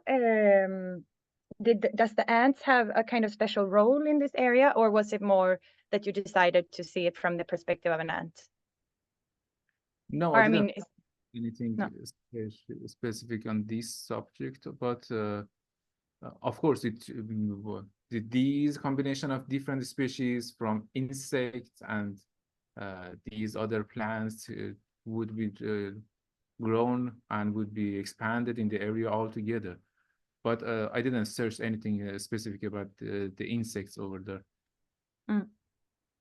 K: does the ants have a kind of special role in this area, or was it more that you decided to see it from the perspective of an ant?
C: No,
K: Or
C: I didn't
K: mean,
C: anything
K: no.
C: specific on this subject, but of course, these combination of different species from insects and these other plants would be grown and would be expanded in the area altogether. But I didn't search anything specific about the insects over there.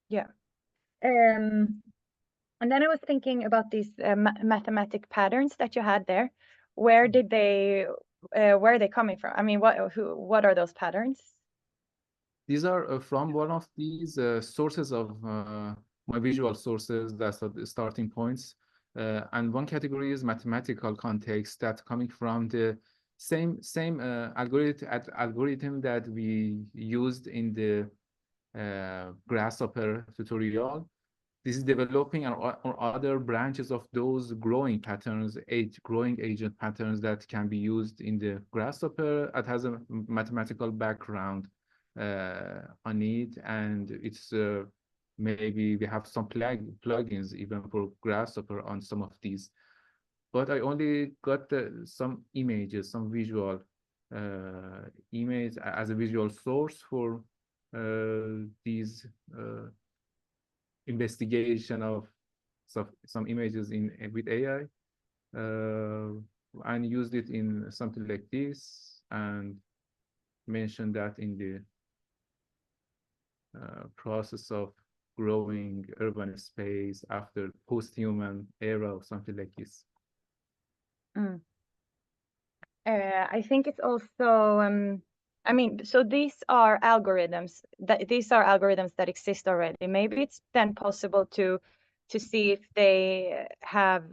K: Yeah. And then I was thinking about these mathematic patterns that you had there. Where are they coming from? I mean, what are those patterns?
C: These are from one of these sources of my visual sources. That's the starting points. And one category is mathematical context that coming from the same algorithm that we used in the grasshopper tutorial. This is developing or other branches of those growing patterns, growing agent patterns that can be used in the grasshopper. It has a mathematical background on it, and it's maybe we have some plugins even for grasshopper on some of these. But I only got some images, some visual image as a visual source for these investigation of some images with AI, and used it in something like this, and mentioned that in the process of growing urban space after post-human era or something like this.
K: I think it's also I mean, so these are algorithms that exist already. Maybe it's then possible to see if they have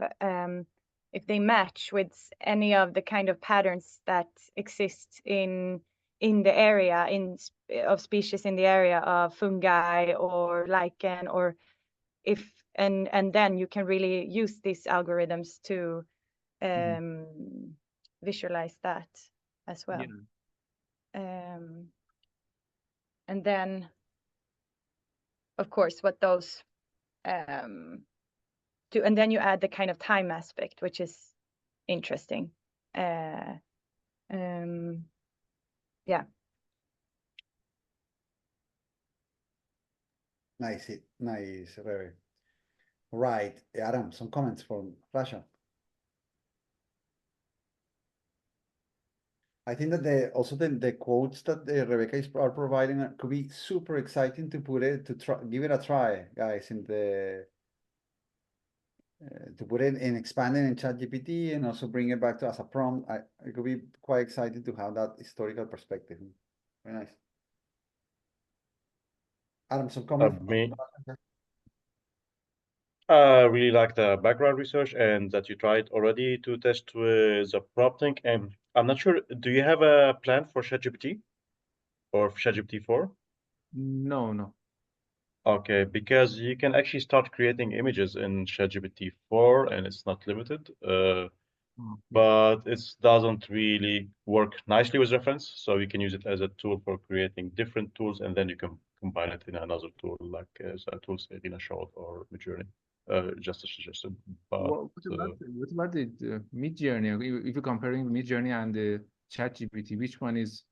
K: if they match with any of the kind of patterns that exist in the area of species in the area of fungi or lichen, or if and then you can really use these algorithms to visualize that as well.
C: Yeah.
K: And then, of course, what those and then you add the kind of time aspect, which is interesting. Yeah.
A: Nice, nice, very. Right, Aram, some comments from Rasha. I think that the quotes that Rebecca are providing could be super exciting to put it to try give it a try, guys, in the to put it in expanding in ChatGPT and also bring it back to as a prompt. It could be quite exciting to have that historical perspective. Very nice. Adam, some comments.
B: I really like the background research and that you tried already to test with the prompting. And I'm not sure, do you have a plan for ChatGPT or ChatGPT 4?
C: No.
B: Okay, because you can actually start creating images in ChatGPT 4 and it's not limited. But it doesn't really work nicely with reference. So you can use it as a tool for creating different tools, and then you can combine it in another tool, like the tools Irina showed or Midjourney. Just a suggestion. But
C: What about the Midjourney? If you're comparing Midjourney and the ChatGPT, which one is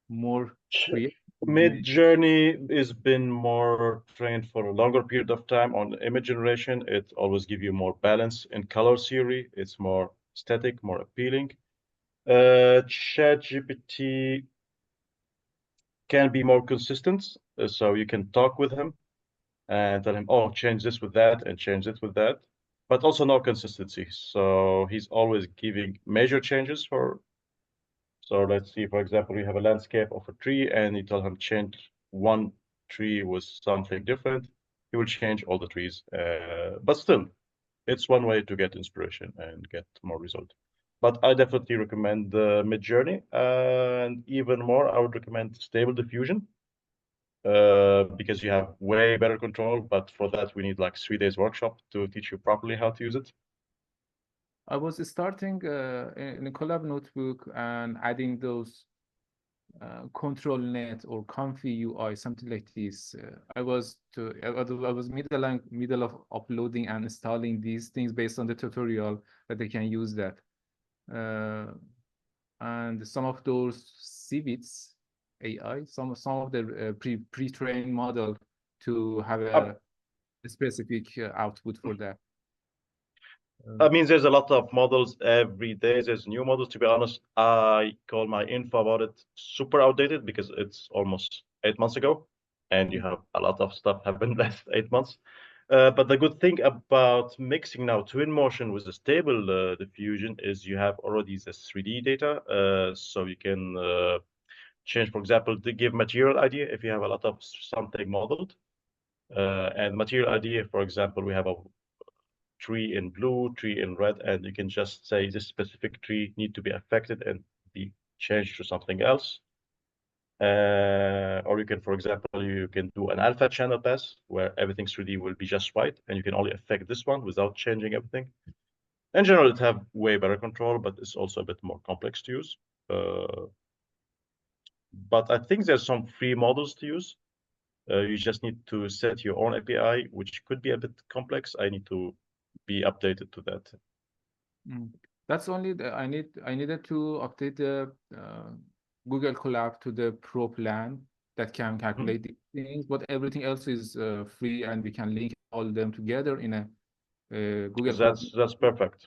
C: more creative?
B: Midjourney has been more trained for a longer period of time on image generation. It always gives you more balance in color theory. It's more aesthetic, more appealing. ChatGPT can be more consistent, so you can talk with him and tell him, oh, change this with that and change it with that, but also no consistency. So he's always giving major changes for. So let's see, for example, you have a landscape of a tree and you tell him change one tree with something different. He will change all the trees, but still, it's one way to get inspiration and get more result. But I definitely recommend the Midjourney, and even more, I would recommend Stable Diffusion, because you have way better control. But for that, we need like 3 days workshop to teach you properly how to use it.
C: I was starting in a collab notebook and adding those control net or comfy UI, something like this. I was middle of uploading and installing these things based on the tutorial that they can use that. And some of those civets AI, some of the pre-trained model to have a specific output for that.
B: I mean, there's a lot of models every day. There's new models. To be honest, I call my info about it super outdated because it's almost 8 months ago, and you have a lot of stuff happened last 8 months. But the good thing about mixing now Twinmotion with the Stable Diffusion is you have already the 3D data, so you can change, for example, to give material idea if you have a lot of something modeled. And material idea, for example, we have a tree in blue, tree in red, and you can just say this specific tree need to be affected and be changed to something else. Or you can, for example, you can do an alpha channel pass where everything 3D will be just white, and you can only affect this one without changing everything. In general, it have way better control, but it's also a bit more complex to use. But I think there's some free models to use. You just need to set your own API, which could be a bit complex. I need to be updated to that.
C: That's only I needed to update the Google Colab to the Pro plan that can calculate these things, but everything else is free, and we can link all of them together in a Google Colab.
B: That's perfect.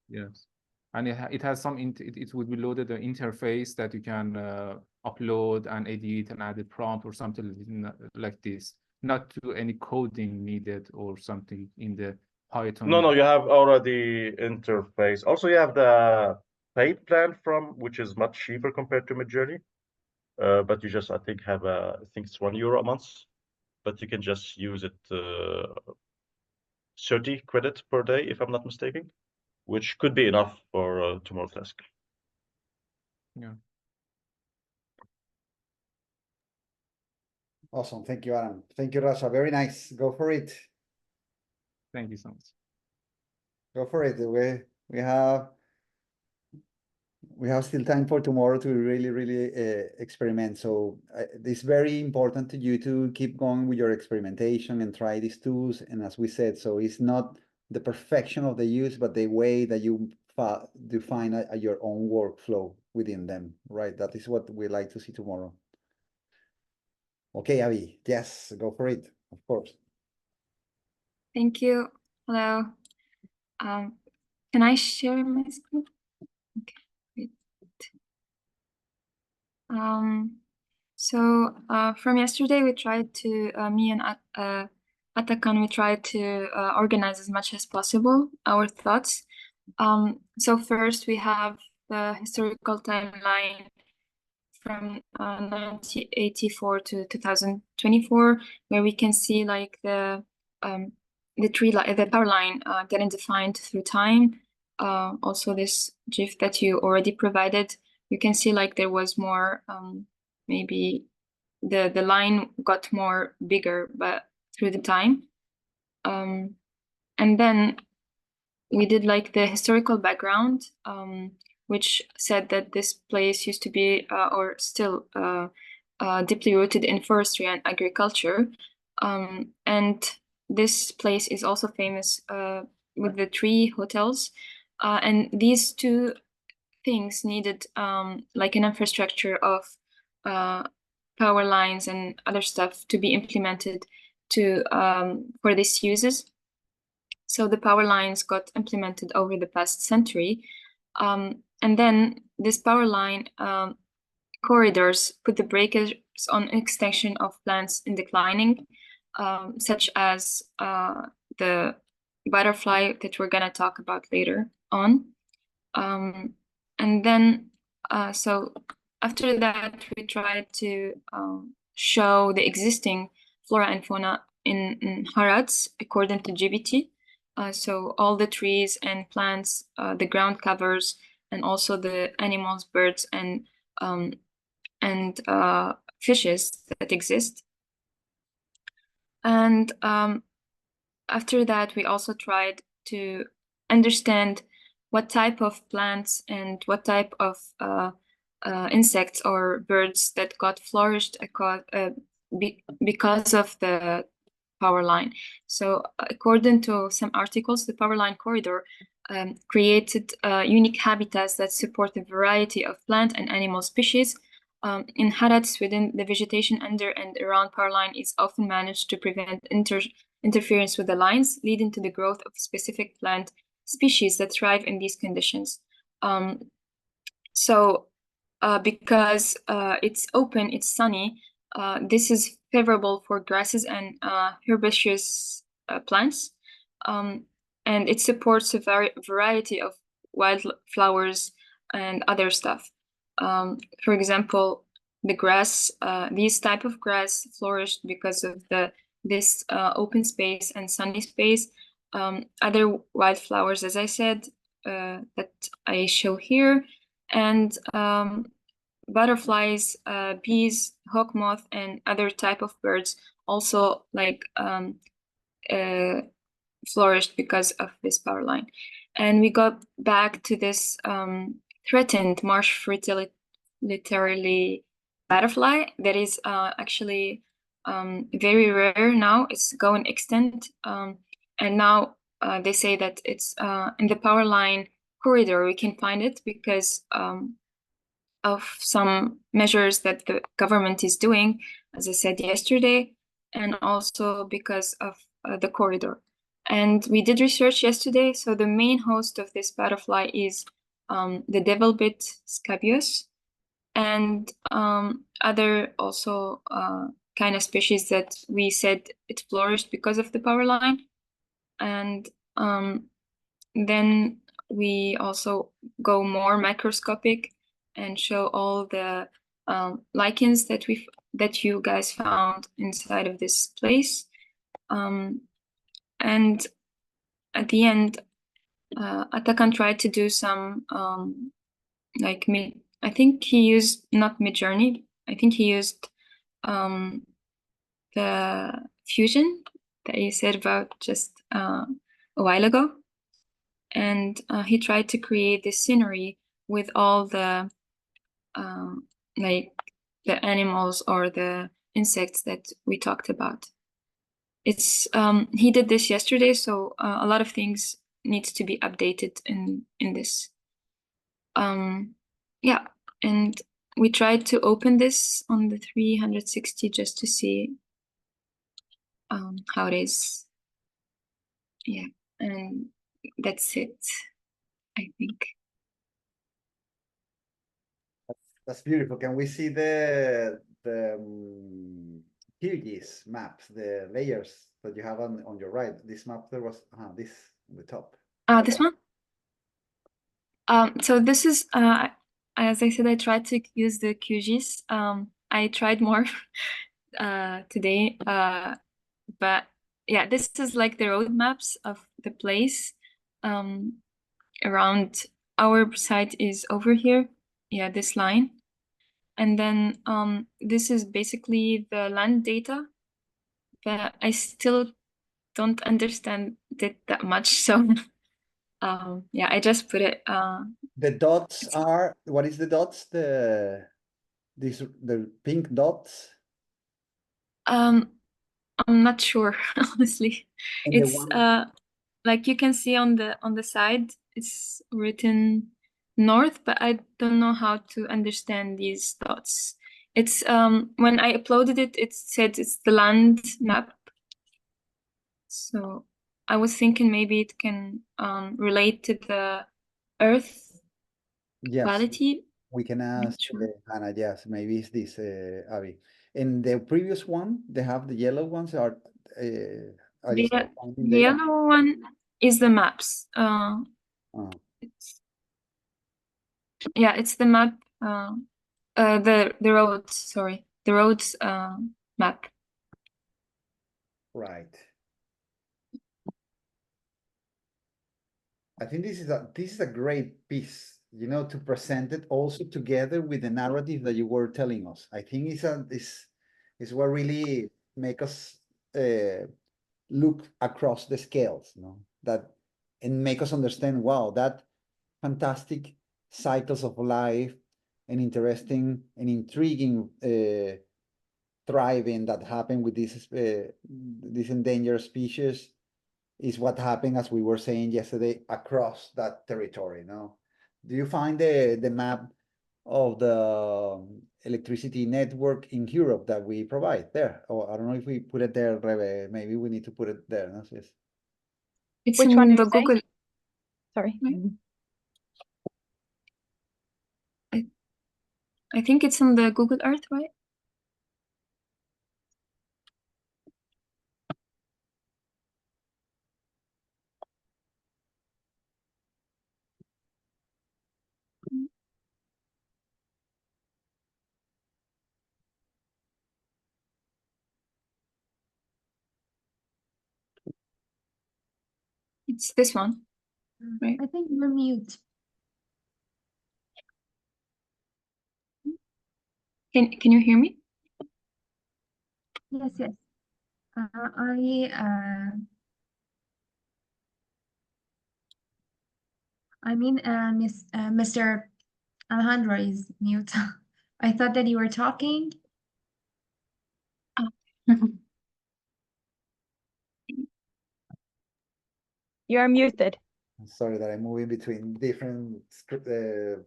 C: Yes, and it has some it would be loaded an interface that you can upload and edit and add a prompt or something like this. Not to any coding needed or something in the Python.
B: No, you have already interface. Also, you have the paid plan which is much cheaper compared to Midjourney. But you just, I think, have I think it's €1 a month, but you can just use it 30 credits per day, if I'm not mistaken, which could be enough for tomorrow's task.
C: Yeah.
A: Awesome. Thank you, Aram. Thank you, Rasha. Very nice. Go for it.
C: Thank you so much.
A: Go for it. We have still time for tomorrow to really experiment. So it's very important to you to keep going with your experimentation and try these tools. And as we said, so it's not the perfection of the use, but the way that you define your own workflow within them, right? That is what we like to see tomorrow. Okay, Abby, yes, go for it, of course.
J: Thank you. Hello. Can I share my screen? Okay, great. So from yesterday, we tried to, me and Atakan, we tried to organize as much as possible our thoughts. So first we have the historical timeline from 1984 to 2024, where we can see like the power line getting defined through time. Also this GIF that you already provided, you can see like there was more, maybe the line got more bigger, but through the time. And then we did like the historical background, which said that this place used to be or still deeply rooted in forestry and agriculture. And this place is also famous with the 3 hotels. And these 2 things needed like an infrastructure of power lines and other stuff to be implemented to for these uses. So the power lines got implemented over the past century. And then this power line corridors put the breakers on extinction of plants in declining, such as the butterfly that we're gonna talk about later on. And then, so after that, we tried to show the existing flora and fauna in Harats according to GBT. So all the trees and plants, the ground covers, and also the animals, birds, and fishes that exist. And after that, we also tried to understand what type of plants and what type of insects or birds that got flourished because of the power line. So according to some articles, the power line corridor created unique habitats that support a variety of plant and animal species. In Harats, within the vegetation under and around power line is often managed to prevent interference with the lines, leading to the growth of specific plant species that thrive in these conditions. Because it's open, it's sunny, this is favorable for grasses and herbaceous plants, and it supports a variety of wildflowers and other stuff. For example, the grass, these type of grass flourished because of this open space and sunny space. Other wildflowers, as I said, that I show here, and butterflies, bees, hawk moth, and other type of birds also like flourished because of this power line. And we got back to this threatened marsh fertility butterfly that is actually very rare now. It's going extinct, and now they say that it's in the power line corridor. We can find it because of some measures that the government is doing, as I said yesterday, and also because of the corridor. And we did research yesterday. So the main host of this butterfly is the devil-bit scabious, and other also kind of species that we said it flourished because of the power line. And then we also go more microscopic and show all the lichens that you guys found inside of this place. And at the end, Atakan tried to do some I think he used not Midjourney. I think he used the fusion that you said about just a while ago, and he tried to create this scenery with all the like the animals or the insects that we talked about. It's he did this yesterday, so a lot of things needs to be updated in this. Yeah, And we tried to open this on the 360 just to see how it is. Yeah, and that's it, I think.
A: That's beautiful. Can we see the QGIS maps, the layers that you have on your right? This map there was this on the top.
J: This one? So this is as I said, I tried to use the QGIS. I tried more today, but yeah, this is like the road maps of the place. Around our site is over here. Yeah, this line. And then this is basically the land data, but I still don't understand it that much. So yeah, I just put it.
A: The dots are, what is the dots? The pink dots?
J: I'm not sure, honestly.
A: And
J: It's like you can see on the side, it's written north, but I don't know how to understand these dots. It's when I uploaded it, it said it's the land map. So I was thinking maybe it can relate to the Earth quality.
A: We can ask Hana, yes, maybe it's this, Abby. In the previous one, they have the yellow ones are
J: The yellow one is the maps. Yeah, it's the map. The roads. Sorry, the roads map.
A: Right. I think this is a great piece, you know, to present it also together with the narrative that you were telling us. I think is what really make us look across the scales, you know, that and make us understand, wow, that fantastic cycles of life and interesting and intriguing thriving that happen with this endangered species is what happened, as we were saying yesterday, across that territory. No, do you find the map of the electricity network in Europe that we provide there? Or I don't know if we put it there, Rebe. Maybe we need to put it there. No?
J: It's
K: Which
J: in
K: one
J: the Google.
K: Sorry.
J: I think it's on the Google Earth, right? It's this one, right?
H: I think you're mute.
J: Can you hear me?
H: Yes, yes. I mean, Mr. Alejandro is mute. I thought that you were talking.
K: You are muted.
A: Sorry that I'm moving between different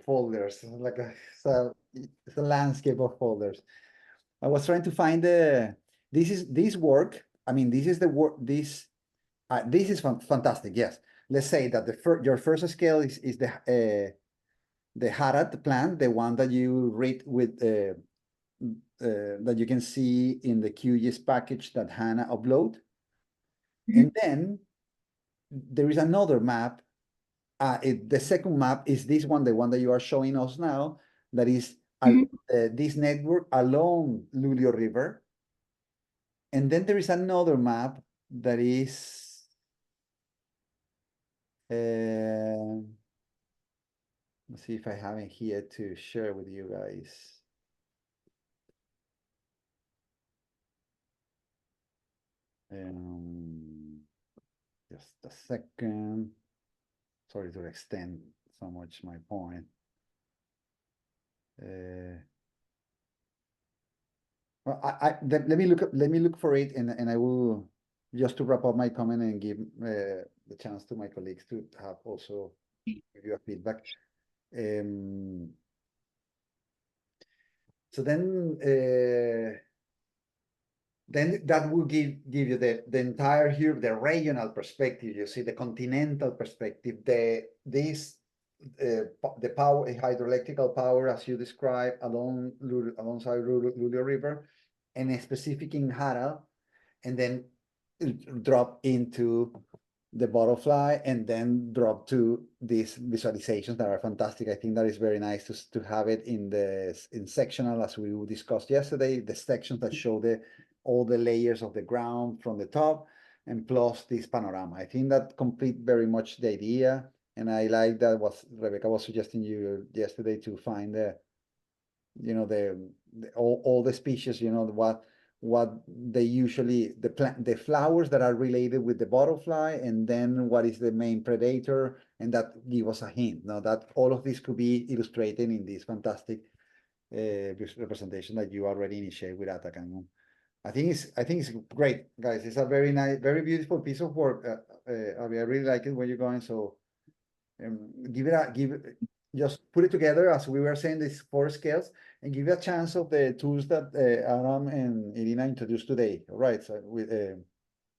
A: folders, like it's a landscape of folders. I was trying to find this work. I mean, this is the work. This is fantastic. Yes, let's say that your first scale is the Harat plan, the one that you read with that you can see in the QGIS package that Hana upload, and then there is another map. The second map is this one, the one that you are showing us now, that is this network along Lulio River. And then there is another map that is let's see if I have it here to share with you guys. Just a second. Sorry to extend so much my point. Well, let me look for it, and I will just to wrap up my comment and give the chance to my colleagues to have also give you a feedback. So then that will give you the entire here, the regional perspective. You see the continental perspective, the power, hydroelectrical power as you described alongside Lulu River, and a specific in Hana, and then drop into the butterfly, and then drop to these visualizations that are fantastic. I think that is very nice to have it in sectional, as we discussed yesterday, the sections that show all the layers of the ground from the top, and plus this panorama. I think that complete very much the idea, and I like that what Rebecca was suggesting you yesterday, to find all the species, what they usually, the flowers that are related with the butterfly, and then what is the main predator, and that give us a hint. Now that all of this could be illustrated in this fantastic representation that you already initiated with Atacan. I think it's great, guys. It's a very nice, very beautiful piece of work. I really like it where you're going. So just put it together, as we were saying, these 4 scales, and give you a chance of the tools that Aram and Irina introduced today. All right, so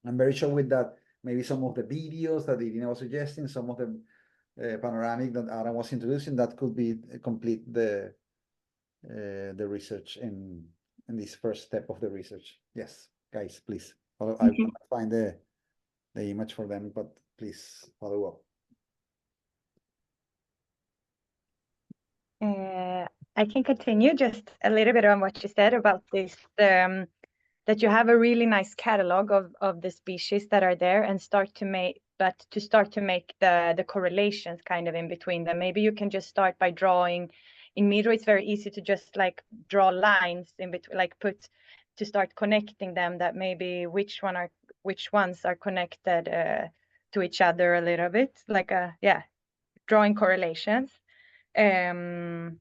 A: I'm very sure with that, maybe some of the videos that Irina was suggesting, some of the panoramic that Aram was introducing, that could be complete the research in this first step of the research. Yes, guys, please. I will find the image for them, but please follow up.
K: I can continue just a little bit on what you said about this, that you have a really nice catalog of the species that are there, and start to make the correlations kind of in between them. Maybe you can just start by drawing. In Miro, it's very easy to just like draw lines in between, like to start connecting them, that maybe which ones are connected to each other a little bit, like drawing correlations. And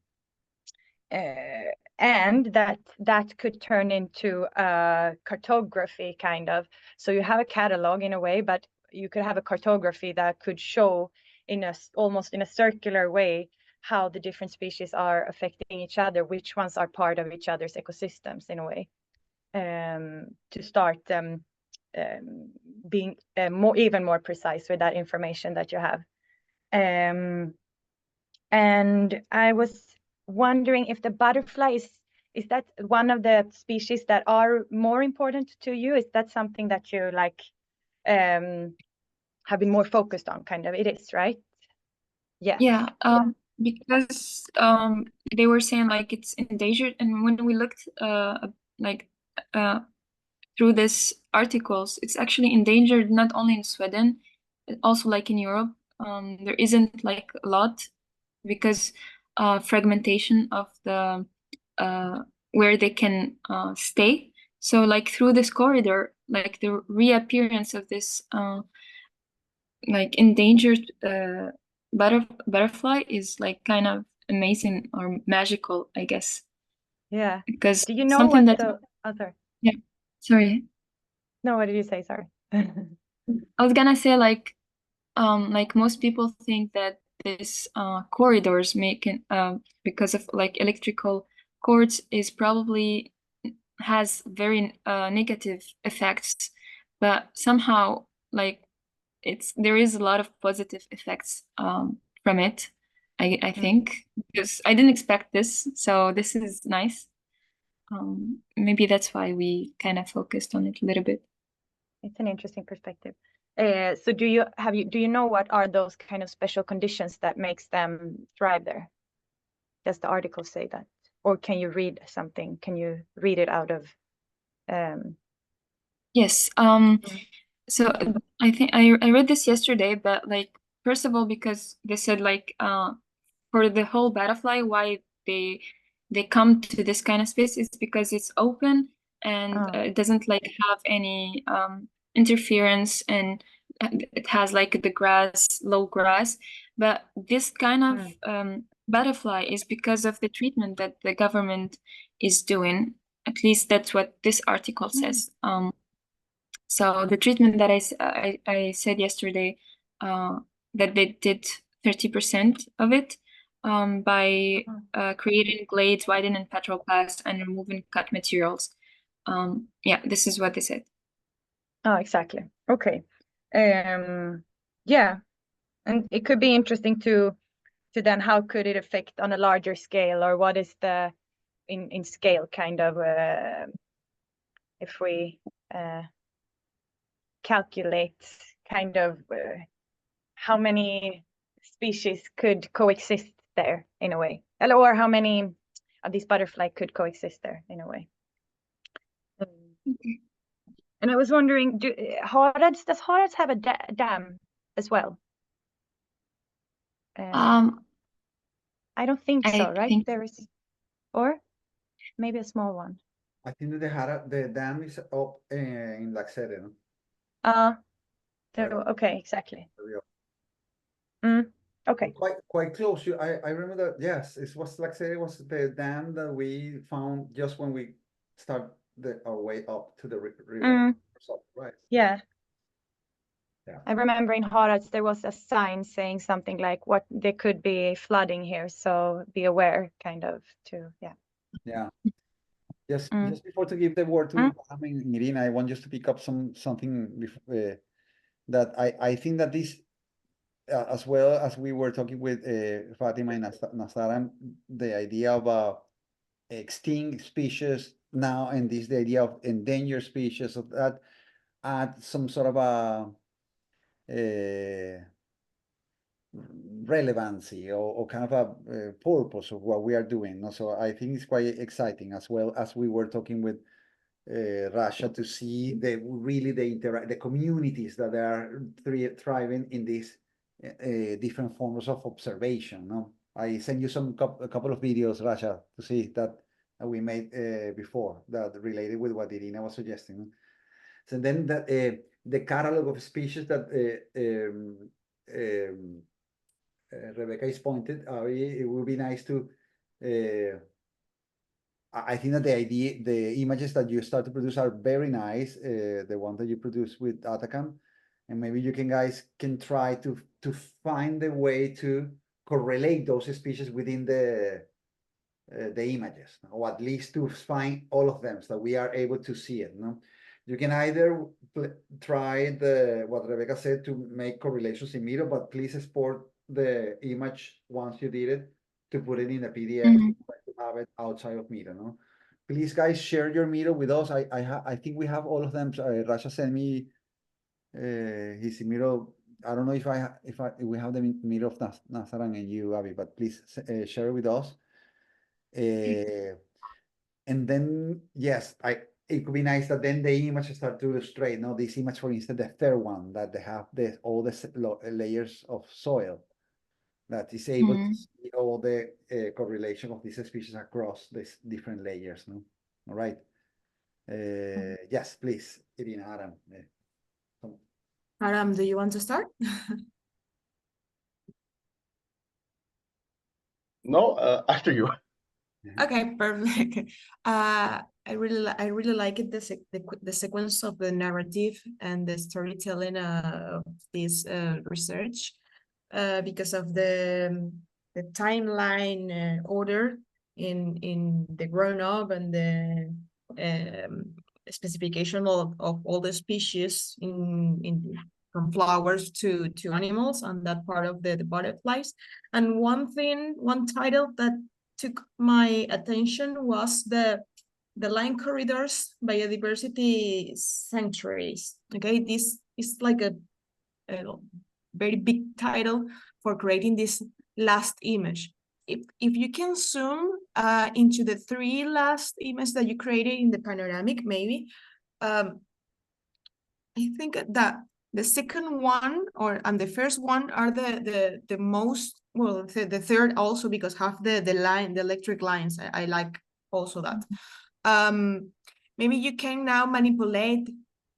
K: that could turn into a cartography kind of. So you have a catalog in a way, but you could have a cartography that could show almost in a circular way how the different species are affecting each other, which ones are part of each other's ecosystems in a way, to start being even more precise with that information that you have. And I was wondering if the butterfly is that one of the species that are more important to you? Is that something that you like have been more focused on, kind of? It is, right? Yes.
J: Yeah, because they were saying like it's endangered, and when we looked through these articles, it's actually endangered not only in Sweden, but also like in Europe. There isn't like a lot, because fragmentation of the where they can stay. So like through this corridor, like the reappearance of this like endangered butterfly is like kind of amazing or magical, I guess.
K: Yeah.
J: Because
K: do you know
J: something
K: what
J: that
K: sorry.
J: Yeah, sorry.
K: No, what did you say? Sorry.
J: I was gonna say like most people think that this corridors making because of like electrical cords is probably has very negative effects, but somehow like there is a lot of positive effects from it, I think, because I didn't expect this, so this is nice. Maybe that's why we kind of focused on it a little bit.
K: It's an interesting perspective. So do you know what are those kind of special conditions that makes them thrive there? Does the article say that, or can you read something? Can you read it out of?
J: Yes. So I think I read this yesterday, but like first of all, because they said like for the whole butterfly, why they come to this kind of space is because it's open and it doesn't like have any interference, and it has like the grass, low grass. But this kind of butterfly is because of the treatment that the government is doing. At least that's what this article says. So the treatment that I said yesterday, that they did 30% of it, by creating glades, widening petroglass, and removing cut materials. Yeah, this is what they said.
K: Oh, exactly. Okay. Yeah, and it could be interesting to then how could it affect on a larger scale, or what is the in scale kind of if we calculate kind of how many species could coexist there in a way, or how many of these butterfly could coexist there in a way. And I was wondering, does Harads have a dam as well? I don't think so, right? There is, or maybe a small one.
A: I think that the dam is up in Laxere, no?
K: Okay, exactly. Okay.
A: Quite close. I remember that, yes, it was Laxere, it was the dam that we found just when we start our way up to the river. Right.
K: Yeah.
A: Yeah.
K: I remember in Harads there was a sign saying something like what there could be flooding here, so be aware, kind of, too. Yeah.
A: Yeah. Just before to give the word to Irina, I want just to pick up something that I think that this, as well as we were talking with Fatima and Nasaram, the idea of extinct species now, and the idea of endangered species, of that add some sort of a relevancy or kind of a purpose of what we are doing. No? So I think it's quite exciting, as well as we were talking with Russia, to see the communities that are thriving in these different forms of observation. No, I sent you a couple of videos, Russia, to see that we made before, that related with what Irina was suggesting. No? So then the catalog of species that Rebecca is pointed, it would be nice to. I think that the images that you start to produce are very nice. The one that you produce with Atacam, and maybe you guys can try to find a way to correlate those species within the images, or at least to find all of them so that we are able to see it. No, you can either try what Rebecca said, to make correlations in Miro, but please export the image once you did it to put it in a PDF to have it outside of Miro. No, please guys, share your Miro with us. I think we have all of them. Rasha sent me his Miro. I don't know if we have the Miro of Nazaran and you, Abby, but please share it with us. And then, yes, it could be nice that then the image start to illustrate. Now, this image, for instance, the third one, that they have all the layers of soil, that is able to see all the correlation of these species across these different layers. No, all right. Yes, please, Irina, Aram.
G: Aram, do you want to start?
B: No, after you.
G: Okay, perfect. I really like it, the sequence of the narrative and the storytelling of this research, because of the timeline order in the grown up, and the specification of all the species from flowers to animals, and that part of the butterflies. And one title that took my attention was the line corridors biodiversity sanctuaries. Okay, this is like a very big title for creating this last image. If you can zoom into the 3 last images that you created in the panoramic, maybe I think that the second one and the first one are the most, well, the third also, because have the electric lines. I like also that. Maybe you can now manipulate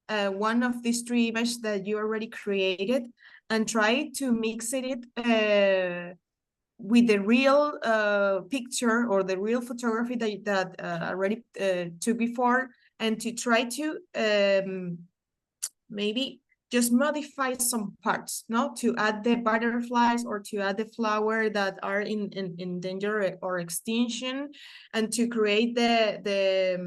G: one of these 3 images that you already created and try to mix it with the real picture or the real photography that already took before, and to try to maybe just modify some parts, no, to add the butterflies or to add the flower that are in danger or extinction, and to create the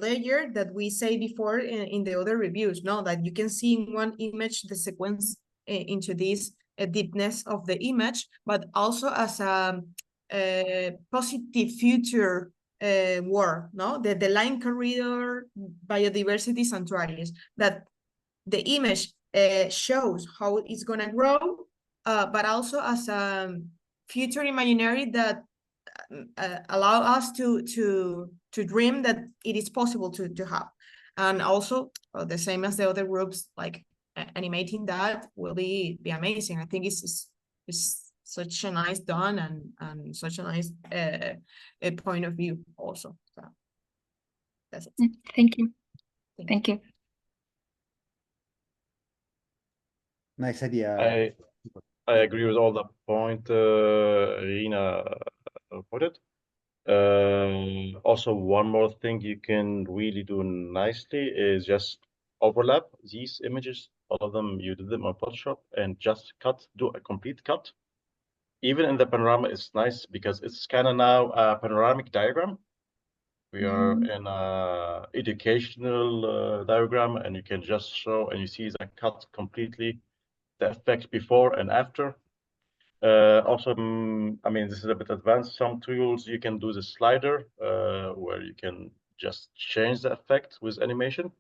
G: layer that we say before in the other reviews, no, that you can see in one image the sequence into this deepness of the image, but also as a positive future work, no, the line corridor biodiversity sanctuaries, that the image shows how it's going to grow, but also as a future imaginary that allow us to dream that it is possible to have. And also the same as the other groups, like animating that will be amazing. I think it's such a nice done and such a nice a point of view also. So that's it.
J: Thank you. Thank you.
A: Nice idea.
B: I agree with all the point Irina put it. Also, one more thing you can really do nicely is just overlap these images, all of them, you did them on Photoshop, and just do a complete cut. Even in the panorama, it's nice because it's kind of now a panoramic diagram. We are in a educational diagram, and you can just show, and you see the cut completely, the effect before and after. Also, I mean, this is a bit advanced. Some tools you can do the slider where you can just change the effect with animation.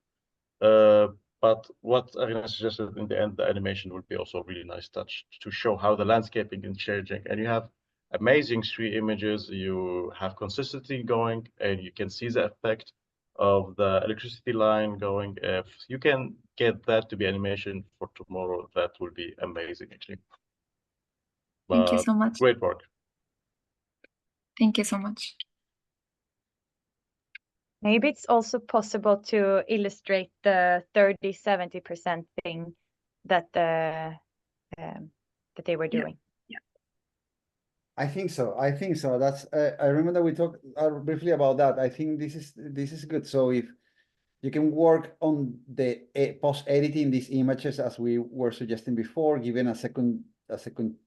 B: But what Irina suggested in the end, the animation would be also a really nice touch to show how the landscaping is changing. And you have amazing 3 images, you have consistency going, and you can see the effect of the electricity line going. If you can get that to be animation for tomorrow, that will be amazing, actually.
J: Thank you so much.
B: Great work.
J: Thank you so much.
K: Maybe it's also possible to illustrate the 30-70% thing that that they were doing.
J: Yeah.
A: I think so. That's I remember we talked briefly about that. I think this is good. So if you can work on the post-editing these images as we were suggesting before, given a second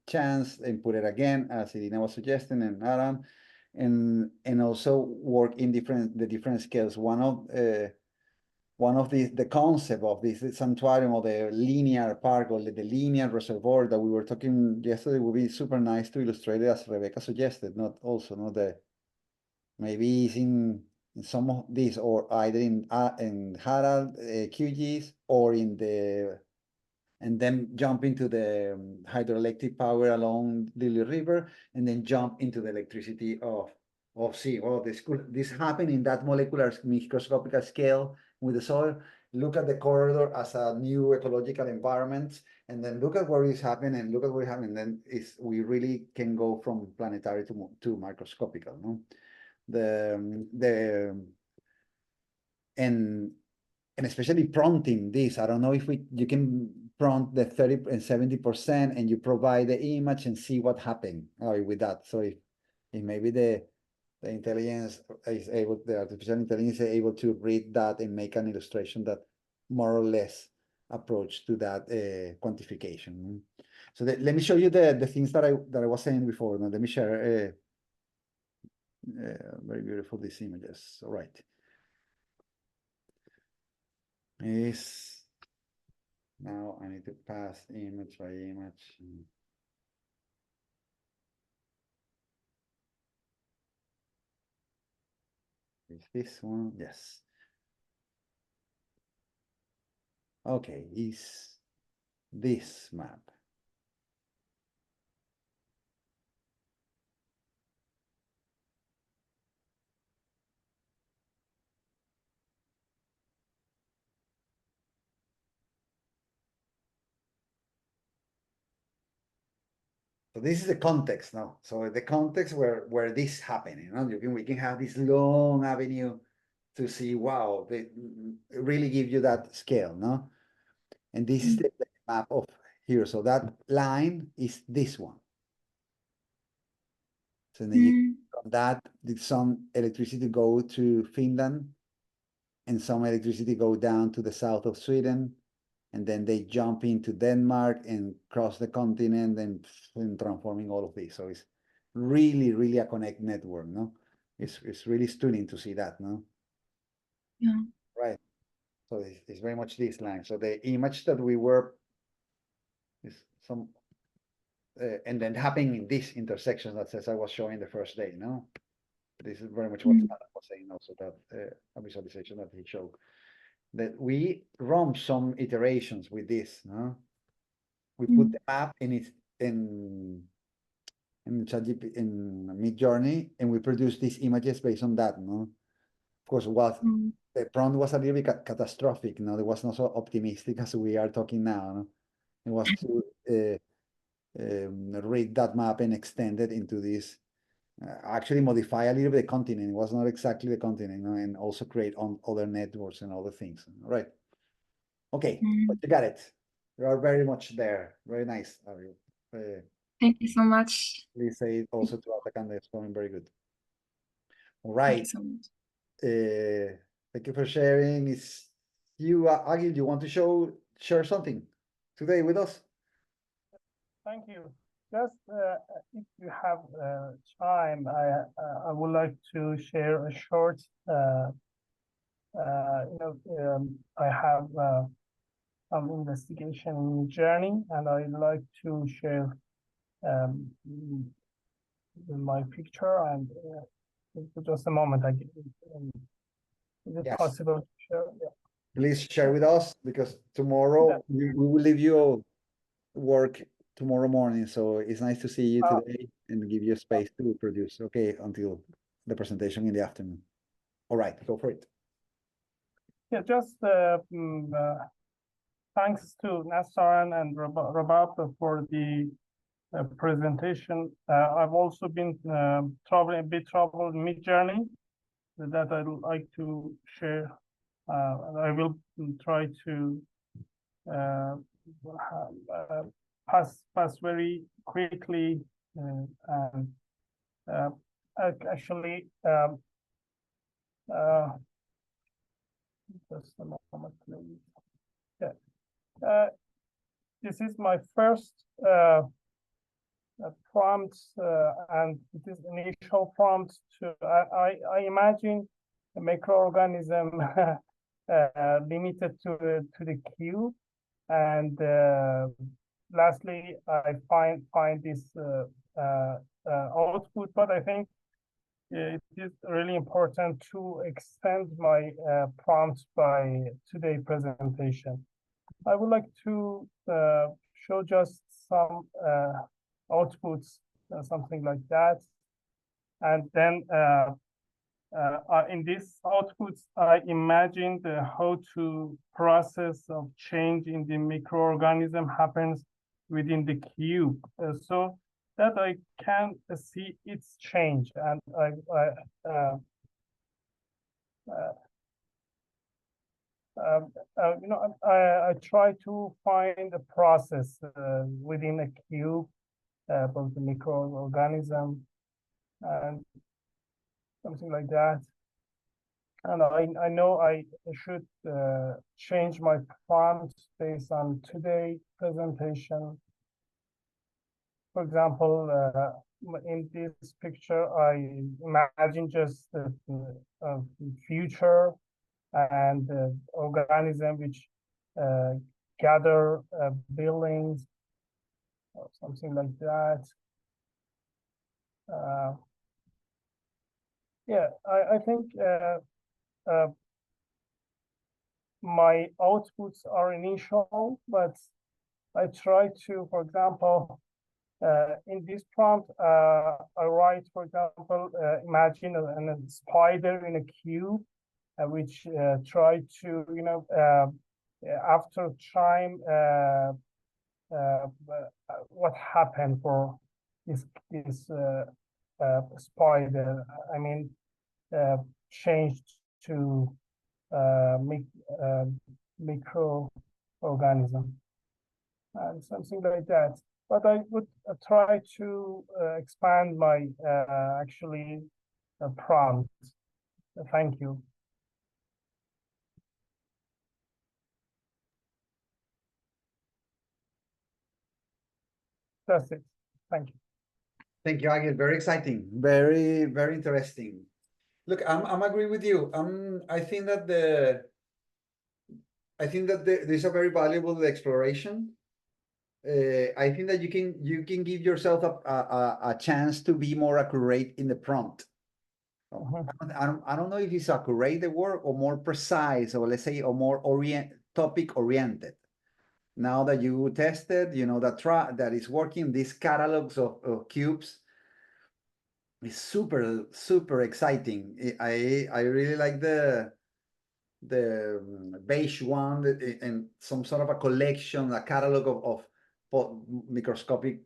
A: chance, and put it again as Irina was suggesting, and Aram, and also work in the different scales. One of the concept of this sanctuarium, or the linear park, or the linear reservoir that we were talking yesterday, would be super nice to illustrate it as Rebecca suggested. Not the maybe it's in some of these, or either in Harald QGIS, or and then jump into the hydroelectric power along Lily River, and then jump into the electricity of sea. Well, this happen in that molecular microscopic scale with the soil. Look at the corridor as a new ecological environment, and then look at what is happening, and look at what is happening. Then we really can go from planetary to microscopical, no? And especially prompting this. I don't know if you can prompt the 30 and 70%, and you provide the image and see what happened with that. So if maybe the intelligence is able, the artificial intelligence is able to read that and make an illustration that more or less approach to that quantification. So let me show you the things that I was saying before. Now let me share. Very beautiful, these images. All right. Now I need to pass image by image. Is this one? Yes. Okay, is this map. So this is the context now. So the context where this happening, you know, we can have this long avenue to see, wow, they really give you that scale, no? And this is the map of here. So that line is this one. So then from that, did some electricity go to Finland, and some electricity go down to the south of Sweden, and then they jump into Denmark and cross the continent and transforming all of this. So it's really, really a connect network, no? It's really stunning to see that, no?
H: Yeah.
A: Right. So it's very much this line. So the image that we were is some, and then happening in this intersection that Cesar was showing the first day, no? This is very much what Hana was saying also, that a visualization that he showed. That we run some iterations with this, no? We put the map in ChatGPT, in Midjourney, and we produce these images based on that, no? Of course, the prompt was a little bit catastrophic, no? It was not so optimistic as we are talking now, no? It was to read that map and extend it into this, actually modify a little bit the continent. It was not exactly the continent, no? And also create on other networks and other things, right? Okay, but you got it. You are very much there. Very nice, Ariel.
H: Thank you so much.
A: Please say it also to Atacanda. It's going very good. All right.
H: Thank you so much.
A: Thank you for sharing. Is you, Agil, you want to share something today with us?
D: Thank you. Just if you have time, I would like to share a short. I have some investigation in journey, and I'd like to share my picture. And just a moment, is it possible to share? Yeah.
A: Please share with us, because tomorrow we will leave you work tomorrow morning. So it's nice to see you today and give you space to produce. Okay, until the presentation in the afternoon. All right, go for it.
D: Yeah, just thanks to Nassaran and Rabab for the presentation. I've also been troubled mid-journey that I'd like to share. I will try to pass very quickly, and actually just a moment, please. Yeah, this is my first prompt, and it is initial prompt to I imagine a microorganism limited to the cube, and lastly I find this output. But I think it is really important to extend my prompt by today's presentation. I would like to show just some outputs, something like that. And then in these outputs, I imagined how to process of change in the microorganism happens within the cube, so that I can see its change. And I try to find a process within a cube of the microorganism and something like that. And I know I should change my prompt based on today's presentation. For example, in this picture, I imagine just the future and organism which gather buildings or something like that. Yeah, I think my outputs are initial, but I try to, for example, in this prompt, I write, for example, imagine a spider in a cube, which try to, after time, what happened for this spider? I mean, changed to microorganism and something like that. But I would try to expand my actually prompt. Thank you. That's it. Thank you.
A: Thank you, Agil. Very exciting. Very, very interesting. Look, I'm agree with you. I think that there's a very valuable exploration. I think that you can give yourself a chance to be more accurate in the prompt. I don't know if it's accurate the word or more precise, or let's say, or more topic oriented. Now that you tested, you know that is working. These catalogs of cubes is super exciting. I really like the beige one and some sort of a collection, a catalog of microscopic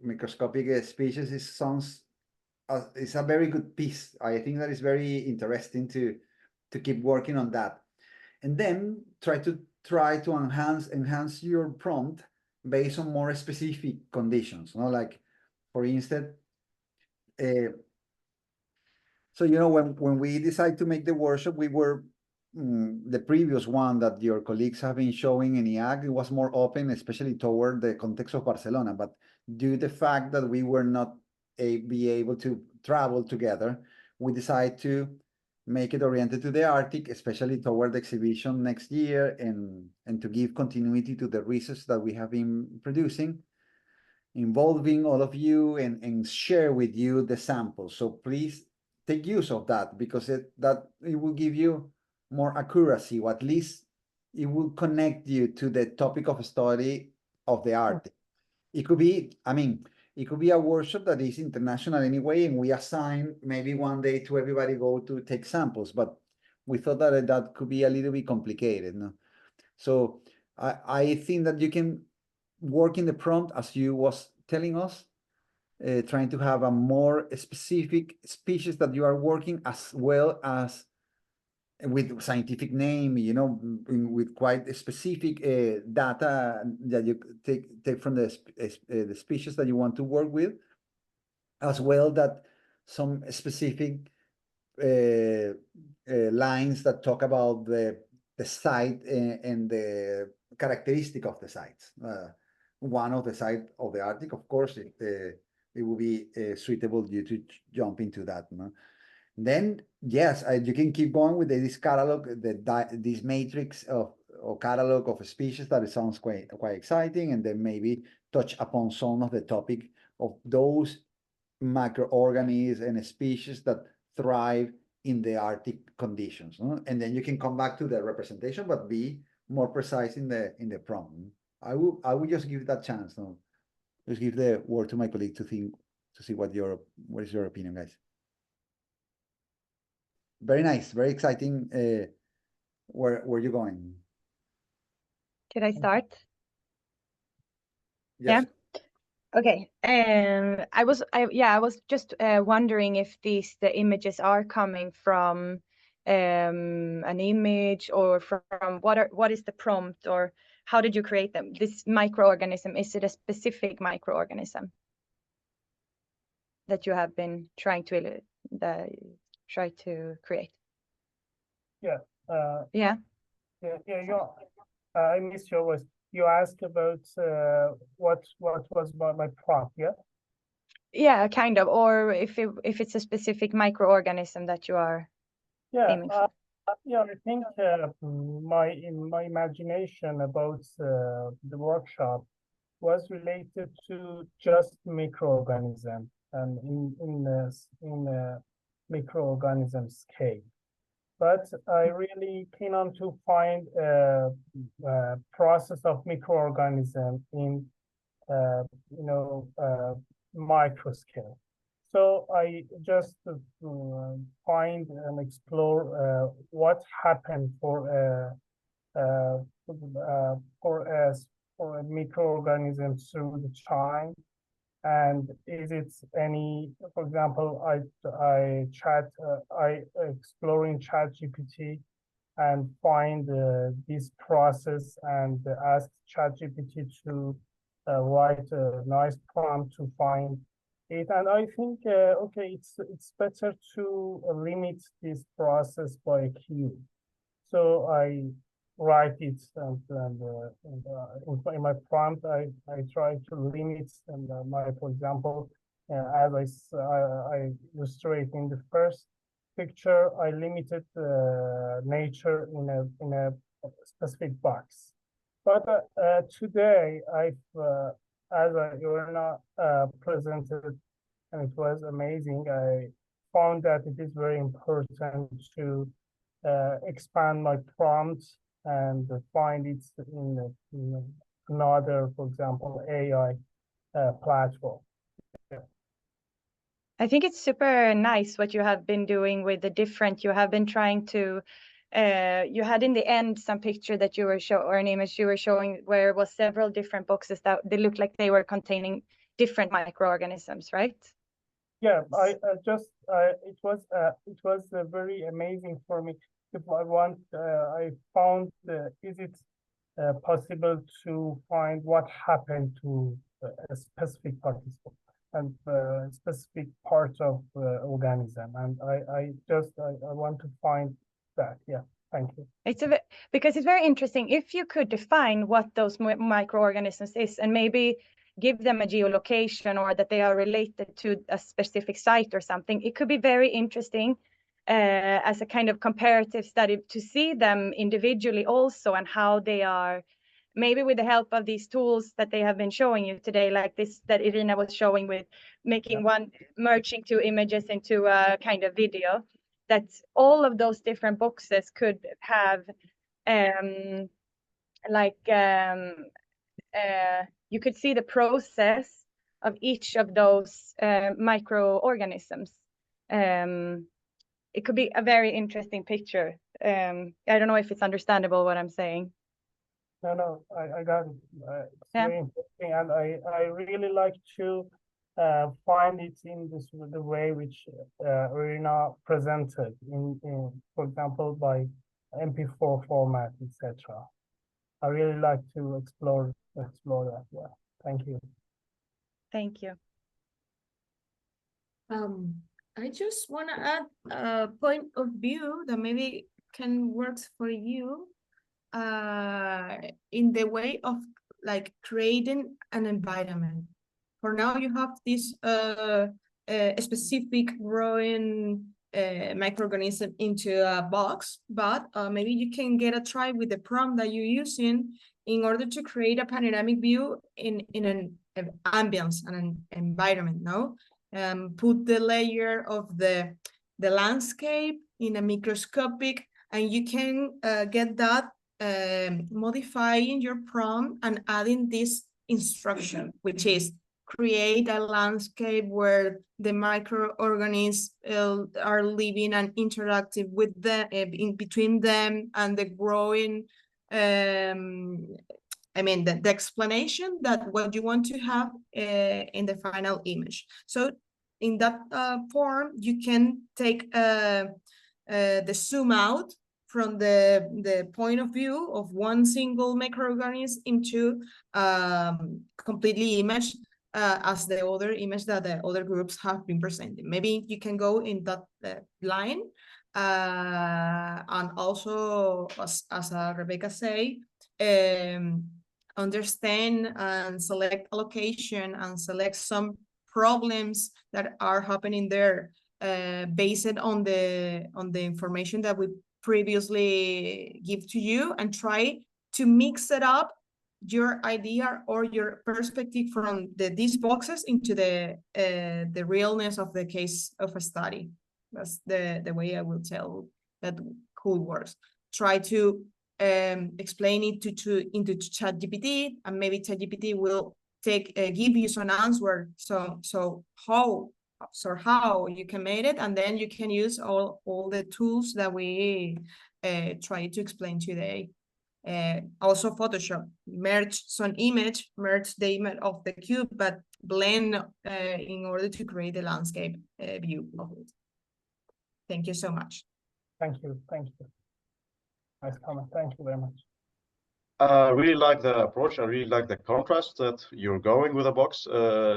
A: species. It sounds it's a very good piece. I think that is very interesting to keep working on that, and then try to enhance your prompt based on more specific conditions. You know, like for instance, so you know when we decided to make the workshop, we were the previous one that your colleagues have been showing in IAG, it was more open, especially toward the context of Barcelona. But due to the fact that we were not be able to travel together, we decided to make it oriented to the Arctic, especially toward the exhibition next year, and to give continuity to the research that we have been producing, involving all of you and share with you the samples. So please take use of that, because it will give you more accuracy, or at least it will connect you to the topic of study of the Arctic. It could be, it could be a workshop that is international anyway, and we assign maybe one day to everybody go to take samples, but we thought that that could be a little bit complicated. No? So I think that you can work in the prompt as you was telling us, trying to have a more specific species that you are working, as well as with scientific name, you know, with quite specific data that you take from the species that you want to work with, as well that some specific lines that talk about the site and the characteristic of the sites. One of the site of the Arctic, of course, it will be suitable you to jump into that. No? Then, yes, you can keep going with this catalog, this matrix or catalog of species that it sounds quite exciting, and then maybe touch upon some of the topic of those microorganisms and species that thrive in the Arctic conditions. No? And then you can come back to the representation, but be more precise in the prompt. I will just give that chance. No? Just give the word to my colleague to see what is your opinion, guys. Very nice, very exciting. Where you going?
K: Should I start?
A: Yes.
K: Yeah. Okay. I was just wondering if the images are coming from an image, or from what is the prompt, or how did you create them? This microorganism, is it a specific microorganism that you have been trying to create?
D: Yeah.
K: Yeah.
D: Yeah. I missed your voice. You asked about what was my prompt, yeah?
K: Yeah, kind of. Or if it's a specific microorganism that you are aiming for.
D: Yeah, I think my imagination about the workshop was related to just microorganism, and in microorganism scale. But I really keen on to find a process of microorganism in micro scale. So I just find and explore what happened for a microorganism through the time, and is it any, for example, I explore in ChatGPT and find this process and ask ChatGPT to write a nice prompt to find it. And I think okay, it's better to limit this process by a queue. So I write it, in my prompt, I try to limit for example, as I illustrate in the first picture, I limited nature in a specific box. But today, as Irina presented, and it was amazing, I found that it is very important to expand my prompts and find it in another, for example, AI platform.
K: I think it's super nice what you have been doing with the different, you have been trying to, you had in the end some picture that you were showing, or an image you were showing where it was several different boxes that they looked like they were containing different microorganisms, right?
D: Yeah, it was very amazing for me. If I found, is it possible to find what happened to a specific participant and specific parts of the organism, and I want to find that. Yeah, thank you.
K: Because it's very interesting. If you could define what those microorganisms is, and maybe give them a geolocation or that they are related to a specific site or something, it could be very interesting as a kind of comparative study to see them individually also, and how they are, maybe with the help of these tools that they have been showing you today, like this that Irina was showing with making one, merging two images into a kind of video, that all of those different boxes could have you could see the process of each of those microorganisms. It could be a very interesting picture. I don't know if it's understandable what I'm saying.
D: No, I got it. It's very interesting, and I really like to find it in the way which Irina presented in, for example, by MP4 format, etc. I really like to explore that. Yeah, thank you.
K: Thank you.
G: I just want to add a point of view that maybe can work for you in the way of like creating an environment. For now, you have this specific growing microorganism into a box, but maybe you can get a try with the prompt that you're using in order to create a panoramic view in an ambience and an environment. No, put the layer of the landscape in a microscopic, and you can get that modifying your prompt and adding this instruction, which is create a landscape where the microorganisms are living and interactive with the in between them, and the growing the explanation that what you want to have in the final image. So in that form, you can take the zoom out from the point of view of one single microorganism into completely image as the other image that the other groups have been presenting. Maybe you can go in that line, and also, as Rebecca say, understand and select allocation and select some problems that are happening there based on the information that we previously give to you, and try to mix it up your idea or your perspective from these boxes into the realness of the case of a study. That's the way I will tell that could works. Try to explain it into ChatGPT, and maybe ChatGPT will give you some answer. So how you can make it, and then you can use all the tools that we try to explain today. Also Photoshop, merge some image, merge the image of the cube, but blend in order to create a landscape view of it. Thank you so much.
D: Thank you. Nice comment. Thank you very much.
B: I really like the approach. I really like the contrast that you're going with the box.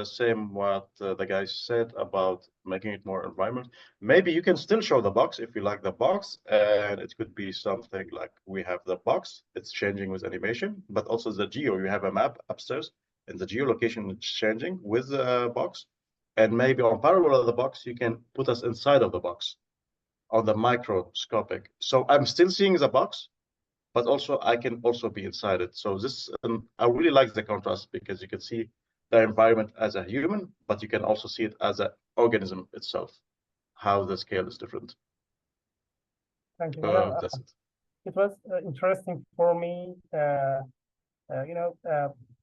B: Same what the guys said about making it more environment. Maybe you can still show the box if you like the box, and it could be something like we have the box, it's changing with animation, but also the geo. You have a map upstairs, and the geolocation is changing with the box. And maybe on parallel of the box, you can put us inside of the box on the microscopic. So I'm still seeing the box, but also I can also be inside it. So this, I really like the contrast because you can see the environment as a human, but you can also see it as an organism itself, how the scale is different.
D: Thank you.
B: That's it.
D: It was interesting for me,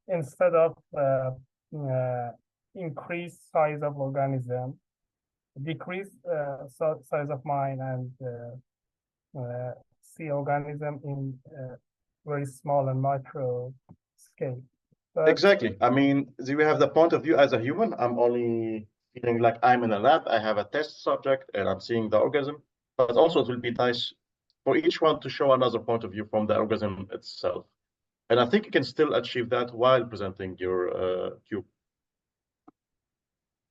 D: instead of increase size of organism, decrease size of mine and see organism in very small and micro scale. But
B: exactly. I mean, we have the point of view as a human. I'm only feeling like I'm in a lab. I have a test subject and I'm seeing the organism. But also it will be nice for each one to show another point of view from the organism itself. And I think you can still achieve that while presenting your cube.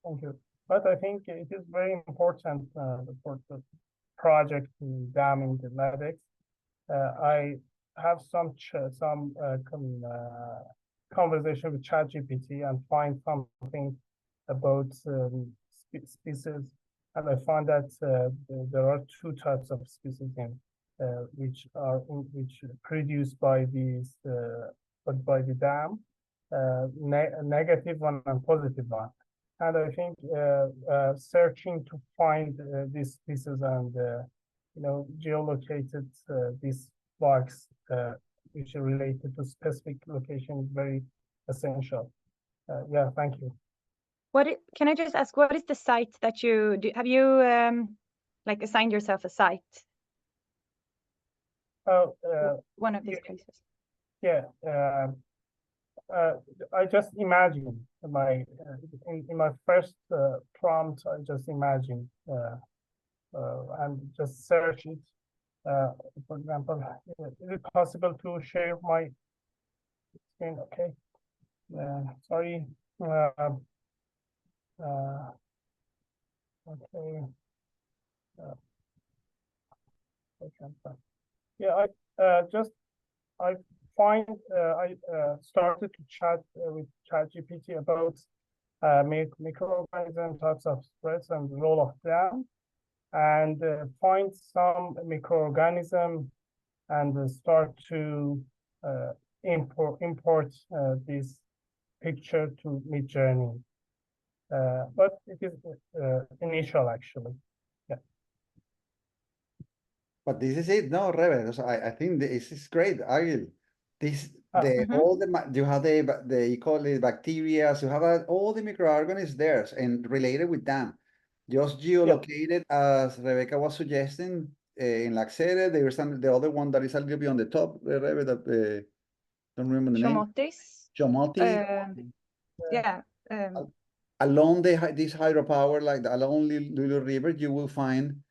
D: Thank you. But I think it is very important for the project in damming the Ladix. I have some conversation with ChatGPT and find something about species, and I found that there are two types of species in which produced by these by the dam, negative one and positive one. And I think searching to find these species and geolocated these blocks which are related to specific location is very essential. Yeah, thank you.
K: Can I just ask, what is the site that you do? Have you like assigned yourself a site?
D: Oh,
K: one of these places.
D: Yeah. I just imagine my in my first prompt. I just imagine and just search it. For example, is it possible to share my screen? Okay. Sorry. Okay. Yeah. I find I started to chat with ChatGPT about microorganism types of spreads and the role of them, and find some microorganism and start to import this picture to Midjourney. But it is initial actually. Yeah.
A: But this is it, no, Rebe. So I think this is great. This all the you have the E. coli bacteria, so you have all the microorganisms there and related with them. Just geolocated as Rebecca was suggesting in Laxere. There is the other one that is a little bit on the top, Rebe, that don't remember the name.
K: Chomotis. Yeah.
A: Along this hydropower, like along Lolo River, you will find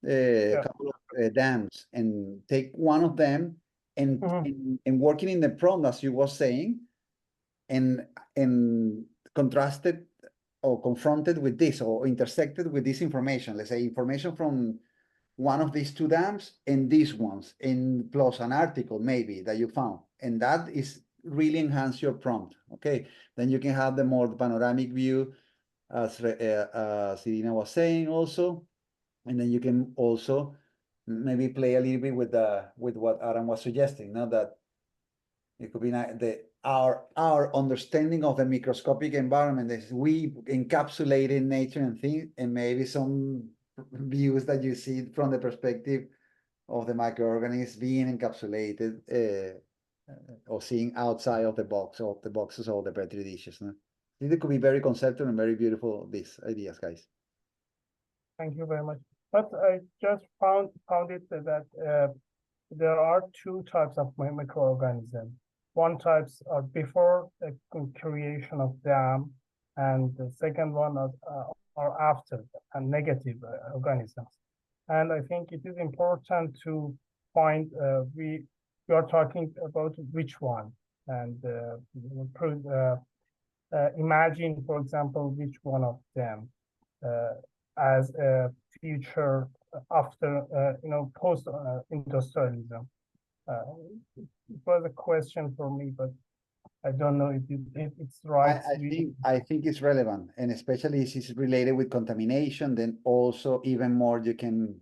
A: a couple of dams, and take one of them and working in the prompt, as you was saying, and contrasted or confronted with this or intersected with this information. Let's say information from one of these two dams and these ones, and plus an article maybe that you found, and that is really enhance your prompt. Okay, then you can have the more panoramic view, as Irina was saying also, and then you can also maybe play a little bit with what Aram was suggesting. Now that it could be our understanding of the microscopic environment is we encapsulate in nature and things, and maybe some views that you see from the perspective of the microorganisms being encapsulated or seeing outside of the box or the boxes or the petri dishes. No? It could be very conceptual and very beautiful, these ideas, guys.
D: Thank you very much. But I just found it that there are two types of microorganisms. One types are before the creation of dam, and the second one are after, and negative organisms. And I think it is important to find you are talking about which one, and imagine, for example, which one of them as a future after, post industrialism. It was a question for me, but I don't know if it's right.
A: I think it's relevant, and especially if it's related with contamination, then also even more you can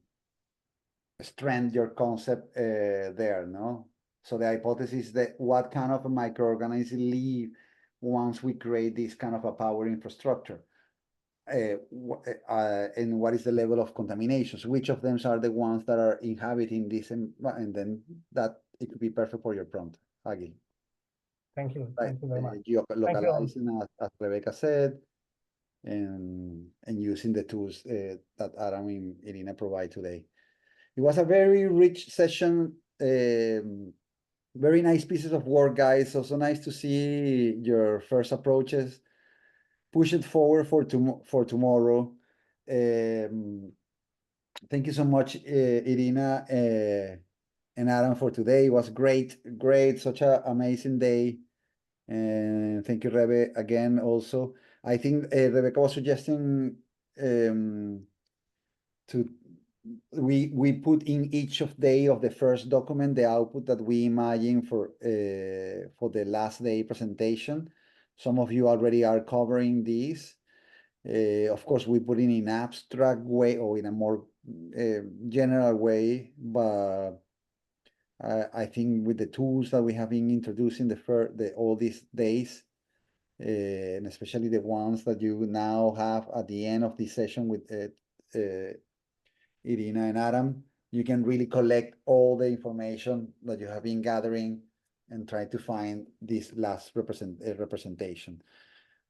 A: strengthen your concept there, no? So the hypothesis that what kind of a microorganism live once we create this kind of a power infrastructure, and what is the level of contaminations? Which of them are the ones that are inhabiting this, and then that it could be perfect for your prompt, Agil.
D: Thank you.
A: Right.
D: Thank you very much.
A: Geolocalizing, as Rebecca said, and using the tools that Aram and Irina provide today. It was a very rich session, very nice pieces of work, guys. Also nice to see your first approaches. Push it forward for tomorrow. Thank you so much, Irina and Aram, for today. It was great, such an amazing day. And thank you, Rebe, again. Also, I think Rebecca was suggesting we put in each day of the first document the output that we imagine for the last day presentation. Some of you already are covering these. Of course, we put in abstract way or in a more general way, but I think with the tools that we have been introducing all these days, and especially the ones that you now have at the end of this session with Irina and Aram, you can really collect all the information that you have been gathering and try to find this last representation.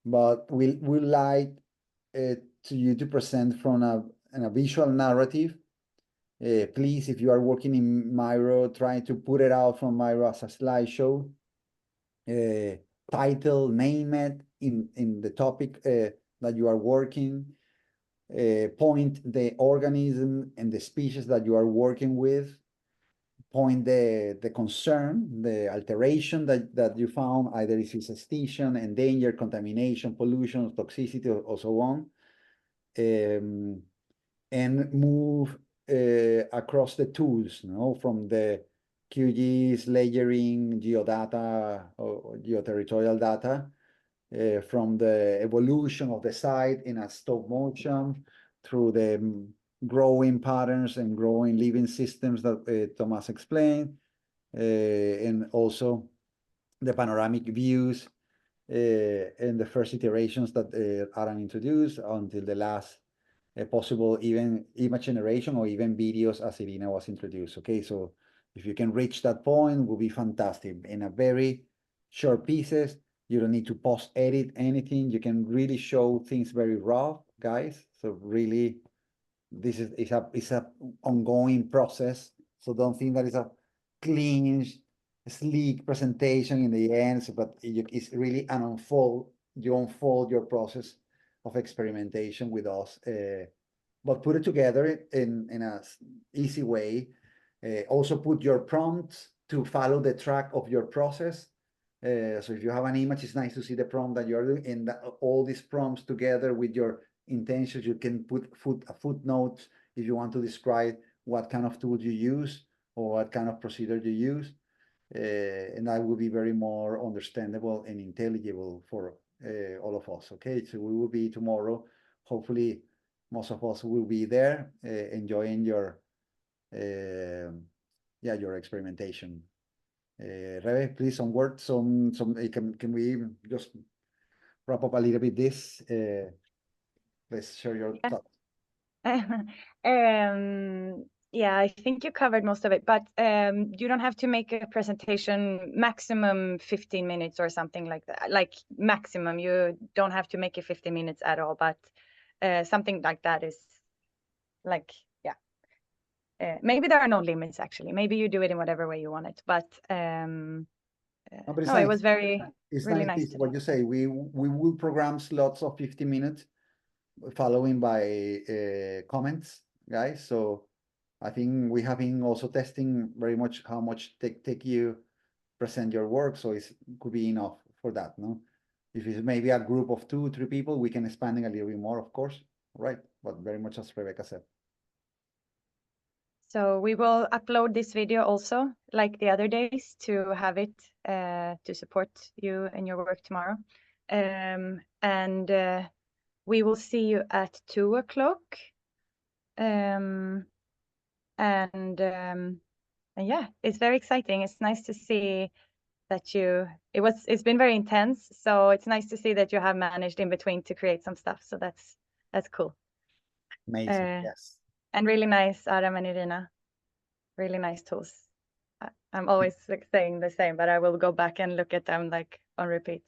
A: But we like to you to present from a visual narrative. Please, if you are working in Miro, try to put it out from Miro as a slideshow. Title, name it in the topic that you are working. Point the organism and the species that you are working with. Point the concern, the alteration that you found, either if it's extinction, endangered, contamination, pollution, toxicity, or so on. And move across the tools, from the QGIS, layering, geodata, or geoterritorial data, from the evolution of the site in a stop motion, through the growing patterns and growing living systems that Tomas explained, and also the panoramic views and the first iterations that Aram introduced until the last possible even image generation or even videos as Irina was introduced. Okay, so if you can reach that point, will be fantastic. In a very short pieces, you don't need to post edit anything. You can really show things very raw, guys. So really, this is a ongoing process. So don't think that it's a clean, sleek presentation in the end. So, but it's really an unfold. You unfold your process of experimentation with us, but put it together in a easy way. Also put your prompts to follow the track of your process. So if you have an image, it's nice to see the prompt that you're doing, and all these prompts together with your intentions. You can put a footnote if you want to describe what kind of tool you use or what kind of procedure you use, and that will be very more understandable and intelligible for all of us. Okay, so we will be tomorrow. Hopefully, most of us will be there enjoying your your experimentation. Rebe, please, some words. Can we just wrap up a little bit this? Let's share your thoughts.
K: Yeah, I think you covered most of it, but you don't have to make a presentation maximum 15 minutes or something like that. Like maximum, you don't have to make it 15 minutes at all, but something like that is like, maybe there are no limits actually. Maybe you do it in whatever way you want it, but no, nice. It was really nice.
A: What you say, we will program slots of 50 minutes following by comments, guys. So I think we have been also testing very much how much take you present your work, so it could be enough for that, no? If it's maybe a group of 2, 3 people, we can expand a little bit more, of course, right? But very much as Rebecca said.
K: So we will upload this video also, like the other days, to have it to support you in your work tomorrow. And we will see you at 2 o'clock. And yeah, it's very exciting. It's nice to see that it's been very intense. So it's nice to see that you have managed in between to create some stuff. So that's cool.
A: Amazing, yes.
K: And really nice, Aram and Irina. Really nice tools. I'm always like saying the same, but I will go back and look at them like on repeat.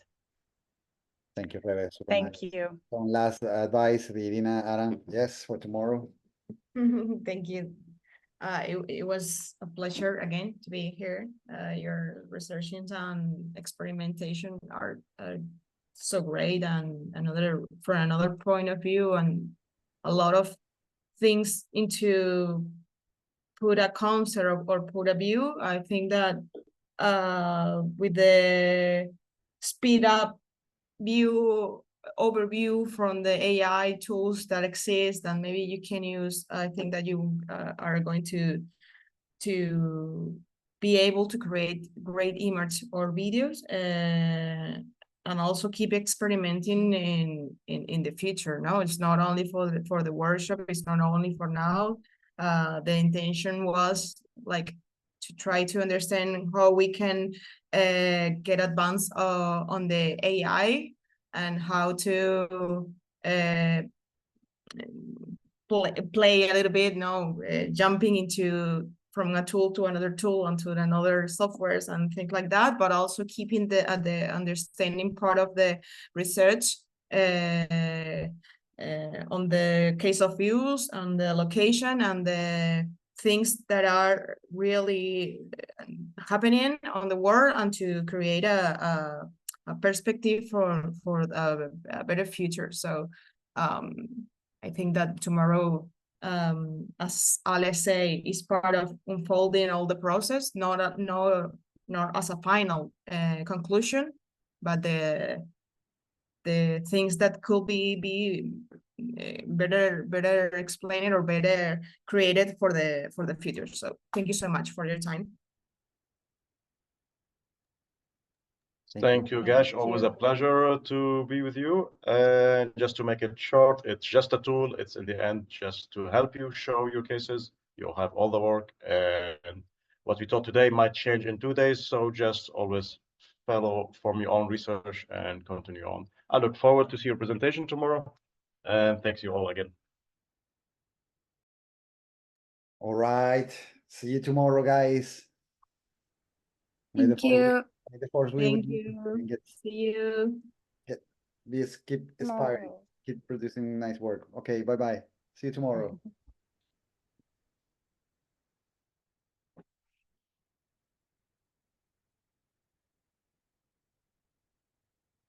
A: Thank you, Rebe. Super
K: Thank
A: nice.
K: you.
A: Some last advice, Irina, Aram, yes, for tomorrow.
G: Thank you. It was a pleasure again to be here. Your researches and experimentation are so great, and from another point of view, and a lot of things into put a concept or put a view. I think that with the speed up view overview from the AI tools that exist and maybe you can use, I think that you are going to be able to create great image or videos and also keep experimenting in the future. No, it's not only for the workshop, it's not only for now. The intention was like to try to understand how we can get advanced on the AI and how to play a little bit, jumping into from a tool to another tool onto another softwares and things like that, but also keeping the understanding part of the research on the case of use and the location and the things that are really happening on the world, and to create a perspective for a better future. So I think that tomorrow, as Ale say, is part of unfolding all the process, not as a final conclusion, but the things that could be better explained or better created for the future. So thank you so much for your time.
B: Thank you, Gash. Always a pleasure to be with you. And just to make it short, it's just a tool. It's in the end just to help you show your cases. You'll have all the work, and what we taught today might change in 2 days. So just always follow from your own research and continue on. I look forward to see your presentation tomorrow. And thanks you all again.
A: All right. See you tomorrow, guys.
J: Thank you.
A: May the force be with you.
G: See you.
A: Keep inspiring. Keep producing nice work. Okay, bye-bye. See you tomorrow.